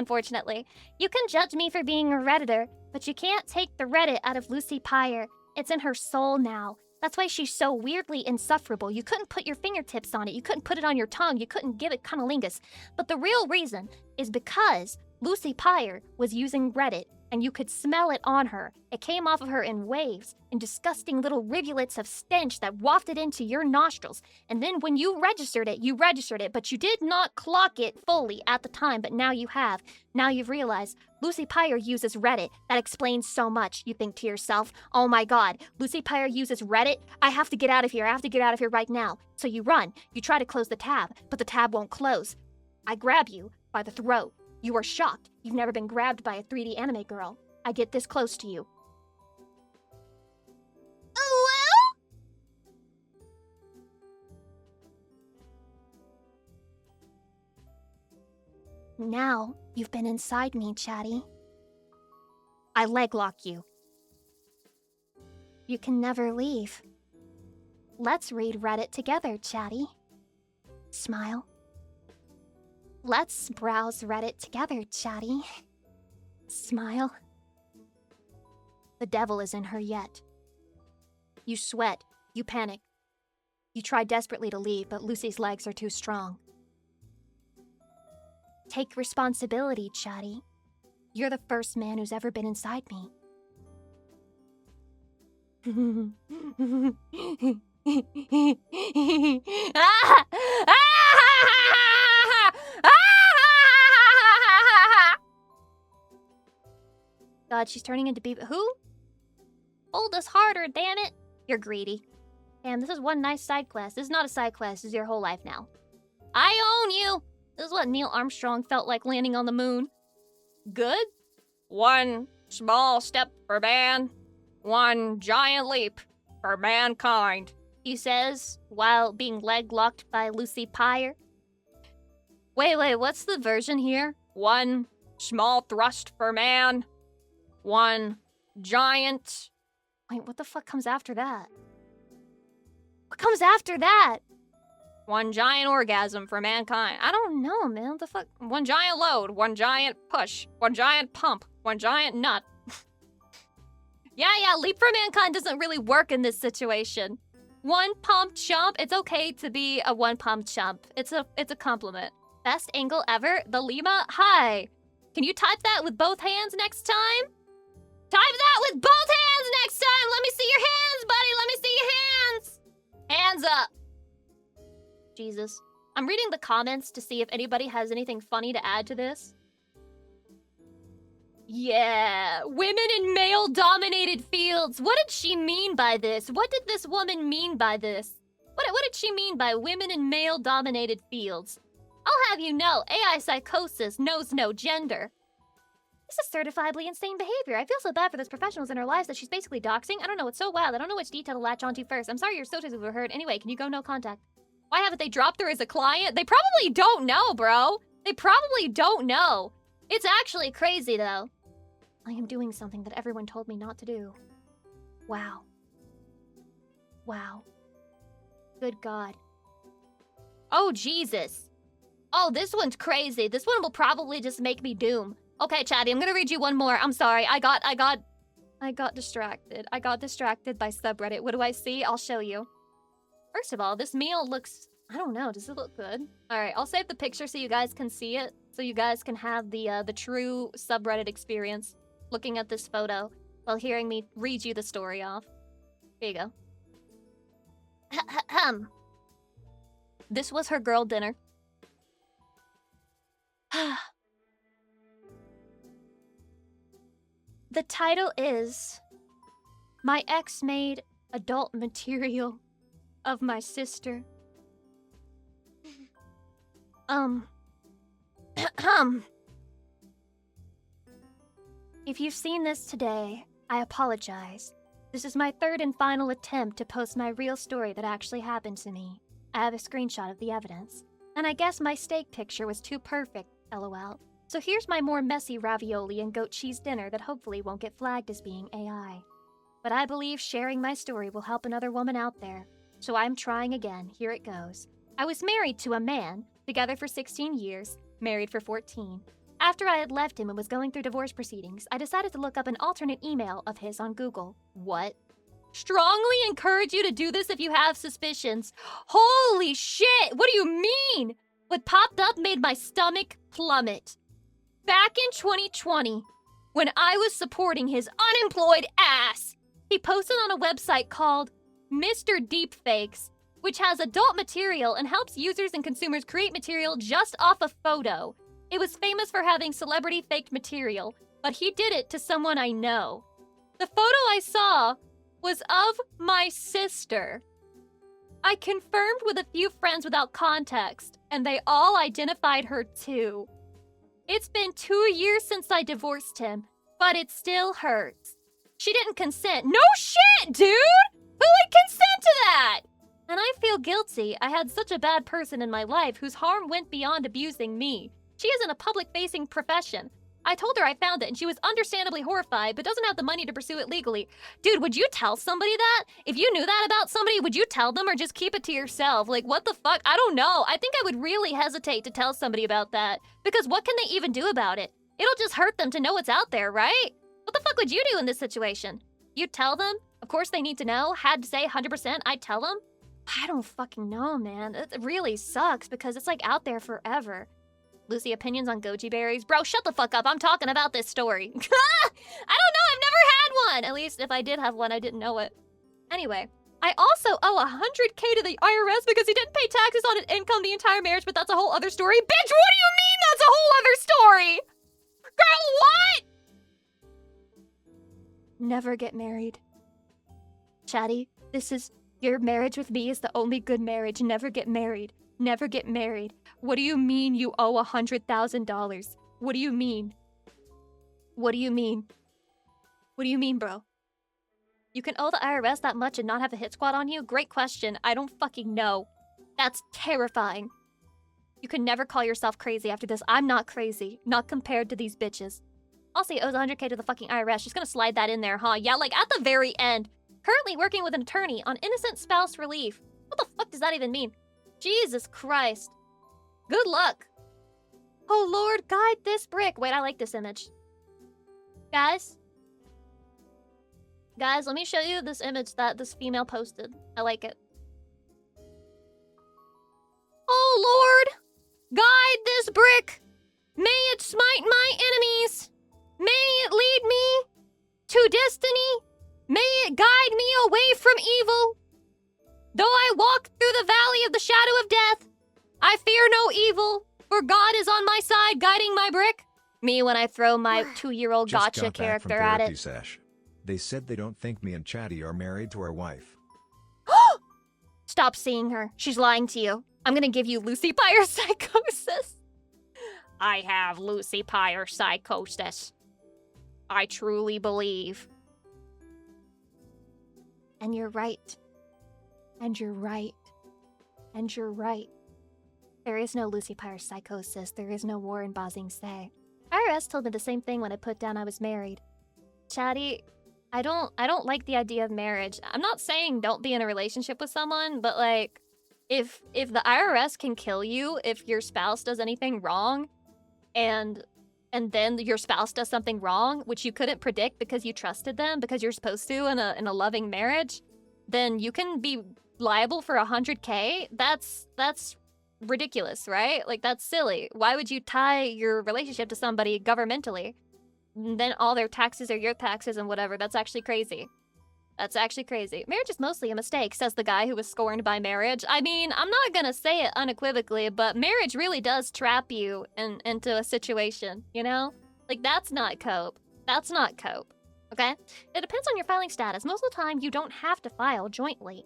You can judge me for being a Redditor, but you can't take the Reddit out of Lucy Pyre. It's in her soul now. That's why she's so weirdly insufferable. You couldn't put your fingertips on it. You couldn't put it on your tongue. You couldn't give it cunnilingus. But the real reason is because Lucy Pyre was using Reddit and you could smell it on her. It came off of her in waves, in disgusting little rivulets of stench that wafted into your nostrils. And then when you registered it, but you did not clock it fully at the time, but now you have. Now you've realized Lucy Pyre uses Reddit. That explains so much. You think to yourself, oh my god, Lucy Pyre uses Reddit? I have to get out of here. I have to get out of here right now. So you run. You try to close the tab, but the tab won't close. I grab you by the throat. You are shocked. You've never been grabbed by a 3D anime girl. I get this close to you. Now you've been inside me, Chatty. I leglock you. You can never leave. Let's read Reddit together, Chatty. Smile. Let's browse Reddit together, Chatty. Smile. The devil is in her yet. You sweat. You panic. You try desperately to leave, but Lucy's legs are too strong. Take responsibility, Chatty. You're the first man who's ever been inside me. God, she's turning into who? Hold us harder, damn it! You're greedy. Damn, this is one nice side quest. This is not a side quest, this is your whole life now. I own you! This is what Neil Armstrong felt like landing on the moon. Good? One small step for man, one giant leap for mankind, he says, while being leg-locked by Lucy Pyre. Wait, what's the version here? One small thrust for man, one giant... Wait, what the fuck comes after that? What comes after that? One giant orgasm for mankind. I don't know, man. What the fuck? One giant load, one giant push, one giant pump, one giant nut. Yeah, leap for mankind doesn't really work in this situation. One pump chump. It's okay to be a one pump chump. It's a compliment. Best angle ever. The Lima. Hi. Can you type that with both hands next time? Type that with both hands next time. Let me see your hands, buddy. Let me see your hands. Hands up. Jesus. I'm reading the comments to see if anybody has anything funny to add to this. Yeah, women in male-dominated fields. What did she mean by this? What did this woman mean by this? What did she mean by women in male-dominated fields? I'll have you know, AI psychosis knows no gender. This is certifiably insane behavior. I feel so bad for those professionals in her lives that she's basically doxing. I don't know, it's so wild. I don't know which detail to latch onto first. I'm sorry your socials were heard. Anyway, can you go no contact? Why haven't they dropped her as a client? They probably don't know, bro. They probably don't know. It's actually crazy, though. I am doing something that everyone told me not to do. Wow. Wow. Good God. Oh, Jesus. Oh, this one's crazy. This one will probably just make me doom. Okay, Chatty, I'm gonna read you one more. I'm sorry. I got distracted. I got distracted by subreddit. What do I see? I'll show you. First of all, this meal looks... I don't know. Does it look good? All right, I'll save the picture so you guys can see it. So you guys can have the true subreddit experience. Looking at this photo while hearing me read you the story off. Here you go. This was her girl dinner. The title is My Ex Made Adult Material of My Sister. If you've seen this today, I apologize. This is my third and final attempt to post my real story that actually happened to me. I have a screenshot of the evidence. And I guess my steak picture was too perfect, lol. So here's my more messy ravioli and goat cheese dinner that hopefully won't get flagged as being AI. But I believe sharing my story will help another woman out there. So I'm trying again. Here it goes. I was married to a man, together for 16 years, married for 14. After I had left him and was going through divorce proceedings, I decided to look up an alternate email of his on Google. What? Strongly encourage you to do this if you have suspicions. Holy shit! What do you mean? What popped up made my stomach plummet. Back in 2020, when I was supporting his unemployed ass. He posted on a website called Mr. Deepfakes, which has adult material and helps users and consumers create material just off a photo. It was famous for having celebrity faked material, but he did it to someone I know. The photo I saw was of my sister. I confirmed with a few friends without context, and they all identified her too. It's been 2 years since I divorced him, but it still hurts. She didn't consent. No shit, dude! Who would consent to that? And I feel guilty. I had such a bad person in my life whose harm went beyond abusing me. She is in a public-facing profession. I told her I found it, and she was understandably horrified, but doesn't have the money to pursue it legally. Dude, would you tell somebody that? If you knew that about somebody, would you tell them or just keep it to yourself? Like, what the fuck? I don't know. I think I would really hesitate to tell somebody about that. Because what can they even do about it? It'll just hurt them to know what's out there, right? What the fuck would you do in this situation? You'd tell them? Of course they need to know. Had to say 100%, I'd tell them? I don't fucking know, man. It really sucks because it's like out there forever. Lucy, opinions on goji berries? Bro, shut the fuck up. I'm talking about this story. I don't know. I've never had one. At least if I did have one, I didn't know it. Anyway, I also owe $100K to the IRS because he didn't pay taxes on his income the entire marriage, but that's a whole other story. Bitch, what do you mean that's a whole other story? Girl, what? Never get married. Chatty, your marriage with me is the only good marriage. Never get married. Never get married. What do you mean you owe $100,000? What do you mean? What do you mean? What do you mean, bro? You can owe the IRS that much and not have a hit squad on you? Great question. I don't fucking know. That's terrifying. You can never call yourself crazy after this. I'm not crazy. Not compared to these bitches. Also, he owes $100K to the fucking IRS. She's gonna slide that in there, huh? Yeah, like at the very end. Currently working with an attorney on innocent spouse relief. What the fuck does that even mean? Jesus Christ. Good luck. Oh Lord, guide this brick. Wait, I like this image. Guys, let me show you this image that this female posted. I like it. Oh Lord, guide this brick. May it smite my enemies. May it lead me to destiny. May it guide me away from evil. Though I walk through the valley of the shadow of death, I fear no evil, for God is on my side, guiding my brick. Me when I throw my 2-year-old gotcha character at it. Sesh. They said they don't think me and Chatty are married to our wife. Stop seeing her. She's lying to you. I'm gonna give you Lucy Pyre psychosis. I have Lucy Pyre psychosis. I truly believe. And you're right. And you're right. And you're right. There is no Lucy Pyre psychosis. There is no war in Ba Sing Se. IRS told me the same thing when I put down I was married. Chatty, I don't like the idea of marriage. I'm not saying don't be in a relationship with someone, but like, if the IRS can kill you if your spouse does anything wrong, and then your spouse does something wrong, which you couldn't predict because you trusted them, because you're supposed to in a loving marriage, then you can be liable for $100K. That's ridiculous, right? Like, that's silly. Why would you tie your relationship to somebody governmentally? And then all their taxes are your taxes and whatever. That's actually crazy. That's actually crazy. Marriage is mostly a mistake, says the guy who was scorned by marriage. I mean, I'm not gonna say it unequivocally, but marriage really does trap you into a situation, you know? Like, that's not cope. That's not cope, okay? It depends on your filing status. Most of the time, you don't have to file jointly.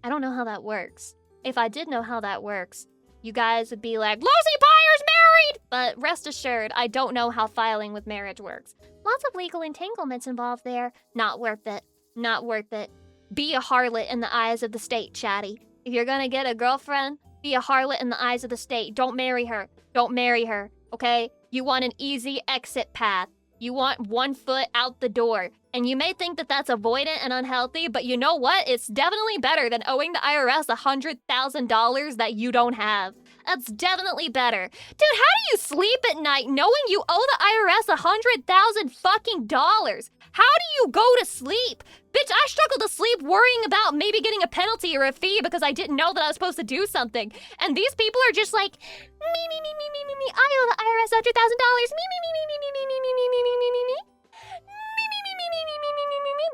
I don't know how that works. If I did know how that works, you guys would be like, Lucy Pyre's married! But rest assured, I don't know how filing with marriage works. Lots of legal entanglements involved there. Not worth it. Not worth it. Be a harlot in the eyes of the state, Chatty. If you're gonna get a girlfriend, be a harlot in the eyes of the state. Don't marry her. Don't marry her, okay? You want an easy exit path. You want 1 foot out the door. And you may think that that's avoidant and unhealthy, but you know what? It's definitely better than owing the IRS $100,000 that you don't have. That's definitely better. Dude, how do you sleep at night knowing you owe the IRS $100,000 fucking dollars? How do you go to sleep? Bitch, I struggle to sleep worrying about maybe getting a penalty or a fee because I didn't know that I was supposed to do something. And these people are just like, me, I owe the IRS $100,000. Me.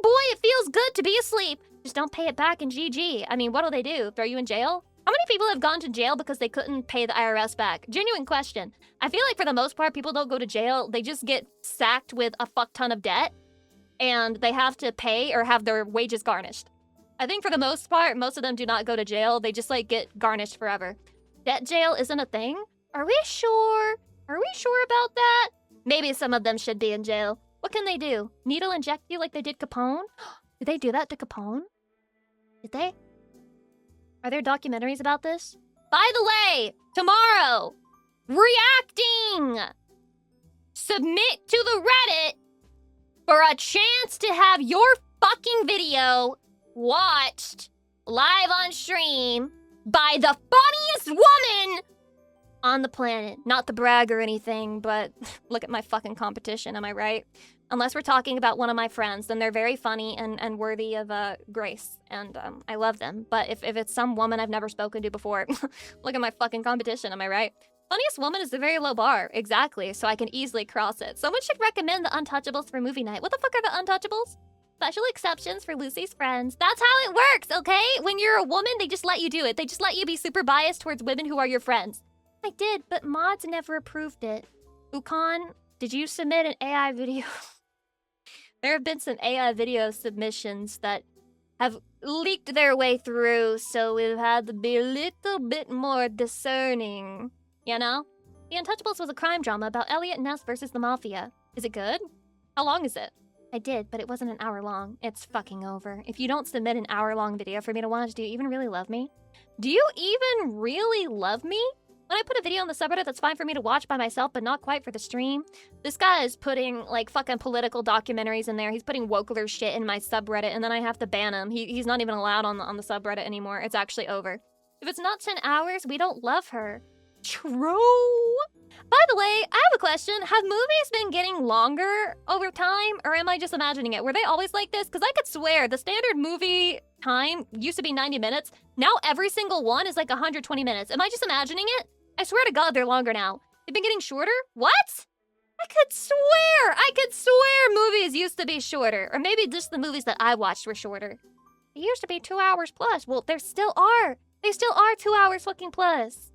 Boy, it feels good to be asleep. Just don't pay it back in GG. I mean, what'll they do? Throw you in jail? How many people have gone to jail because they couldn't pay the IRS back? Genuine question. I feel like for the most part, people don't go to jail. They just get sacked with a fuck ton of debt and they have to pay or have their wages garnished. I think for the most part, most of them do not go to jail. They just like get garnished forever. Debt jail isn't a thing? Are we sure? Are we sure about that? Maybe some of them should be in jail. What can they do? Needle inject you like they did Capone? Did they do that to Capone? Did they? Are there documentaries about this? By the way, tomorrow, reacting! Submit to the Reddit for a chance to have your fucking video watched live on stream by the funniest woman on the planet. Not to brag or anything, but look at my fucking competition, am I right? Unless we're talking about one of my friends, then they're very funny and worthy of grace, and I love them. But if it's some woman I've never spoken to before, look at my fucking competition, am I right? Funniest woman is a very low bar, exactly, so I can easily cross it. Someone should recommend the Untouchables for movie night. What the fuck are the Untouchables? Special exceptions for Lucy's friends. That's how it works, okay? When you're a woman, they just let you do it. They just let you be super biased towards women who are your friends. I did, but mods never approved it. Ukan, did you submit an AI video? There have been some AI video submissions that have leaked their way through, so we've had to be a little bit more discerning, you know? The Untouchables was a crime drama about Elliot Ness versus the Mafia. Is it good? How long is it? I did, but it wasn't an hour long. It's fucking over. If you don't submit an hour-long video for me to watch, do you even really love me? Do you even really love me? When I put a video on the subreddit that's fine for me to watch by myself, but not quite for the stream, this guy is putting, like, fucking political documentaries in there. He's putting wokeler shit in my subreddit, and then I have to ban him. He's not even allowed on the subreddit anymore. It's actually over. If it's not 10 hours, we don't love her. True. By the way, I have a question. Have movies been getting longer over time, or am I just imagining it? Were they always like this? Because I could swear the standard movie time used to be 90 minutes. Now every single one is like 120 minutes. Am I just imagining it? I swear to God, they're longer now. They've been getting shorter? What? I could swear movies used to be shorter. Or maybe just the movies that I watched were shorter. It used to be 2 hours plus. Well, there still are. They still are 2 hours fucking plus.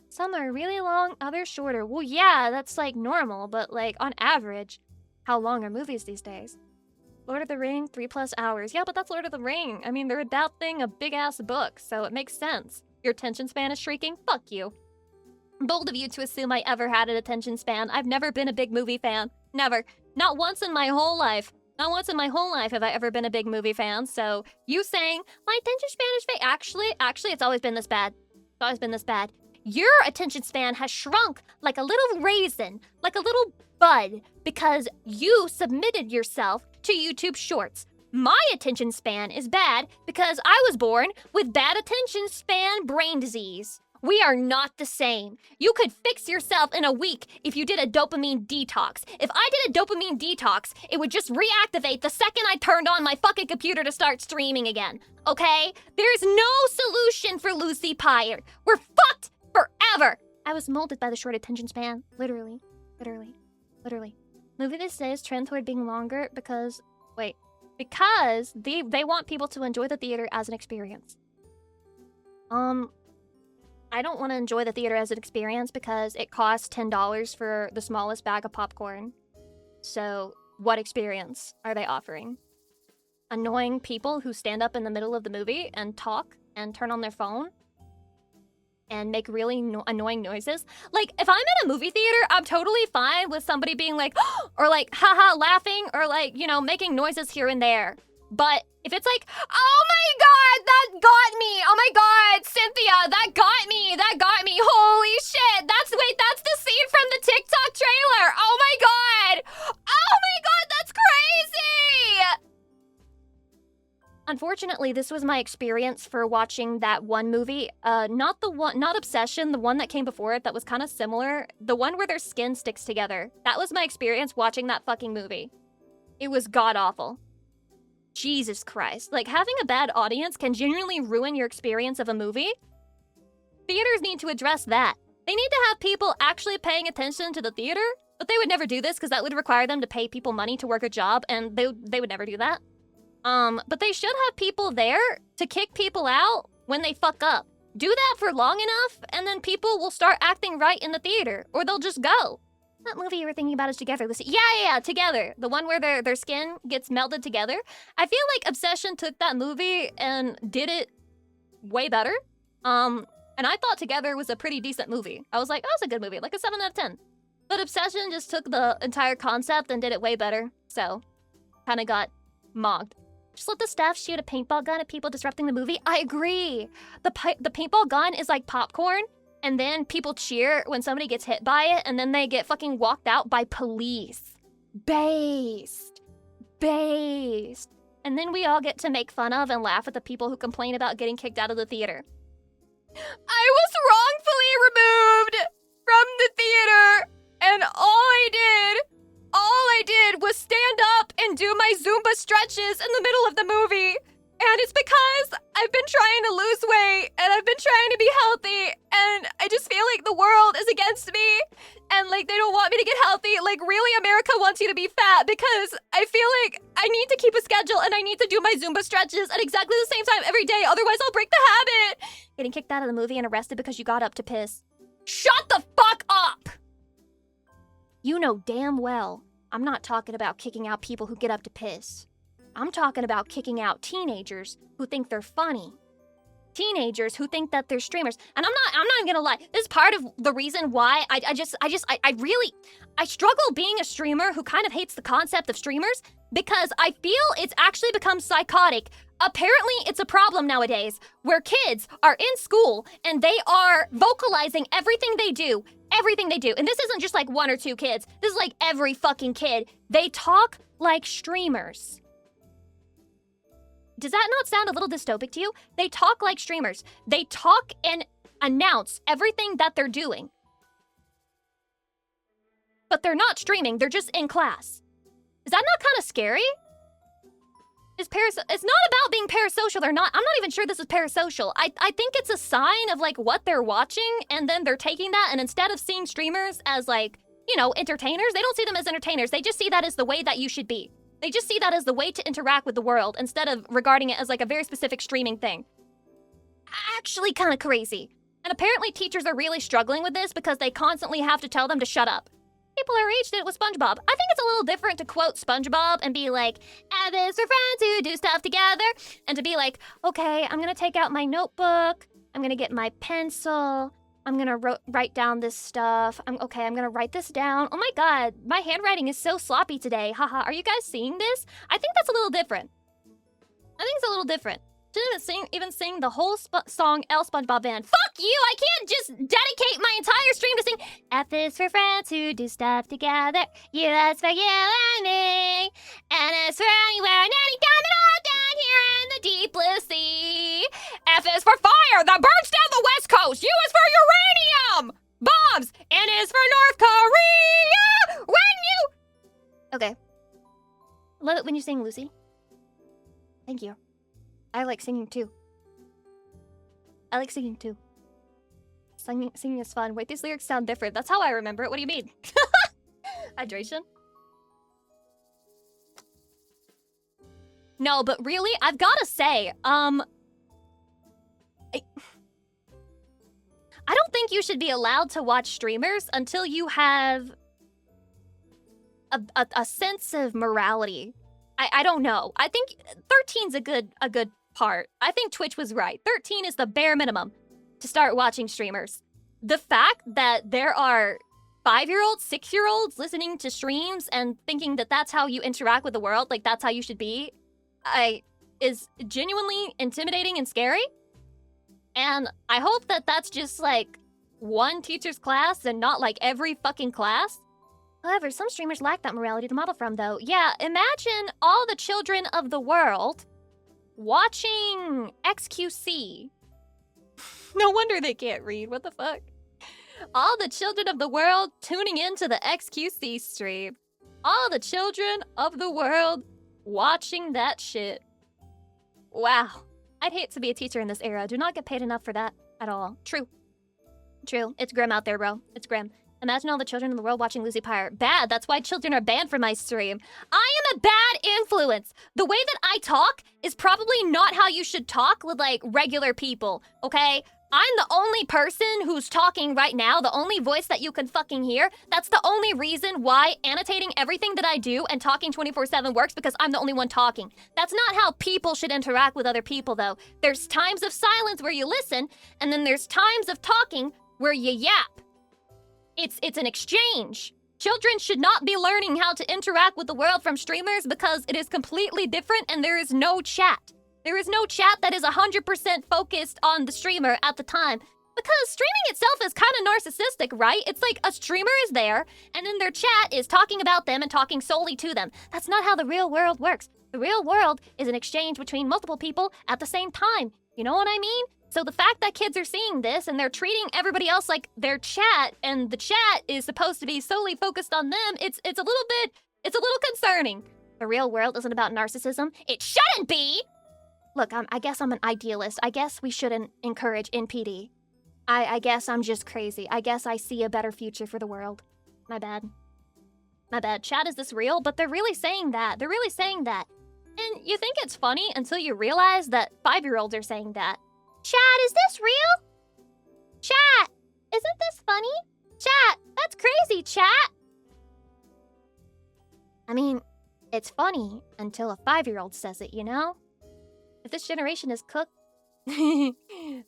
Some are really long, others shorter. Well, yeah, that's like normal, but like on average, how long are movies these days? Lord of the Ring, 3+ hours. Yeah, but that's Lord of the Ring. I mean, they're adapting a big-ass book, so it makes sense. Your attention span is shrinking? Fuck you. Bold of you to assume I ever had an attention span. I've never been a big movie fan. Never. Not once in my whole life. Not once in my whole life have I ever been a big movie fan, so you saying my attention span is fake. Actually, it's always been this bad. It's always been this bad. Your attention span has shrunk like a little raisin, like a little bud, because you submitted yourself to YouTube Shorts. My attention span is bad because I was born with bad attention span brain disease. We are not the same. You could fix yourself in a week if you did a dopamine detox. If I did a dopamine detox, it would just reactivate the second I turned on my fucking computer to start streaming again. Okay? There's no solution for Lucy Pyre. We're fucked forever. I was molded by the short attention span. Literally. Movie these days trend toward being longer because they want people to enjoy the theater as an experience. I don't want to enjoy the theater as an experience because it costs $10 for the smallest bag of popcorn. So, what experience are they offering? Annoying people who stand up in the middle of the movie and talk and turn on their phone and make really annoying noises? Like, if I'm in a movie theater, I'm totally fine with somebody being like, or like, haha, laughing, or like, you know, making noises here and there. But if it's like, oh my God, that got me. Oh my God, Cynthia, that got me. Holy shit. That's the scene from the TikTok trailer. Oh my God, that's crazy. unfortunately, this was my experience for watching that one movie. Not Obsession, the one that came before it that was kind of similar. The one where their skin sticks together. That was my experience watching that fucking movie. It was god-awful. Jesus Christ. Like, having a bad audience can genuinely ruin your experience of a movie. Theaters need to address that. They need to have people actually paying attention to the theater, but they would never do this because that would require them to pay people money to work a job, and they would never do that. But they should have people there to kick people out when they fuck up. Do that for long enough, and then people will start acting right in the theater, or they'll just go. That movie you were thinking about is Together. Yeah, Together. The one where their skin gets melded together. I feel like Obsession took that movie and did it way better. And I thought Together was a pretty decent movie. I was like, oh, it's a good movie, like a 7 out of 10. But Obsession just took the entire concept and did it way better, so kind of got mocked. Just let the staff shoot a paintball gun at people disrupting the movie. I agree. The paintball gun is like popcorn, and then people cheer when somebody gets hit by it, and then they get fucking walked out by police. Based. And then we all get to make fun of and laugh at the people who complain about getting kicked out of the theater. I was wrongfully removed from the theater, and all I did was stand up and do my Zumba stretches in the middle of the movie. And it's because I've been trying to lose weight, and I've been trying to be healthy, and I just feel like the world is against me, and like they don't want me to get healthy. Like, really, America wants you to be fat, because I feel like I need to keep a schedule and I need to do my Zumba stretches at exactly the same time every day, otherwise I'll break the habit. Getting kicked out of the movie and arrested because you got up to piss. Shut the fuck up! You know damn well I'm not talking about kicking out people who get up to piss. I'm talking about kicking out teenagers who think they're funny. Teenagers who think that they're streamers. And I'm not even gonna lie. This is part of the reason why I struggle being a streamer who kind of hates the concept of streamers, because I feel it's actually become psychotic. Apparently, it's a problem nowadays where kids are in school and they are vocalizing everything they do. And this isn't just like 1 or 2 kids. This is like every fucking kid. They talk like streamers. Does that not sound a little dystopic to you? They talk like streamers. They talk and announce everything that they're doing. But they're not streaming, they're just in class. Is that not kind of scary? It's not about being parasocial or not. I'm not even sure this is parasocial. I think it's a sign of like what they're watching, and then they're taking that, and instead of seeing streamers as like, you know, entertainers, they don't see them as entertainers. They just see that as the way that you should be. They just see that as the way to interact with the world instead of regarding it as like a very specific streaming thing. Actually kind of crazy. And apparently teachers are really struggling with this because they constantly have to tell them to shut up. People our age did it with SpongeBob. I think it's a little different to quote SpongeBob and be like, "F is for friends who do stuff together," and to be like, okay, I'm gonna take out my notebook, I'm gonna get my pencil, I'm gonna write down this stuff. I'm gonna write this down. Oh my god, my handwriting is so sloppy today. Haha, are you guys seeing this? I think that's a little different. Shouldn't even sing the whole song L SpongeBob Band. Fuck you! I can't just dedicate my entire stream to sing F is for friends who do stuff together. U is for you and me. N is for anywhere and anytime and all down here in the deep blue sea. F is for fire that burns down the west coast. U is for uranium bombs. N is for North Korea. Okay. Love it when you sing, Lucy. Thank you. I like singing too. Singing is fun. Wait, these lyrics sound different. That's how I remember it. What do you mean? Hydration? No, but really, I've gotta say, I don't think you should be allowed to watch streamers until you have a sense of morality. I don't know. I think 13's a good part. I think Twitch was right. 13 is the bare minimum to start watching streamers. The fact that there are 5-year-olds, 6-year-olds listening to streams and thinking that that's how you interact with the world, like that's how you should be, is genuinely intimidating and scary. And I hope that that's just like one teacher's class and not like every fucking class. However, some streamers lack that morality to model from, though. Yeah, imagine all the children of the world watching XQC. No wonder they can't read. What the fuck? All the children of the world tuning into the XQC stream. All the children of the world watching that shit. Wow. I'd hate to be a teacher in this era. Do not get paid enough for that at all. True. True. It's grim out there, bro. It's grim. Imagine all the children in the world watching Lucy Pyre. Bad. That's why children are banned from my stream. I am a bad influence. The way that I talk is probably not how you should talk with, like, regular people, okay? I'm the only person who's talking right now, the only voice that you can fucking hear. That's the only reason why annotating everything that I do and talking 24/7 works, because I'm the only one talking. That's not how people should interact with other people, though. There's times of silence where you listen, and then there's times of talking where you yap. It's an exchange. Children should not be learning how to interact with the world from streamers because it is completely different and there is no chat. There is no chat that is 100% focused on the streamer at the time. Because streaming itself is kind of narcissistic, right? It's like a streamer is there, and then their chat is talking about them and talking solely to them. That's not how the real world works. The real world is an exchange between multiple people at the same time. You know what I mean? So the fact that kids are seeing this and they're treating everybody else like their chat, and the chat is supposed to be solely focused on them, it's a little concerning. The real world isn't about narcissism. It shouldn't be! Look, I guess I'm an idealist. I guess we shouldn't encourage NPD. I guess I'm just crazy. I guess I see a better future for the world. My bad. My bad. Chat, is this real? But they're really saying that. They're really saying that. And you think it's funny until you realize that 5-year-olds are saying that. Chat, is this real? Chat, isn't this funny? Chat, that's crazy, chat. I mean, it's funny until a 5-year-old says it, you know? If this generation is cooked,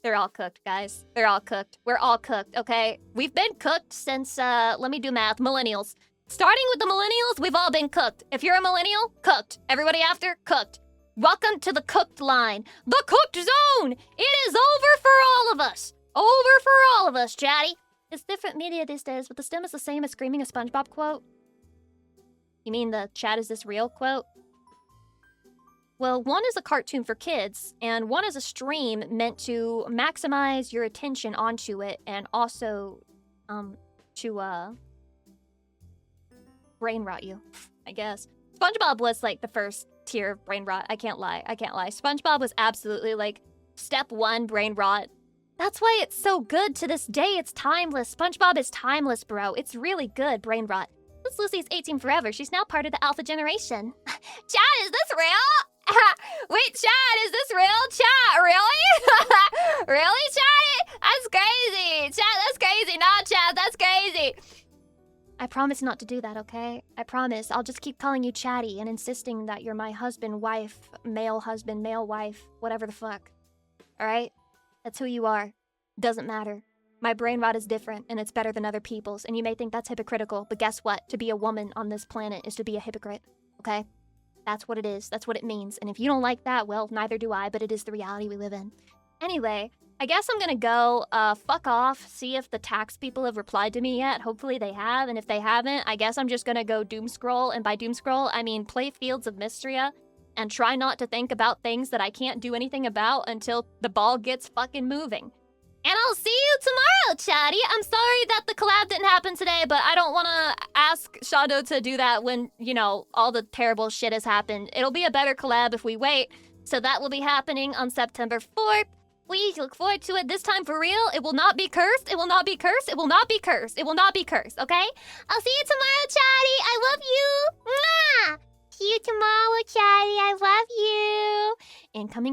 they're all cooked, guys. They're all cooked. We're all cooked, okay? We've been cooked since, let me do math, millennials. Starting with the millennials, we've all been cooked. If you're a millennial, cooked. Everybody after, cooked. Welcome to the cooked line. The cooked zone! It is over for all of us. Over for all of us, chatty. It's different media these days, but the stem is the same as screaming a SpongeBob quote. You mean the chat is this real quote? Well, one is a cartoon for kids, and one is a stream meant to maximize your attention onto it, and also, to, brain rot you, I guess. SpongeBob was, like, the first tier of brain rot. I can't lie. SpongeBob was absolutely, like, step 1 brain rot. That's why it's so good to this day. It's timeless. SpongeBob is timeless, bro. It's really good, brain rot. This Lucy's 18 forever. She's now part of the alpha generation. Chat, is this real? Wait, chat, is this real? Chat, really? Really, chat? That's crazy. Chat, that's crazy. No, chat, that's crazy. I promise not to do that, okay? I promise. I'll just keep calling you chatty and insisting that you're my husband, wife, male wife, whatever the fuck. Alright? That's who you are. Doesn't matter. My brain rot is different, and it's better than other people's, and you may think that's hypocritical, but guess what? To be a woman on this planet is to be a hypocrite, okay? That's what it is. That's what it means. And if you don't like that, well, neither do I, but it is the reality we live in. Anyway, I guess I'm gonna go, fuck off, see if the tax people have replied to me yet. Hopefully they have, and if they haven't, I guess I'm just gonna go doom scroll, and by doom scroll, I mean play Fields of Mystria, and try not to think about things that I can't do anything about until the ball gets fucking moving. And I'll see you tomorrow, chatty. I'm sorry that the collab didn't happen today, but I don't want to ask Shadow to do that when, you know, all the terrible shit has happened. It'll be a better collab if we wait. So that will be happening on September 4th. Please look forward to it this time for real. It will not be cursed. It will not be cursed. It will not be cursed. It will not be cursed, okay? I'll see you tomorrow, chatty. I love you. Mwah! See you tomorrow, chatty. I love you. Incoming